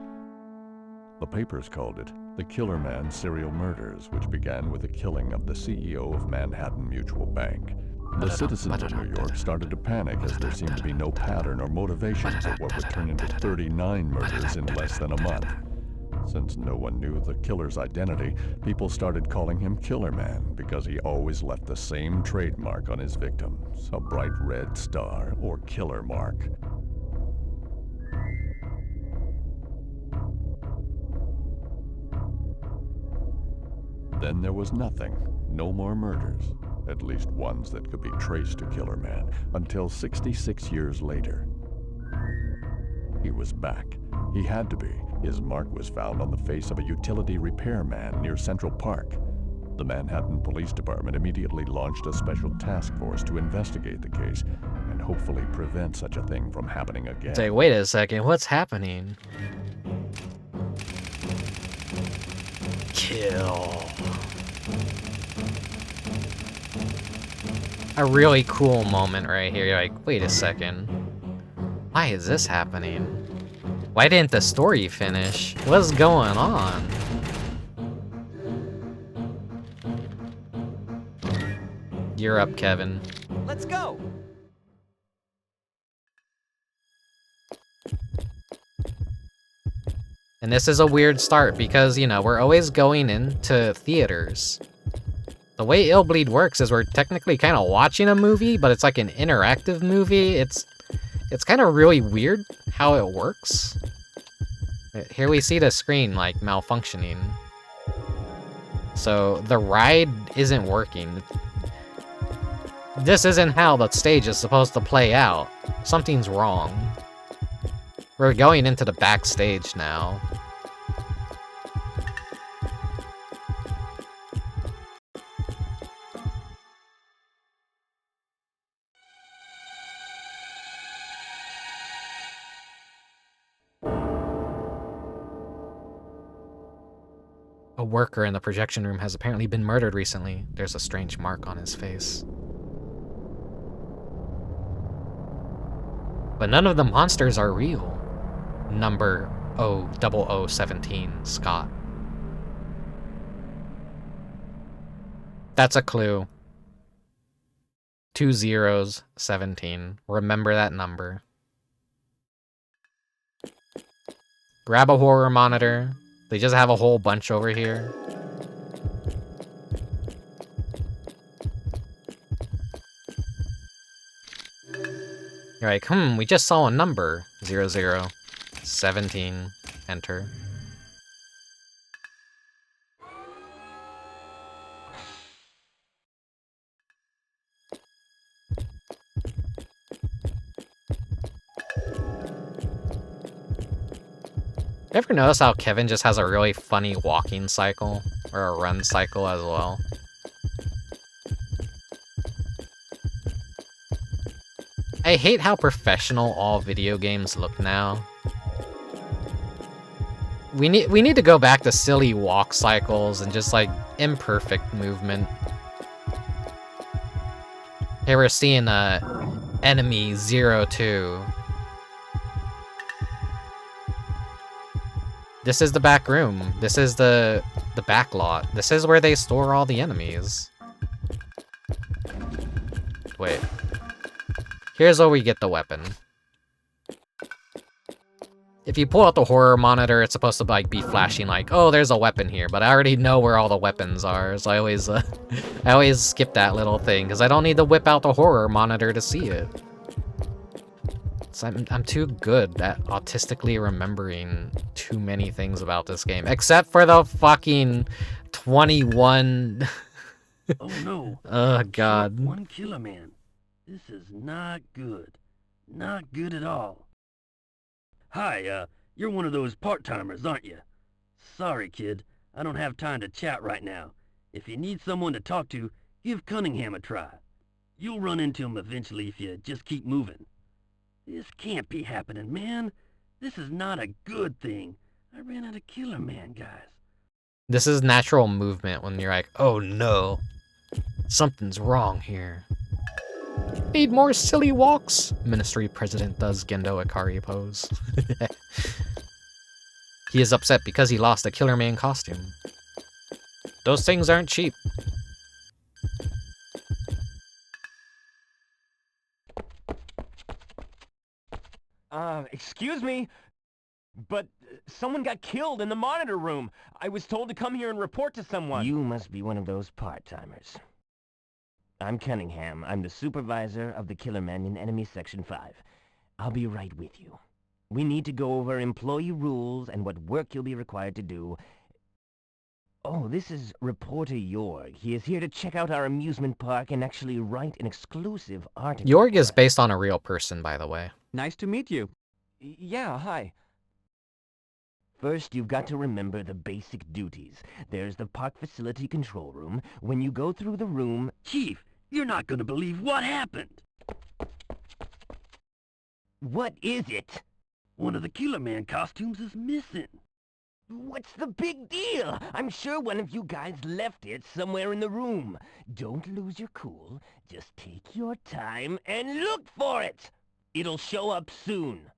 Speaker 1: The papers called it the Killerman serial murders, which began with the killing of the CEO of Manhattan Mutual Bank. The citizens of New York started to panic as there seemed to be no pattern or motivation for what would turn into 39 murders in less than a month. Since no one knew the killer's identity, people started calling him Killerman because he always left the same trademark on his victims, a bright red star or killer mark. Then there was nothing, no more murders, at least ones that could be traced to Killerman, until 66 years later. He was back. He had to be. His mark was found on the face of a utility repairman near Central Park. The Manhattan Police Department immediately launched a special task force to investigate the case and hopefully prevent such a thing from happening again.
Speaker 2: Say, wait a second, what's happening? Kill. A really cool moment right here. You're like, wait a second. Why is this happening? Why didn't the story finish? What's going on? You're up, Kevin.
Speaker 4: Let's go!
Speaker 2: And this is a weird start because, you know, we're always going into theaters. The way Illbleed works is we're technically kind of watching a movie, but it's like an interactive movie. It's kind of really weird how it works. Here we see the screen, like, malfunctioning. So, the ride isn't working. This isn't how the stage is supposed to play out. Something's wrong. We're going into the backstage now. A worker in the projection room has apparently been murdered recently. There's a strange mark on his face. But none of the monsters are real. Number 00017, Scott. That's a clue. 2 zeros, 17. Remember that number. Grab a horror monitor. They just have a whole bunch over here. You're like, we just saw a number. 0017. Enter. You ever notice how Kevin just has a really funny walking cycle? Or a run cycle as well? I hate how professional all video games look now. We need to go back to silly walk cycles and just like imperfect movement. Here we're seeing enemy 02. This is the back room. This is the back lot. This is where they store all the enemies. Wait. Here's where we get the weapon. If you pull out the horror monitor, it's supposed to like be flashing like, oh, there's a weapon here, but I already know where all the weapons are, so I always skip that little thing because I don't need to whip out the horror monitor to see it. I'm too good at autistically remembering too many things about this game, except for the fucking 21.
Speaker 15: Oh no.
Speaker 2: Oh god.
Speaker 15: One Killerman. This is not good. Not good at all. Hi, you're one of those part-timers, aren't you? Sorry, kid. I don't have time to chat right now. If you need someone to talk to, give Cunningham a try. You'll run into him eventually if you just keep moving. This can't be happening, man. This is not a good thing. I ran out of Killerman, guys.
Speaker 2: This is natural movement when you're like, oh no, something's wrong here. Need more silly walks? Ministry President does Gendo Ikari pose. He is upset because he lost a Killerman costume. Those things aren't cheap.
Speaker 12: Excuse me, but someone got killed in the monitor room. I was told to come here and report to someone.
Speaker 10: You must be one of those part-timers. I'm Cunningham. I'm the supervisor of the Killerman in Enemy Section 5. I'll be right with you. We need to go over employee rules and what work you'll be required to do. Oh, this is Reporter Jorg. He is here to check out our amusement park and actually write an exclusive article.
Speaker 2: Jorg is based on a real person, by the way.
Speaker 12: Nice to meet you. Yeah, hi.
Speaker 10: First, you've got to remember the basic duties. There's the park facility control room. When you go through the room...
Speaker 15: Chief, you're not gonna believe what happened.
Speaker 10: What is it?
Speaker 15: One of the Killerman costumes is missing.
Speaker 10: What's the big deal? I'm sure one of you guys left it somewhere in the room. Don't lose your cool. Just take your time and look for it. It'll show up soon.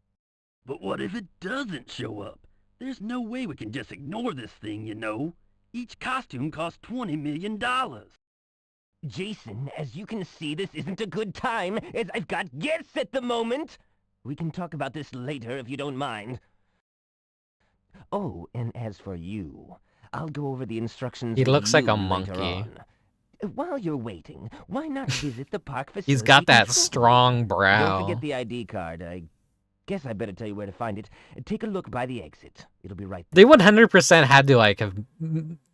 Speaker 15: But what if it doesn't show up? There's no way we can just ignore this thing, you know. Each costume costs $20 million.
Speaker 10: Jason, as you can see, this isn't a good time, as I've got guests at the moment. We can talk about this later if you don't mind. Oh, and as for you, I'll go over the instructions.
Speaker 2: He looks like a
Speaker 10: later
Speaker 2: monkey.
Speaker 10: on. While you're waiting, why not visit the park facility?
Speaker 2: He's got that
Speaker 10: control
Speaker 2: strong
Speaker 10: room?
Speaker 2: brow.
Speaker 10: Don't forget the ID card. I guess I better tell you where to find it. Take a look by the exit. It'll be right
Speaker 2: They
Speaker 10: there.
Speaker 2: 100% had to like have.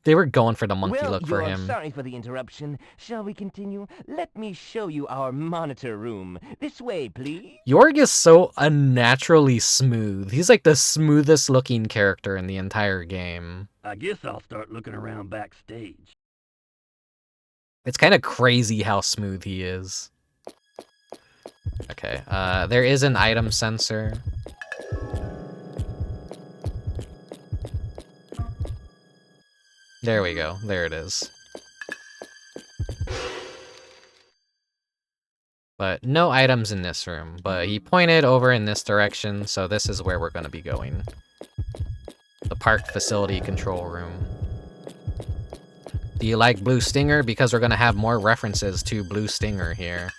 Speaker 2: They were going for the monkey
Speaker 10: Well,
Speaker 2: look for
Speaker 10: Jorg,
Speaker 2: him.
Speaker 10: sorry for the interruption. Shall we continue? Let me show you our monitor room. This way, please.
Speaker 2: Jorg is so unnaturally smooth. He's like the smoothest looking character in the entire game.
Speaker 15: I guess I'll start looking around backstage.
Speaker 2: It's kind of crazy how smooth he is. Okay, there is an item sensor. There we go. There it is. But no items in this room. But he pointed over in this direction, so this is where we're going to be going. The park facility control room. Do you like Blue Stinger? Because we're going to have more references to Blue Stinger here.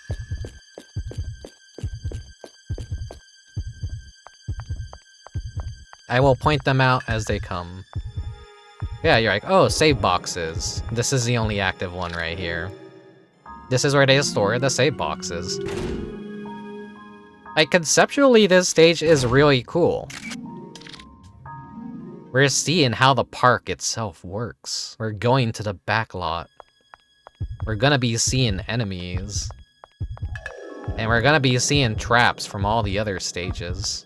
Speaker 2: I will point them out as they come. Yeah, you're like, oh, save boxes. This is the only active one right here. This is where they store the save boxes. Like, conceptually, this stage is really cool. We're seeing how the park itself works. We're going to the back lot. We're gonna be seeing enemies. And we're gonna be seeing traps from all the other stages.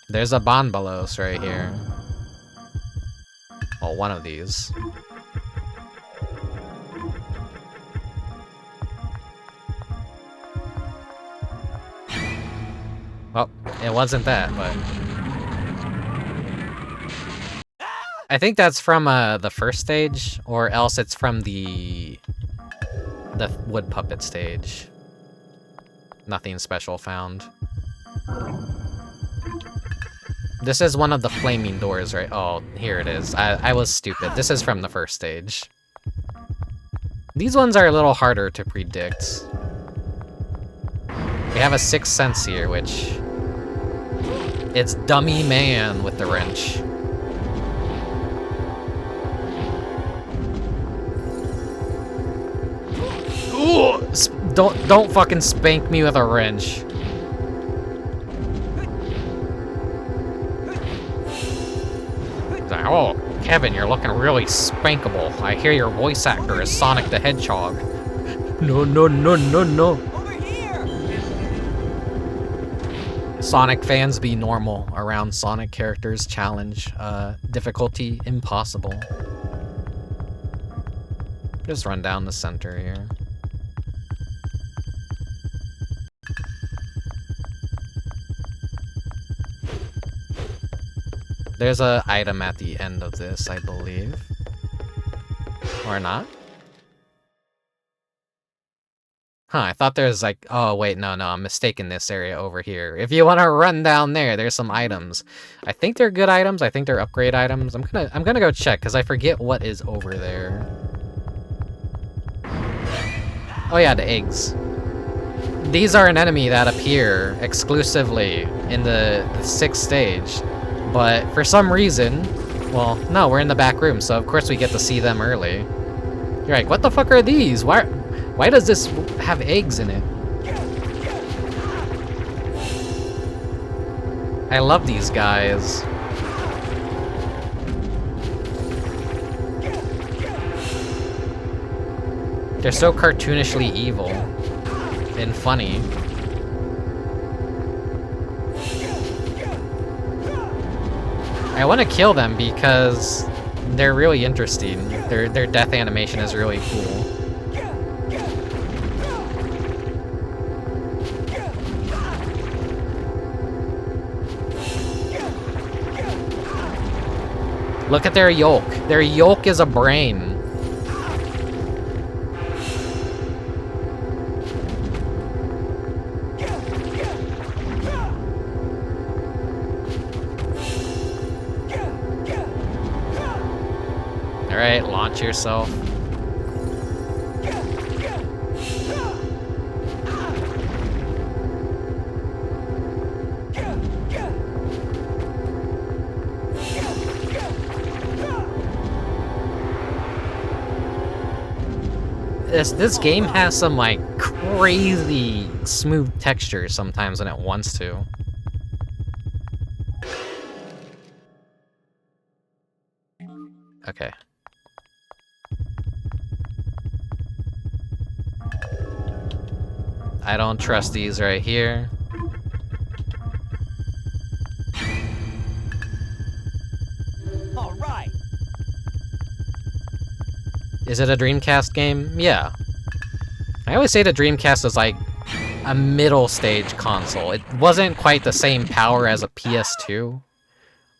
Speaker 2: There's a Bonbalos right here. Oh, one of these. Well, it wasn't that, but... I think that's from the first stage, or else it's from the Woodpuppet stage. Nothing special found. This is one of the flaming doors, right? Oh, here it is. I was stupid. This is from the first stage. These ones are a little harder to predict. We have a sixth sense here, which... It's Dummy Man with the wrench. Don't fucking spank me with a wrench. Oh, Kevin, you're looking really spankable. I hear your voice actor is Sonic the Hedgehog. No, no, no, no, no. Sonic fans be normal around Sonic characters. Challenge. Difficulty impossible. Just run down the center here. There's a item at the end of this, I believe. Or not? Huh, I thought there was like, oh wait, no, I'm mistaken this area over here. If you want to run down there, there's some items. I think they're good items, I think they're upgrade items. I'm gonna go check, because I forget what is over there. Oh yeah, the eggs. These are an enemy that appear exclusively in the 6th stage. But for some reason, well, no, we're in the back room, so of course we get to see them early. You're like, what the fuck are these? Why does this have eggs in it? I love these guys. They're so cartoonishly evil and funny. I want to kill them because they're really interesting. Their death animation is really cool. Look at their yolk. Their yolk is a brain. Alright, launch yourself. This game has some like crazy smooth texture sometimes when it wants to. Okay. I don't trust these right here.
Speaker 4: All right.
Speaker 2: Is it a Dreamcast game? Yeah. I always say the Dreamcast was like a middle stage console. It wasn't quite the same power as a PS2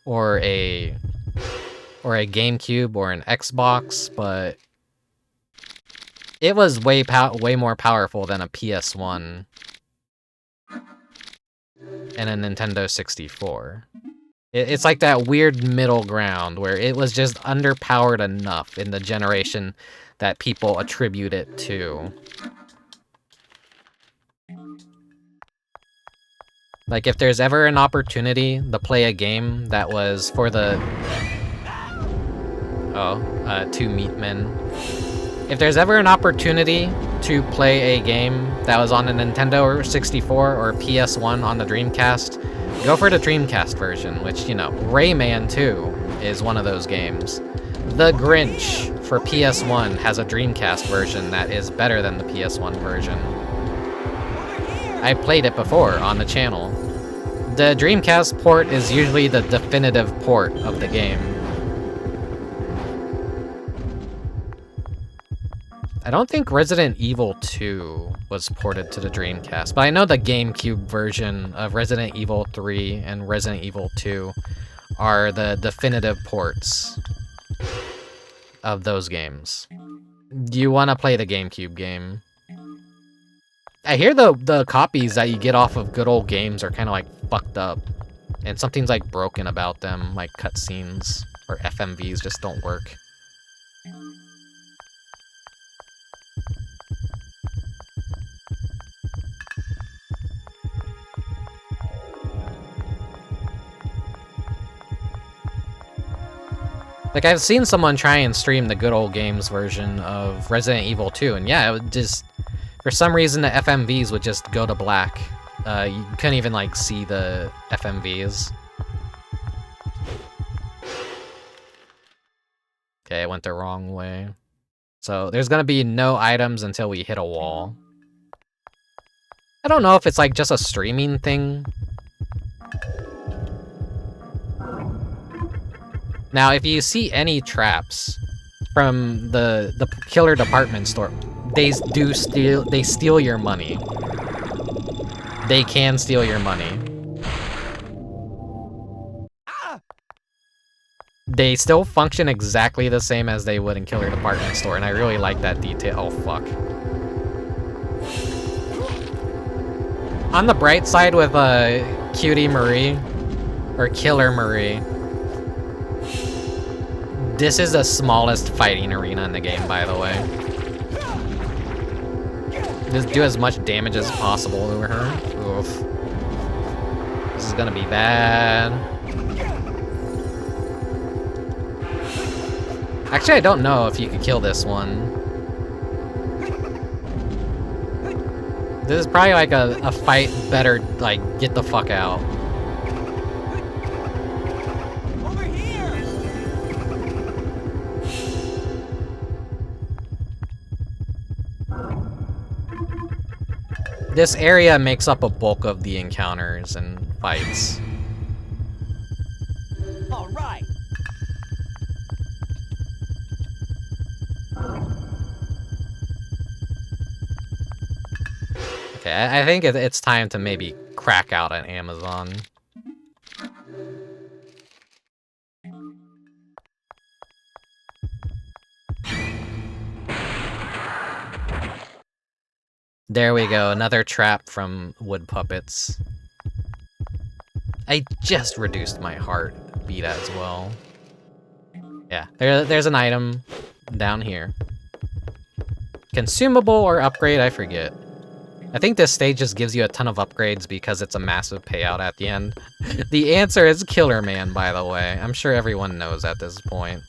Speaker 2: or a GameCube or an Xbox, but it was way more powerful than a PS1 and a Nintendo 64. It's like that weird middle ground where it was just underpowered enough in the generation that people attribute it to. Like, if there's ever an opportunity to play a game that was for the... two meat men. If there's ever an opportunity to play a game that was on a Nintendo 64 or PS1 on the Dreamcast, go for the Dreamcast version, which, you know, Rayman 2 is one of those games. The Grinch for PS1 has a Dreamcast version that is better than the PS1 version. I played it before on the channel. The Dreamcast port is usually the definitive port of the game. I don't think Resident Evil 2 was ported to the Dreamcast, but I know the GameCube version of Resident Evil 3 and Resident Evil 2 are the definitive ports of those games. Do you want to play the GameCube game? I hear the copies that you get off of good old games are kind of like fucked up, and something's like broken about them, like cutscenes or FMVs just don't work. Like, I've seen someone try and stream the good old games version of Resident Evil 2, and yeah, it would just... For some reason, the FMVs would just go to black. You couldn't even, like, see the FMVs. Okay, it went the wrong way. So, there's gonna be no items until we hit a wall. I don't know if it's, like, just a streaming thing. Now, if you see any traps from the killer department store, they steal your money. They can steal your money. They still function exactly the same as they would in Killer Department Store, and I really like that detail. Oh, fuck. On the bright side with Cutie Marie, or Killer Marie, this is the smallest fighting arena in the game, by the way. Just do as much damage as possible to her. Oof. This is gonna be bad. Actually, I don't know if you could kill this one. This is probably like a fight better, like, get the fuck out.
Speaker 4: Over here!
Speaker 2: This area makes up a bulk of the encounters and fights.
Speaker 4: All right.
Speaker 2: Okay, I think it's time to maybe crack out an Amazon. There we go, another trap from Woodpuppets. I just reduced my heartbeat as well. Yeah, there's an item down here. Consumable or upgrade, I forget. I think this stage just gives you a ton of upgrades because it's a massive payout at the end. The answer is Killerman, by the way. I'm sure everyone knows at this point.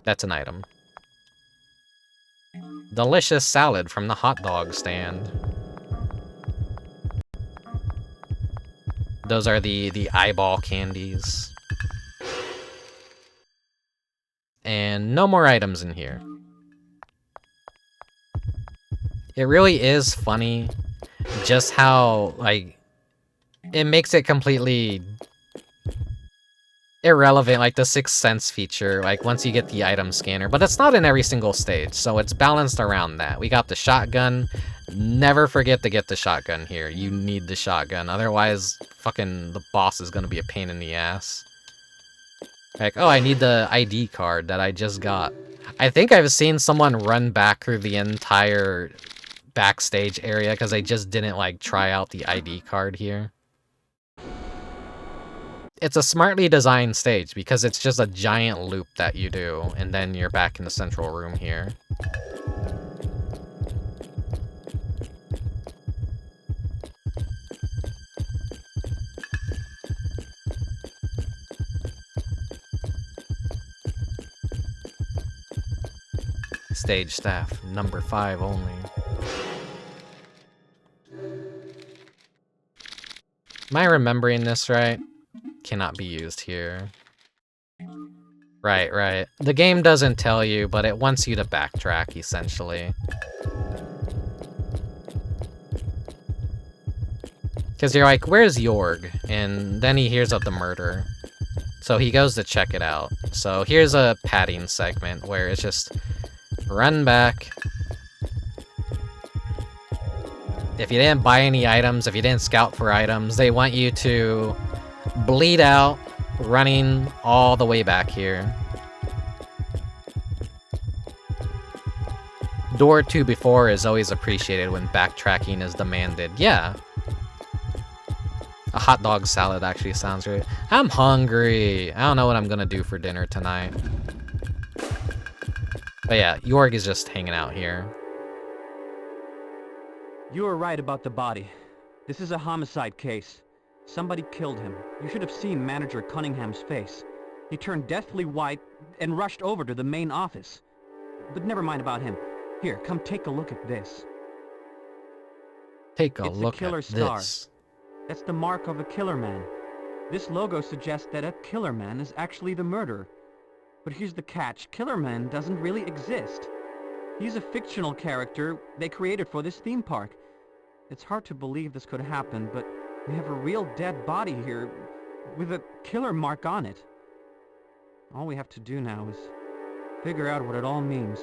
Speaker 2: That's an item. Delicious salad from the hot dog stand. Those are the eyeball candies. And no more items in here. It really is funny just how, like, it makes it completely irrelevant, like the Sixth Sense feature, like once you get the item scanner, but it's not in every single stage, so it's balanced around that. We got the shotgun. Never forget to get the shotgun here. You need the shotgun, otherwise fucking the boss is gonna be a pain in the ass. Like, oh, I need the ID card that I just got. I think I've seen someone run back through the entire backstage area because they just didn't, like, try out the ID card here. It's a smartly designed stage because it's just a giant loop that you do, and then you're back in the central room here. Stage staff, number 5 only. Am I remembering this right? Cannot be used here. Right. The game doesn't tell you, but it wants you to backtrack, essentially. Because you're like, where's Jorg? And then he hears of the murder. So he goes to check it out. So here's a padding segment where it's just run back. If you didn't buy any items, if you didn't scout for items, they want you to bleed out, running all the way back here. Door 2 before is always appreciated when backtracking is demanded. Yeah. A hot dog salad actually sounds great. I'm hungry. I don't know what I'm gonna do for dinner tonight. But yeah, Jorg is just hanging out here.
Speaker 4: You were right about the body. This is a homicide case. Somebody killed him. You should have seen Manager Cunningham's face. He turned deathly white and rushed over to the main office. But never mind about him. Here, come take a look at this.
Speaker 2: Take a
Speaker 4: It's
Speaker 2: look
Speaker 4: a killer
Speaker 2: at
Speaker 4: star.
Speaker 2: this.
Speaker 4: That's the mark of a Killerman. This logo suggests that a Killerman is actually the murderer. But here's the catch. Killerman doesn't really exist. He's a fictional character they created for this theme park. It's hard to believe this could happen, but we have a real dead body here with a killer mark on it. All we have to do now is figure out what it all means.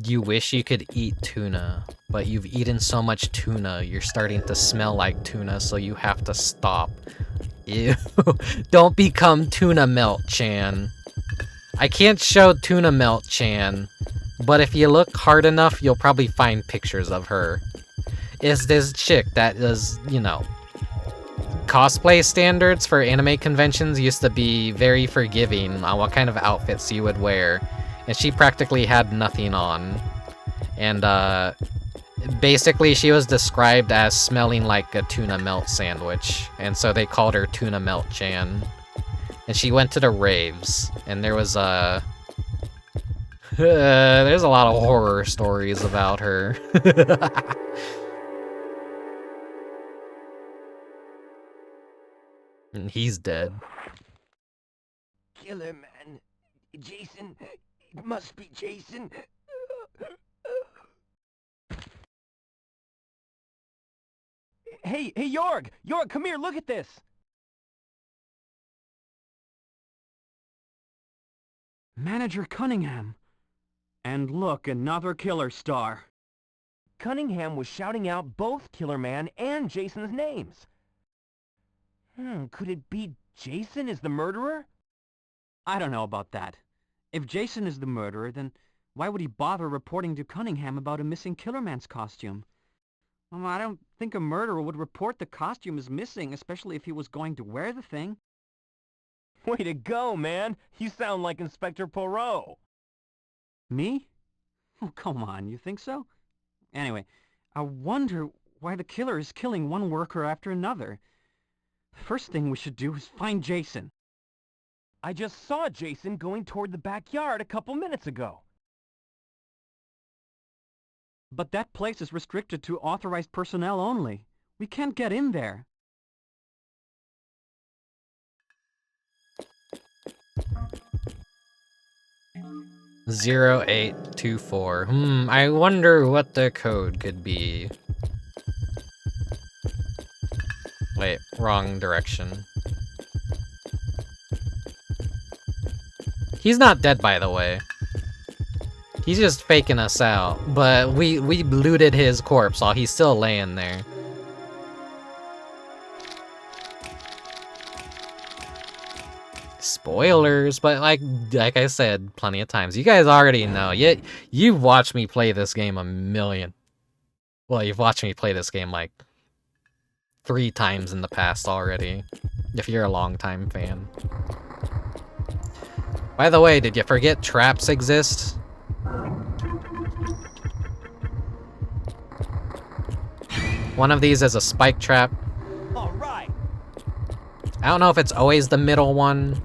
Speaker 2: You wish you could eat tuna, but you've eaten so much tuna, you're starting to smell like tuna, so you have to stop. Ew. Don't become Tuna Melt Chan. I can't show Tuna Melt Chan, but if you look hard enough, you'll probably find pictures of her. It's this chick that is, you know, cosplay standards for anime conventions used to be very forgiving on what kind of outfits you would wear. And she practically had nothing on. And basically she was described as smelling like a tuna melt sandwich. And so they called her Tuna Melt Chan. And she went to the raves. And there was there's a lot of horror stories about her. And he's dead.
Speaker 12: Killerman. Jason. It must be Jason. Hey, Jorg! Jorg, come here, look at this!
Speaker 4: Manager Cunningham! And look, another killer star.
Speaker 12: Cunningham was shouting out both Killerman and Jason's names. Could it be Jason is the murderer?
Speaker 4: I don't know about that. If Jason is the murderer, then why would he bother reporting to Cunningham about a missing Killerman's costume? Well, I don't think a murderer would report the costume is missing, especially if he was going to wear the thing.
Speaker 12: Way to go, man! You sound like Inspector Poirot.
Speaker 4: Me? Oh, come on, you think so? Anyway, I wonder why the killer is killing one worker after another. The first thing we should do is find Jason.
Speaker 12: I just saw Jason going toward the backyard a couple minutes ago.
Speaker 4: But that place is restricted to authorized personnel only. We can't get in there.
Speaker 2: (0824). I wonder what the code could be. Wait, wrong direction. He's not dead, by the way. He's just faking us out, but we looted his corpse while he's still laying there. Spoilers, but like I said plenty of times, you guys already know. You've watched me play this game a million. Well, you've watched me play this game like 3 times in the past already, if you're a longtime fan. By the way, did you forget traps exist? One of these is a spike trap.
Speaker 12: All right.
Speaker 2: I don't know if it's always the middle one.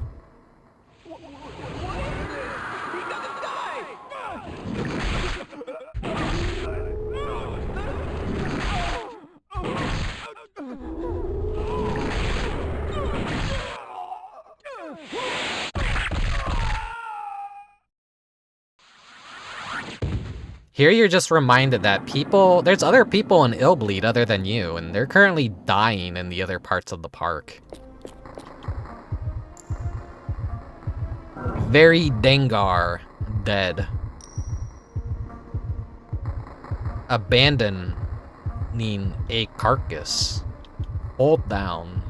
Speaker 2: Here you're just reminded that there's other people in Illbleed other than you, and they're currently dying in the other parts of the park. Very Dengar dead. Abandoning a carcass. Hold down.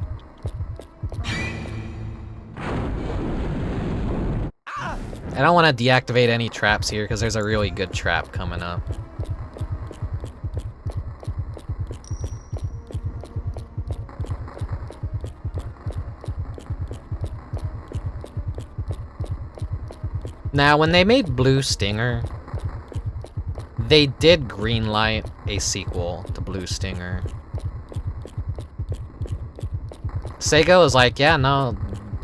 Speaker 2: I don't want to deactivate any traps here because there's a really good trap coming up. Now, when they made Blue Stinger, they did greenlight a sequel to Blue Stinger. Sega was like, yeah, no,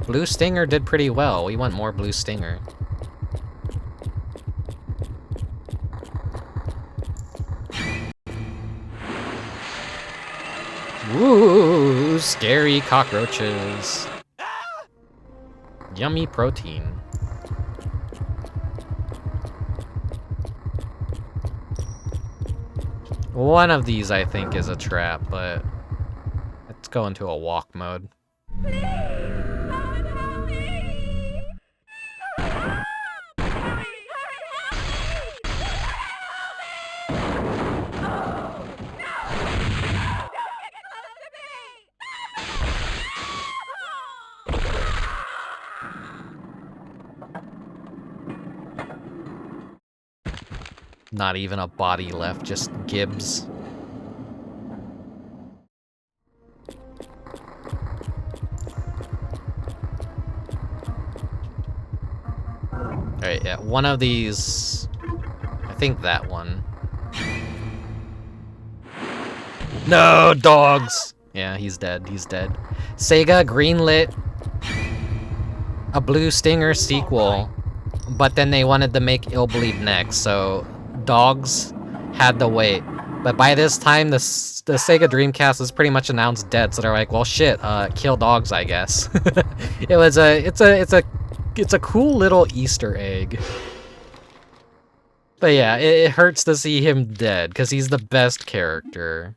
Speaker 2: Blue Stinger did pretty well. We want more Blue Stinger. Ooh, scary cockroaches. Yummy protein. One of these, I think, is a trap, but let's go into a walk mode. Not even a body left, just Gibbs. Alright, yeah, one of these... I think that one. No, dogs! Yeah, he's dead, he's dead. Sega greenlit a Blue Stinger sequel, but then they wanted to make Illbleed next, so dogs had to wait. But by this time, the Sega Dreamcast is pretty much announced dead, so they're like, well, shit, kill dogs, I guess. It's a cool little Easter egg. But yeah, it hurts to see him dead, because he's the best character.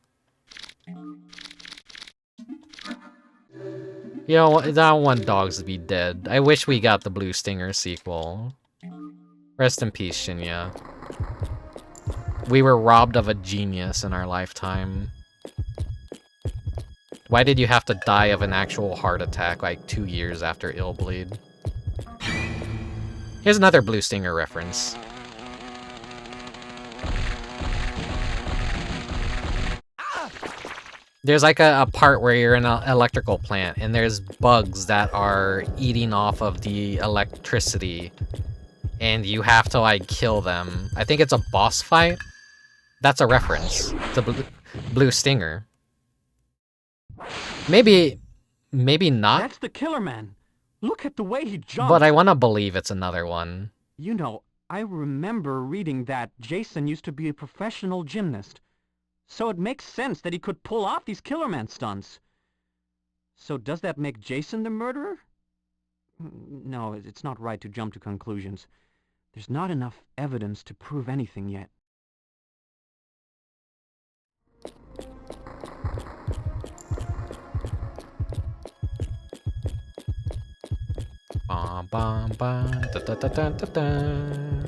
Speaker 2: You know, I don't want dogs to be dead. I wish we got the Blue Stinger sequel. Rest in peace, Shinya. We were robbed of a genius in our lifetime. Why did you have to die of an actual heart attack like 2 years after Illbleed? Here's another Blue Stinger reference. There's like a part where you're in an electrical plant and there's bugs that are eating off of the electricity and you have to like kill them. I think it's a boss fight. That's a reference to Blue Stinger. Maybe not.
Speaker 4: That's the Killerman. Look at the way he jumped.
Speaker 2: But I want to believe it's another one.
Speaker 4: You know, I remember reading that Jason used to be a professional gymnast. So it makes sense that he could pull off these Killerman stunts. So does that make Jason the murderer? No, it's not right to jump to conclusions. There's not enough evidence to prove anything yet.
Speaker 2: Bum, bum, bum, da, da, da, da, da, da.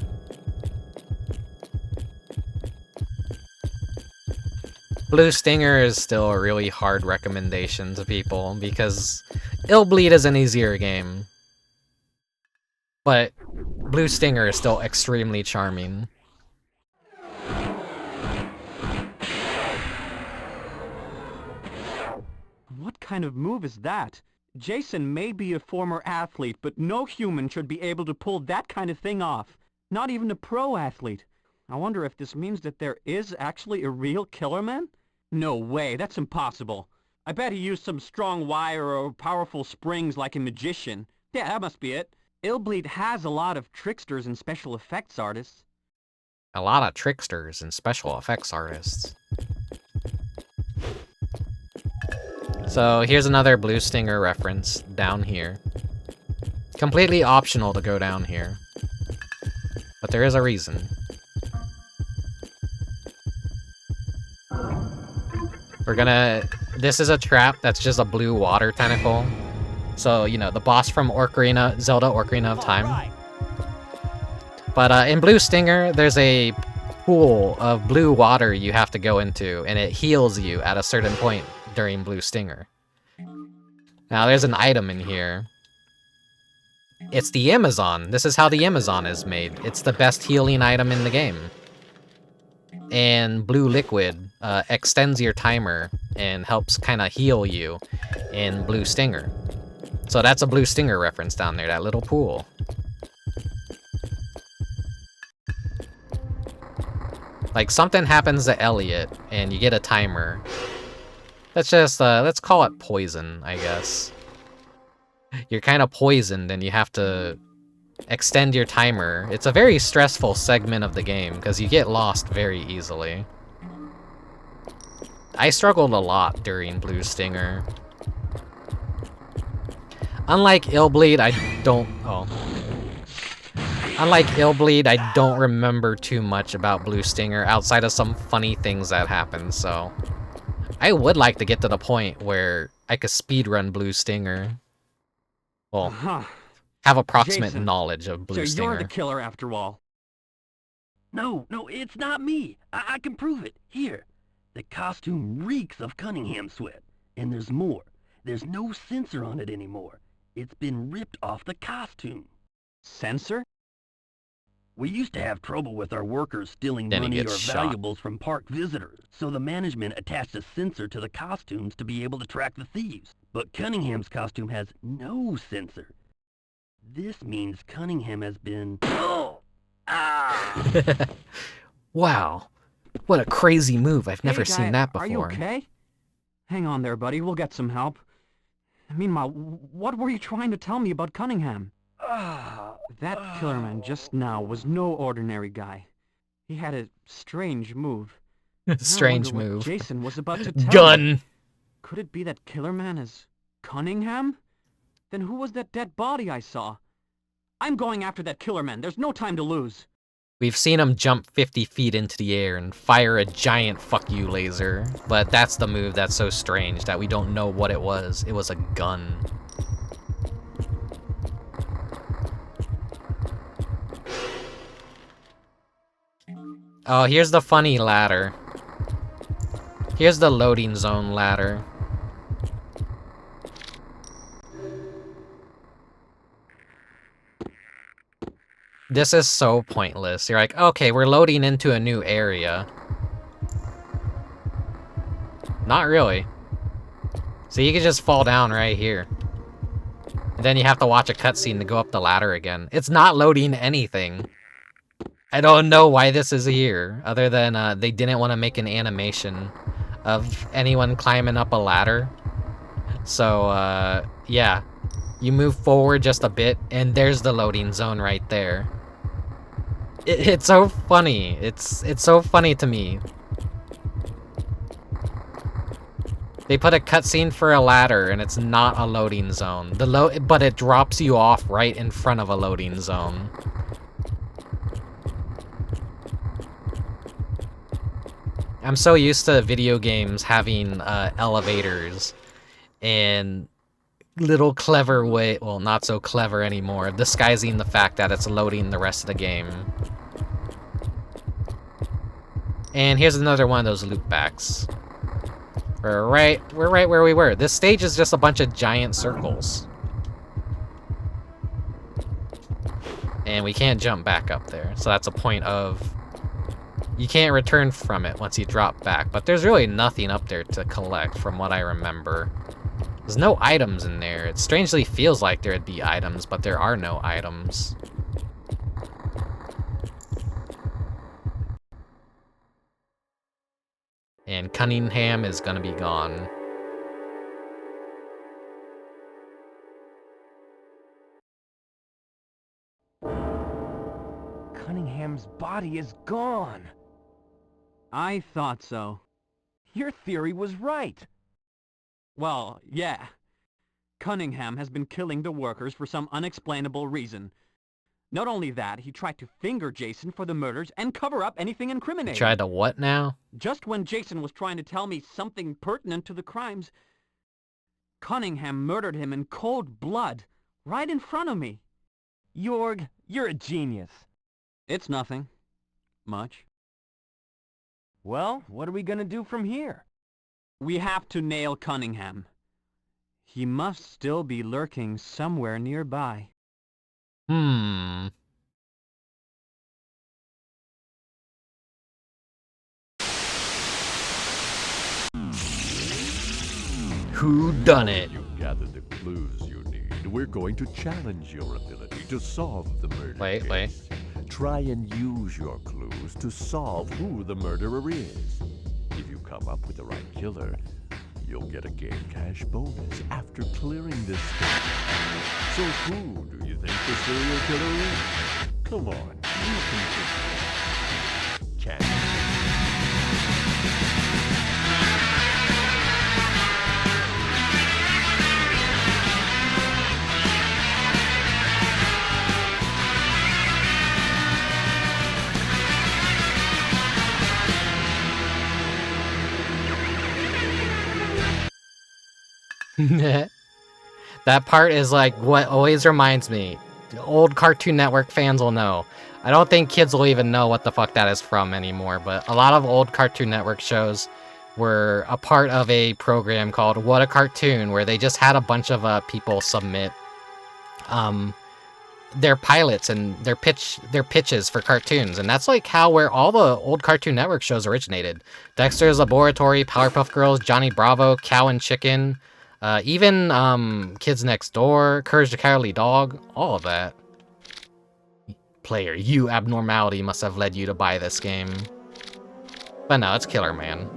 Speaker 2: Blue Stinger is still a really hard recommendation to people because Illbleed is an easier game. But Blue Stinger is still extremely charming.
Speaker 4: What kind of move is that? Jason may be a former athlete, but no human should be able to pull that kind of thing off. Not even a pro athlete. I wonder if this means that there is actually a real Killerman? No way, that's impossible. I bet he used some strong wire or powerful springs like a magician. Yeah, that must be it. Illbleed has a lot of tricksters and special effects artists.
Speaker 2: A lot of tricksters and special effects artists. So here's another Blue Stinger reference down here. Completely optional to go down here. But there is a reason. This is a trap that's just a blue water tentacle. So, you know, the boss from Zelda Ocarina of Time. But in Blue Stinger, there's a pool of blue water you have to go into, and it heals you at a certain point during Blue Stinger. Now, there's an item in here. It's the Amazon. This is how the Amazon is made. It's the best healing item in the game. And blue liquid extends your timer and helps kind of heal you in Blue Stinger. So that's a Blue Stinger reference down there, that little pool. Like, something happens to Elliot, and you get a timer. Let's just, let's call it poison, I guess. You're kind of poisoned and you have to extend your timer. It's a very stressful segment of the game because you get lost very easily. I struggled a lot during Blue Stinger. Unlike Illbleed, I don't... Oh. Unlike Illbleed, I don't remember too much about Blue Stinger outside of some funny things that happened, so... I would like to get to the point where I could speedrun Blue Stinger. Well, have approximate
Speaker 4: Jason,
Speaker 2: knowledge of Blue Stinger.
Speaker 4: You're the killer after all.
Speaker 15: No, it's not me. I can prove it. Here. The costume reeks of Cunningham sweat. And there's more. There's no sensor on it anymore. It's been ripped off the costume.
Speaker 4: Sensor?
Speaker 15: We used to have trouble with our workers stealing money or valuables from park visitors, so the management attached a sensor to the costumes to be able to track the thieves. But Cunningham's costume has no sensor. This means Cunningham has been... Oh! Ah!
Speaker 2: Wow. What a crazy move. I've never
Speaker 4: Hey,
Speaker 2: seen that before.
Speaker 4: Are you okay? Hang on there, buddy. We'll get some help. Meanwhile, what were you trying to tell me about Cunningham? That Killerman just now was no ordinary guy. He had a strange move.
Speaker 2: Strange
Speaker 4: I wonder
Speaker 2: move.
Speaker 4: What Jason was about to tell
Speaker 2: Gun!
Speaker 4: me. Could it be that Killerman is Cunningham? Then who was that dead body I saw? I'm going after that Killerman. There's no time to lose.
Speaker 2: We've seen him jump 50 feet into the air and fire a giant fuck you laser, but that's the move that's so strange that we don't know what it was. It was a gun. Oh, here's the funny ladder. Here's the loading zone ladder. This is so pointless. You're like, okay, we're loading into a new area. Not really. So you can just fall down right here. And then you have to watch a cutscene to go up the ladder again. It's not loading anything. I don't know why this is here, other than they didn't want to make an animation of anyone climbing up a ladder. So, yeah. You move forward just a bit, and there's the loading zone right there. It's so funny. It's so funny to me. They put a cutscene for a ladder, and it's not a loading zone. But it drops you off right in front of a loading zone. I'm so used to video games having elevators and little clever way, well, not so clever anymore, disguising the fact that it's loading the rest of the game. And here's another one of those loopbacks. We're right where we were. This stage is just a bunch of giant circles. And we can't jump back up there, so that's a point of... You can't return from it once you drop back, but there's really nothing up there to collect from what I remember. There's no items in there. It strangely feels like there'd be items, but there are no items. And Cunningham is gonna be gone.
Speaker 12: Cunningham's body is gone.
Speaker 4: I thought so.
Speaker 12: Your theory was right.
Speaker 4: Well, yeah. Cunningham has been killing the workers for some unexplainable reason. Not only that, he tried to finger Jason for the murders and cover up anything incriminating.
Speaker 2: Tried to what now?
Speaker 4: Just when Jason was trying to tell me something pertinent to the crimes, Cunningham murdered him in cold blood, right in front of me.
Speaker 12: Jorg, you're a genius.
Speaker 4: It's nothing. Much.
Speaker 12: Well, what are we gonna do from here?
Speaker 4: We have to nail Cunningham. He must still be lurking somewhere nearby.
Speaker 2: Who done it?
Speaker 1: You've gathered the clues you need. We're going to challenge your ability to solve the murder case. Try and use your clues to solve who the murderer is. If you come up with the right killer, you'll get a game cash bonus after clearing this stage. So who do you think the serial killer is? Come on, you can think. Can you?
Speaker 2: That part is like what always reminds me. Old Cartoon Network fans will know. I don't think kids will even know what the fuck that is from anymore, but a lot of old Cartoon Network shows were a part of a program called What a Cartoon, where they just had a bunch of people submit their pilots and their pitches for cartoons, and that's like where all the old Cartoon Network shows originated. Dexter's Laboratory, Powerpuff Girls, Johnny Bravo, Cow and Chicken, even Kids Next Door, Courage the Cowardly Dog, all of that. Player, you abnormality must have led you to buy this game. But no, it's Killerman.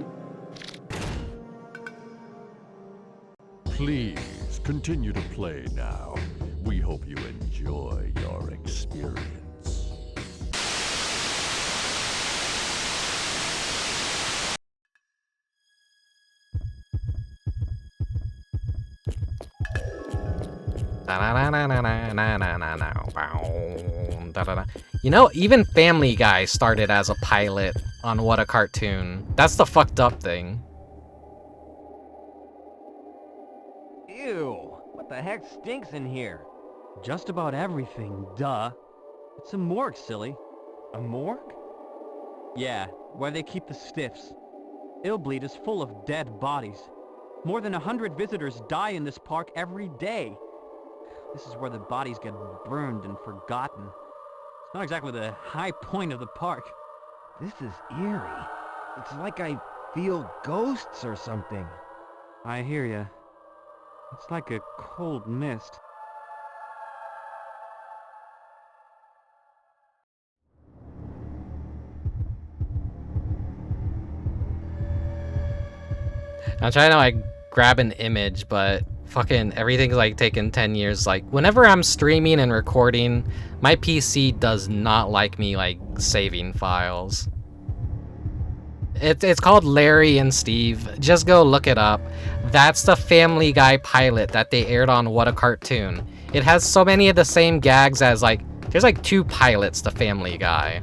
Speaker 1: Please continue to play now. We hope you enjoy your experience.
Speaker 2: You know, even Family Guy started as a pilot on What a Cartoon. That's the fucked up thing.
Speaker 12: Ew, what the heck stinks in here?
Speaker 4: Just about everything, duh. It's a morgue, silly.
Speaker 12: A morgue?
Speaker 4: Yeah, where they keep the stiffs. Illbleed is full of dead bodies. More than 100 visitors die in this park every day. This is where the bodies get burned and forgotten. It's not exactly the high point of the park.
Speaker 12: This is eerie. It's like I feel ghosts or something.
Speaker 4: I hear ya. It's like a cold mist.
Speaker 2: I'm trying to like grab an image, but fucking everything's like taking 10 years. Like whenever I'm streaming and recording, my PC does not like me like saving files. It's called Larry and Steve. Just go look it up. That's the Family Guy pilot that they aired on What a Cartoon. It has so many of the same gags as like, there's like 2 pilots to Family Guy.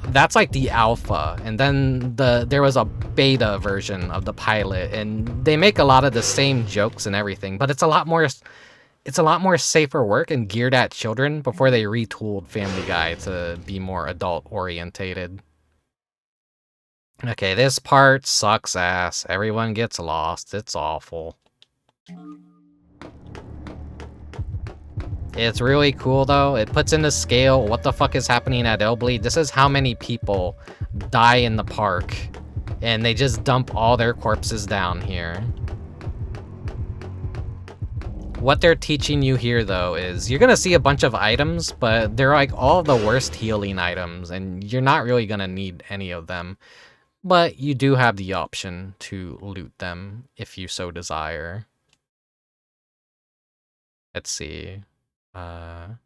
Speaker 2: That's like the alpha, and then there was a beta version of the pilot, and they make a lot of the same jokes and everything, but it's a lot more safer work and geared at children before they retooled Family Guy to be more adult orientated. Okay, this part sucks ass. Everyone gets lost. It's awful. It's really cool though. It puts into scale what the fuck is happening at Illbleed. This is how many people die in the park, and they just dump all their corpses down here. What they're teaching you here though is you're gonna see a bunch of items, but they're like all the worst healing items, and you're not really gonna need any of them. But you do have the option to loot them if you so desire. Let's see. Trying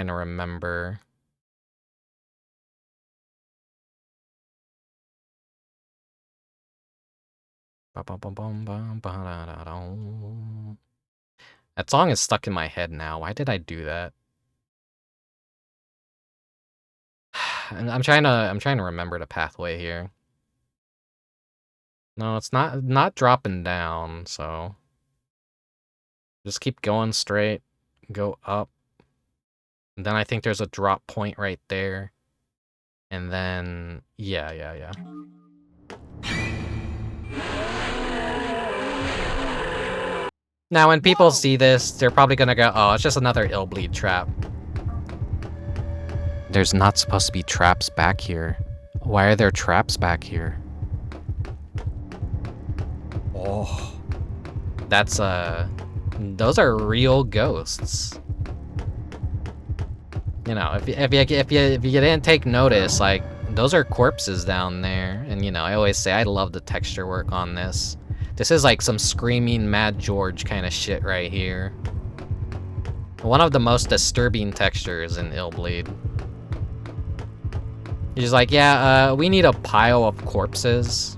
Speaker 2: to remember. That song is stuck in my head now. Why did I do that? I'm trying to remember the pathway here. No, it's not dropping down, so just keep going straight, go up. And then I think there's a drop point right there. And then yeah. Now when people see this, they're probably gonna go, "Oh, it's just another Illbleed trap." There's not supposed to be traps back here. Why are there traps back here? Oh. That's, those are real ghosts. You know, if you didn't take notice, like, those are corpses down there. And, you know, I always say I love the texture work on this. This is like some screaming Mad George kind of shit right here. One of the most disturbing textures in Illbleed. He's like, yeah, we need a pile of corpses.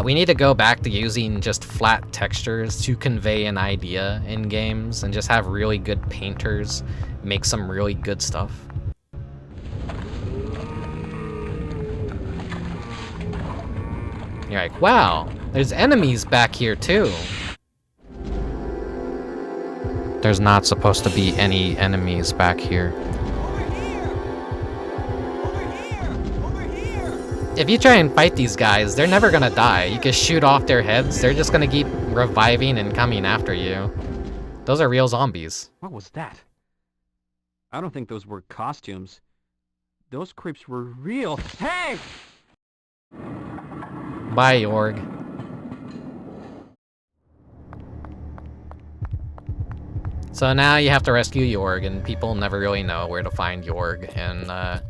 Speaker 2: We need to go back to using just flat textures to convey an idea in games and just have really good painters make some really good stuff. You're like, wow, there's enemies back here too. There's not supposed to be any enemies back here. If you try and fight these guys, they're never gonna die. You can shoot off their heads, they're just gonna keep reviving and coming after you. Those are real zombies.
Speaker 4: What was that? I don't think those were costumes. Those creeps were real. Hey!
Speaker 2: Bye, Jorg. So now you have to rescue Jorg, and people never really know where to find Jorg, and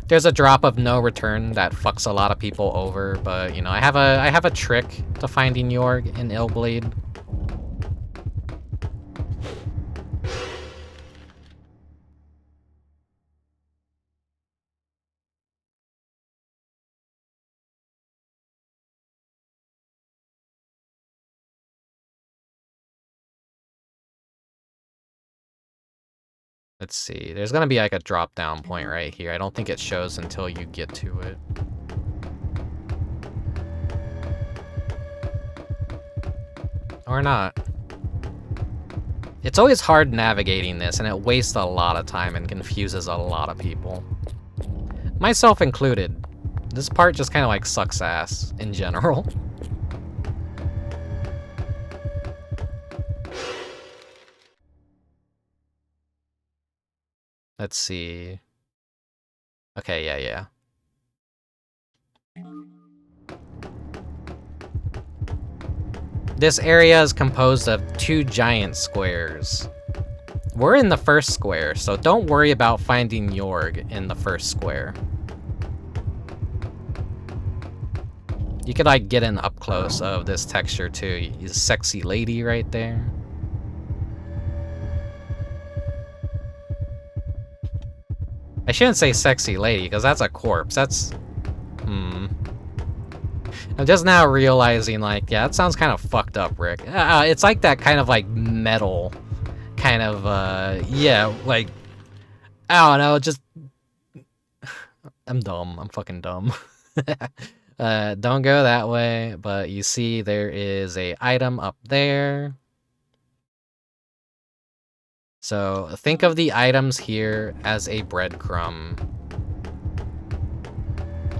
Speaker 2: there's a drop of no return that fucks a lot of people over, but you know, I have a trick to finding Jorg in Illbleed. Let's see, there's gonna be like a drop down point right here. I don't think it shows until you get to it. Or not. It's always hard navigating this, and it wastes a lot of time and confuses a lot of people. Myself included. This part just kind of like sucks ass in general. Let's see. Okay, yeah. This area is composed of 2 giant squares. We're in the first square, so don't worry about finding Jorg in the first square. You could like get an up close of this texture too. He's a sexy lady right there. I shouldn't say sexy lady, because that's a corpse. That's... I'm just now realizing, like, yeah, that sounds kind of fucked up, Rick. It's like that kind of, like, metal kind of, yeah, like... I don't know, just... I'm dumb. I'm fucking dumb. Don't go that way, but you see there is a item up there. So think of the items here as a breadcrumb.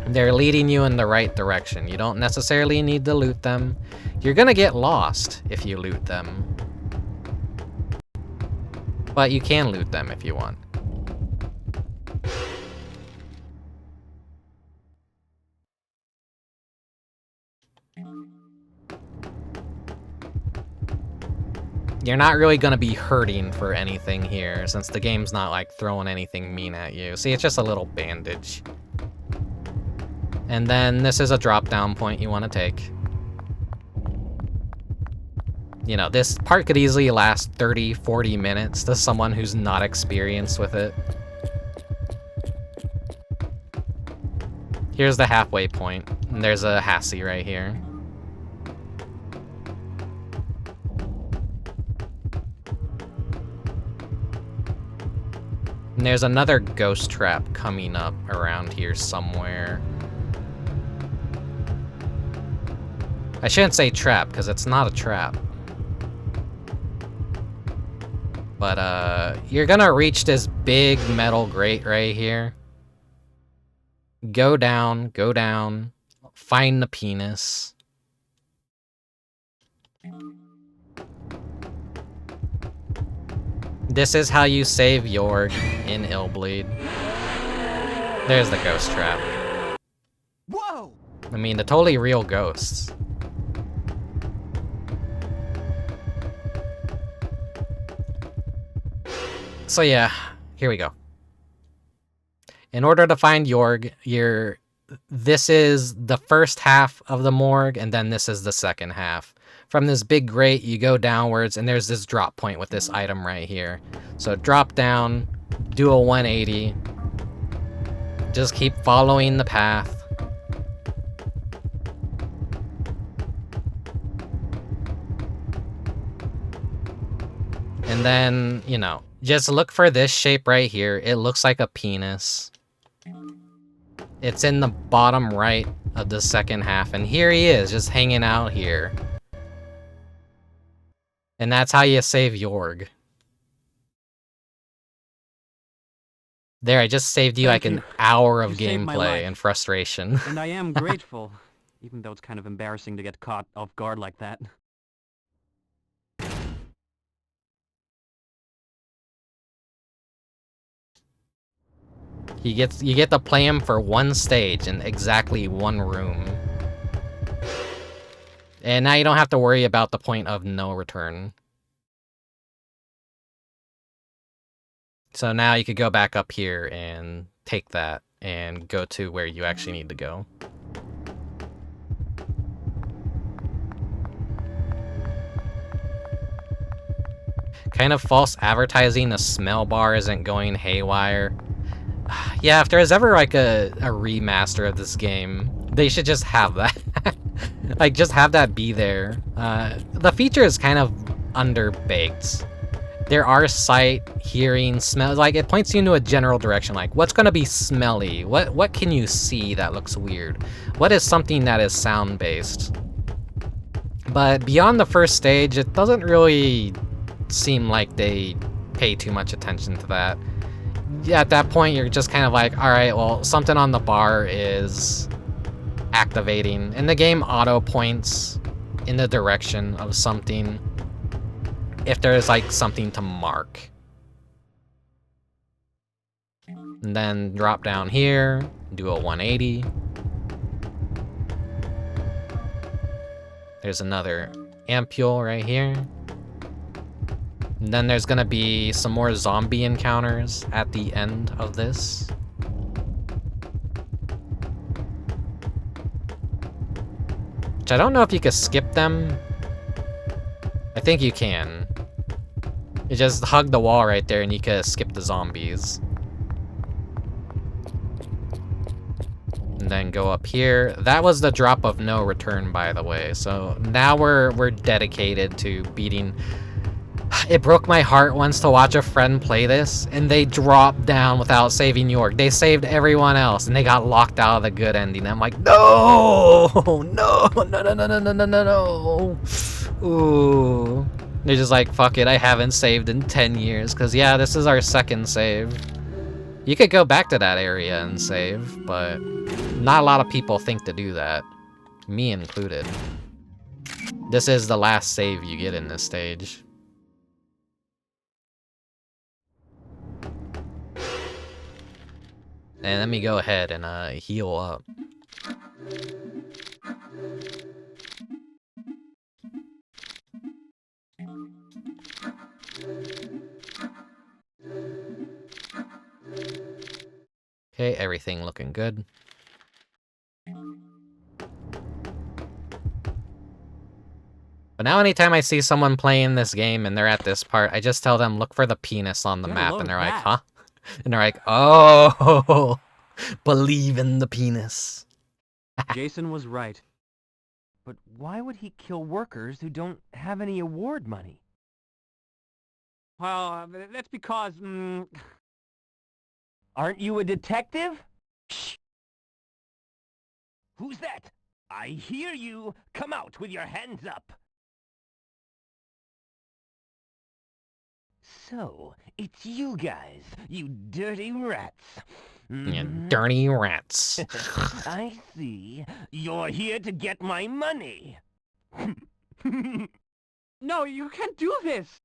Speaker 2: They're leading you in the right direction. You don't necessarily need to loot them. You're gonna get lost if you loot them. But you can loot them if you want. You're not really gonna be hurting for anything here, since the game's not like throwing anything mean at you. See, it's just a little bandage. And then this is a drop down point you want to take. You know, this part could easily last 30, 40 minutes to someone who's not experienced with it. Here's the halfway point, and there's a Hassie right here. And there's another ghost trap coming up around here somewhere. I shouldn't say trap, because it's not a trap. But, you're gonna reach this big metal grate right here. Go down, find the penis. This is how you save Jorg in Illbleed. There's the ghost trap.
Speaker 8: Whoa!
Speaker 2: I mean, the totally real ghosts. So yeah, here we go. In order to find Jorg, this is the first half of the morgue, and then this is the second half. From this big grate, you go downwards, and there's this drop point with this item right here. So drop down, do a 180, just keep following the path. And then, you know, just look for this shape right here. It looks like a penis. It's in the bottom right of the second half, and here he is, just hanging out here. And that's how you save Jorg. There, I just saved you like an hour of gameplay and frustration.
Speaker 4: And I am grateful, even though it's kind of embarrassing to get caught off guard like that.
Speaker 2: You get to play him for one stage in exactly one room. And now you don't have to worry about the point of no return. So now you could go back up here and take that and go to where you actually need to go. Kind of false advertising, the smell bar isn't going haywire. Yeah, if there's ever like a remaster of this game, they should just have that. Like, just have that be there. The feature is kind of underbaked. There are sight, hearing, smell, like it points you into a general direction, like what's gonna be smelly? What can you see that looks weird? What is something that is sound-based? But beyond the first stage, it doesn't really seem like they pay too much attention to that. Yeah, at that point, you're just kind of like, alright, well, something on the bar is activating. And the game auto-points in the direction of something if there's, like, something to mark. And then drop down here, do a 180. There's another ampule right here. And then there's gonna be some more zombie encounters at the end of this. Which I don't know if you can skip them. I think you can. You just hug the wall right there and you can skip the zombies. And then go up here. That was the drop of no return, by the way. So now we're dedicated to beating... It broke my heart once to watch a friend play this, and they dropped down without saving Jorg. They saved everyone else, and they got locked out of the good ending. I'm like, no! No! No, no, no, no, no, no, no, no! Ooh. They're just like, fuck it, I haven't saved in 10 years, because yeah, this is our second save. You could go back to that area and save, but not a lot of people think to do that. Me included. This is the last save you get in this stage. And let me go ahead and heal up. Okay, everything looking good. But now anytime I see someone playing this game and they're at this part, I just tell them, look for the penis on the map, and they're like, huh? And they're like, oh, believe in the penis.
Speaker 12: Jason was right. But why would he kill workers who don't have any award money?
Speaker 4: Well, that's because,
Speaker 12: Aren't you a detective? Shh! Who's that? I hear you! Come out with your hands up! So, it's you guys, you dirty rats.
Speaker 2: You dirty rats.
Speaker 12: I see. You're here to get my money.
Speaker 4: No, you can't do this!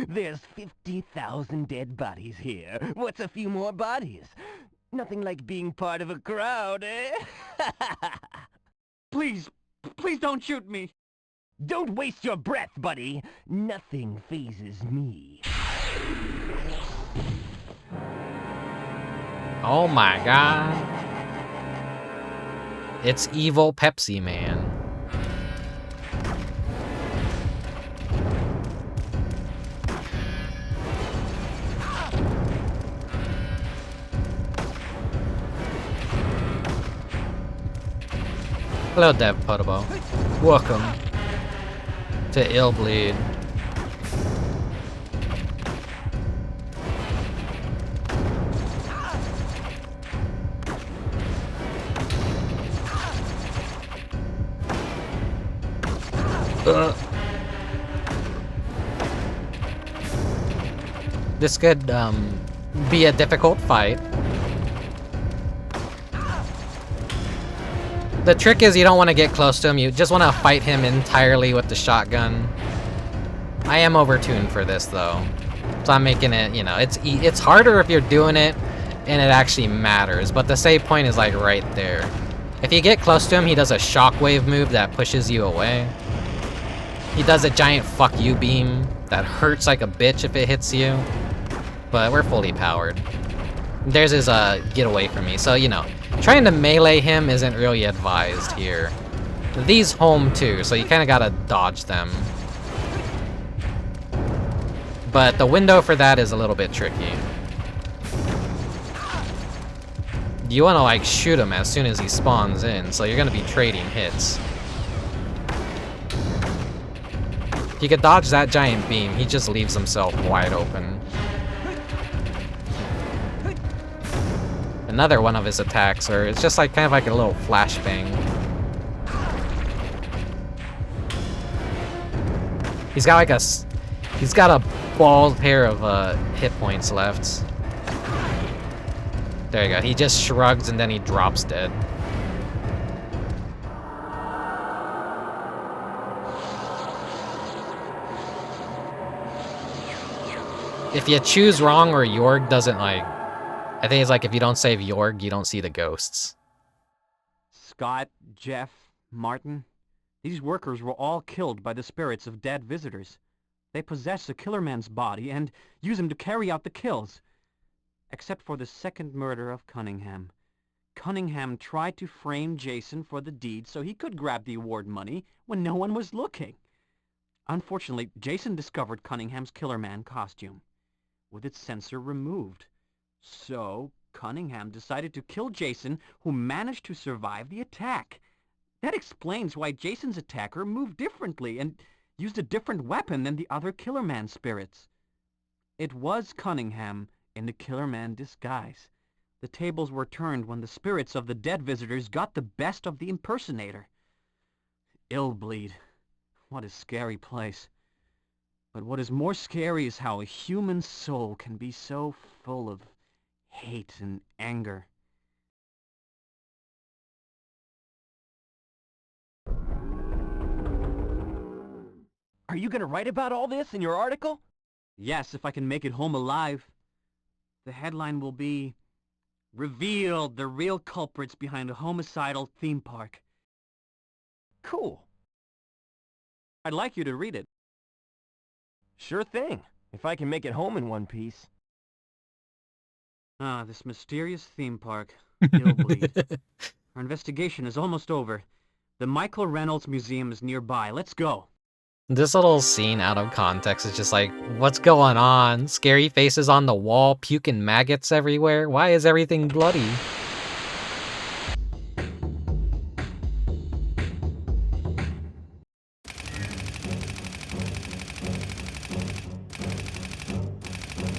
Speaker 12: There's 50,000 dead bodies here. What's a few more bodies? Nothing like being part of a crowd, eh?
Speaker 4: Please don't shoot me.
Speaker 12: Don't waste your breath, buddy. Nothing phases me.
Speaker 2: Oh my god. It's evil Pepsi Man. Hello, Dev Potable. Welcome to Illbleed. This could be a difficult fight. The trick is you don't want to get close to him, you just want to fight him entirely with the shotgun. I am overtuned for this though, so I'm making it, you know, it's harder if you're doing it and it actually matters, but the save point is like right there. If you get close to him, he does a shockwave move that pushes you away. He does a giant fuck you beam that hurts like a bitch if it hits you, but we're fully powered. Theirs is get away from me, so you know, trying to melee him isn't really advised here. These home too, so you kind of gotta dodge them. But the window for that is a little bit tricky. You want to like shoot him as soon as he spawns in, so you're gonna be trading hits. If you could dodge that giant beam, he just leaves himself wide open. Another one of his attacks, or it's just like kind of like a little flashbang. He's got a bald pair of hit points left. There you go. He just shrugs and then he drops dead. If you choose wrong or Jorg doesn't like... I think it's like if you don't save Jorg, you don't see the ghosts.
Speaker 4: Scott, Jeff, Martin, these workers were all killed by the spirits of dead visitors. They possess the Killerman's body and use him to carry out the kills. Except for the second murder of Cunningham. Cunningham tried to frame Jason for the deed so he could grab the award money when no one was looking. Unfortunately, Jason discovered Cunningham's Killerman costume, with its sensor removed. So, Cunningham decided to kill Jason, who managed to survive the attack. That explains why Jason's attacker moved differently and used a different weapon than the other Killerman spirits. It was Cunningham in the Killerman disguise. The tables were turned when the spirits of the dead visitors got the best of the impersonator. Illbleed. What a scary place. But what is more scary is how a human soul can be so full of hate and anger.
Speaker 12: Are you gonna write about all this in your article?
Speaker 4: Yes, if I can make it home alive. The headline will be, "Revealed, the real culprits behind a homicidal theme park."
Speaker 12: Cool.
Speaker 4: I'd like you to read it.
Speaker 12: Sure thing, if I can make it home in one piece.
Speaker 4: Ah, this mysterious theme park, Illbleed. Our investigation is almost over. The Michael Reynolds Museum is nearby. Let's go.
Speaker 2: This little scene out of context is just like, what's going on? Scary faces on the wall, puking maggots everywhere. Why is everything bloody?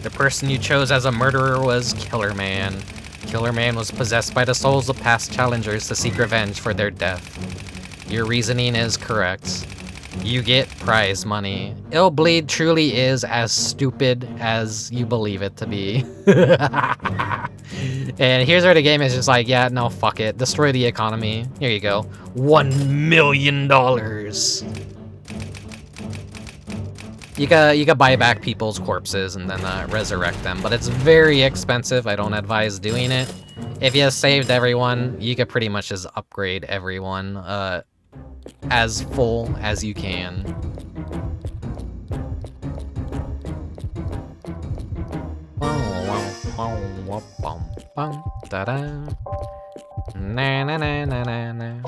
Speaker 2: The person you chose as a murderer was Killerman. Killerman was possessed by the souls of past challengers to seek revenge for their death. Your reasoning is correct. You get prize money. Illbleed truly is as stupid as you believe it to be. And here's where the game is just like, yeah, no, fuck it. Destroy the economy. Here you go. $1 million. You can buy back people's corpses and then resurrect them, but it's very expensive. I don't advise doing it. If you saved everyone, you could pretty much just upgrade everyone. as full as you can. Na na na na na na.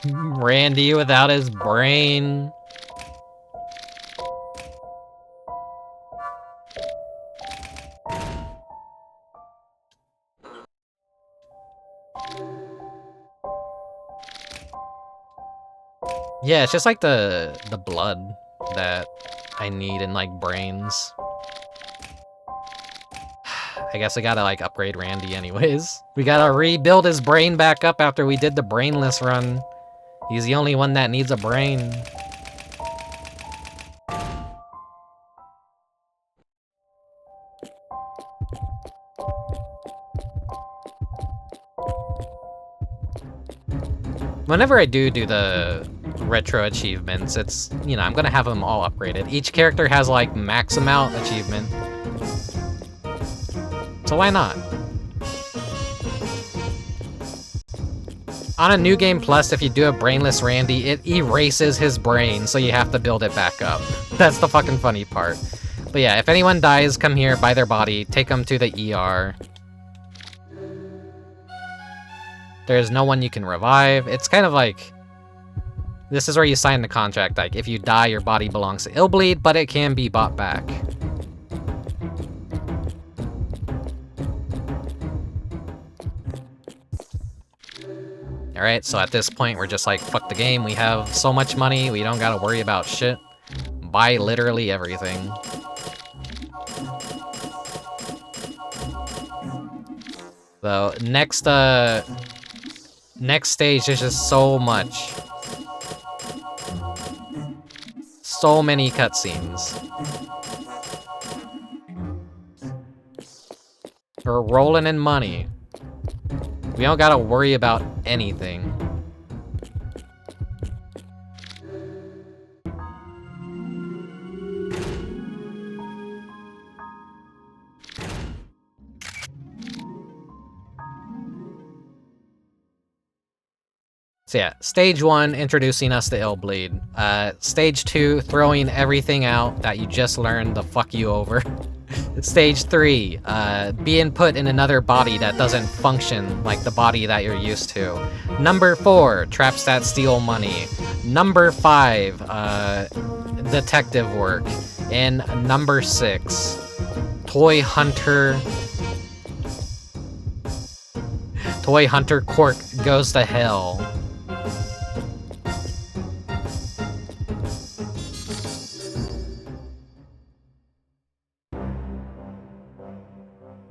Speaker 2: Randy without his brain. Yeah, it's just like the blood that I need in like brains. I guess I gotta like upgrade Randy anyways. We gotta rebuild his brain back up after we did the brainless run. He's the only one that needs a brain. Whenever I do the retro achievements, it's, you know, I'm gonna have them all upgraded. Each character has like max amount achievement. So why not? On a New Game Plus, if you do a brainless Randy, it erases his brain, so you have to build it back up. That's the fucking funny part. But yeah, if anyone dies, come here, buy their body, take them to the ER. There's no one you can revive. It's kind of like, this is where you sign the contract, like, if you die, your body belongs to Illbleed, but it can be bought back. Alright, so at this point, we're just like, fuck the game. We have so much money, we don't gotta worry about shit. Buy literally everything. So, next stage, there's just so much. So many cutscenes. We're rolling in money. We don't gotta worry about anything. So yeah, stage 1, introducing us to Illbleed. Stage 2, throwing everything out that you just learned to fuck you over. Stage 3, being put in another body that doesn't function like the body that you're used to. Number 4, traps that steal money. Number 5, detective work. And number 6, Toyhunter. Toyhunter Cork goes to hell.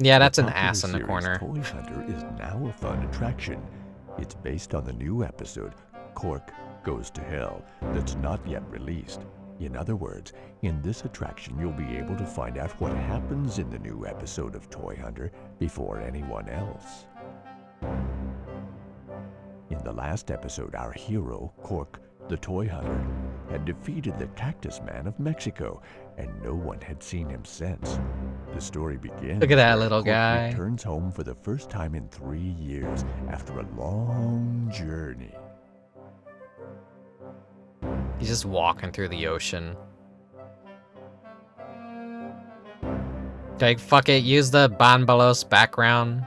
Speaker 2: Yeah, that's an ass in the corner.
Speaker 1: Toyhunter is now a fun attraction. It's based on the new episode, Cork Goes to Hell, that's not yet released. In other words, in this attraction you'll be able to find out what happens in the new episode of Toyhunter before anyone else. In the last episode, our hero, Cork, the Toyhunter, had defeated the Cactus Man of Mexico, and no one had seen him since. The story begins.
Speaker 2: Look at that little
Speaker 1: Cork
Speaker 2: guy.
Speaker 1: returns home for the first time in 3 years after a long journey.
Speaker 2: He's just walking through the ocean. Like, fuck it, use the Banbalos background.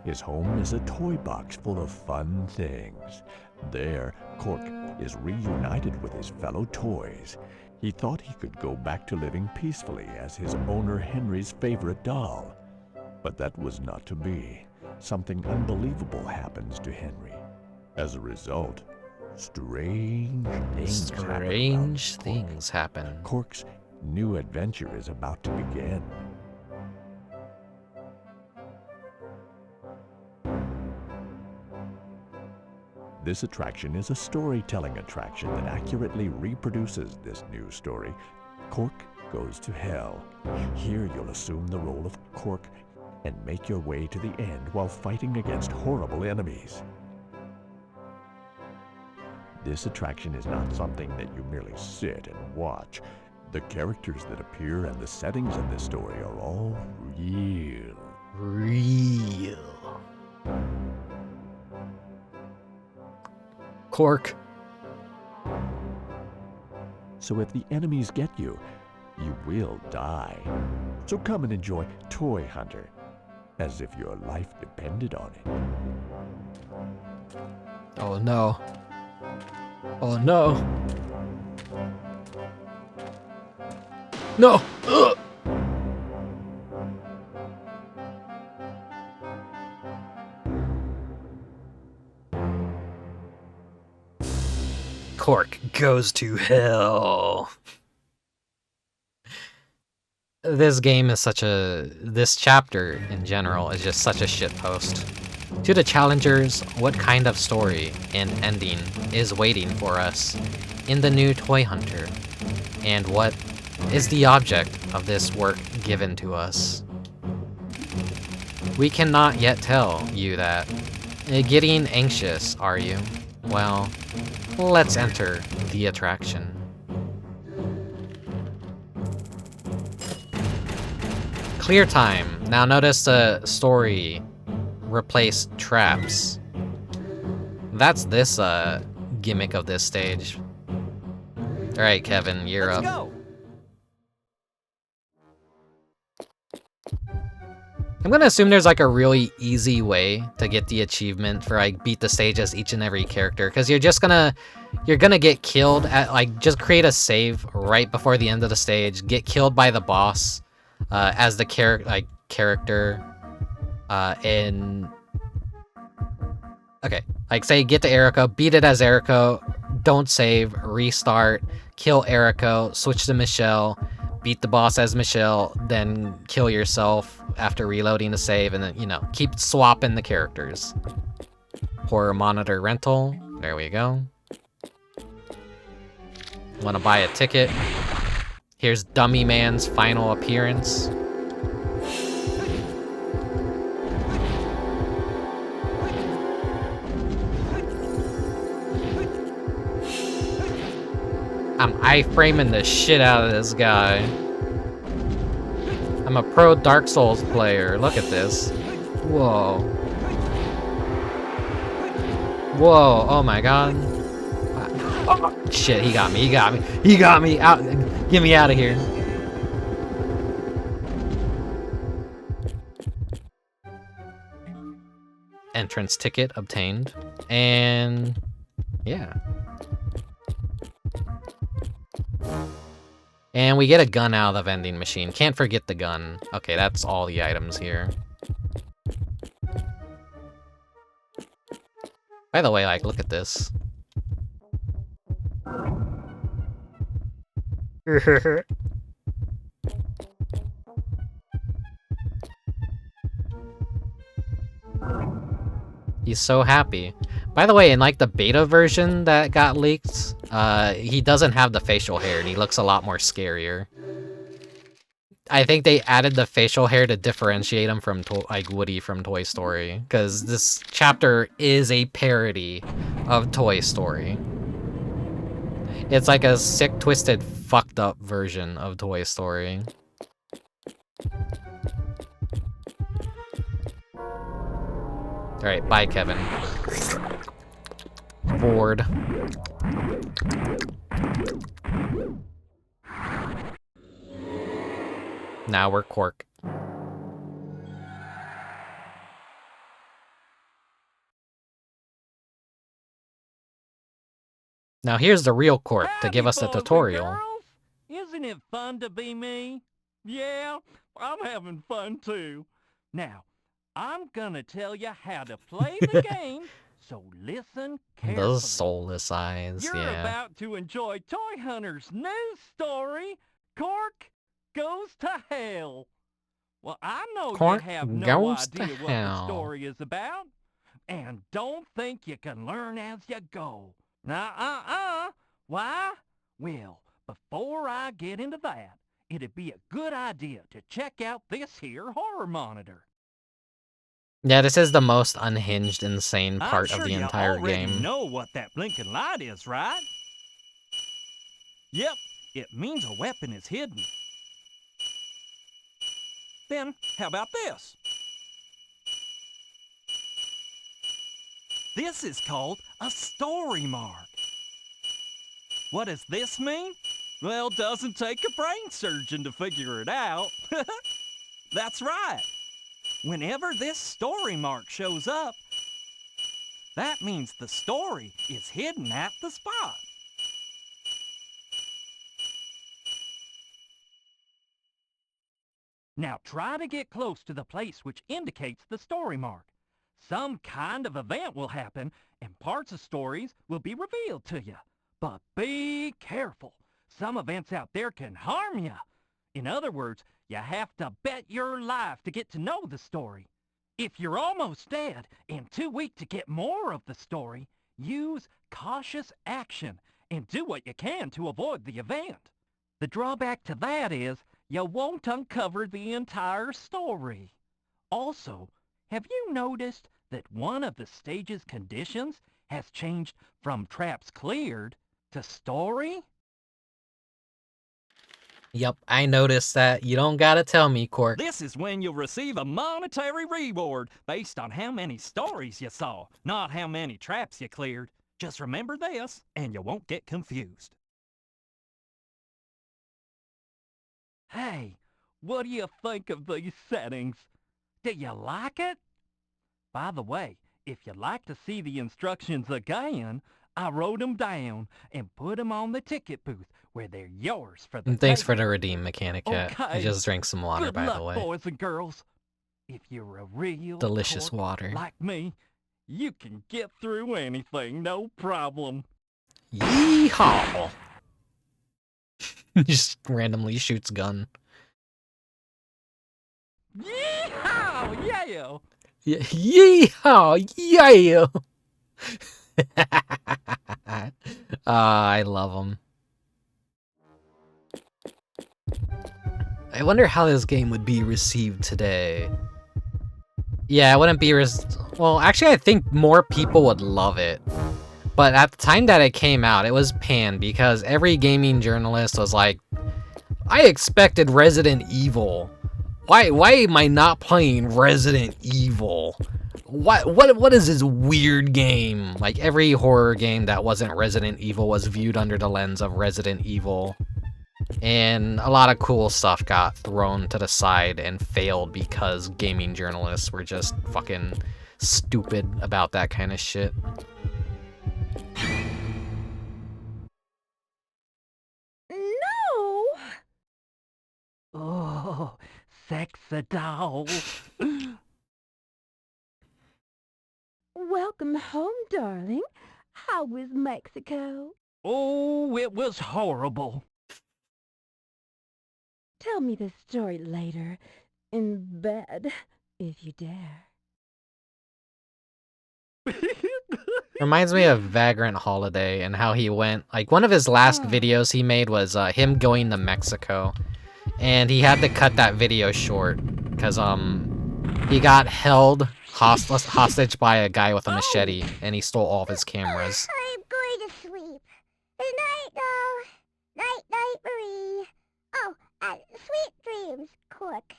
Speaker 1: His home is a toy box full of fun things. There, Cork is reunited with his fellow toys. He thought he could go back to living peacefully as his owner Henry's favorite doll. But that was not to be. Something unbelievable happens to Henry. As a result, strange things happen. Cork's new adventure is about to begin. This attraction is a storytelling attraction that accurately reproduces this new story, Cork Goes to Hell. Here you'll assume the role of Cork and make your way to the end while fighting against horrible enemies. This attraction is not something that you merely sit and watch. The characters that appear and the settings in this story are all real.
Speaker 2: Real. Cork.
Speaker 1: So if the enemies get you, you will die. So come and enjoy Toyhunter, as if your life depended on it.
Speaker 2: Oh no. Oh no. No! Ugh! Cork goes to hell. This game is such a... This chapter, in general, is just such a shitpost. To the challengers, what kind of story and ending is waiting for us in the new Toyhunter? And what is the object of this work given to us? We cannot yet tell you that. Getting anxious, are you? Well, let's enter the attraction. Clear time. Now notice the story replace traps. That's this gimmick of this stage. Alright, Kevin, you're up.
Speaker 22: Go.
Speaker 2: I'm gonna assume there's like a really easy way to get the achievement for like beat the stage as each and every character, because you're gonna get killed at like just create a save right before the end of the stage, get killed by the boss as the character in okay, like say get to Erico, beat it as Erico, don't save, restart, kill Erico, switch to Michelle, beat the boss as Michelle, then kill yourself after reloading the save, and then, you know, keep swapping the characters. Horror monitor rental. There we go. Want to buy a ticket? Here's Dummy Man's final appearance. I'm iframing the shit out of this guy. I'm a pro Dark Souls player. Look at this. Whoa. Whoa. Oh my god. Oh, shit, he got me. He got me. He got me. Out. Get me out of here. Entrance ticket obtained. And yeah. And we get a gun out of the vending machine. Can't forget the gun. Okay, that's all the items here. By the way, like, look at this. He's so happy. By the way, in like the beta version that got leaked, he doesn't have the facial hair and he looks a lot more scarier. I think they added the facial hair to differentiate him from like Woody from Toy Story, because this chapter is a parody of Toy Story. It's like a sick, twisted, fucked up version of Toy Story. Alright, bye, Kevin. Bored. Now we're Cork. Now here's the real Cork to give us a tutorial.
Speaker 10: Isn't it fun to be me? Yeah, I'm having fun too. Now, I'm gonna tell you how to play the game, so listen carefully.
Speaker 2: Those soulless eyes,
Speaker 10: You're
Speaker 2: yeah.
Speaker 10: about to enjoy Toyhunter's new story, Cork Goes to Hell. Well, I know
Speaker 2: Cork
Speaker 10: you have no
Speaker 2: goes to
Speaker 10: idea what
Speaker 2: hell.
Speaker 10: the story is about, and don't think you can learn as you go. Why? Well, before I get into that, it'd be a good idea to check out this here horror monitor.
Speaker 2: Yeah, this is the most unhinged, insane part
Speaker 10: I'm sure
Speaker 2: of the
Speaker 10: you
Speaker 2: entire
Speaker 10: already
Speaker 2: game.
Speaker 10: know what that blinking light is, right? Yep,
Speaker 14: it means a weapon is hidden. Then, how about this? This is called a story mark. What does this mean? Well, doesn't take a brain surgeon to figure it out. That's right. Whenever this story mark shows up, that means the story is hidden at the spot. Now try to get close to the place which indicates the story mark. Some kind of event will happen, and parts of stories will be revealed to you. But be careful. Some events out there can harm you. In other words, you have to bet your life to get to know the story. If you're almost dead and too weak to get more of the story, use cautious action and do what you can to avoid the event. The drawback to that is you won't uncover the entire story. Also, have you noticed that one of the stage's conditions has changed from traps cleared to story?
Speaker 2: Yep, I noticed that. You don't gotta tell me, Cork.
Speaker 14: This is when you'll receive a monetary reward based on how many stories you saw, not how many traps you cleared. Just remember this, and you won't get confused. Hey, what do you think of these settings? Do you like it? By the way, if you'd like to see the instructions again, I wrote them down and put them on the ticket booth where they're yours for the
Speaker 2: And thanks for
Speaker 14: taking.
Speaker 2: the redeem mechanic, Cat. I
Speaker 14: Okay.
Speaker 2: just drank some water,
Speaker 14: Good
Speaker 2: by
Speaker 14: luck,
Speaker 2: the way.
Speaker 14: boys and girls. If you're a real
Speaker 2: Delicious
Speaker 14: cork
Speaker 2: water.
Speaker 14: like me, you can get through anything, no problem.
Speaker 2: Yeehaw! Just randomly shoots gun.
Speaker 14: Yeehaw! Yeah!
Speaker 2: Yeehaw! Yeah! I love them. I wonder how this game would be received today. Yeah, it wouldn't be well, actually, I think more people would love it. But at the time that it came out, it was panned because every gaming journalist was like, I expected Resident Evil. Why am I not playing Resident Evil? What is this weird game? Like, every horror game that wasn't Resident Evil was viewed under the lens of Resident Evil. And a lot of cool stuff got thrown to the side and failed because gaming journalists were just fucking stupid about that kind of shit.
Speaker 6: No!
Speaker 14: Oh, sexy doll.
Speaker 6: Welcome home, darling. How was Mexico?
Speaker 14: Oh, it was horrible.
Speaker 6: Tell me the story later, in bed, if you dare.
Speaker 2: Reminds me of Vagrant Holiday and how he went, like, one of his last videos he made was him going to Mexico. And he had to cut that video short because he got held hostage by a guy with a machete and he stole all of his cameras.
Speaker 6: I'm going to sleep. Good night, doll. Night, night, Marie. Oh, sweet dreams, Cork.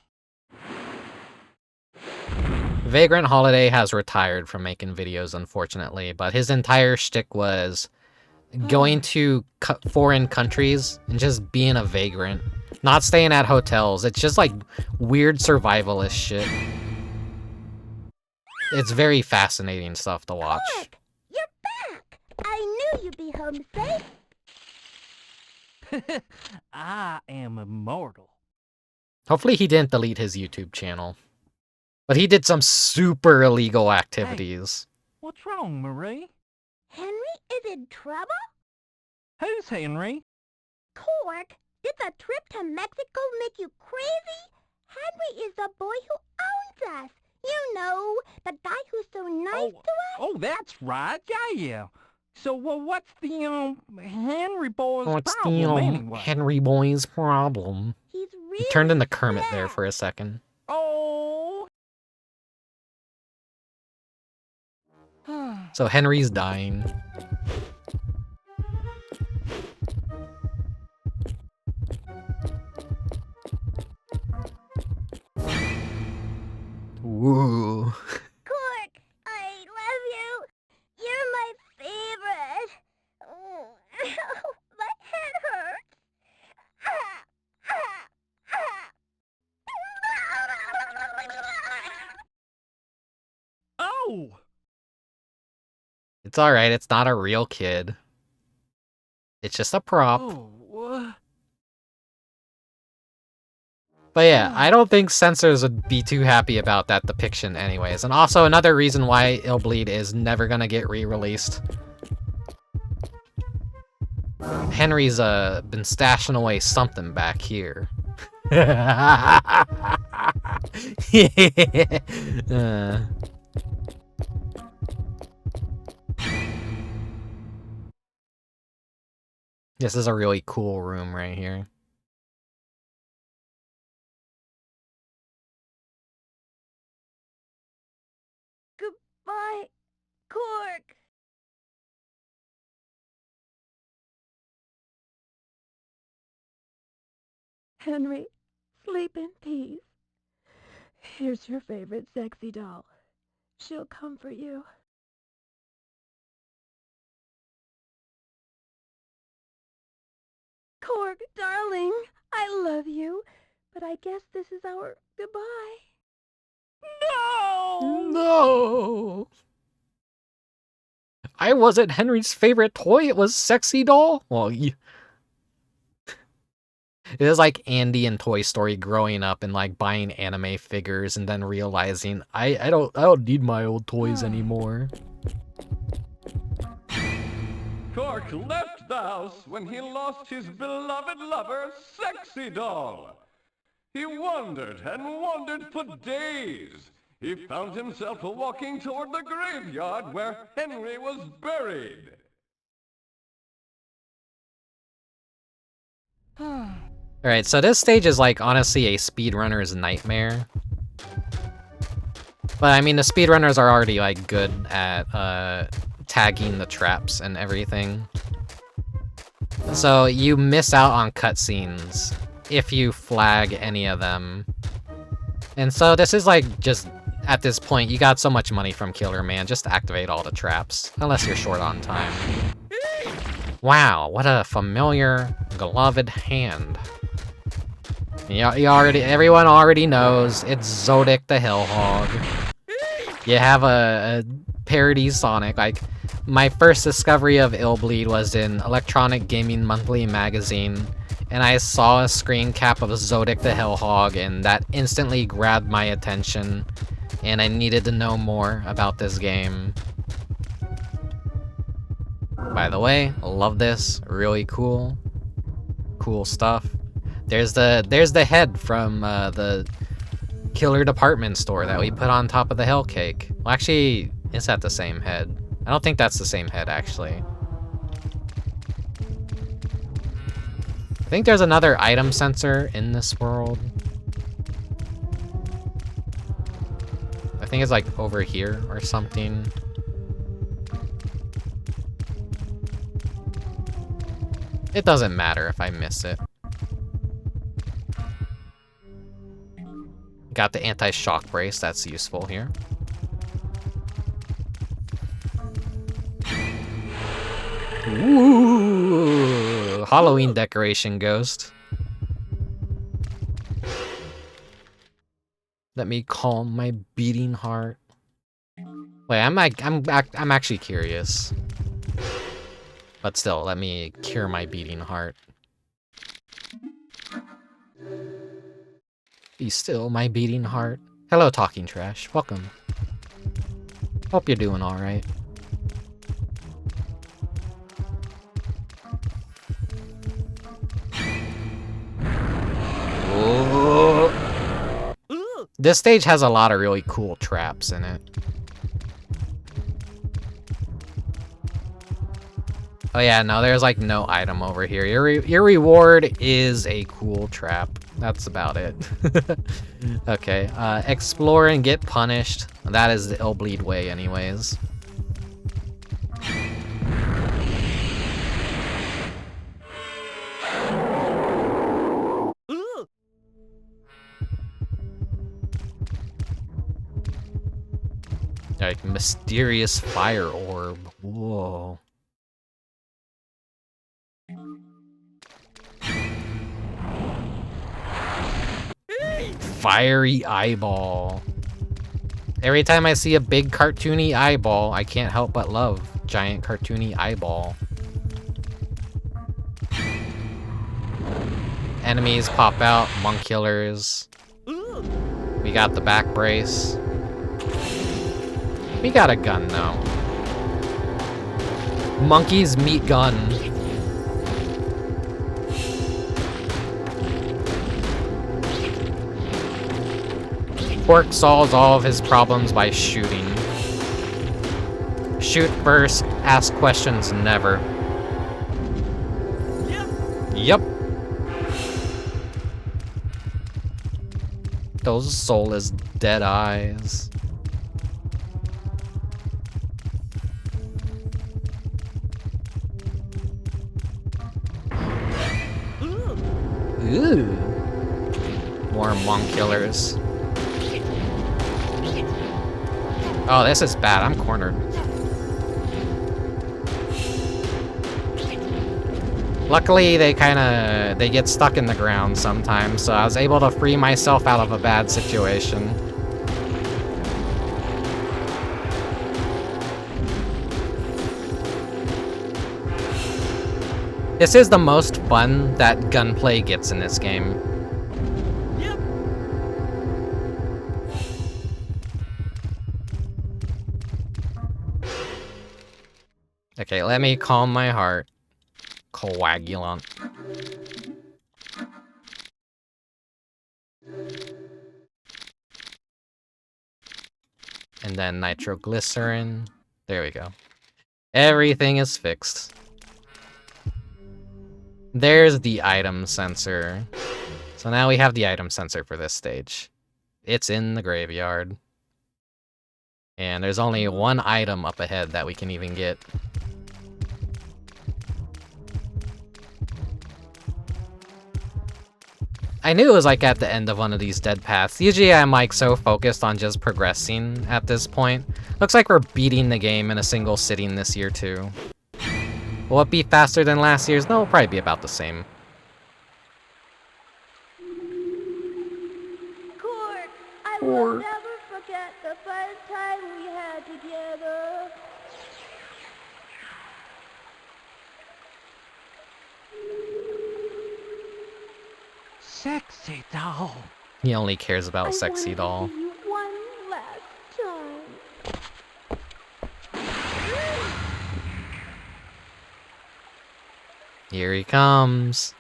Speaker 2: Vagrant Holiday has retired from making videos, unfortunately, but his entire shtick was going to foreign countries and just being a vagrant. Not staying at hotels. It's just like weird survivalist shit. It's very fascinating stuff to watch.
Speaker 6: Cork, you're back. I knew you'd be home safe.
Speaker 14: I am immortal.
Speaker 2: Hopefully he didn't delete his YouTube channel. But he did some super illegal activities.
Speaker 14: What's wrong, Marie?
Speaker 6: Henry is in trouble?
Speaker 14: Who's Henry?
Speaker 6: Cork, did the trip to Mexico make you crazy? Henry is the boy who owns us. You know, the guy who's so nice to us.
Speaker 14: Oh, that's right. Yeah. So, what's the, Henry boy's
Speaker 2: What's
Speaker 14: problem
Speaker 2: the,
Speaker 14: anyway?
Speaker 2: Henry boy's problem?
Speaker 6: He's really
Speaker 2: He turned into Kermit there for a second.
Speaker 14: Oh.
Speaker 2: So Henry's dying.
Speaker 14: No!
Speaker 2: It's alright, it's not a real kid. It's just a prop.
Speaker 14: Oh, what?
Speaker 2: But yeah, I don't think censors would be too happy about that depiction anyways. And also another reason why Illbleed is never gonna get re-released. Henry's been stashing away something back here. This is a really cool room right here.
Speaker 6: Goodbye, Cork.
Speaker 3: Henry, sleep in peace. Here's your favorite sexy doll. She'll comfort you. Cork, darling, I love you, but I guess this is our goodbye.
Speaker 14: No!
Speaker 2: No! I wasn't Henry's favorite toy, it was Sexy Doll? Well, it is like Andy in Toy Story growing up and like buying anime figures and then realizing I don't need my old toys anymore.
Speaker 9: Cork left the house when he lost his beloved lover, Sexy Doll. He wandered and wandered for days. He found himself walking toward the graveyard where Henry was buried.
Speaker 2: Alright, so this stage is like honestly a speedrunner's nightmare. But I mean, the speedrunners are already like good at tagging the traps and everything. So you miss out on cutscenes if you flag any of them. And so this is like just, at this point, you got so much money from Killerman, just activate all the traps, unless you're short on time. Wow, what a familiar, gloved hand. Everyone already knows, it's Zodic the Hellhog. You have a parody Sonic, like, my first discovery of Illbleed was in Electronic Gaming Monthly magazine, and I saw a screen cap of Zodic the Hellhog, and that instantly grabbed my attention, and I needed to know more about this game. By the way, love this, really cool. Cool stuff. There's the head from the Killer department store that we put on top of the Hell Cake. Well, actually, is that the same head? I don't think that's the same head, actually. I think there's another item sensor in this world. I think it's like over here or something. It doesn't matter if I miss it. Got the anti-shock brace, that's useful here. Ooh, Halloween decoration ghost. Let me calm my beating heart. Wait, I'm actually curious. But still, let me cure my beating heart. Be still, my beating heart. Hello, Talking Trash. Welcome. Hope you're doing alright. This stage has a lot of really cool traps in it. Oh yeah, no, there's like no item over here. Your reward is a cool trap. That's about it. Okay, explore and get punished. That is the Illbleed way anyways. Like, mysterious fire orb. Whoa. Fiery eyeball. Every time I see a big cartoony eyeball, I can't help but love giant cartoony eyeball. Enemies pop out, monk killers. We got the back brace. We got a gun though. Monkey's meat gun. Pork solves all of his problems by shooting. Shoot first, ask questions never. Yep. Those soulless dead eyes. Ooh. More monk killers. Oh, this is bad. I'm cornered. Luckily, they get stuck in the ground sometimes, so I was able to free myself out of a bad situation. This is the most fun that gunplay gets in this game. Okay, let me calm my heart. Coagulant. And then nitroglycerin. There we go. Everything is fixed. There's the item sensor. So now we have the item sensor for this stage. It's in the graveyard. And there's only one item up ahead that we can even get. I knew it was like at the end of one of these dead paths. Usually I'm like so focused on just progressing at this point. Looks like we're beating the game in a single sitting this year too. Will it be faster than last year's? No, it'll probably be about the same.
Speaker 6: Cork, I will never forget the first time we had together.
Speaker 14: Sexy doll.
Speaker 2: He only cares about sexy doll.
Speaker 6: You one last time.
Speaker 2: Here he comes.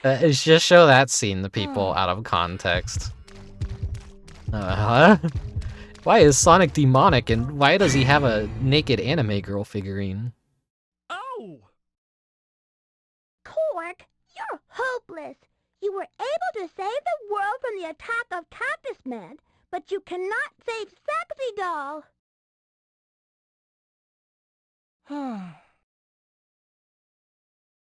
Speaker 2: It's just show that scene to people out of context. Huh? Why is Sonic demonic and why does he have a naked anime girl figurine?
Speaker 14: Oh!
Speaker 6: Cork, you're hopeless. You were able to save the world from the attack of Cactus Man, but you cannot save Sexy Doll.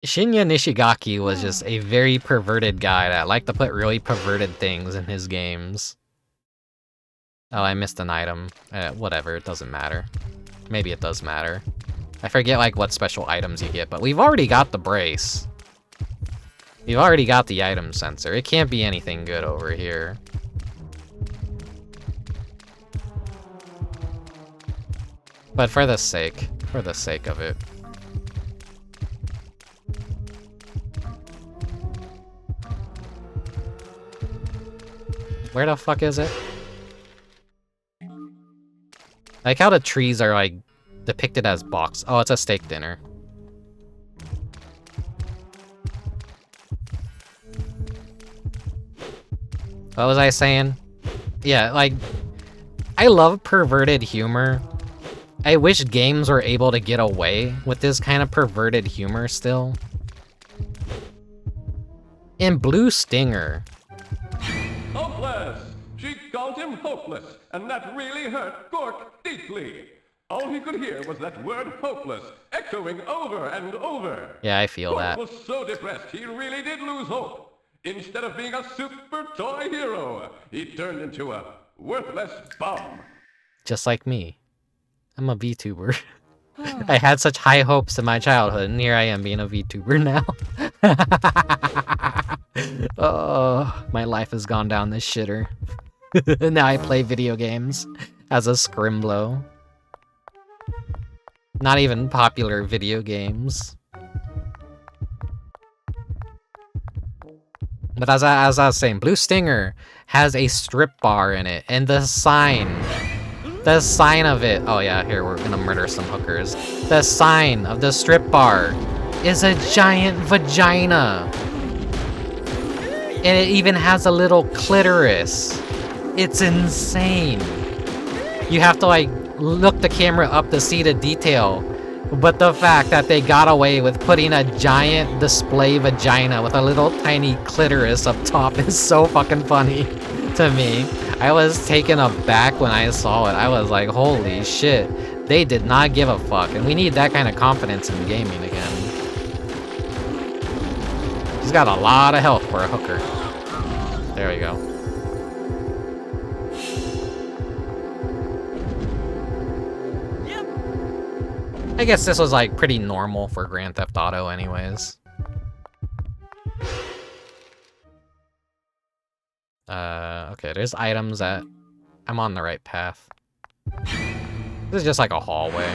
Speaker 2: Shinya Nishigaki was just a very perverted guy that liked to put really perverted things in his games. Oh, I missed an item. Whatever, it doesn't matter. Maybe it does matter. I forget like what special items you get, but we've already got the brace. We've already got the item sensor. It can't be anything good over here. But for the sake of it. Where the fuck is it? I like how the trees are like depicted as box. Oh, it's a steak dinner. What was I saying? Yeah, like, I love perverted humor. I wish games were able to get away with this kind of perverted humor still. In Blue Stinger.
Speaker 16: Hopeless! She called him hopeless, and that really hurt Cork deeply. All he could hear was that word hopeless, echoing over and over.
Speaker 2: Yeah, I feel
Speaker 16: Cork
Speaker 2: that.
Speaker 16: was so depressed, he really did lose hope. Instead of being a super toy hero, he turned into a worthless bum.
Speaker 2: Just like me. I'm a VTuber. I had such high hopes in my childhood, and here I am being a VTuber now. Oh, my life has gone down this shitter. Now I play video games as a scrimblow. Not even popular video games. But as I was saying, Blue Stinger has a strip bar in it, and the sign of it, oh yeah, here, we're gonna murder some hookers. The sign of the strip bar is a giant vagina. And it even has a little clitoris. It's insane. You have to like look the camera up to see the detail. But the fact that they got away with putting a giant display vagina with a little tiny clitoris up top is so fucking funny to me. I was taken aback when I saw it. I was like, holy shit. They did not give a fuck. And we need that kind of confidence in gaming again. She's got a lot of health for a hooker. There we go. I guess this was like pretty normal for Grand Theft Auto anyways. Okay, there's items that I'm on the right path. This is just like a hallway.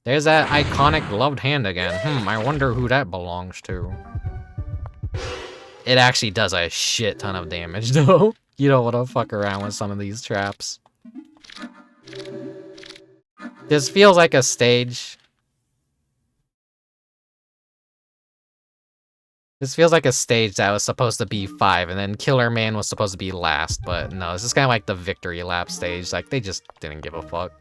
Speaker 2: There's that iconic gloved hand again. I wonder who that belongs to. It actually does a shit ton of damage though. You don't want to fuck around with some of these traps. This feels like a stage. This feels like a stage that was supposed to be 5, and then Killerman was supposed to be last, but no, this is kind of like the victory lap stage. Like, they just didn't give a fuck.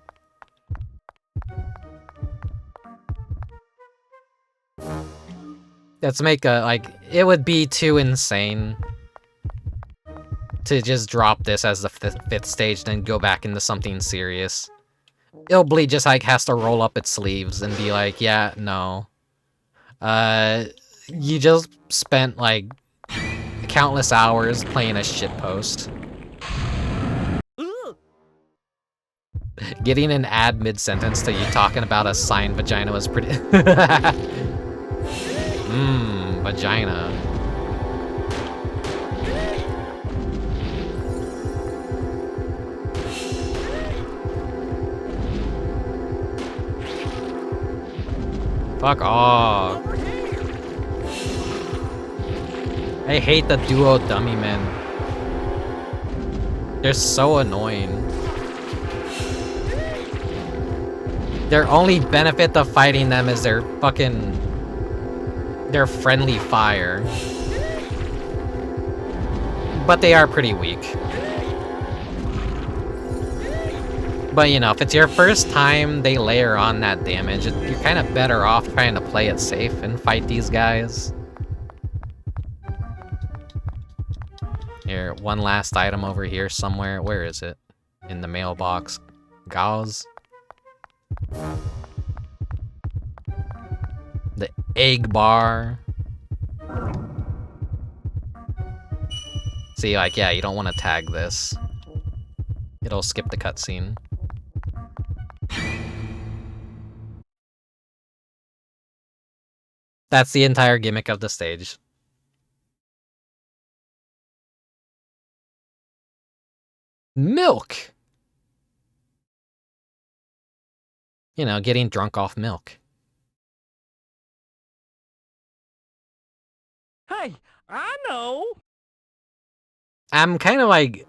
Speaker 2: Let's make a, like, it would be too insane to just drop this as the fifth stage, then go back into something serious. Illbleed just, like, has to roll up its sleeves and be like, yeah, no. You just spent, like, countless hours playing a shitpost. Getting an ad mid-sentence to you talking about a signed vagina was pretty... vagina. Fuck off. I hate the duo dummy men. They're so annoying. Their only benefit to fighting them is their friendly fire. But they are pretty weak. But you know, if it's your first time they layer on that damage, you're kind of better off trying to play it safe and fight these guys. Here, one last item over here somewhere. Where is it? In the mailbox. Gauze. The egg bar. See, like, yeah, you don't want to tag this. It'll skip the cutscene. That's the entire gimmick of the stage. Milk! You know, getting drunk off milk.
Speaker 14: Hey, I know!
Speaker 2: I'm kind of like...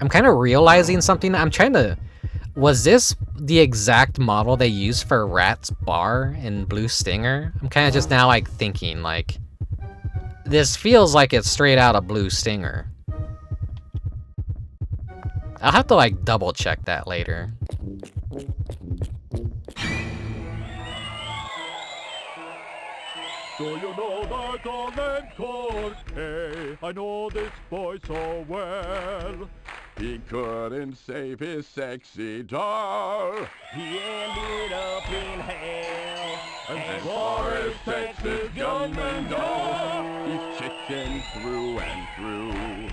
Speaker 2: I'm kind of realizing something. I'm trying to... Was this the exact model they used for Rat's bar in Blue Stinger? I'm kind of just now like thinking like... This feels like it's straight out of Blue Stinger. I'll have to like double check that later.
Speaker 9: Do you know the girl named Corky? I know this boy so well.
Speaker 16: He couldn't save his sexy doll.
Speaker 12: He ended up in hell.
Speaker 16: As far as Texas gunmen go,
Speaker 10: He's chicken through and through.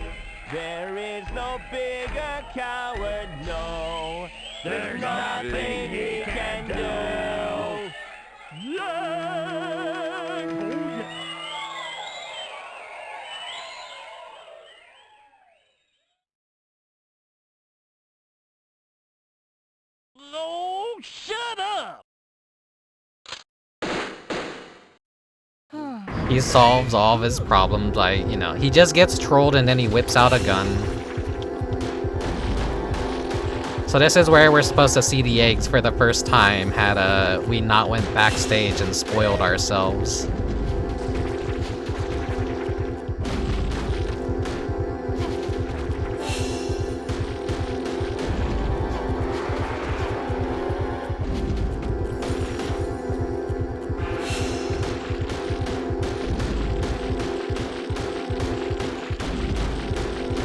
Speaker 12: There is no bigger coward, no. There's nothing he can do.
Speaker 14: Oh, shut up!
Speaker 2: He solves all of his problems by, you know, he just gets trolled and then he whips out a gun. So this is where we're supposed to see the eggs for the first time, had we not went backstage and spoiled ourselves.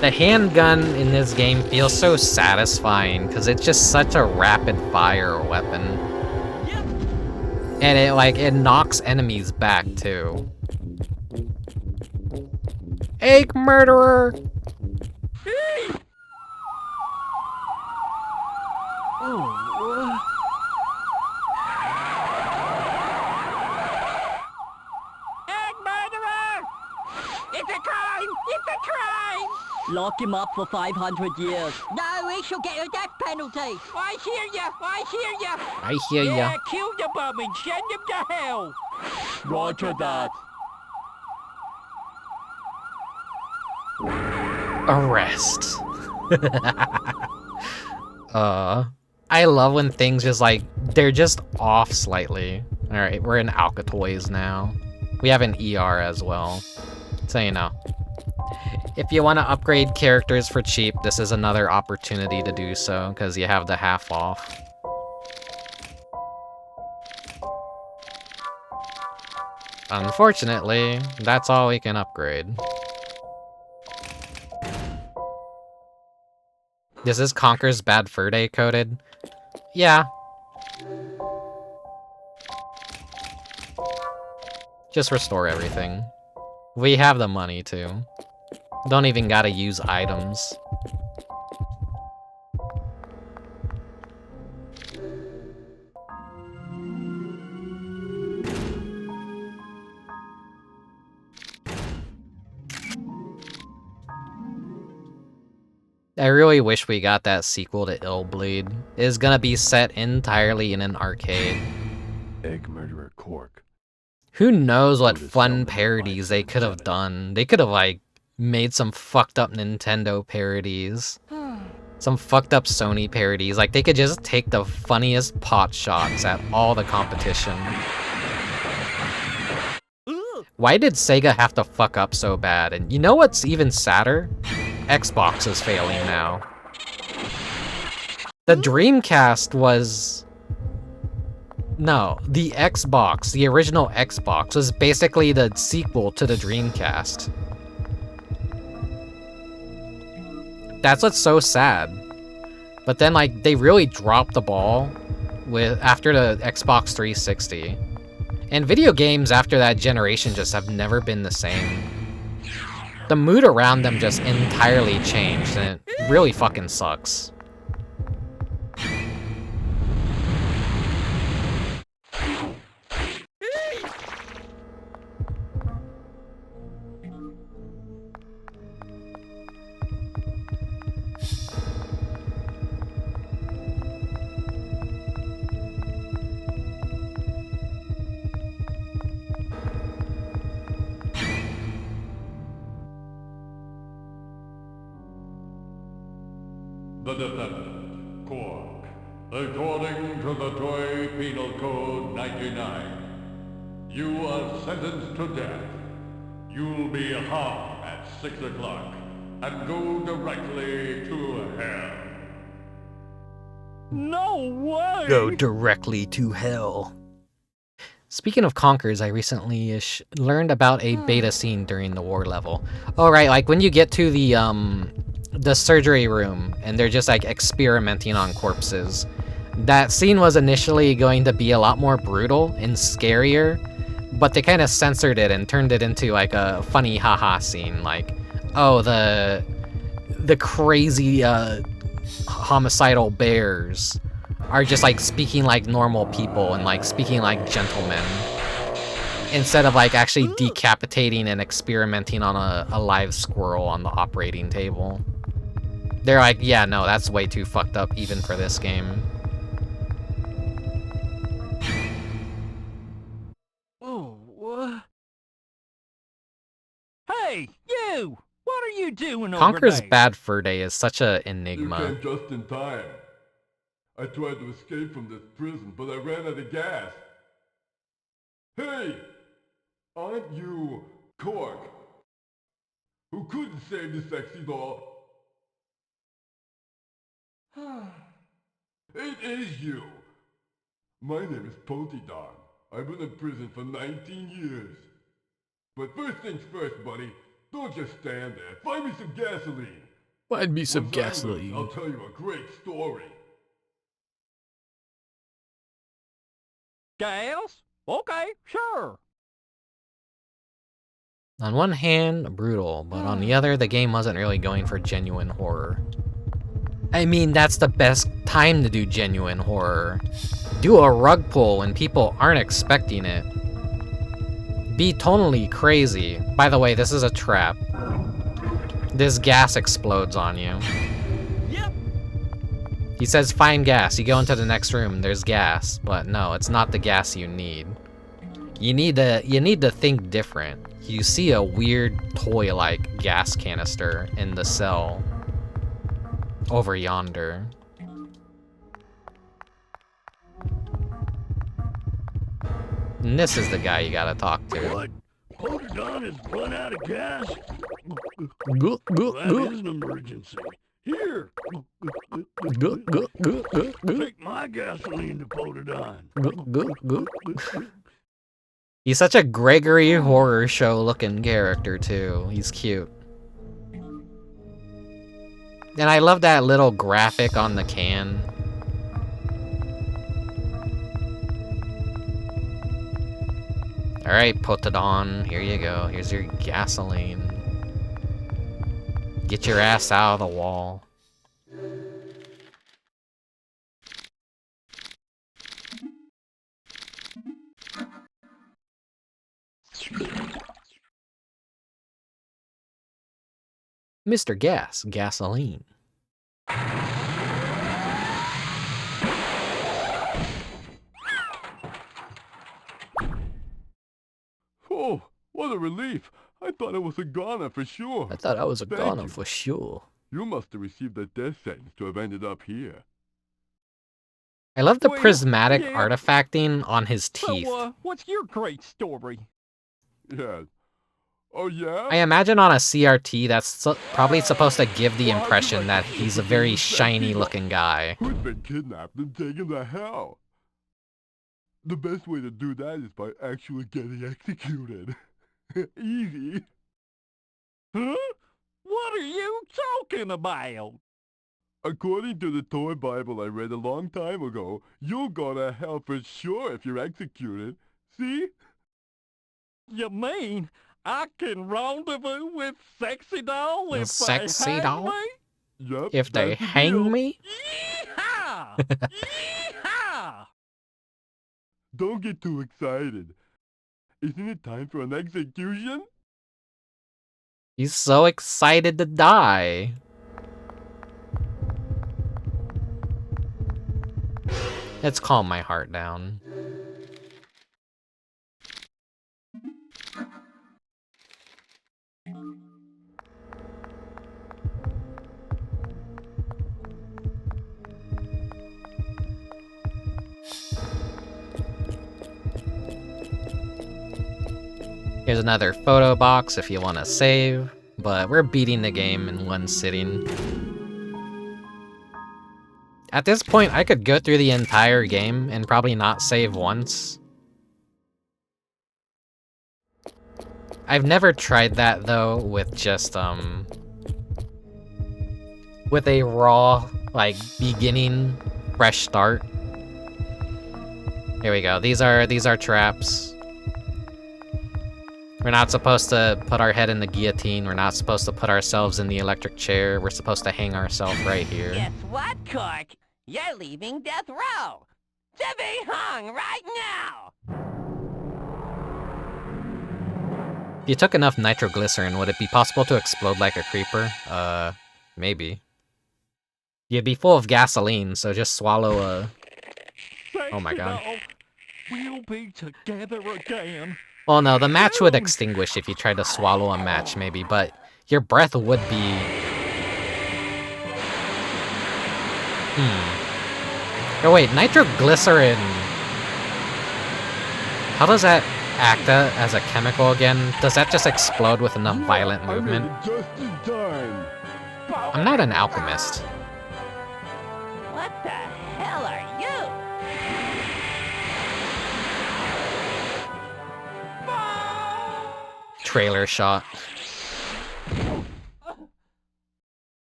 Speaker 2: The handgun in this game feels so satisfying because it's just such a rapid-fire weapon. And it knocks enemies back too. Egg murderer!
Speaker 14: Egg murderer! It's a crime! It's a crime!
Speaker 17: Lock him up for 500 years.
Speaker 6: No, he shall get a death penalty.
Speaker 14: I hear ya! I hear ya!
Speaker 2: I hear ya.
Speaker 14: Yeah, kill the bum and send him to hell!
Speaker 10: Roger that.
Speaker 2: Arrest. I love when things just they're just off slightly. Alright, we're in Alcatoys now. We have an ER as well. So you know. If you want to upgrade characters for cheap, this is another opportunity to do so, because you have the half off. Unfortunately, that's all we can upgrade. This is Conker's Bad Fur Day coded? Yeah. Just restore everything. We have the money too. Don't even gotta use items. I really wish we got that sequel to Illbleed. It is gonna be set entirely in an arcade.
Speaker 1: Egg murderer Cork.
Speaker 2: Who knows what fun parodies they could have done. They could have, made some fucked up Nintendo parodies. Some fucked up Sony parodies. They could just take the funniest pot shots at all the competition. Why did Sega have to fuck up so bad? And you know what's even sadder? Xbox is failing now. The Dreamcast was... No, the Xbox, the original Xbox, was basically the sequel to the Dreamcast. That's what's so sad. But then, they really dropped the ball after the Xbox 360. And video games after that generation just have never been the same. The mood around them just entirely changed, and it really fucking sucks.
Speaker 13: The defendant, Cork, according to the Toy Penal Code 99, you are sentenced to death. You'll be hung at 6 o'clock and go directly to hell.
Speaker 14: No way!
Speaker 2: Go directly to hell. Speaking of conkers, I recently learned about a beta scene during the war level. Oh right, when you get to the surgery room and they're just experimenting on corpses, That scene was initially going to be a lot more brutal and scarier, but they kind of censored it and turned it into like a funny haha scene, like, oh, the crazy homicidal bears are just like speaking like normal people and like speaking like gentlemen, instead of like actually decapitating and experimenting on a live squirrel on the operating table. They're like, yeah, no, that's way too fucked up even for this game.
Speaker 14: Oh, what? Hey, you! What are you doing over
Speaker 2: Conker's
Speaker 14: there?
Speaker 2: Bad Fur Day is such a
Speaker 16: You
Speaker 2: enigma.
Speaker 16: came just in time. I tried to escape from this prison, but I ran out of gas. Hey! Aren't you Cork? Who couldn't save the sexy doll? It is you! My name is Potydon. I've been in prison for 19 years. But first things first, buddy. Don't just stand there. Find me some gasoline.
Speaker 2: Find me some
Speaker 16: Once I'm
Speaker 2: gasoline.
Speaker 16: done, I'll tell you a great story.
Speaker 14: Gas? Okay, sure.
Speaker 2: On one hand, brutal, but on the other, the game wasn't really going for genuine horror. I mean, that's the best time to do genuine horror. Do a rug pull when people aren't expecting it. Be tonally crazy. By the way, this is a trap. This gas explodes on you.
Speaker 14: Yep.
Speaker 2: He says find gas. You go into the next room, there's gas. But no, it's not the gas you need. You need to think different. You see a weird toy-like gas canister in the cell over yonder. And this is the guy you gotta talk to.
Speaker 15: What? Polydon has run out of gas?
Speaker 2: Go, go,
Speaker 15: That
Speaker 2: go.
Speaker 15: is an emergency. Here.
Speaker 2: Go, go, go, go, go.
Speaker 15: Take my gasoline to Polydon.
Speaker 2: Go, go, go. He's such a Gregory Horror Show looking character too. He's cute. And I love that little graphic on the can. Alright, put it on. Here you go. Here's your gasoline. Get your ass out of the wall. Mr. Gas, gasoline.
Speaker 16: Oh, what a relief. I thought I was a goner for sure.
Speaker 2: I thought I was a
Speaker 16: Thank
Speaker 2: goner
Speaker 16: you.
Speaker 2: for sure.
Speaker 16: You must have received a death sentence to have ended up here.
Speaker 2: I love the
Speaker 14: Well,
Speaker 2: prismatic
Speaker 14: yeah.
Speaker 2: artifacting on his teeth.
Speaker 14: So, what's your great story?
Speaker 16: Yeah. Oh, yeah?
Speaker 2: I imagine on a CRT that's probably supposed to give the impression that he's a very shiny looking guy.
Speaker 16: Who's been kidnapped and taken to hell? The best way to do that is by actually getting executed. Easy.
Speaker 14: Huh? What are you talking about?
Speaker 16: According to the toy Bible I read a long time ago, you'll go to hell for sure if you're executed. See?
Speaker 14: You mean I can rendezvous with Sexy Doll if
Speaker 2: Sexy
Speaker 14: they hang
Speaker 2: Doll?
Speaker 14: me?
Speaker 16: Yup.
Speaker 2: If they
Speaker 16: that's the
Speaker 2: hang
Speaker 16: deal.
Speaker 2: me?
Speaker 14: Yeehaw! Yeehaw!
Speaker 16: Don't get too excited. Isn't it time for an execution?
Speaker 2: He's so excited to die. Let's calm my heart down. Here's another photo box if you want to save, but we're beating the game in one sitting. At this point, I could go through the entire game and probably not save once. I've never tried that though with just with a raw, like, beginning fresh start. Here we go. These are traps. We're not supposed to put our head in the guillotine. We're not supposed to put ourselves in the electric chair. We're supposed to hang ourselves right here.
Speaker 22: Guess what, Cork? You're leaving death row. To be hung right now.
Speaker 2: If you took enough nitroglycerin, would it be possible to explode like a creeper? Maybe. You'd be full of gasoline, so just swallow a... Oh my god.
Speaker 14: We'll be together again.
Speaker 2: Well, no, the match would extinguish if you tried to swallow a match, maybe, but your breath would be... Oh wait, nitroglycerin... How does that act as a chemical again? Does that just explode with enough violent movement? I'm not an alchemist.
Speaker 22: What the hell are you?
Speaker 2: Trailer shot.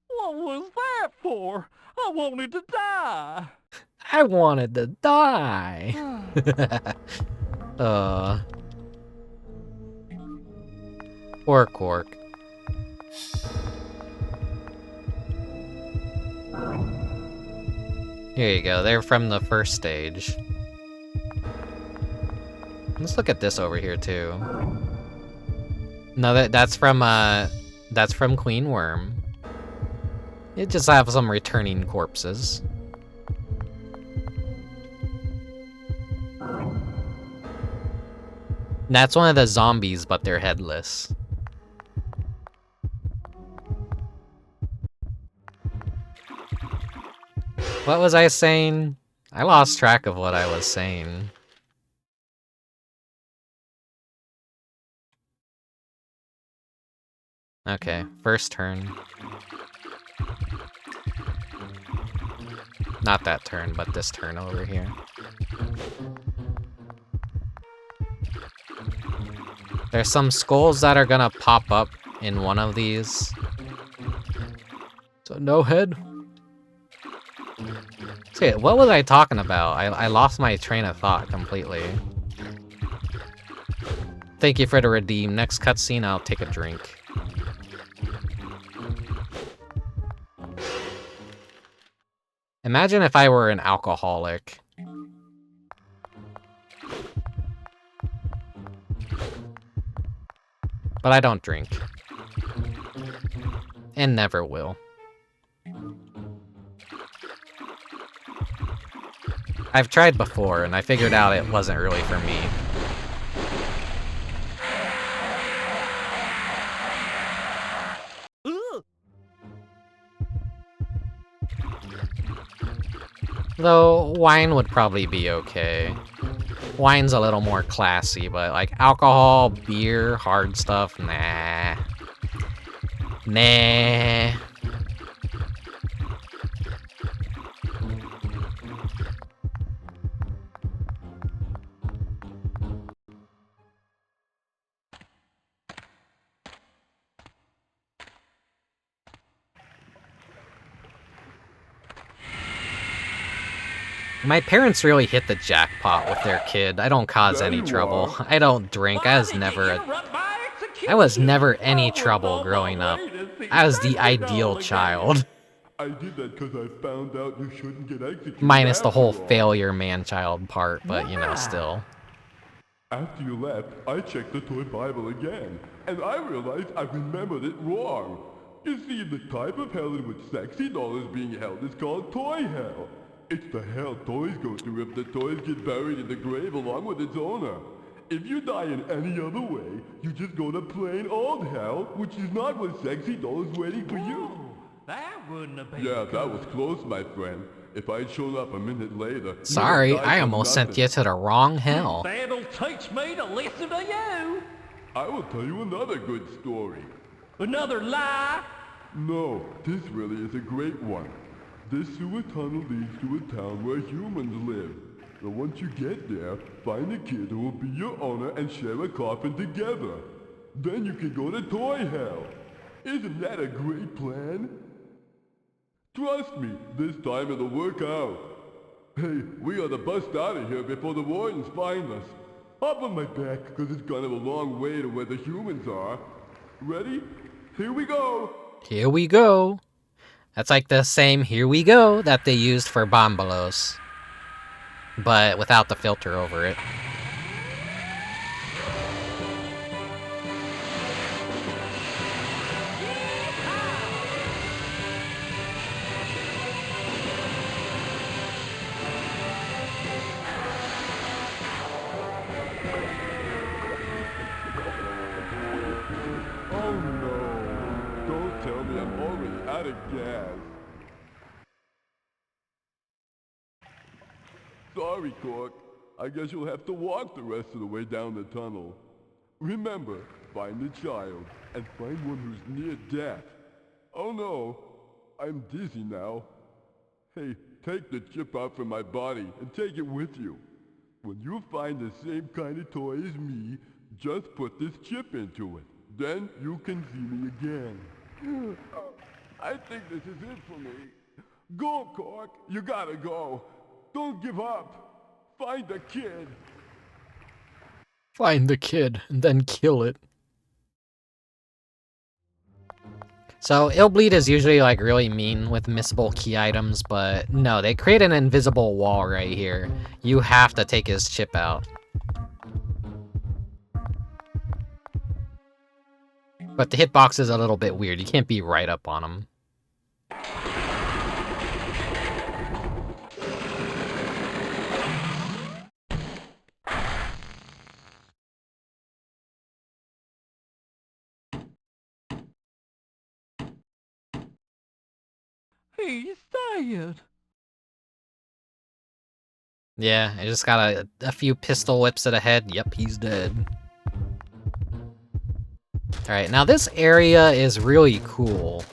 Speaker 14: What was that for? I wanted to die.
Speaker 2: I wanted to die. Poor Cork. Here you go, they're from the first stage. Let's look at this over here too. No, that's from Queen Worm. It just have some returning corpses. That's one of the zombies, but they're headless. What was I saying? I lost track of what I was saying. Okay, first turn. Not that turn, but this turn over here. There's some skulls that are gonna pop up in one of these. So no head. See, what was I talking about? I lost my train of thought completely. Thank you for the redeem. Next cutscene, I'll take a drink. Imagine if I were an alcoholic. But I don't drink. And never will. I've tried before, and I figured out it wasn't really for me. Though, wine would probably be okay. Wine's a little more classy, but like alcohol, beer, hard stuff, nah. Nah. My parents really hit the jackpot with their kid. I don't cause any trouble. I don't drink. I was never any trouble growing up. I was the ideal child.
Speaker 16: I did that because I found out you shouldn't get executed.
Speaker 2: Minus the whole failure man-child part, but you know, still.
Speaker 16: After you left, I checked the toy Bible again, and I realized I remembered it wrong. You see, the type of hell in which sexy doll is being held is called toy hell. It's the hell toys go through if the toys get buried in the grave along with its owner. If you die in any other way, you just go to plain old hell, which is not what sexy doll is waiting for you.
Speaker 14: That wouldn't have been
Speaker 16: Yeah, that was close, my friend. If I'd shown up a minute later...
Speaker 2: Sorry, I almost sent you to the wrong hell.
Speaker 14: That'll teach me to listen to you.
Speaker 16: I will tell you another good story.
Speaker 14: Another lie?
Speaker 16: No, this really is a great one. This sewer tunnel leads to a town where humans live. So once you get there, find a kid who will be your owner and share a coffin together. Then you can go to toy hell. Isn't that a great plan? Trust me, this time it'll work out. Hey, we gotta bust out of here before the wardens find us. Hop on my back, cause it's kind of a long way to where the humans are. Ready? Here we go!
Speaker 2: Here we go. That's like the same "here we go" that they used for Bombalos, but without the filter over it.
Speaker 16: Oh no! Don't tell me I'm already out of gas. Sorry, Cork. I guess you'll have to walk the rest of the way down the tunnel. Remember, find a child, and find one who's near death. Oh no, I'm dizzy now. Hey, take the chip out from my body and take it with you. When you find the same kind of toy as me, just put this chip into it. Then you can see me again. I think this is it for me. Go, Cork. You gotta go. Don't give up. Find the kid.
Speaker 2: Find the kid and then kill it. So Illbleed is usually like really mean with missable key items, but no, they create an invisible wall right here. You have to take his chip out. But the hitbox is a little bit weird. You can't be right up on him.
Speaker 14: He's tired.
Speaker 2: Yeah, I just got a few pistol whips to the head. Yep, he's dead. Alright, now this area is really cool.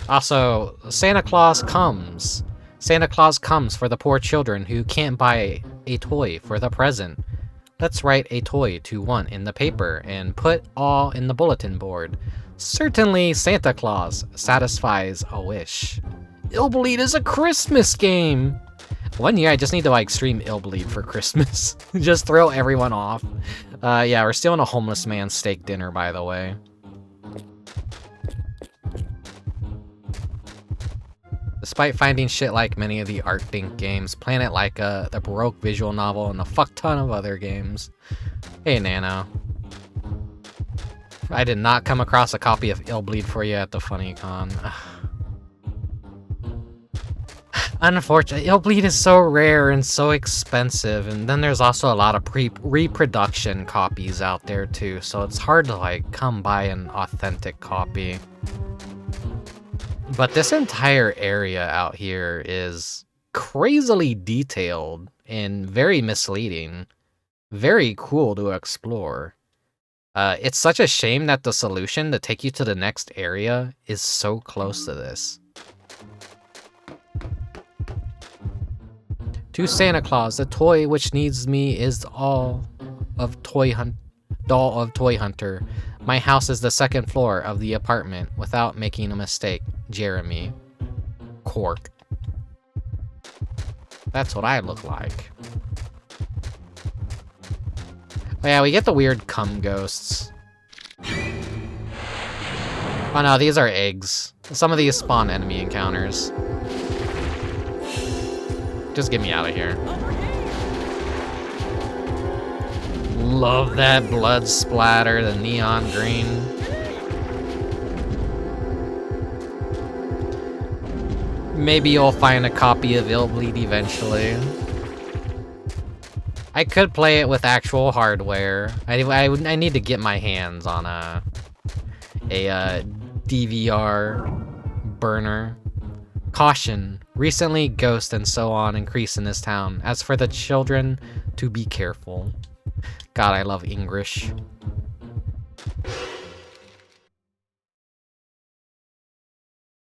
Speaker 2: Also, Santa Claus comes. Santa Claus comes for the poor children who can't buy a toy for the present. Let's write a toy to want in the paper and put all in the bulletin board. Certainly, Santa Claus satisfies a wish. Illbleed is a Christmas game! One year, I just need to like stream Illbleed for Christmas. Just throw everyone off. Yeah, we're stealing a homeless man's steak dinner, by the way. Despite finding shit like many of the Art Dink games, Planet Laika, the Baroque visual novel, and a fuck ton of other games. Hey, Nano. I did not come across a copy of Illbleed for you at the FunnyCon. Unfortunately, Illbleed is so rare and so expensive, and then there's also a lot of reproduction copies out there too, so it's hard to like come by an authentic copy. But this entire area out here is crazily detailed and very misleading. Very cool to explore. It's such a shame that the solution to take you to the next area is so close to this. To Santa Claus, the toy which needs me is doll of Toyhunter. My house is the second floor of the apartment, without making a mistake. Jeremy. Cork. That's what I look like. Oh yeah, we get the weird cum ghosts. Oh no, these are eggs. Some of these spawn enemy encounters. Just get me out of here. Love that blood splatter, the neon green. Maybe you'll find a copy of Illbleed eventually. I could play it with actual hardware. I need to get my hands on a DVR burner. Caution, recently ghosts and so on increase in this town. As for the children, to be careful. God, I love English.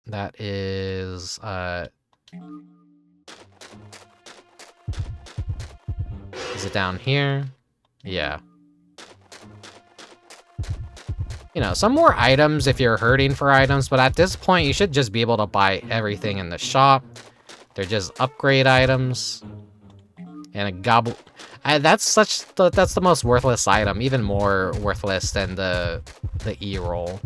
Speaker 2: That is, is it down here? Yeah. You know, some more items if you're hurting for items, but at this point, you should just be able to buy everything in the shop. They're just upgrade items. And a gobble... that's the most worthless item, even more worthless than the E-roll.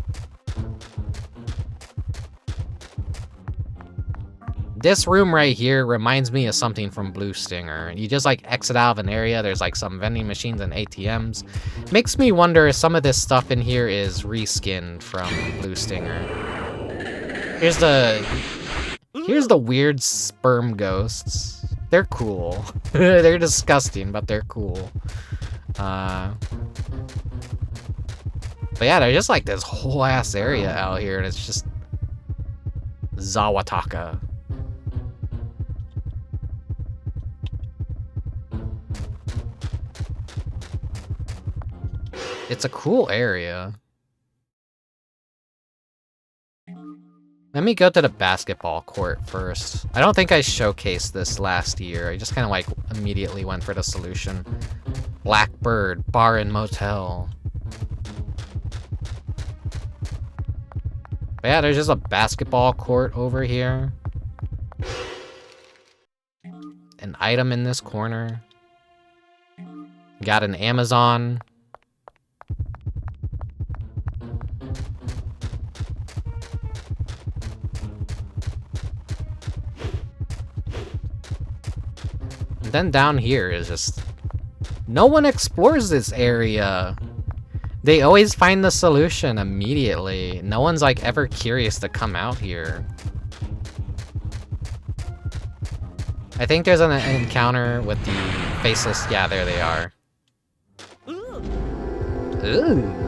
Speaker 2: This room right here reminds me of something from Blue Stinger. You just like exit out of an area, there's like some vending machines and ATMs. Makes me wonder if some of this stuff in here is reskinned from Blue Stinger. Here's the weird sperm ghosts. They're cool. They're disgusting, but they're cool. But yeah, there's just like this whole ass area out here, and it's just Zawataka. It's a cool area. Let me go to the basketball court first. I don't think I showcased this last year. I just kind of like immediately went for the solution. Blackbird Bar and Motel. But yeah, there's just a basketball court over here. An item in this corner. Got an Amazon. Then down here is just... No one explores this area. They always find the solution immediately. No one's like ever curious to come out here. I think there's an encounter with the faceless... Yeah, there they are. Ooh.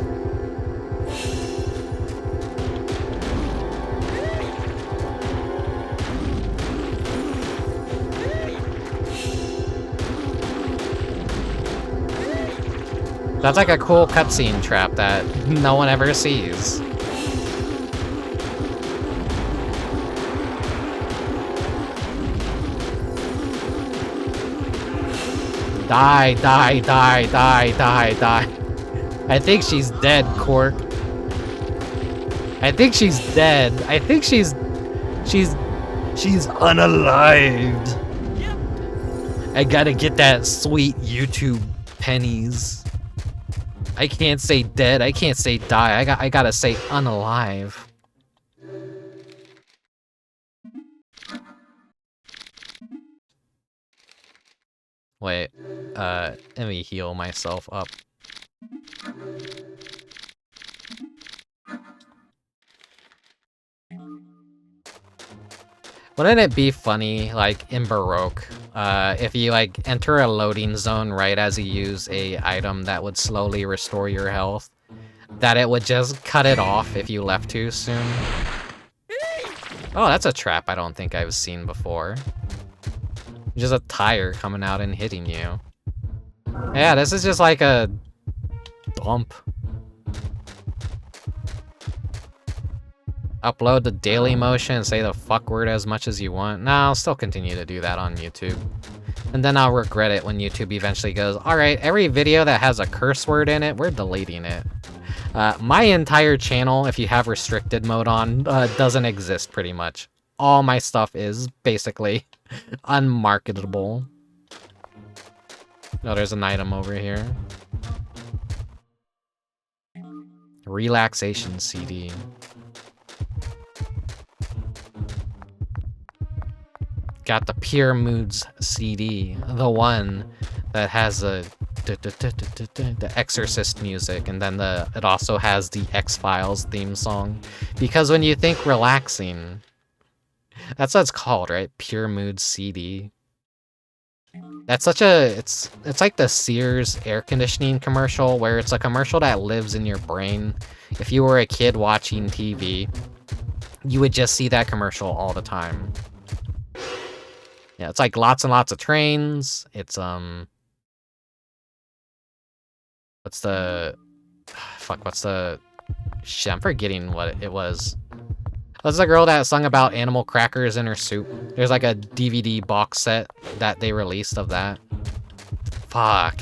Speaker 2: That's like a cool cutscene trap that no one ever sees. Die, die, die, die, die, die. I think she's dead, Cork. I think she's dead. I think she's unalived. I gotta get that sweet YouTube pennies. I can't say dead, I can't say die, I gotta say unalive. Wait, let me heal myself up. Wouldn't it be funny, like, in Baroque, if you, like, enter a loading zone right as you use a item that would slowly restore your health, that it would just cut it off if you left too soon? Oh, that's a trap I don't think I've seen before. Just a tire coming out and hitting you. Yeah, this is just like a dump. Upload the Daily Motion and say the fuck word as much as you want. Nah, I'll still continue to do that on YouTube. And then I'll regret it when YouTube eventually goes, alright, every video that has a curse word in it, we're deleting it. My entire channel, if you have restricted mode on, doesn't exist pretty much. All my stuff is basically unmarketable. Oh, there's an item over here. Relaxation CD. Got the Pure Moods CD, the one that has the Exorcist music, and then it also has the X-Files theme song. Because when you think relaxing, that's what it's called, right? Pure Moods CD. That's such a it's like the Sears air conditioning commercial, where it's a commercial that lives in your brain. If you were a kid watching TV, you would just see that commercial all the time. Yeah, it's like lots and lots of trains. It's what's the shit, I'm forgetting what it was. That's the girl that sung about animal crackers in her soup. There's like a DVD box set that they released of that. Fuck.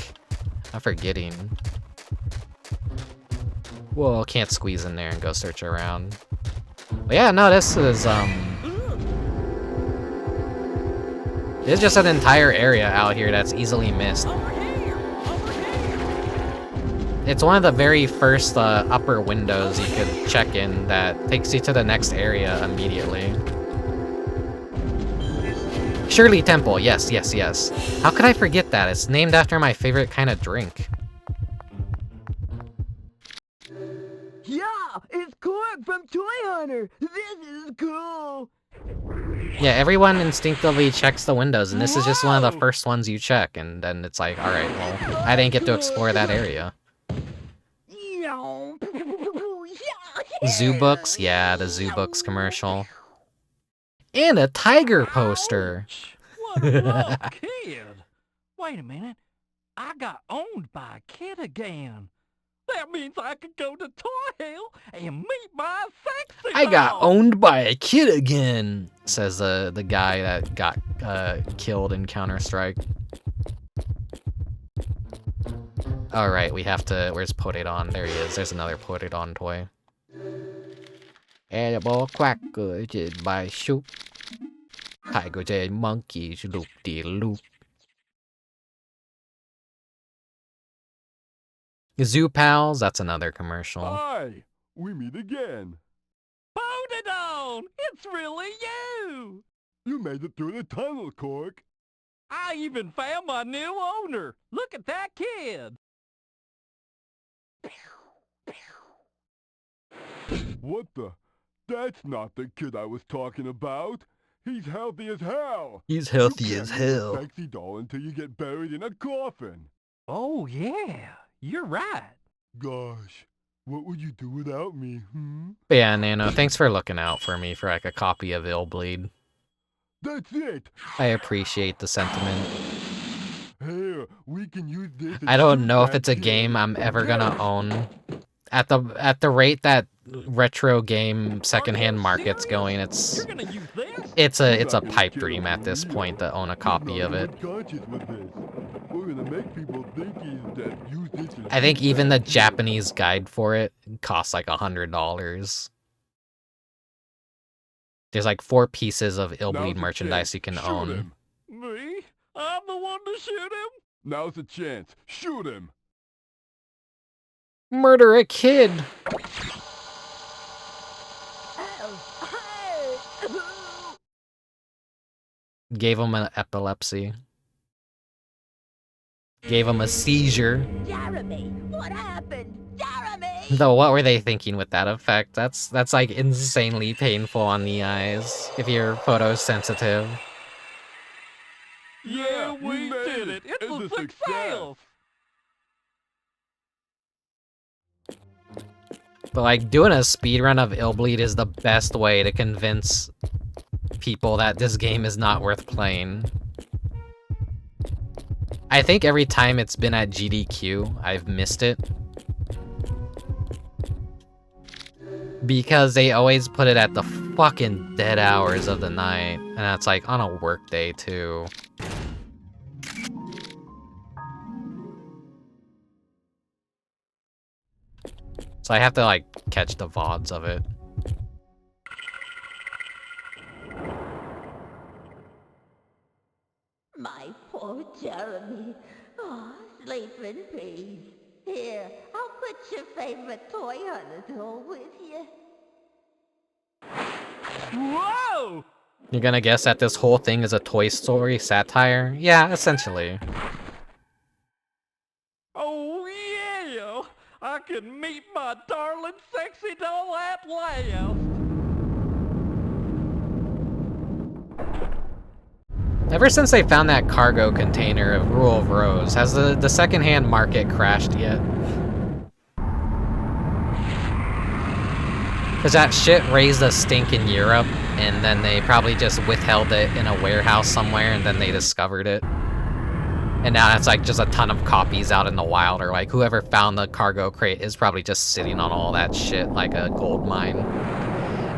Speaker 2: I'm forgetting. Whoa, can't squeeze in there and go search around. But yeah, no, this is there's just an entire area out here that's easily missed. It's one of the very first upper windows you could check in that takes you to the next area immediately. Shirley Temple, yes, yes, yes. How could I forget that? It's named after my favorite kind of drink.
Speaker 18: Yeah, it's Cork from Toyhunter. This is cool.
Speaker 2: Yeah, everyone instinctively checks the windows, and this is just one of the first ones you check, and then it's like, alright, well, I didn't get to explore that area. Zoo Books? Yeah, the Zoo Books commercial. And a tiger poster!
Speaker 14: What a little kid! Wait a minute. I got owned by a kid again. That means I could go to Toy Hell and meet my sexy
Speaker 2: I got
Speaker 14: doll.
Speaker 2: owned by a kid again, says the guy that got killed in Counter-Strike. Alright, we have to... Where's Potadon? There he is. There's another Potadon toy. Edible cracker by soup. Tigers and monkeys loop-de-loop. Zoo Pals, that's another commercial.
Speaker 16: Hi, we meet again.
Speaker 14: Potadon! It's really you!
Speaker 16: You made it through the tunnel, Cork.
Speaker 14: I even found my new owner. Look at that kid.
Speaker 16: What the? That's not the kid I was talking about. He's healthy as hell.
Speaker 2: He's healthy
Speaker 16: You
Speaker 2: as
Speaker 16: can't meet a
Speaker 2: hell.
Speaker 16: Sexy doll until you get buried in a coffin.
Speaker 14: Oh, yeah. You're right.
Speaker 16: Gosh, what would you do without me,
Speaker 2: But yeah, Nano, thanks for looking out for me for like a copy of Illbleed.
Speaker 16: That's it.
Speaker 2: I appreciate the sentiment.
Speaker 16: Here, we can use this.
Speaker 2: I don't know if it's a game I'm ever gonna own. At the rate that retro game secondhand market's going, it's a pipe dream at this point to own a copy of it.
Speaker 16: We're gonna make people think use this.
Speaker 2: I think even the Japanese guide for it costs like $100. There's like 4 pieces of Illbleed merchandise you can own.
Speaker 14: Me? I'm the one to shoot him?
Speaker 16: Now's the chance. Shoot him.
Speaker 2: Murder a kid. Gave him an epilepsy. Gave him a seizure.
Speaker 6: Jeremy, what happened? Jeremy!
Speaker 2: Though, what were they thinking with that effect? That's like insanely painful on the eyes if you're photosensitive.
Speaker 14: Yeah, we did it. It's a success.
Speaker 2: But like doing a speedrun of Illbleed is the best way to convince people that this game is not worth playing. I think every time it's been at GDQ, I've missed it. Because they always put it at the fucking dead hours of the night. And that's like on a work day too. So I have to like catch the VODs of it.
Speaker 6: My poor Jeremy. Oh, sleep in peace. Here, I'll put your favorite toy hunter doll with you.
Speaker 14: Whoa!
Speaker 2: You're gonna guess that this whole thing is a Toy Story satire? Yeah, essentially.
Speaker 14: Oh, yeah! I can meet my darling sexy doll at last!
Speaker 2: Ever since they found that cargo container of Rule of Rose, has the secondhand market crashed yet? Because that shit raised a stink in Europe, and then they probably just withheld it in a warehouse somewhere, and then they discovered it. And now it's like just a ton of copies out in the wild, or like whoever found the cargo crate is probably just sitting on all that shit like a gold mine.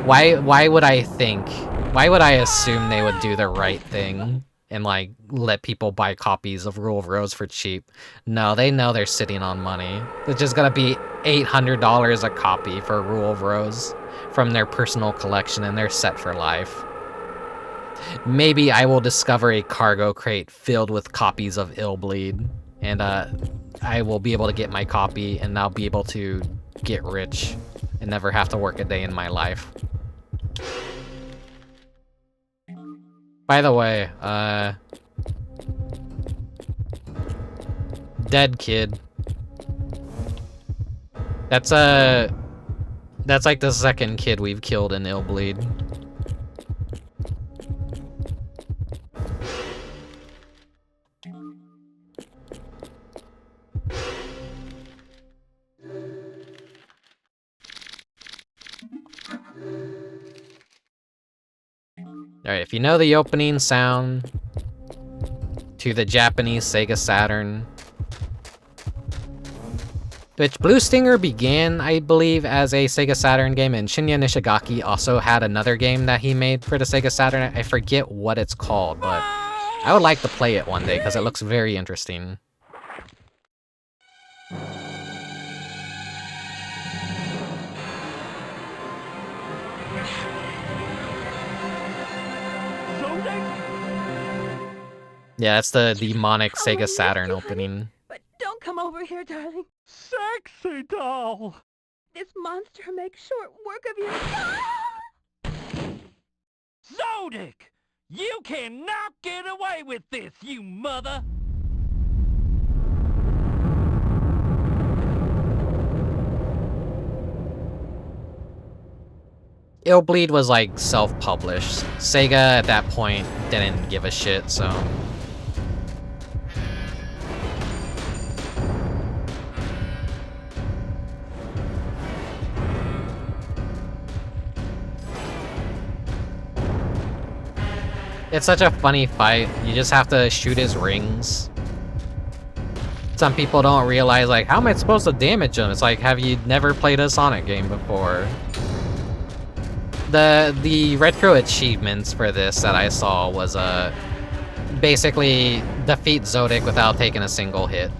Speaker 2: Why would I assume they would do the right thing and like let people buy copies of Rule of Rose for cheap. No, they know they're sitting on money. It's just gonna be $800 a copy for Rule of Rose from their personal collection, and they're set for life. Maybe I will discover a cargo crate filled with copies of Illbleed, and I will be able to get my copy, and I'll be able to get rich and never have to work a day in my life. By the way, dead kid. That's like the second kid we've killed in Illbleed. Alright, if you know the opening sound to the Japanese Sega Saturn, which BULLSTINGER began, I believe, as a Sega Saturn game, and Shinya Nishigaki also had another game that he made for the Sega Saturn. I forget what it's called, but I would like to play it one day because it looks very interesting. Yeah, that's the demonic Sega Saturn opening.
Speaker 19: But don't come over here, darling.
Speaker 14: Sexy doll!
Speaker 19: This monster makes short work of you.
Speaker 14: Zodic! You cannot get away with this, you mother!
Speaker 2: Illbleed was like self-published. Sega at that point didn't give a shit, so... It's such a funny fight. You just have to shoot his rings. Some people don't realize, like, how am I supposed to damage him? It's like, have you never played a Sonic game before? The retro achievements for this that I saw was basically defeat Zodic without taking a single hit.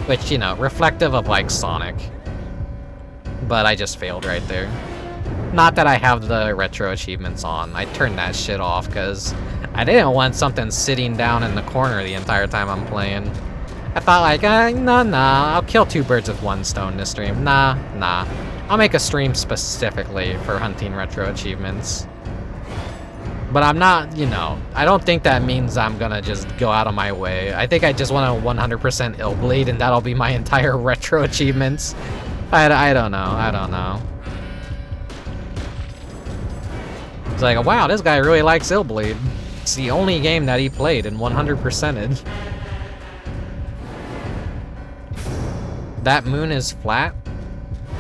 Speaker 2: Which, you know, reflective of like Sonic. But I just failed right there. Not that I have the retro achievements on. I turned that shit off because I didn't want something sitting down in the corner the entire time I'm playing. I thought like, nah, I'll kill two birds with one stone this stream. Nah. I'll make a stream specifically for hunting retro achievements. But I'm not, you know, I don't think that means I'm gonna just go out of my way. I think I just want to 100% Illbleed, and that'll be my entire retro achievements. I don't know. It's like, wow, this guy really likes Illbleed. It's the only game that he played and 100%ed. That moon is flat?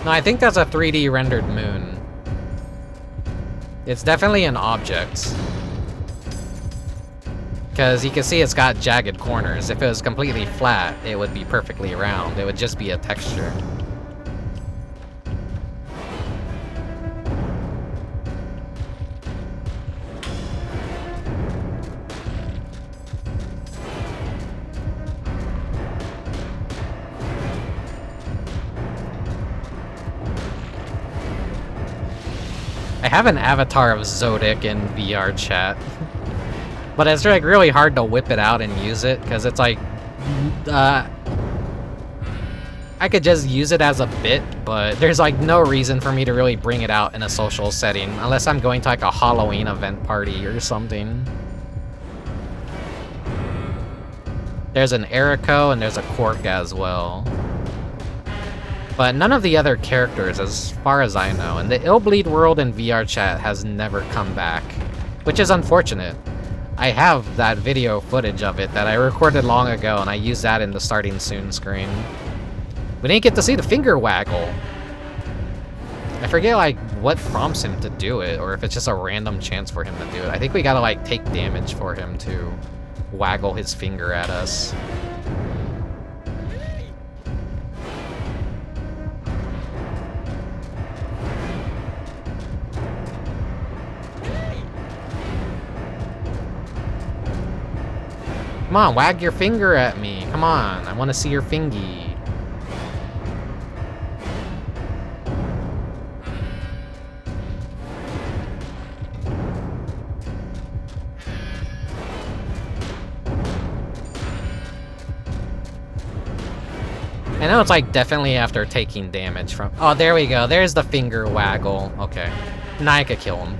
Speaker 2: No, I think that's a 3D rendered moon. It's definitely an object. Because you can see it's got jagged corners. If it was completely flat, it would be perfectly round. It would just be a texture. I have an avatar of Zodic in VR chat, but it's like really hard to whip it out and use it because it's like, I could just use it as a bit, but there's like no reason for me to really bring it out in a social setting unless I'm going to like a Halloween event party or something. There's an Erico and there's a Quark as well. But none of the other characters, as far as I know, and the Illbleed world in VR chat has never come back, which is unfortunate. I have that video footage of it that I recorded long ago, and I used that in the starting soon screen. We didn't get to see the finger waggle. I forget like what prompts him to do it, or if it's just a random chance for him to do it. I think we gotta like take damage for him to waggle his finger at us. Come on, wag your finger at me. Come on, I want to see your fingy. I know it's like definitely after taking damage from... Oh, there we go. There's the finger waggle. Okay. Now I could kill him.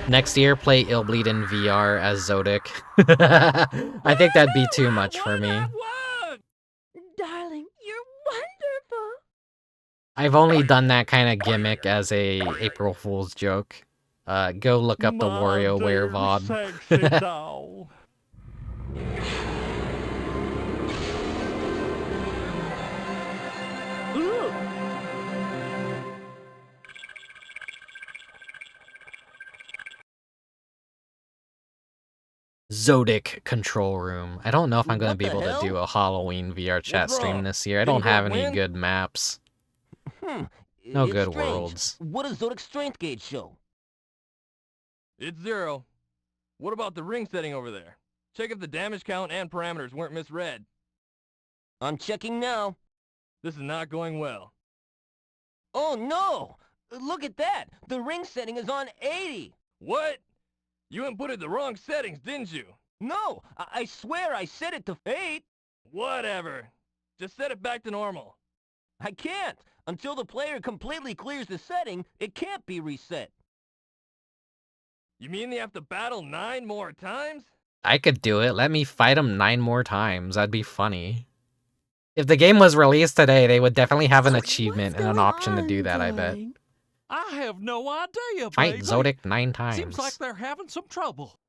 Speaker 2: Next year, play Illbleed in VR as Zodic. I think that'd be too much for me.
Speaker 19: Darling, you're wonderful.
Speaker 2: I've only done that kind of gimmick as a April Fool's joke. Go look up the WarioWare VOD. Zodic control room. I don't know if I'm going to be able to do a Halloween VR chat stream this year. I don't have any good maps. No good worlds.
Speaker 10: What does Zodic's strength gauge show?
Speaker 5: It's 0. What about the ring setting over there? Check if the damage count and parameters weren't misread.
Speaker 10: I'm checking now.
Speaker 5: This is not going well.
Speaker 10: Oh no! Look at that! The ring setting is on 80!
Speaker 5: What? You inputted the wrong settings, didn't you?
Speaker 10: No! I swear I set it to 8!
Speaker 5: Whatever. Just set it back to normal.
Speaker 10: I can't! Until the player completely clears the setting, it can't be reset.
Speaker 5: You mean they have to battle 9 more times?
Speaker 2: I could do it. Let me fight him 9 more times. That'd be funny. If the game was released today, they would definitely have an achievement and an option to do that, I bet.
Speaker 14: I have no idea,
Speaker 2: Fight
Speaker 14: baby.
Speaker 2: Zodic 9 times.
Speaker 14: Seems like they're having some trouble.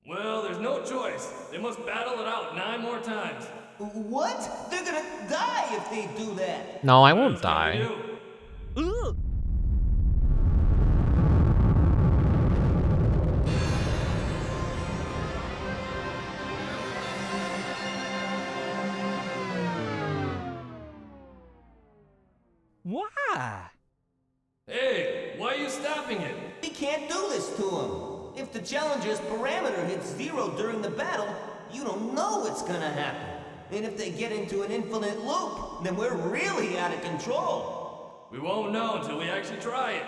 Speaker 5: Well, there's no choice. They must battle it out 9 more times.
Speaker 10: What? They're gonna die if they do that!
Speaker 2: No, I won't die.
Speaker 14: Why?
Speaker 5: Hey, why are you stopping it?
Speaker 10: We can't do this to him. If the challenger's parameter hits 0 during the battle, you don't know what's gonna happen. And if they get into an infinite loop, then we're really out of control.
Speaker 5: We won't know until we actually try it.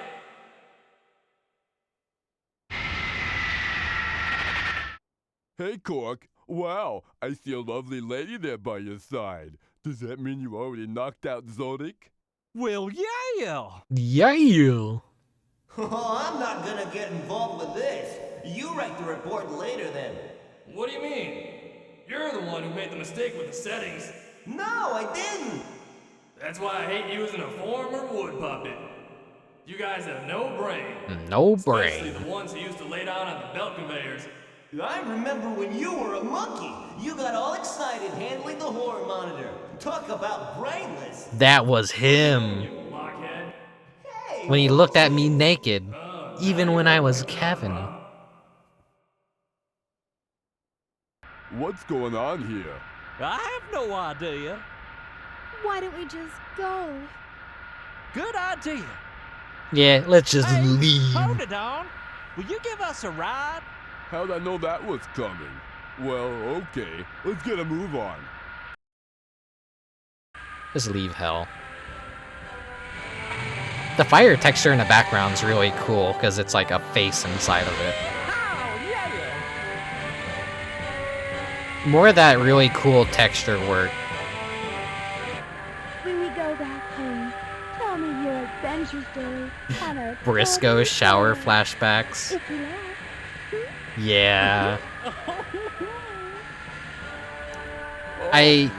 Speaker 16: Hey, Cork. Wow, I see a lovely lady there by your side. Does that mean you already knocked out Zodic?
Speaker 14: Well, yeah.
Speaker 2: Yeah.
Speaker 10: Oh, I'm not gonna get involved with this. You write the report later then.
Speaker 5: What do you mean? You're the one who made the mistake with the settings.
Speaker 10: No, I didn't.
Speaker 5: That's why I hate using a former wood puppet. You guys have no brain.
Speaker 2: No
Speaker 5: Especially
Speaker 2: brain.
Speaker 5: the ones who used to lay down on the belt conveyors.
Speaker 10: I remember when you were a monkey. You got all excited handling the horror monitor. Talk about brainless.
Speaker 2: That was him.
Speaker 5: Blockhead.
Speaker 2: When he looked at me naked, even when I was Kevin.
Speaker 16: What's going on here?
Speaker 14: I have no idea.
Speaker 19: Why don't we just go?
Speaker 14: Good idea.
Speaker 2: Yeah, let's just leave.
Speaker 14: Hold it on. Will you give us a ride?
Speaker 16: How'd I know that was coming? Well, okay. Let's get a move on.
Speaker 2: Just leave hell. The fire texture in the background's really cool because it's like a face inside of it. More of that really cool texture work.
Speaker 6: When we go back home, tell me your adventure story on our
Speaker 2: Briscoe shower flashbacks.
Speaker 6: If you like.
Speaker 2: Yeah. I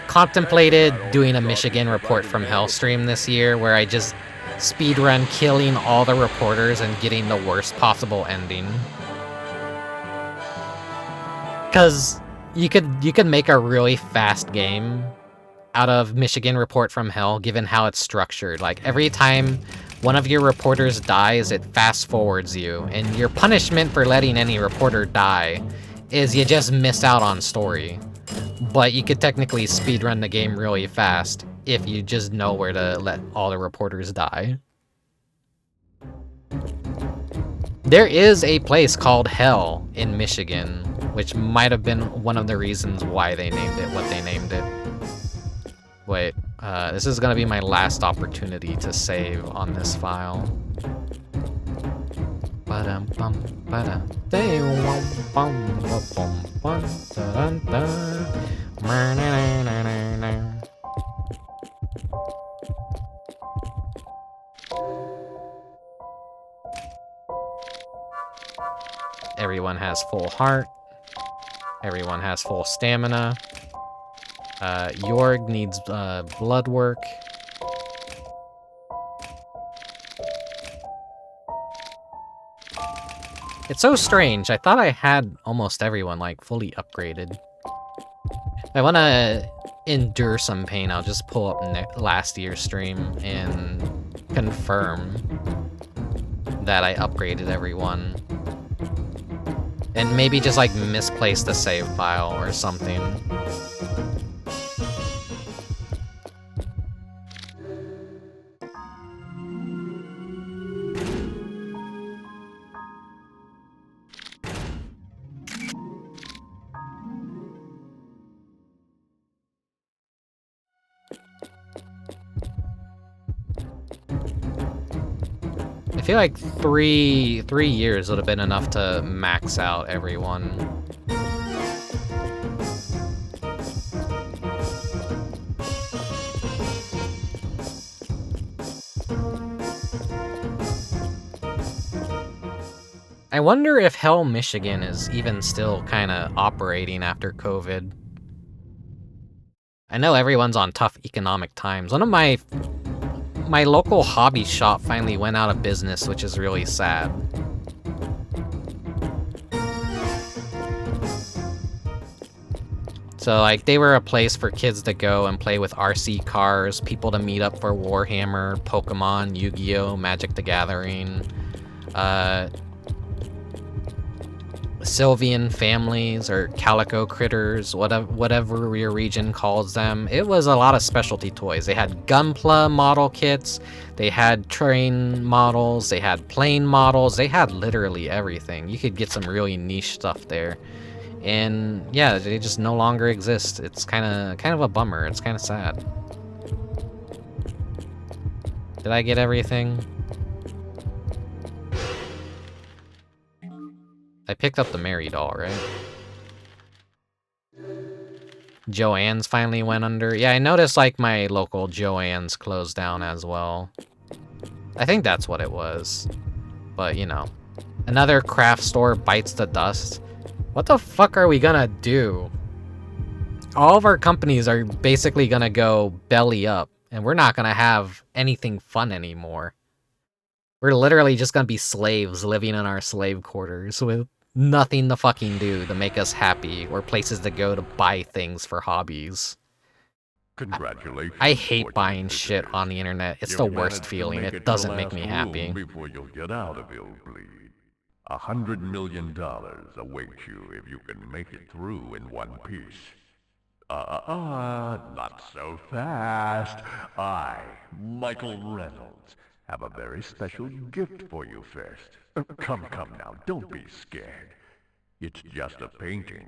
Speaker 2: contemplated doing a Michigan Report from Hell stream this year where I just speedrun killing all the reporters and getting the worst possible ending. Because you could make a really fast game out of Michigan Report from Hell given how it's structured. Like every time one of your reporters dies, it fast forwards you, and your punishment for letting any reporter die is you just miss out on story. But you could technically speedrun the game really fast if you just know where to let all the reporters die. There is a place called Hell in Michigan, which might have been one of the reasons why they named it what they named it. Wait, this is gonna be my last opportunity to save on this file. Everyone has full heart. Everyone has full stamina. Jorg needs blood work. It's so strange. I thought I had almost everyone like fully upgraded. If I want to endure some pain, I'll just pull up last year's stream and confirm that I upgraded everyone. And maybe just like misplace the save file or something. I feel like three years would have been enough to max out everyone. I wonder if Hell, Michigan is even still kind of operating after COVID. I know everyone's on tough economic times. One of my local hobby shop finally went out of business, which is really sad. So, like, they were a place for kids to go and play with RC cars, people to meet up for Warhammer, Pokemon, Yu-Gi-Oh!, Magic the Gathering, Sylvian families, or Calico Critters, whatever your region calls them. It was a lot of specialty toys. They had Gunpla model kits, they had train models, they had plane models, they had literally everything. You could get some really niche stuff there. And yeah, they just no longer exist. It's kind of a bummer. It's kind of sad. Did I get everything? I picked up the Mary doll, right? Joann's finally went under. Yeah, I noticed like my local Joann's closed down as well. I think that's what it was. But, you know, another craft store bites the dust. What the fuck are we gonna do? All of our companies are basically gonna go belly up, and we're not gonna have anything fun anymore. We're literally just gonna be slaves living in our slave quarters with nothing to fucking do to make us happy, or places to go to buy things for hobbies.
Speaker 1: Congratulations.
Speaker 2: I hate buying shit on the internet. It's the worst feeling. It doesn't make me happy.
Speaker 1: Before you'll get out of Illbleed. $100 million awaits you if you can make it through in one piece. Not so fast. I, Michael Reynolds, have a very special gift for you first. Come now, don't be scared. It's just a painting.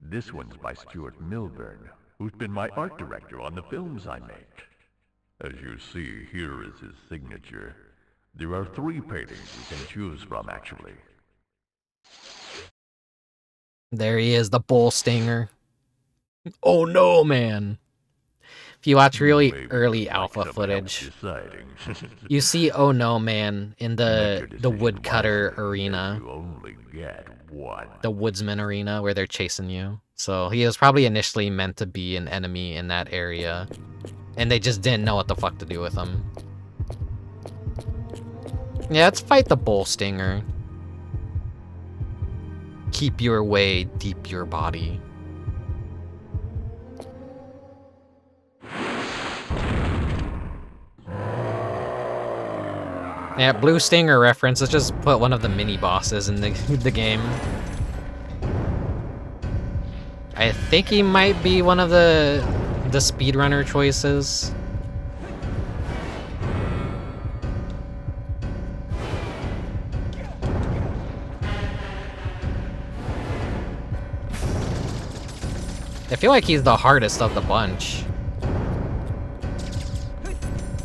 Speaker 1: This one's by Stuart Milburn, who's been my art director on the films I make. As you see, here is his signature. There are 3 paintings you can choose from, actually.
Speaker 2: There he is, the BULLSTINGER. Oh no, man. If you watch really early alpha footage, you see Oh No Man in the woodcutter arena. The woodsman arena where they're chasing you. So he was probably initially meant to be an enemy in that area. And they just didn't know what the fuck to do with him. Yeah, let's fight the BULLSTINGER. Keep your way, deep your body. Yeah, Blue Stinger reference. Let's just put one of the mini bosses in the game. I think he might be one of the speedrunner choices. I feel like he's the hardest of the bunch.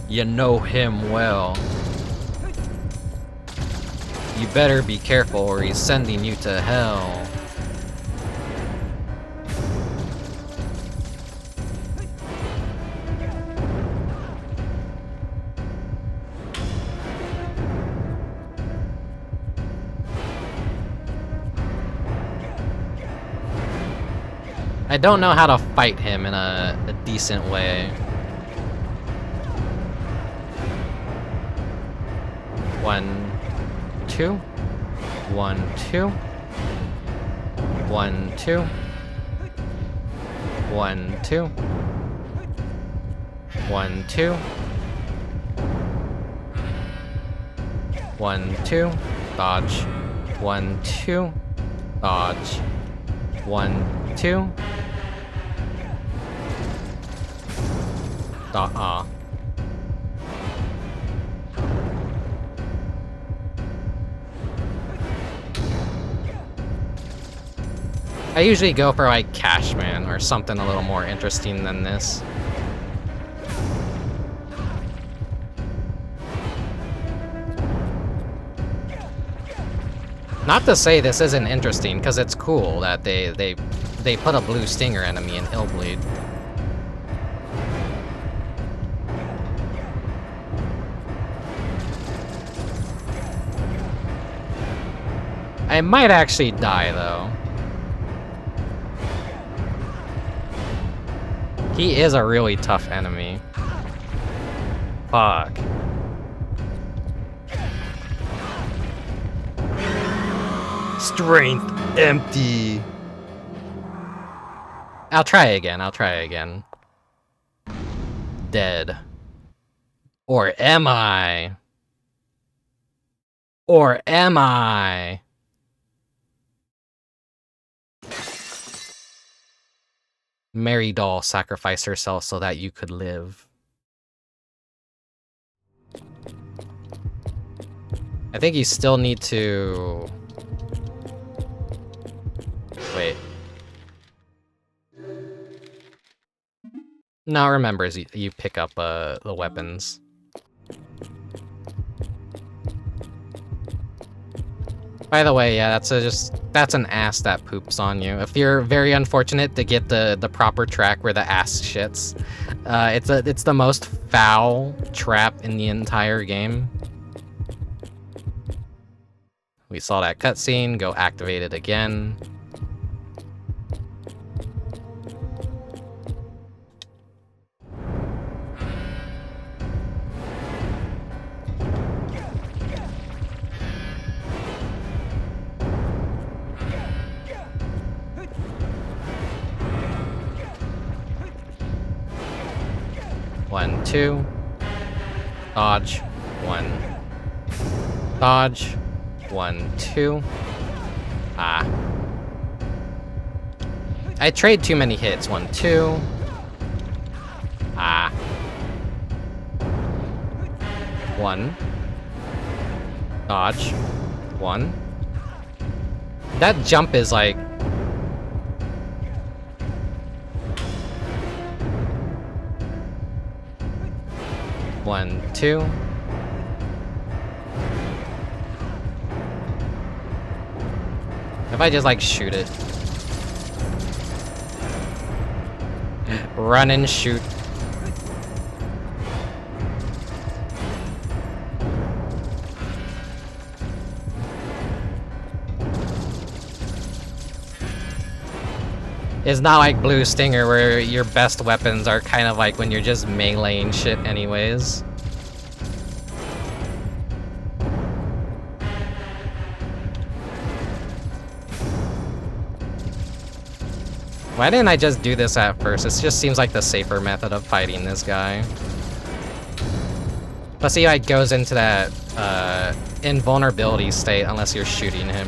Speaker 2: You know him well. You better be careful or he's sending you to hell. I don't know how to fight him in a decent way. 1, 2. 1, 2. 1, 2. 1, 2. 1, 2. 1, 2. Dodge. 1, 2. Dodge. 1, 2. I usually go for like Cashman or something a little more interesting than this. Not to say this isn't interesting, because it's cool that they put a blue stinger enemy in Illbleed. I might actually die, though. He is a really tough enemy. Fuck. Strength empty. I'll try again. Dead. Or am I? Or am I? Mary Doll sacrificed herself so that you could live. I think you still need to... Wait. No, remember, you pick up the weapons. By the way, yeah, that's an ass that poops on you. If you're very unfortunate to get the proper track where the ass shits, it's the most foul trap in the entire game. We saw that cutscene. Go activate it again. One, two. Dodge. 1. Dodge. 1, 2. Ah. I trade too many hits. 1, 2. Ah. 1. Dodge. 1. That jump is like... One, 2. If I just like shoot it. Run and shoot. It's not like Blue Stinger where your best weapons are kind of like when you're just meleeing shit anyways. Why didn't I just do this at first? It just seems like the safer method of fighting this guy. Plus he like goes into that invulnerability state unless you're shooting him.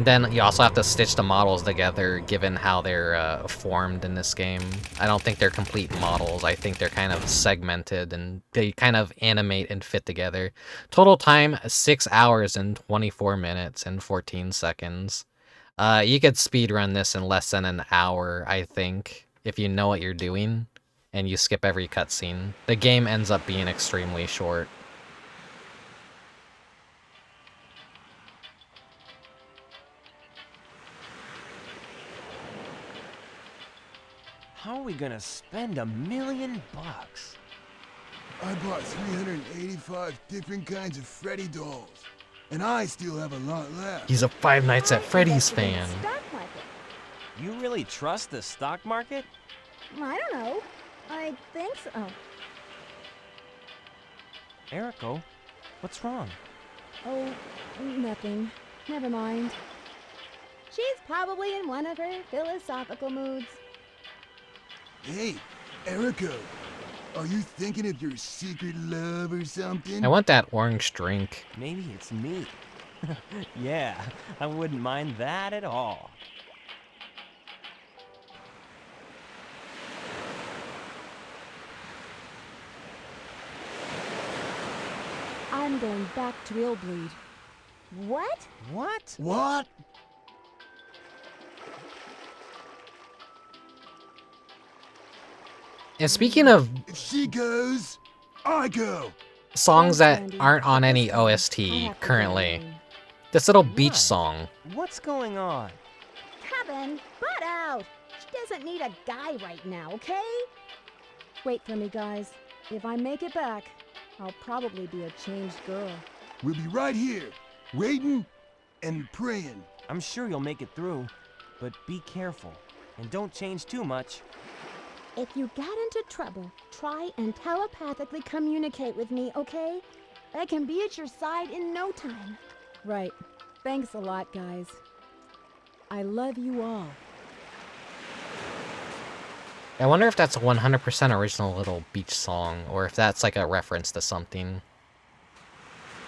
Speaker 2: Then you also have to stitch the models together, given how they're formed in this game. I don't think they're complete models. I think they're kind of segmented, and they kind of animate and fit together. Total time, 6 hours and 24 minutes and 14 seconds. You could speedrun this in less than an hour, I think, if you know what you're doing, and you skip every cutscene. The game ends up being extremely short.
Speaker 12: How are we gonna spend $1 million?
Speaker 20: I bought 385 different kinds of Freddy dolls, and I still have a lot left.
Speaker 2: He's a Five Nights at Freddy's fan.
Speaker 12: You really trust the stock market?
Speaker 3: I don't know. I think so.
Speaker 12: Eriko, what's wrong?
Speaker 3: Oh, nothing. Never mind. She's probably in one of her philosophical moods.
Speaker 20: Hey, Eriko, are you thinking of your secret love or something?
Speaker 2: I want that orange drink.
Speaker 12: Maybe it's me. Yeah, I wouldn't mind that at all.
Speaker 3: I'm going back to Illbleed. What?
Speaker 12: What?
Speaker 20: What?
Speaker 2: And speaking of
Speaker 20: If she goes, I go.
Speaker 2: songs that aren't on any OST currently, this little beach song.
Speaker 12: What's going on?
Speaker 3: Kevin, butt out! She doesn't need a guy right now, okay? Wait for me, guys. If I make it back, I'll probably be a changed girl.
Speaker 20: We'll be right here, waiting and praying.
Speaker 12: I'm sure you'll make it through, but be careful and don't change too much.
Speaker 3: If you get into trouble, try and telepathically communicate with me, okay? I can be at your side in no time. Right. Thanks a lot, guys. I love you all.
Speaker 2: I wonder if that's a 100% original little beach song, or if that's like a reference to something.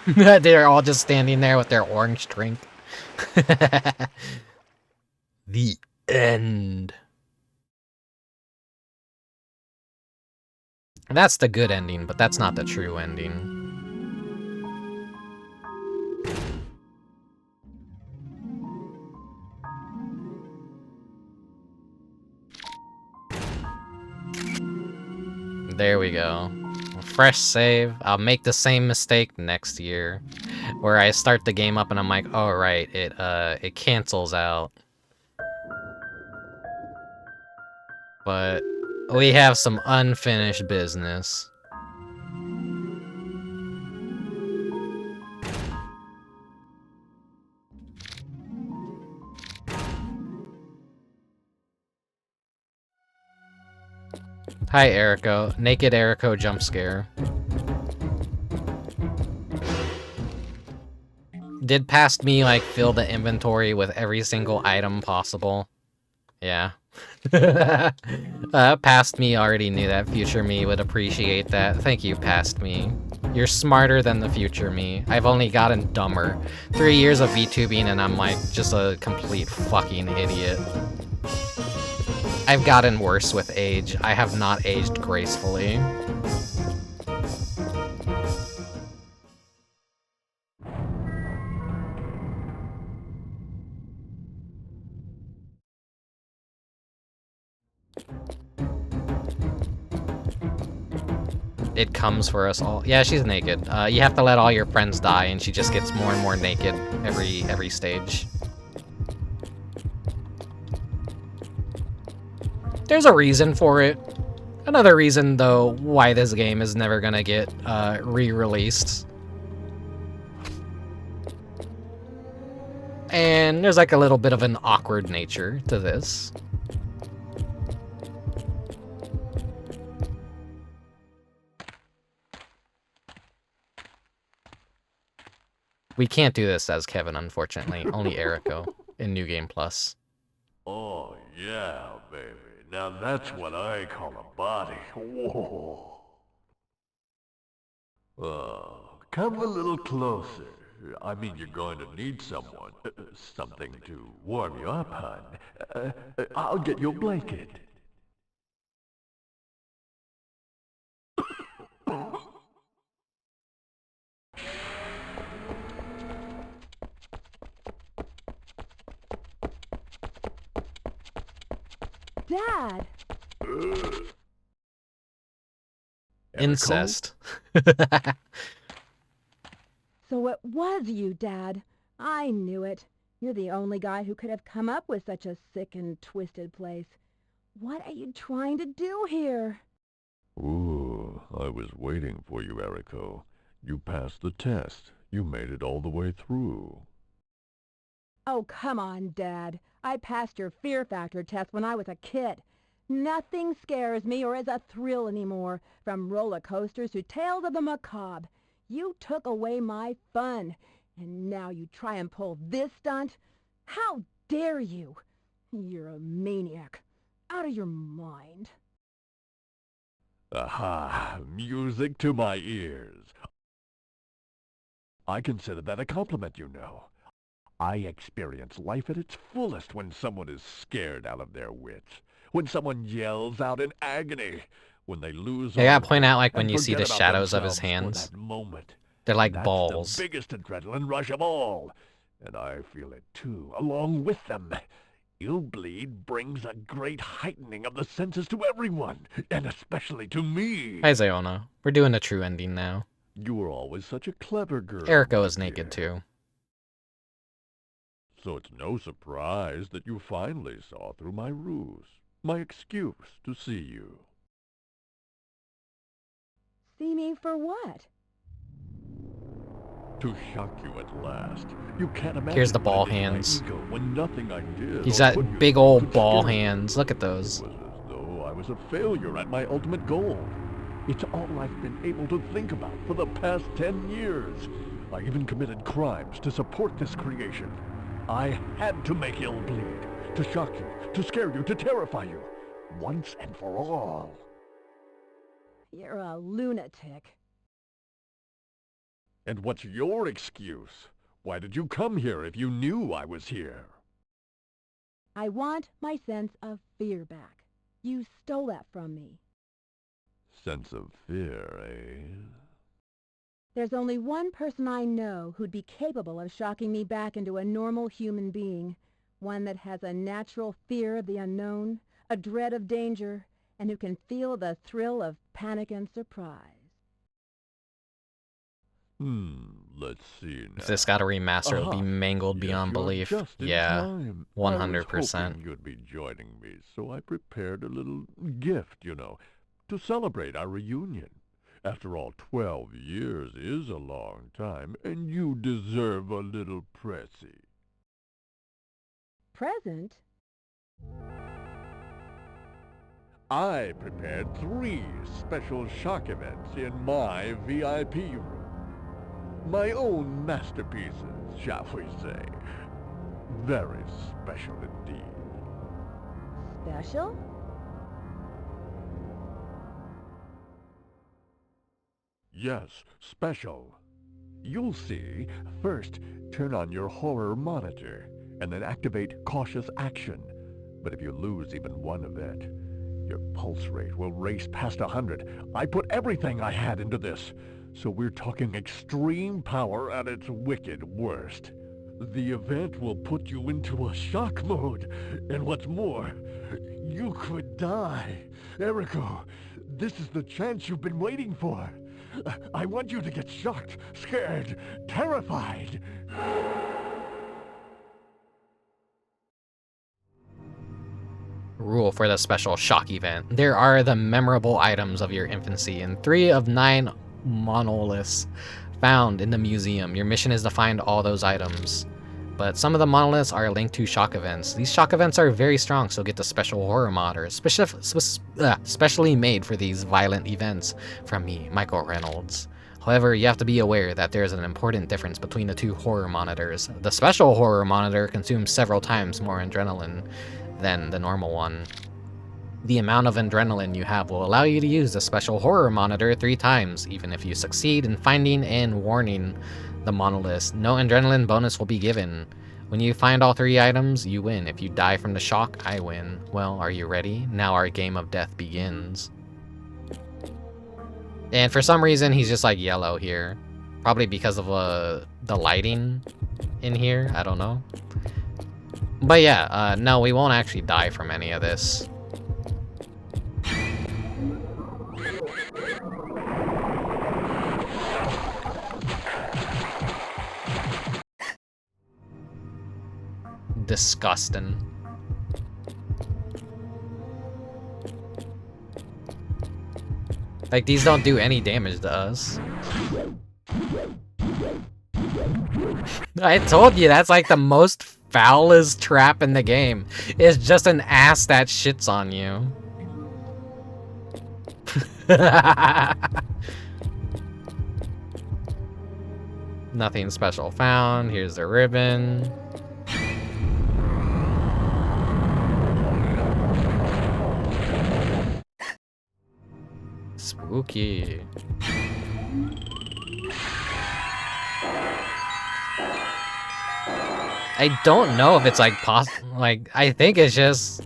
Speaker 2: They're all just standing there with their orange drink. The end. That's the good ending, but that's not the true ending. There we go. Fresh save. I'll make the same mistake next year, where I start the game up and I'm like, oh right, it cancels out. But we have some unfinished business. Hi, Eriko. Naked Eriko jump scare. Did past me, like, fill the inventory with every single item possible? Yeah. Past me already knew that. Future me would appreciate that. Thank you, past me. You're smarter than the future me. I've only gotten dumber. 3 years of VTubing and I'm, like, just a complete fucking idiot. I've gotten worse with age. I have not aged gracefully. It comes for us all. Yeah, she's naked. You have to let all your friends die, and she just gets more and more naked every stage. There's a reason for it. Another reason, though, why this game is never gonna get re-released. And there's like a little bit of an awkward nature to this. We can't do this as Kevin, unfortunately. Only Eriko in New Game Plus.
Speaker 16: Oh, yeah, baby. Now that's what I call a body. Whoa. Oh, come a little closer.
Speaker 1: I mean, you're going to need someone. Something to warm you up, hon. I'll get you a blanket.
Speaker 3: Dad!
Speaker 2: Incest.
Speaker 3: So it was you, Dad. I knew it. You're the only guy who could have come up with such a sick and twisted place. What are you trying to do here?
Speaker 1: Ooh, I was waiting for you, Eriko. You passed the test. You made it all the way through.
Speaker 3: Oh, come on, Dad. I passed your fear factor test when I was a kid. Nothing scares me or is a thrill anymore, from roller coasters to tales of the macabre. You took away my fun, and now you try and pull this stunt? How dare you? You're a maniac. Out of your mind.
Speaker 1: Aha! Music to my ears. I consider that a compliment, you know. I experience life at its fullest when someone is scared out of their wits. When someone yells out in agony. When they lose.
Speaker 2: I gotta point out, like, when you see the shadows of his hands, they're like balls.
Speaker 1: That's the biggest adrenaline rush of all. And I feel it too, along with them. Illbleed brings a great heightening of the senses to everyone, and especially to me.
Speaker 2: Hi, Zayona. We're doing the true ending now.
Speaker 1: You were always such a clever girl.
Speaker 2: Eriko is naked too.
Speaker 1: So it's no surprise that you finally saw through my ruse, my excuse to see you.
Speaker 3: See me for what?
Speaker 1: To shock you at last. You can't imagine.
Speaker 2: Here's the ball hands.
Speaker 1: When nothing I did.
Speaker 2: He's got big old ball hands. Look at those.
Speaker 1: It was as though I was a failure at my ultimate goal. It's all I've been able to think about for the past 10 years. I even committed crimes to support this creation. I had to make Illbleed, to shock you, to scare you, to terrify you, once and for all.
Speaker 3: You're a lunatic.
Speaker 1: And what's your excuse? Why did you come here if you knew I was here?
Speaker 3: I want my sense of fear back. You stole that from me.
Speaker 1: Sense of fear, eh?
Speaker 3: There's only one person I know who'd be capable of shocking me back into a normal human being. One that has a natural fear of the unknown, a dread of danger, and who can feel the thrill of panic and surprise.
Speaker 1: Let's see now.
Speaker 2: If this got a remaster, it'll be mangled beyond belief. Yeah, 100%.
Speaker 1: I was hoping you'd be joining me, so I prepared a little gift, you know, to celebrate our reunion. After all, 12 years is a long time, and you deserve a little pressy.
Speaker 3: Present?
Speaker 1: I prepared 3 special shock events in my VIP room. My own masterpieces, shall we say. Very special indeed.
Speaker 3: Special?
Speaker 1: Yes, special. You'll see. First, turn on your horror monitor, and then activate cautious action. But if you lose even one event, your pulse rate will race past 100. I put everything I had into this, so we're talking extreme power at its wicked worst. The event will put you into a shock mode, and what's more, you could die. Eriko, this is the chance you've been waiting for. I want you to get shocked, scared, terrified.
Speaker 2: Rule for the special shock event. There are the memorable items of your infancy and 3 of 9 monoliths found in the museum. Your mission is to find all those items. But some of the monoliths are linked to shock events. These shock events are very strong, so get the special horror modders, specially made for these violent events from me, Michael Reynolds. However, you have to be aware that there is an important difference between the 2 horror monitors. The special horror monitor consumes several times more adrenaline than the normal one. The amount of adrenaline you have will allow you to use the special horror monitor 3 times, even if you succeed in finding and warning the monolith. No adrenaline bonus will be given. When you find all 3 items, you win. If you die from the shock, I win. Well, are you ready? Now our game of death begins. And for some reason, he's just like yellow here. Probably because of the lighting in here, I don't know. But yeah, no, we won't actually die from any of this. Disgusting. Like, these don't do any damage to us. I told you, that's like the most foulest trap in the game. It's just an ass that shits on you. Nothing special found. Here's the ribbon. Spooky. I don't know if it's like I think it's just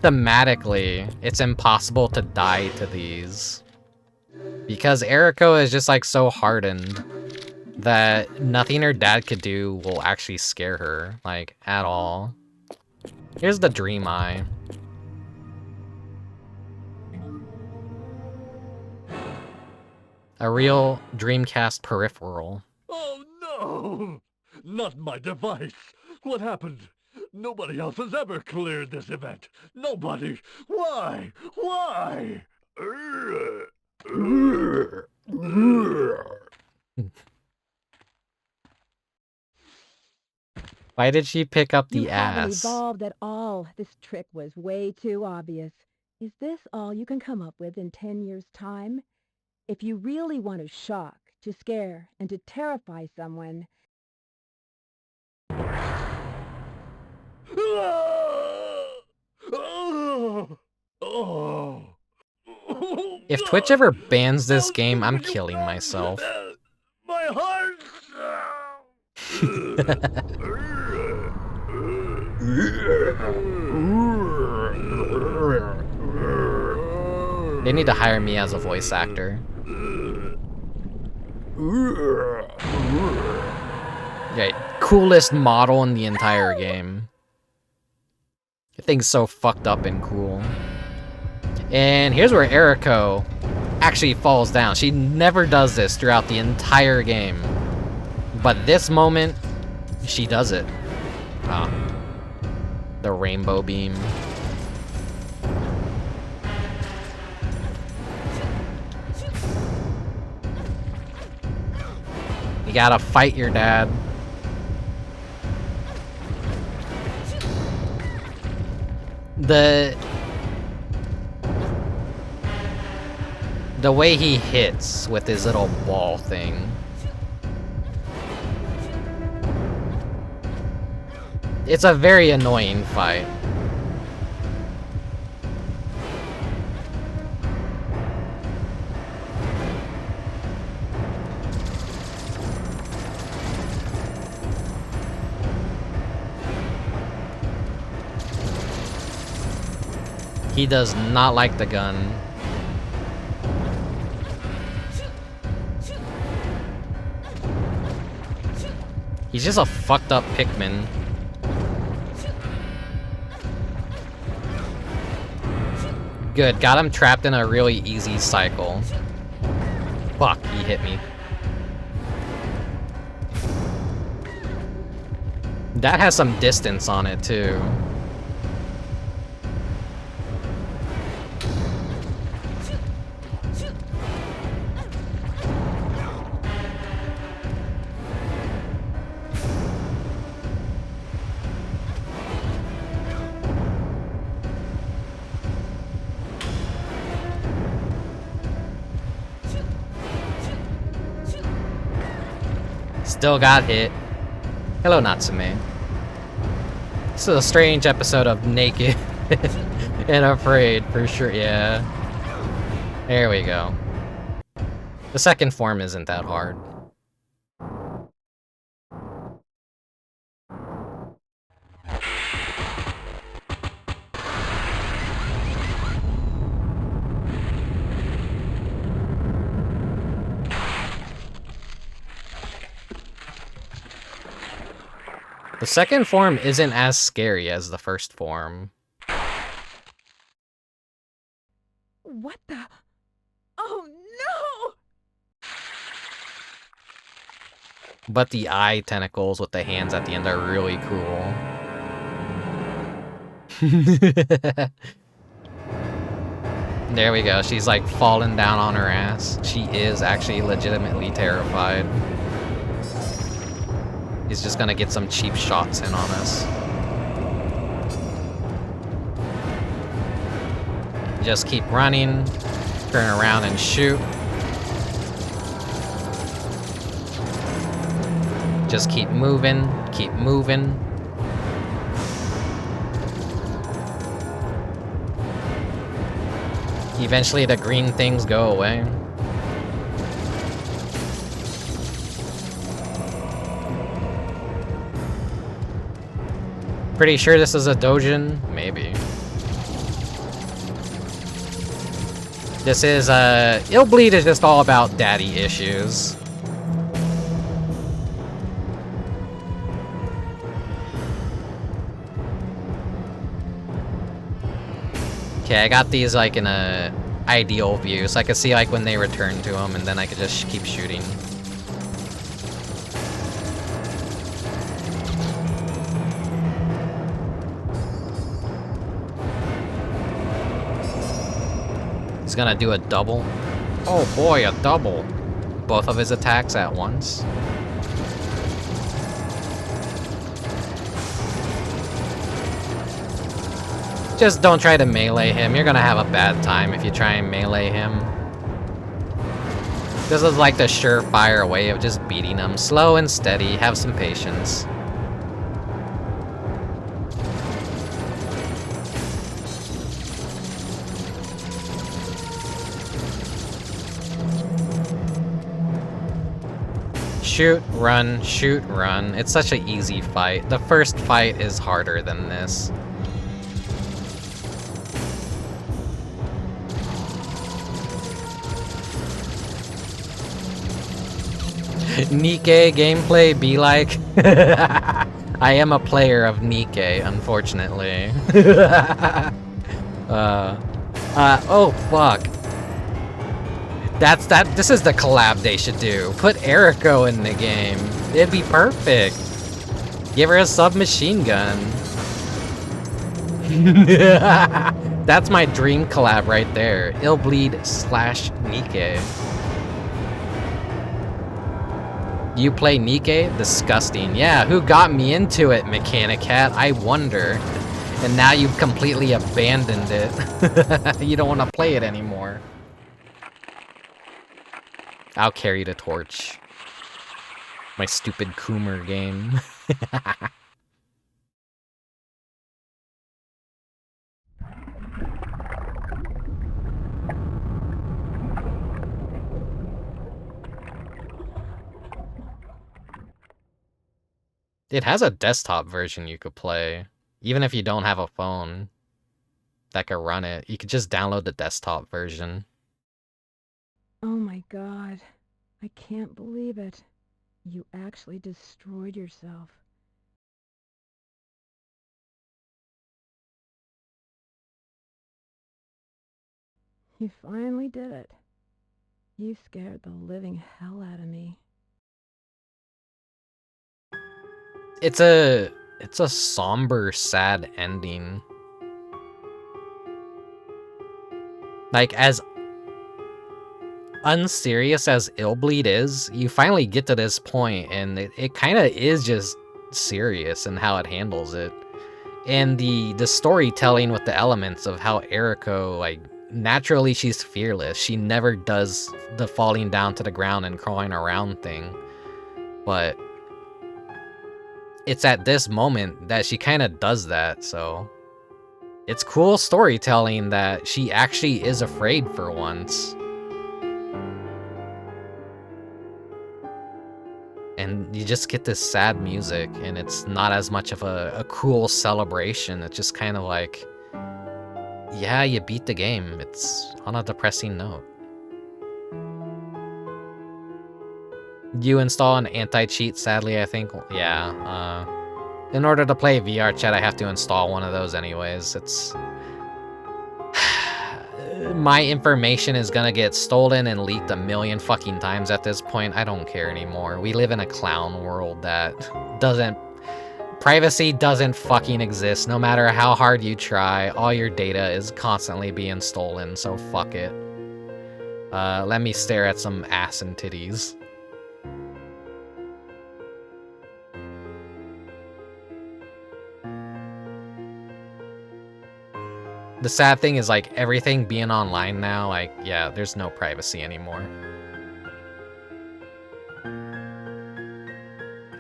Speaker 2: thematically it's impossible to die to these. Because Eriko is just like so hardened that nothing her dad could do will actually scare her, like, at all. Here's the dream eye. A real Dreamcast peripheral.
Speaker 13: Oh no! Not my device! What happened? Nobody else has ever cleared this event. Nobody! Why? Why?
Speaker 2: Why did she pick up the
Speaker 3: You haven't
Speaker 2: ass?
Speaker 3: evolved at all. This trick was way too obvious. Is this all you can come up with in 10 years' time? If you really want to shock, to scare, and to terrify someone...
Speaker 2: If Twitch ever bans this game, I'm killing myself.
Speaker 13: My heart!
Speaker 2: They need to hire me as a voice actor. Yeah, coolest model in the entire game. The thing's so fucked up and cool. And here's where Eriko actually falls down. She never does this throughout the entire game. But this moment, she does it. Ah. The rainbow beam. You gotta fight your dad. The way he hits with his little ball thing. It's a very annoying fight. He does not like the gun. He's just a fucked up Pikmin. Good, got him trapped in a really easy cycle. Fuck, he hit me. That has some distance on it too. Still got hit. Hello, Natsume. This is a strange episode of naked And afraid, for sure, yeah. There we go. The second form isn't that hard. The second form isn't as scary as the first form.
Speaker 19: What the? Oh no!
Speaker 2: But the eye tentacles with the hands at the end are really cool. There we go. She's like falling down on her ass. She is actually legitimately terrified. He's just gonna get some cheap shots in on us. Just keep running, turn around and shoot. Just keep moving, keep moving. Eventually the green things go away. Pretty sure this is a Dojin? Maybe. This is, Illbleed is just all about daddy issues. Okay, I got these, like, in a ideal view, so I can see, like, when they return to them, and then I could just keep shooting. He's gonna do a double. Oh boy, a double. Both of his attacks at once. Just don't try to melee him. You're gonna have a bad time if you try and melee him. This is like the surefire way of just beating him. Slow and steady. Have some patience. Shoot, run, shoot, run. It's such an easy fight. The first fight is harder than this. Nikke gameplay be like? I am a player of Nikke, unfortunately. Oh fuck. This is the collab they should do. Put Eriko in the game. It'd be perfect. Give her a submachine gun. That's my dream collab right there. Illbleed / Nikke. You play Nikke? Disgusting. Yeah, who got me into it, Mechanicat? I wonder. And now you've completely abandoned it. You don't want to play it anymore. I'll carry the torch. My stupid Coomer game. It has a desktop version you could play. Even if you don't have a phone that could run it, you could just download the desktop version.
Speaker 3: Oh my god. I can't believe it. You actually destroyed yourself. You finally did it. You scared the living hell out of me.
Speaker 2: It's a somber, sad ending. Like, as unserious as Illbleed is, you finally get to this point, and it kind of is just serious in how it handles it. And the storytelling with the elements of how Eriko, like, naturally she's fearless. She never does the falling down to the ground and crawling around thing. But it's at this moment that she kind of does that, so It's cool storytelling that she actually is afraid for once. And you just get this sad music, and it's not as much of a cool celebration. It's just kind of like, yeah, you beat the game. It's on a depressing note. You install an anti-cheat, sadly, I think. Yeah, in order to play VR chat, I have to install one of those anyways. It's... My information is gonna get stolen and leaked a million fucking times at this point. I don't care anymore. We live in a clown world that doesn't... Privacy doesn't fucking exist. No matter how hard you try, all your data is constantly being stolen, so fuck it. Let me stare at some ass and titties. The sad thing is, like, everything being online now, like, yeah, there's no privacy anymore.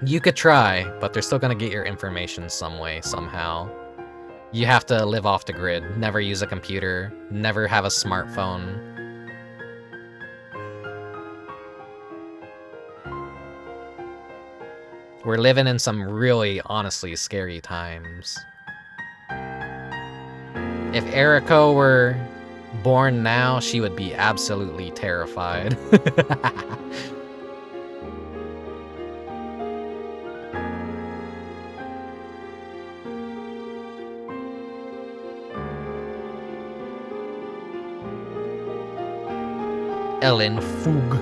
Speaker 2: You could try, but they're still gonna get your information some way, somehow. You have to live off the grid, never use a computer, never have a smartphone. We're living in some really, honestly, scary times. If Eriko were born now, she would be absolutely terrified. Ellen Fug.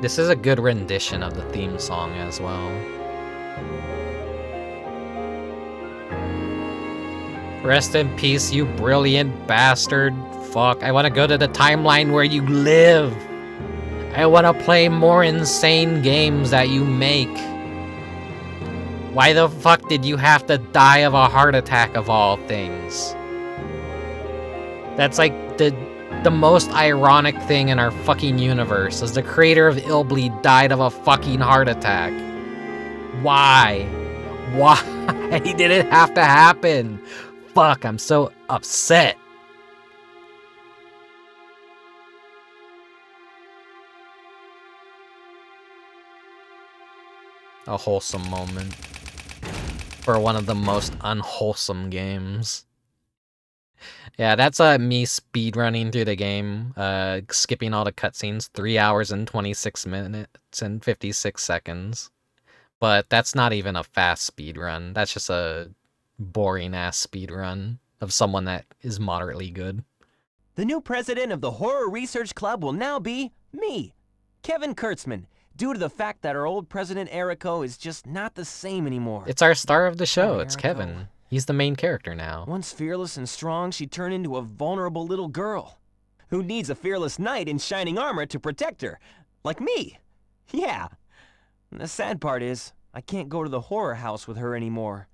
Speaker 2: This is a good rendition of the theme song as well. Rest in peace, you brilliant bastard. Fuck, I want to go to the timeline where you live. I want to play more insane games that you make. Why the fuck did you have to die of a heart attack of all things? That's like the most ironic thing in our fucking universe, is the creator of Illbleed died of a fucking heart attack. Why? Why did it have to happen? Fuck, I'm so upset. A wholesome moment for one of the most unwholesome games. Yeah, that's me speedrunning through the game, skipping all the cutscenes, 3 hours and 26 minutes and 56 seconds. But that's not even a fast speedrun. That's just a boring-ass speedrun of someone that is moderately good.
Speaker 12: The new president of the Horror Research Club will now be me, Kevin Kurtzman, due to the fact that our old president Eriko is just not the same anymore.
Speaker 2: It's our star of the show, it's Kevin. He's the main character now.
Speaker 12: Once fearless and strong, she turned into a vulnerable little girl who needs a fearless knight in shining armor to protect her, like me. Yeah. And the sad part is, I can't go to the horror house with her anymore.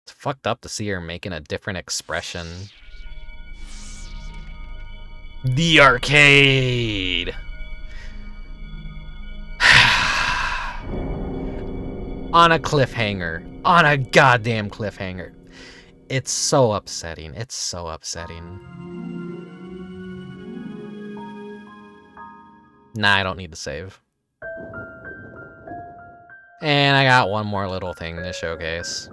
Speaker 2: It's fucked up to see her making a different expression. The arcade! On a cliffhanger. On a goddamn cliffhanger. It's so upsetting. It's so upsetting. Nah, I don't need to save. And I got one more little thing to showcase.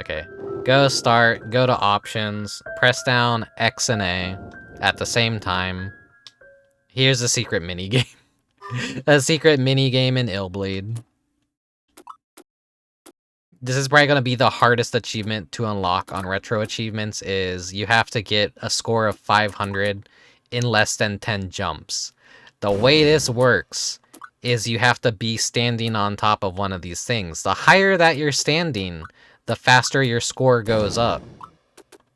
Speaker 2: Okay. Go start, go to options, press down X and A at the same time. Here's a secret minigame. A secret minigame in Illbleed. This is probably going to be the hardest achievement to unlock on retro achievements, is you have to get a score of 500 in less than 10 jumps. The way this works is you have to be standing on top of one of these things. The higher that you're standing, the faster your score goes up.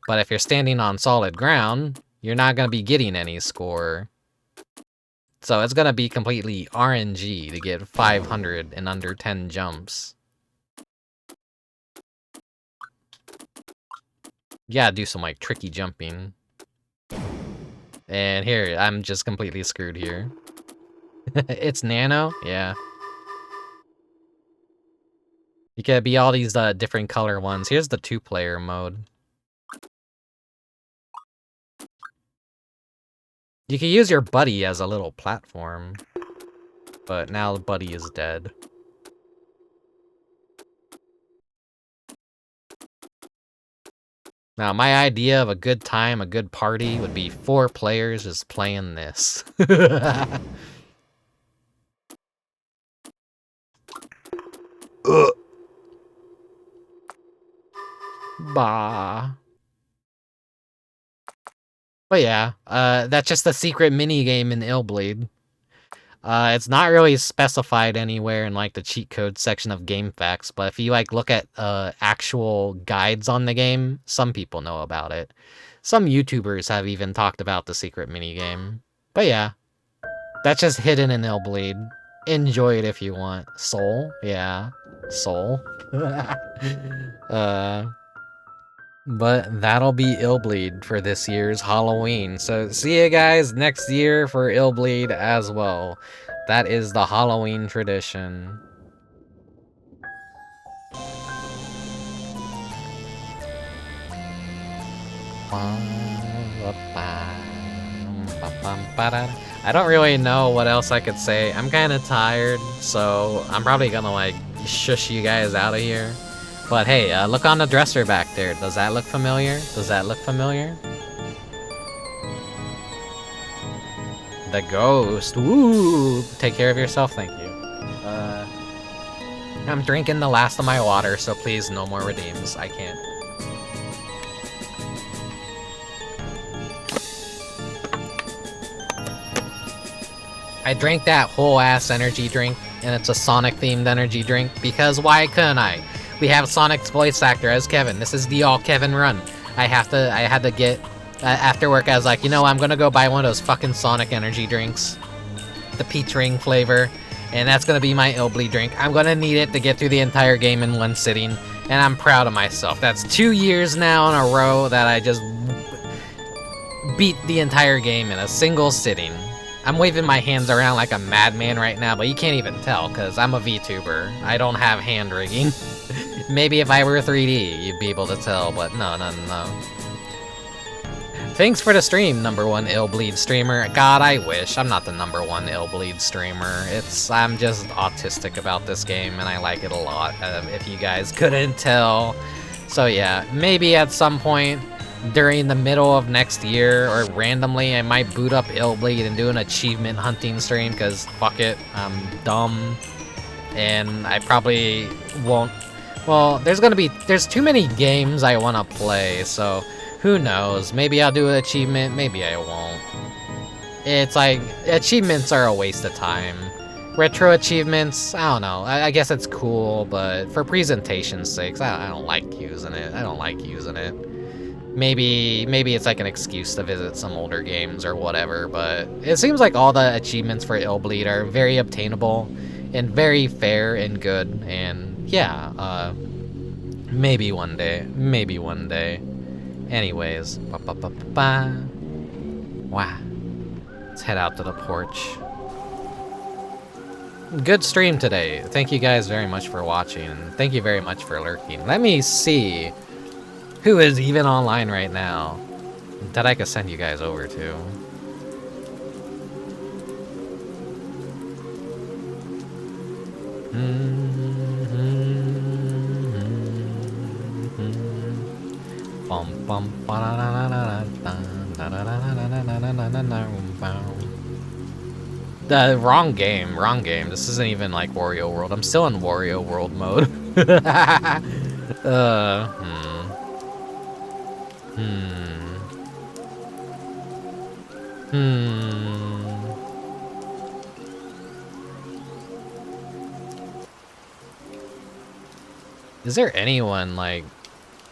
Speaker 2: But if you're standing on solid ground, you're not gonna be getting any score. So it's gonna be completely RNG to get 500 in under 10 jumps. You gotta do some like tricky jumping. And here, I'm just completely screwed here. It's nano? Yeah. You could be all these different color ones. Here's the 2-player mode. You can use your buddy as a little platform. But now the buddy is dead. Now, my idea of a good time, a good party, would be 4 players just playing this. Bah. But yeah, that's just a secret mini game in Illbleed. It's not really specified anywhere in like the cheat code section of game facts, but if you like look at actual guides on the game, some people know about it. Some YouTubers have even talked about the secret mini game. But yeah, that's just hidden in Illbleed. Enjoy it if you want. Soul? Yeah. Soul. But that'll be Illbleed for this year's Halloween. So see you guys next year for Illbleed as well. That is the Halloween tradition. I don't really know what else I could say. I'm kind of tired, so I'm probably gonna like shush you guys out of here. But hey, look on the dresser back there. Does that look familiar? Does that look familiar? The ghost. Woo! Take care of yourself, thank you. I'm drinking the last of my water, so please no more redeems. I can't. I drank that whole ass energy drink, and it's a Sonic themed energy drink, because why couldn't I? We have Sonic's voice actor as Kevin. This is the all Kevin run. I had to get, after work I was like, you know, I'm gonna go buy one of those fucking Sonic energy drinks. The peach ring flavor. And that's gonna be my Illbleed drink. I'm gonna need it to get through the entire game in one sitting. And I'm proud of myself. That's 2 years now in a row that I just beat the entire game in a single sitting. I'm waving my hands around like a madman right now, but you can't even tell, because I'm a VTuber. I don't have hand rigging. Maybe if I were 3D, you'd be able to tell, but no. Thanks for the stream, #1 Illbleed streamer. God, I wish. I'm not the #1 Illbleed streamer. I'm just autistic about this game, and I like it a lot, if you guys couldn't tell. So yeah, maybe at some point during the middle of next year, or randomly, I might boot up Illbleed and do an achievement hunting stream, because fuck it, I'm dumb. And I probably won't. Well, there's too many games I want to play, so who knows? Maybe I'll do an achievement, maybe I won't. It's like, achievements are a waste of time. Retro achievements, I don't know. I guess it's cool, but for presentation's sakes, I don't like using it. Maybe it's like an excuse to visit some older games or whatever, but it seems like all the achievements for Illbleed are very obtainable and very fair and good, and yeah, maybe one day. Anyways, wow. Let's head out to the porch. Good stream today. Thank you guys very much for watching, and thank you very much for lurking. Let me see who is even online right now that I could send you guys over to. The wrong game. This isn't even like Wario World. I'm still in Wario World mode. Is there anyone, like,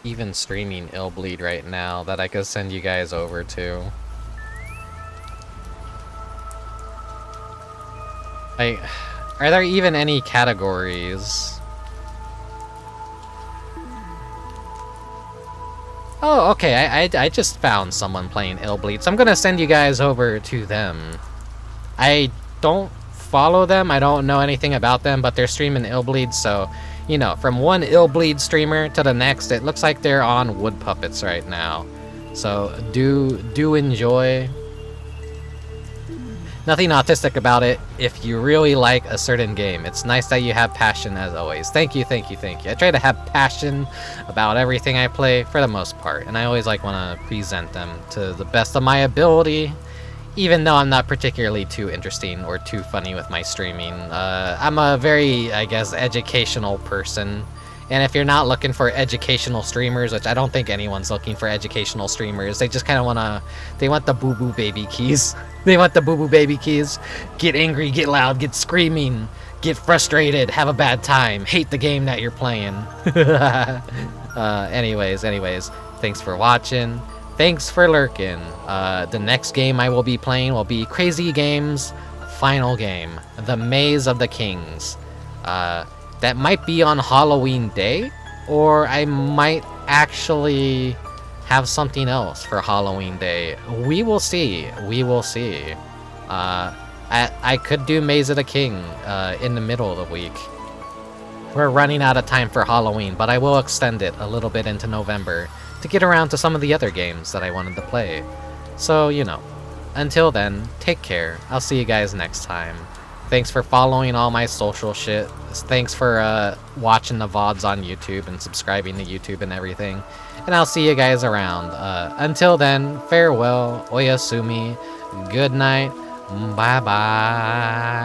Speaker 2: even streaming Illbleed right now that I could send you guys over to? Like, are there even any categories? Oh, okay, I just found someone playing Illbleed, so I'm gonna send you guys over to them. I don't follow them, I don't know anything about them, but they're streaming Illbleed, so, you know, from one Illbleed streamer to the next, it looks like they're on Woodpuppets right now. So, do enjoy. Nothing autistic about it if you really like a certain game. It's nice that you have passion as always. Thank you, thank you, thank you. I try to have passion about everything I play for the most part, and I always like want to present them to the best of my ability, even though I'm not particularly too interesting or too funny with my streaming. I'm a very, I guess, educational person. And if you're not looking for educational streamers, which I don't think anyone's looking for educational streamers, they just kind of they want the boo-boo baby keys. They want the boo-boo baby keys. Get angry, get loud, get screaming, get frustrated, have a bad time, hate the game that you're playing. Anyways, thanks for watching. Thanks for lurking. The next game I will be playing will be Crazy Games' final game, The Maze of the Kings. That might be on Halloween Day, or I might actually have something else for Halloween Day. We will see. We will see. I could do Maze of the King in the middle of the week. We're running out of time for Halloween, but I will extend it a little bit into November to get around to some of the other games that I wanted to play. So, you know, until then, take care. I'll see you guys next time. Thanks for following all my social shit. Thanks for watching the VODs on YouTube and subscribing to YouTube and everything. And I'll see you guys around. Until then, farewell, oyasumi, good night, bye-bye.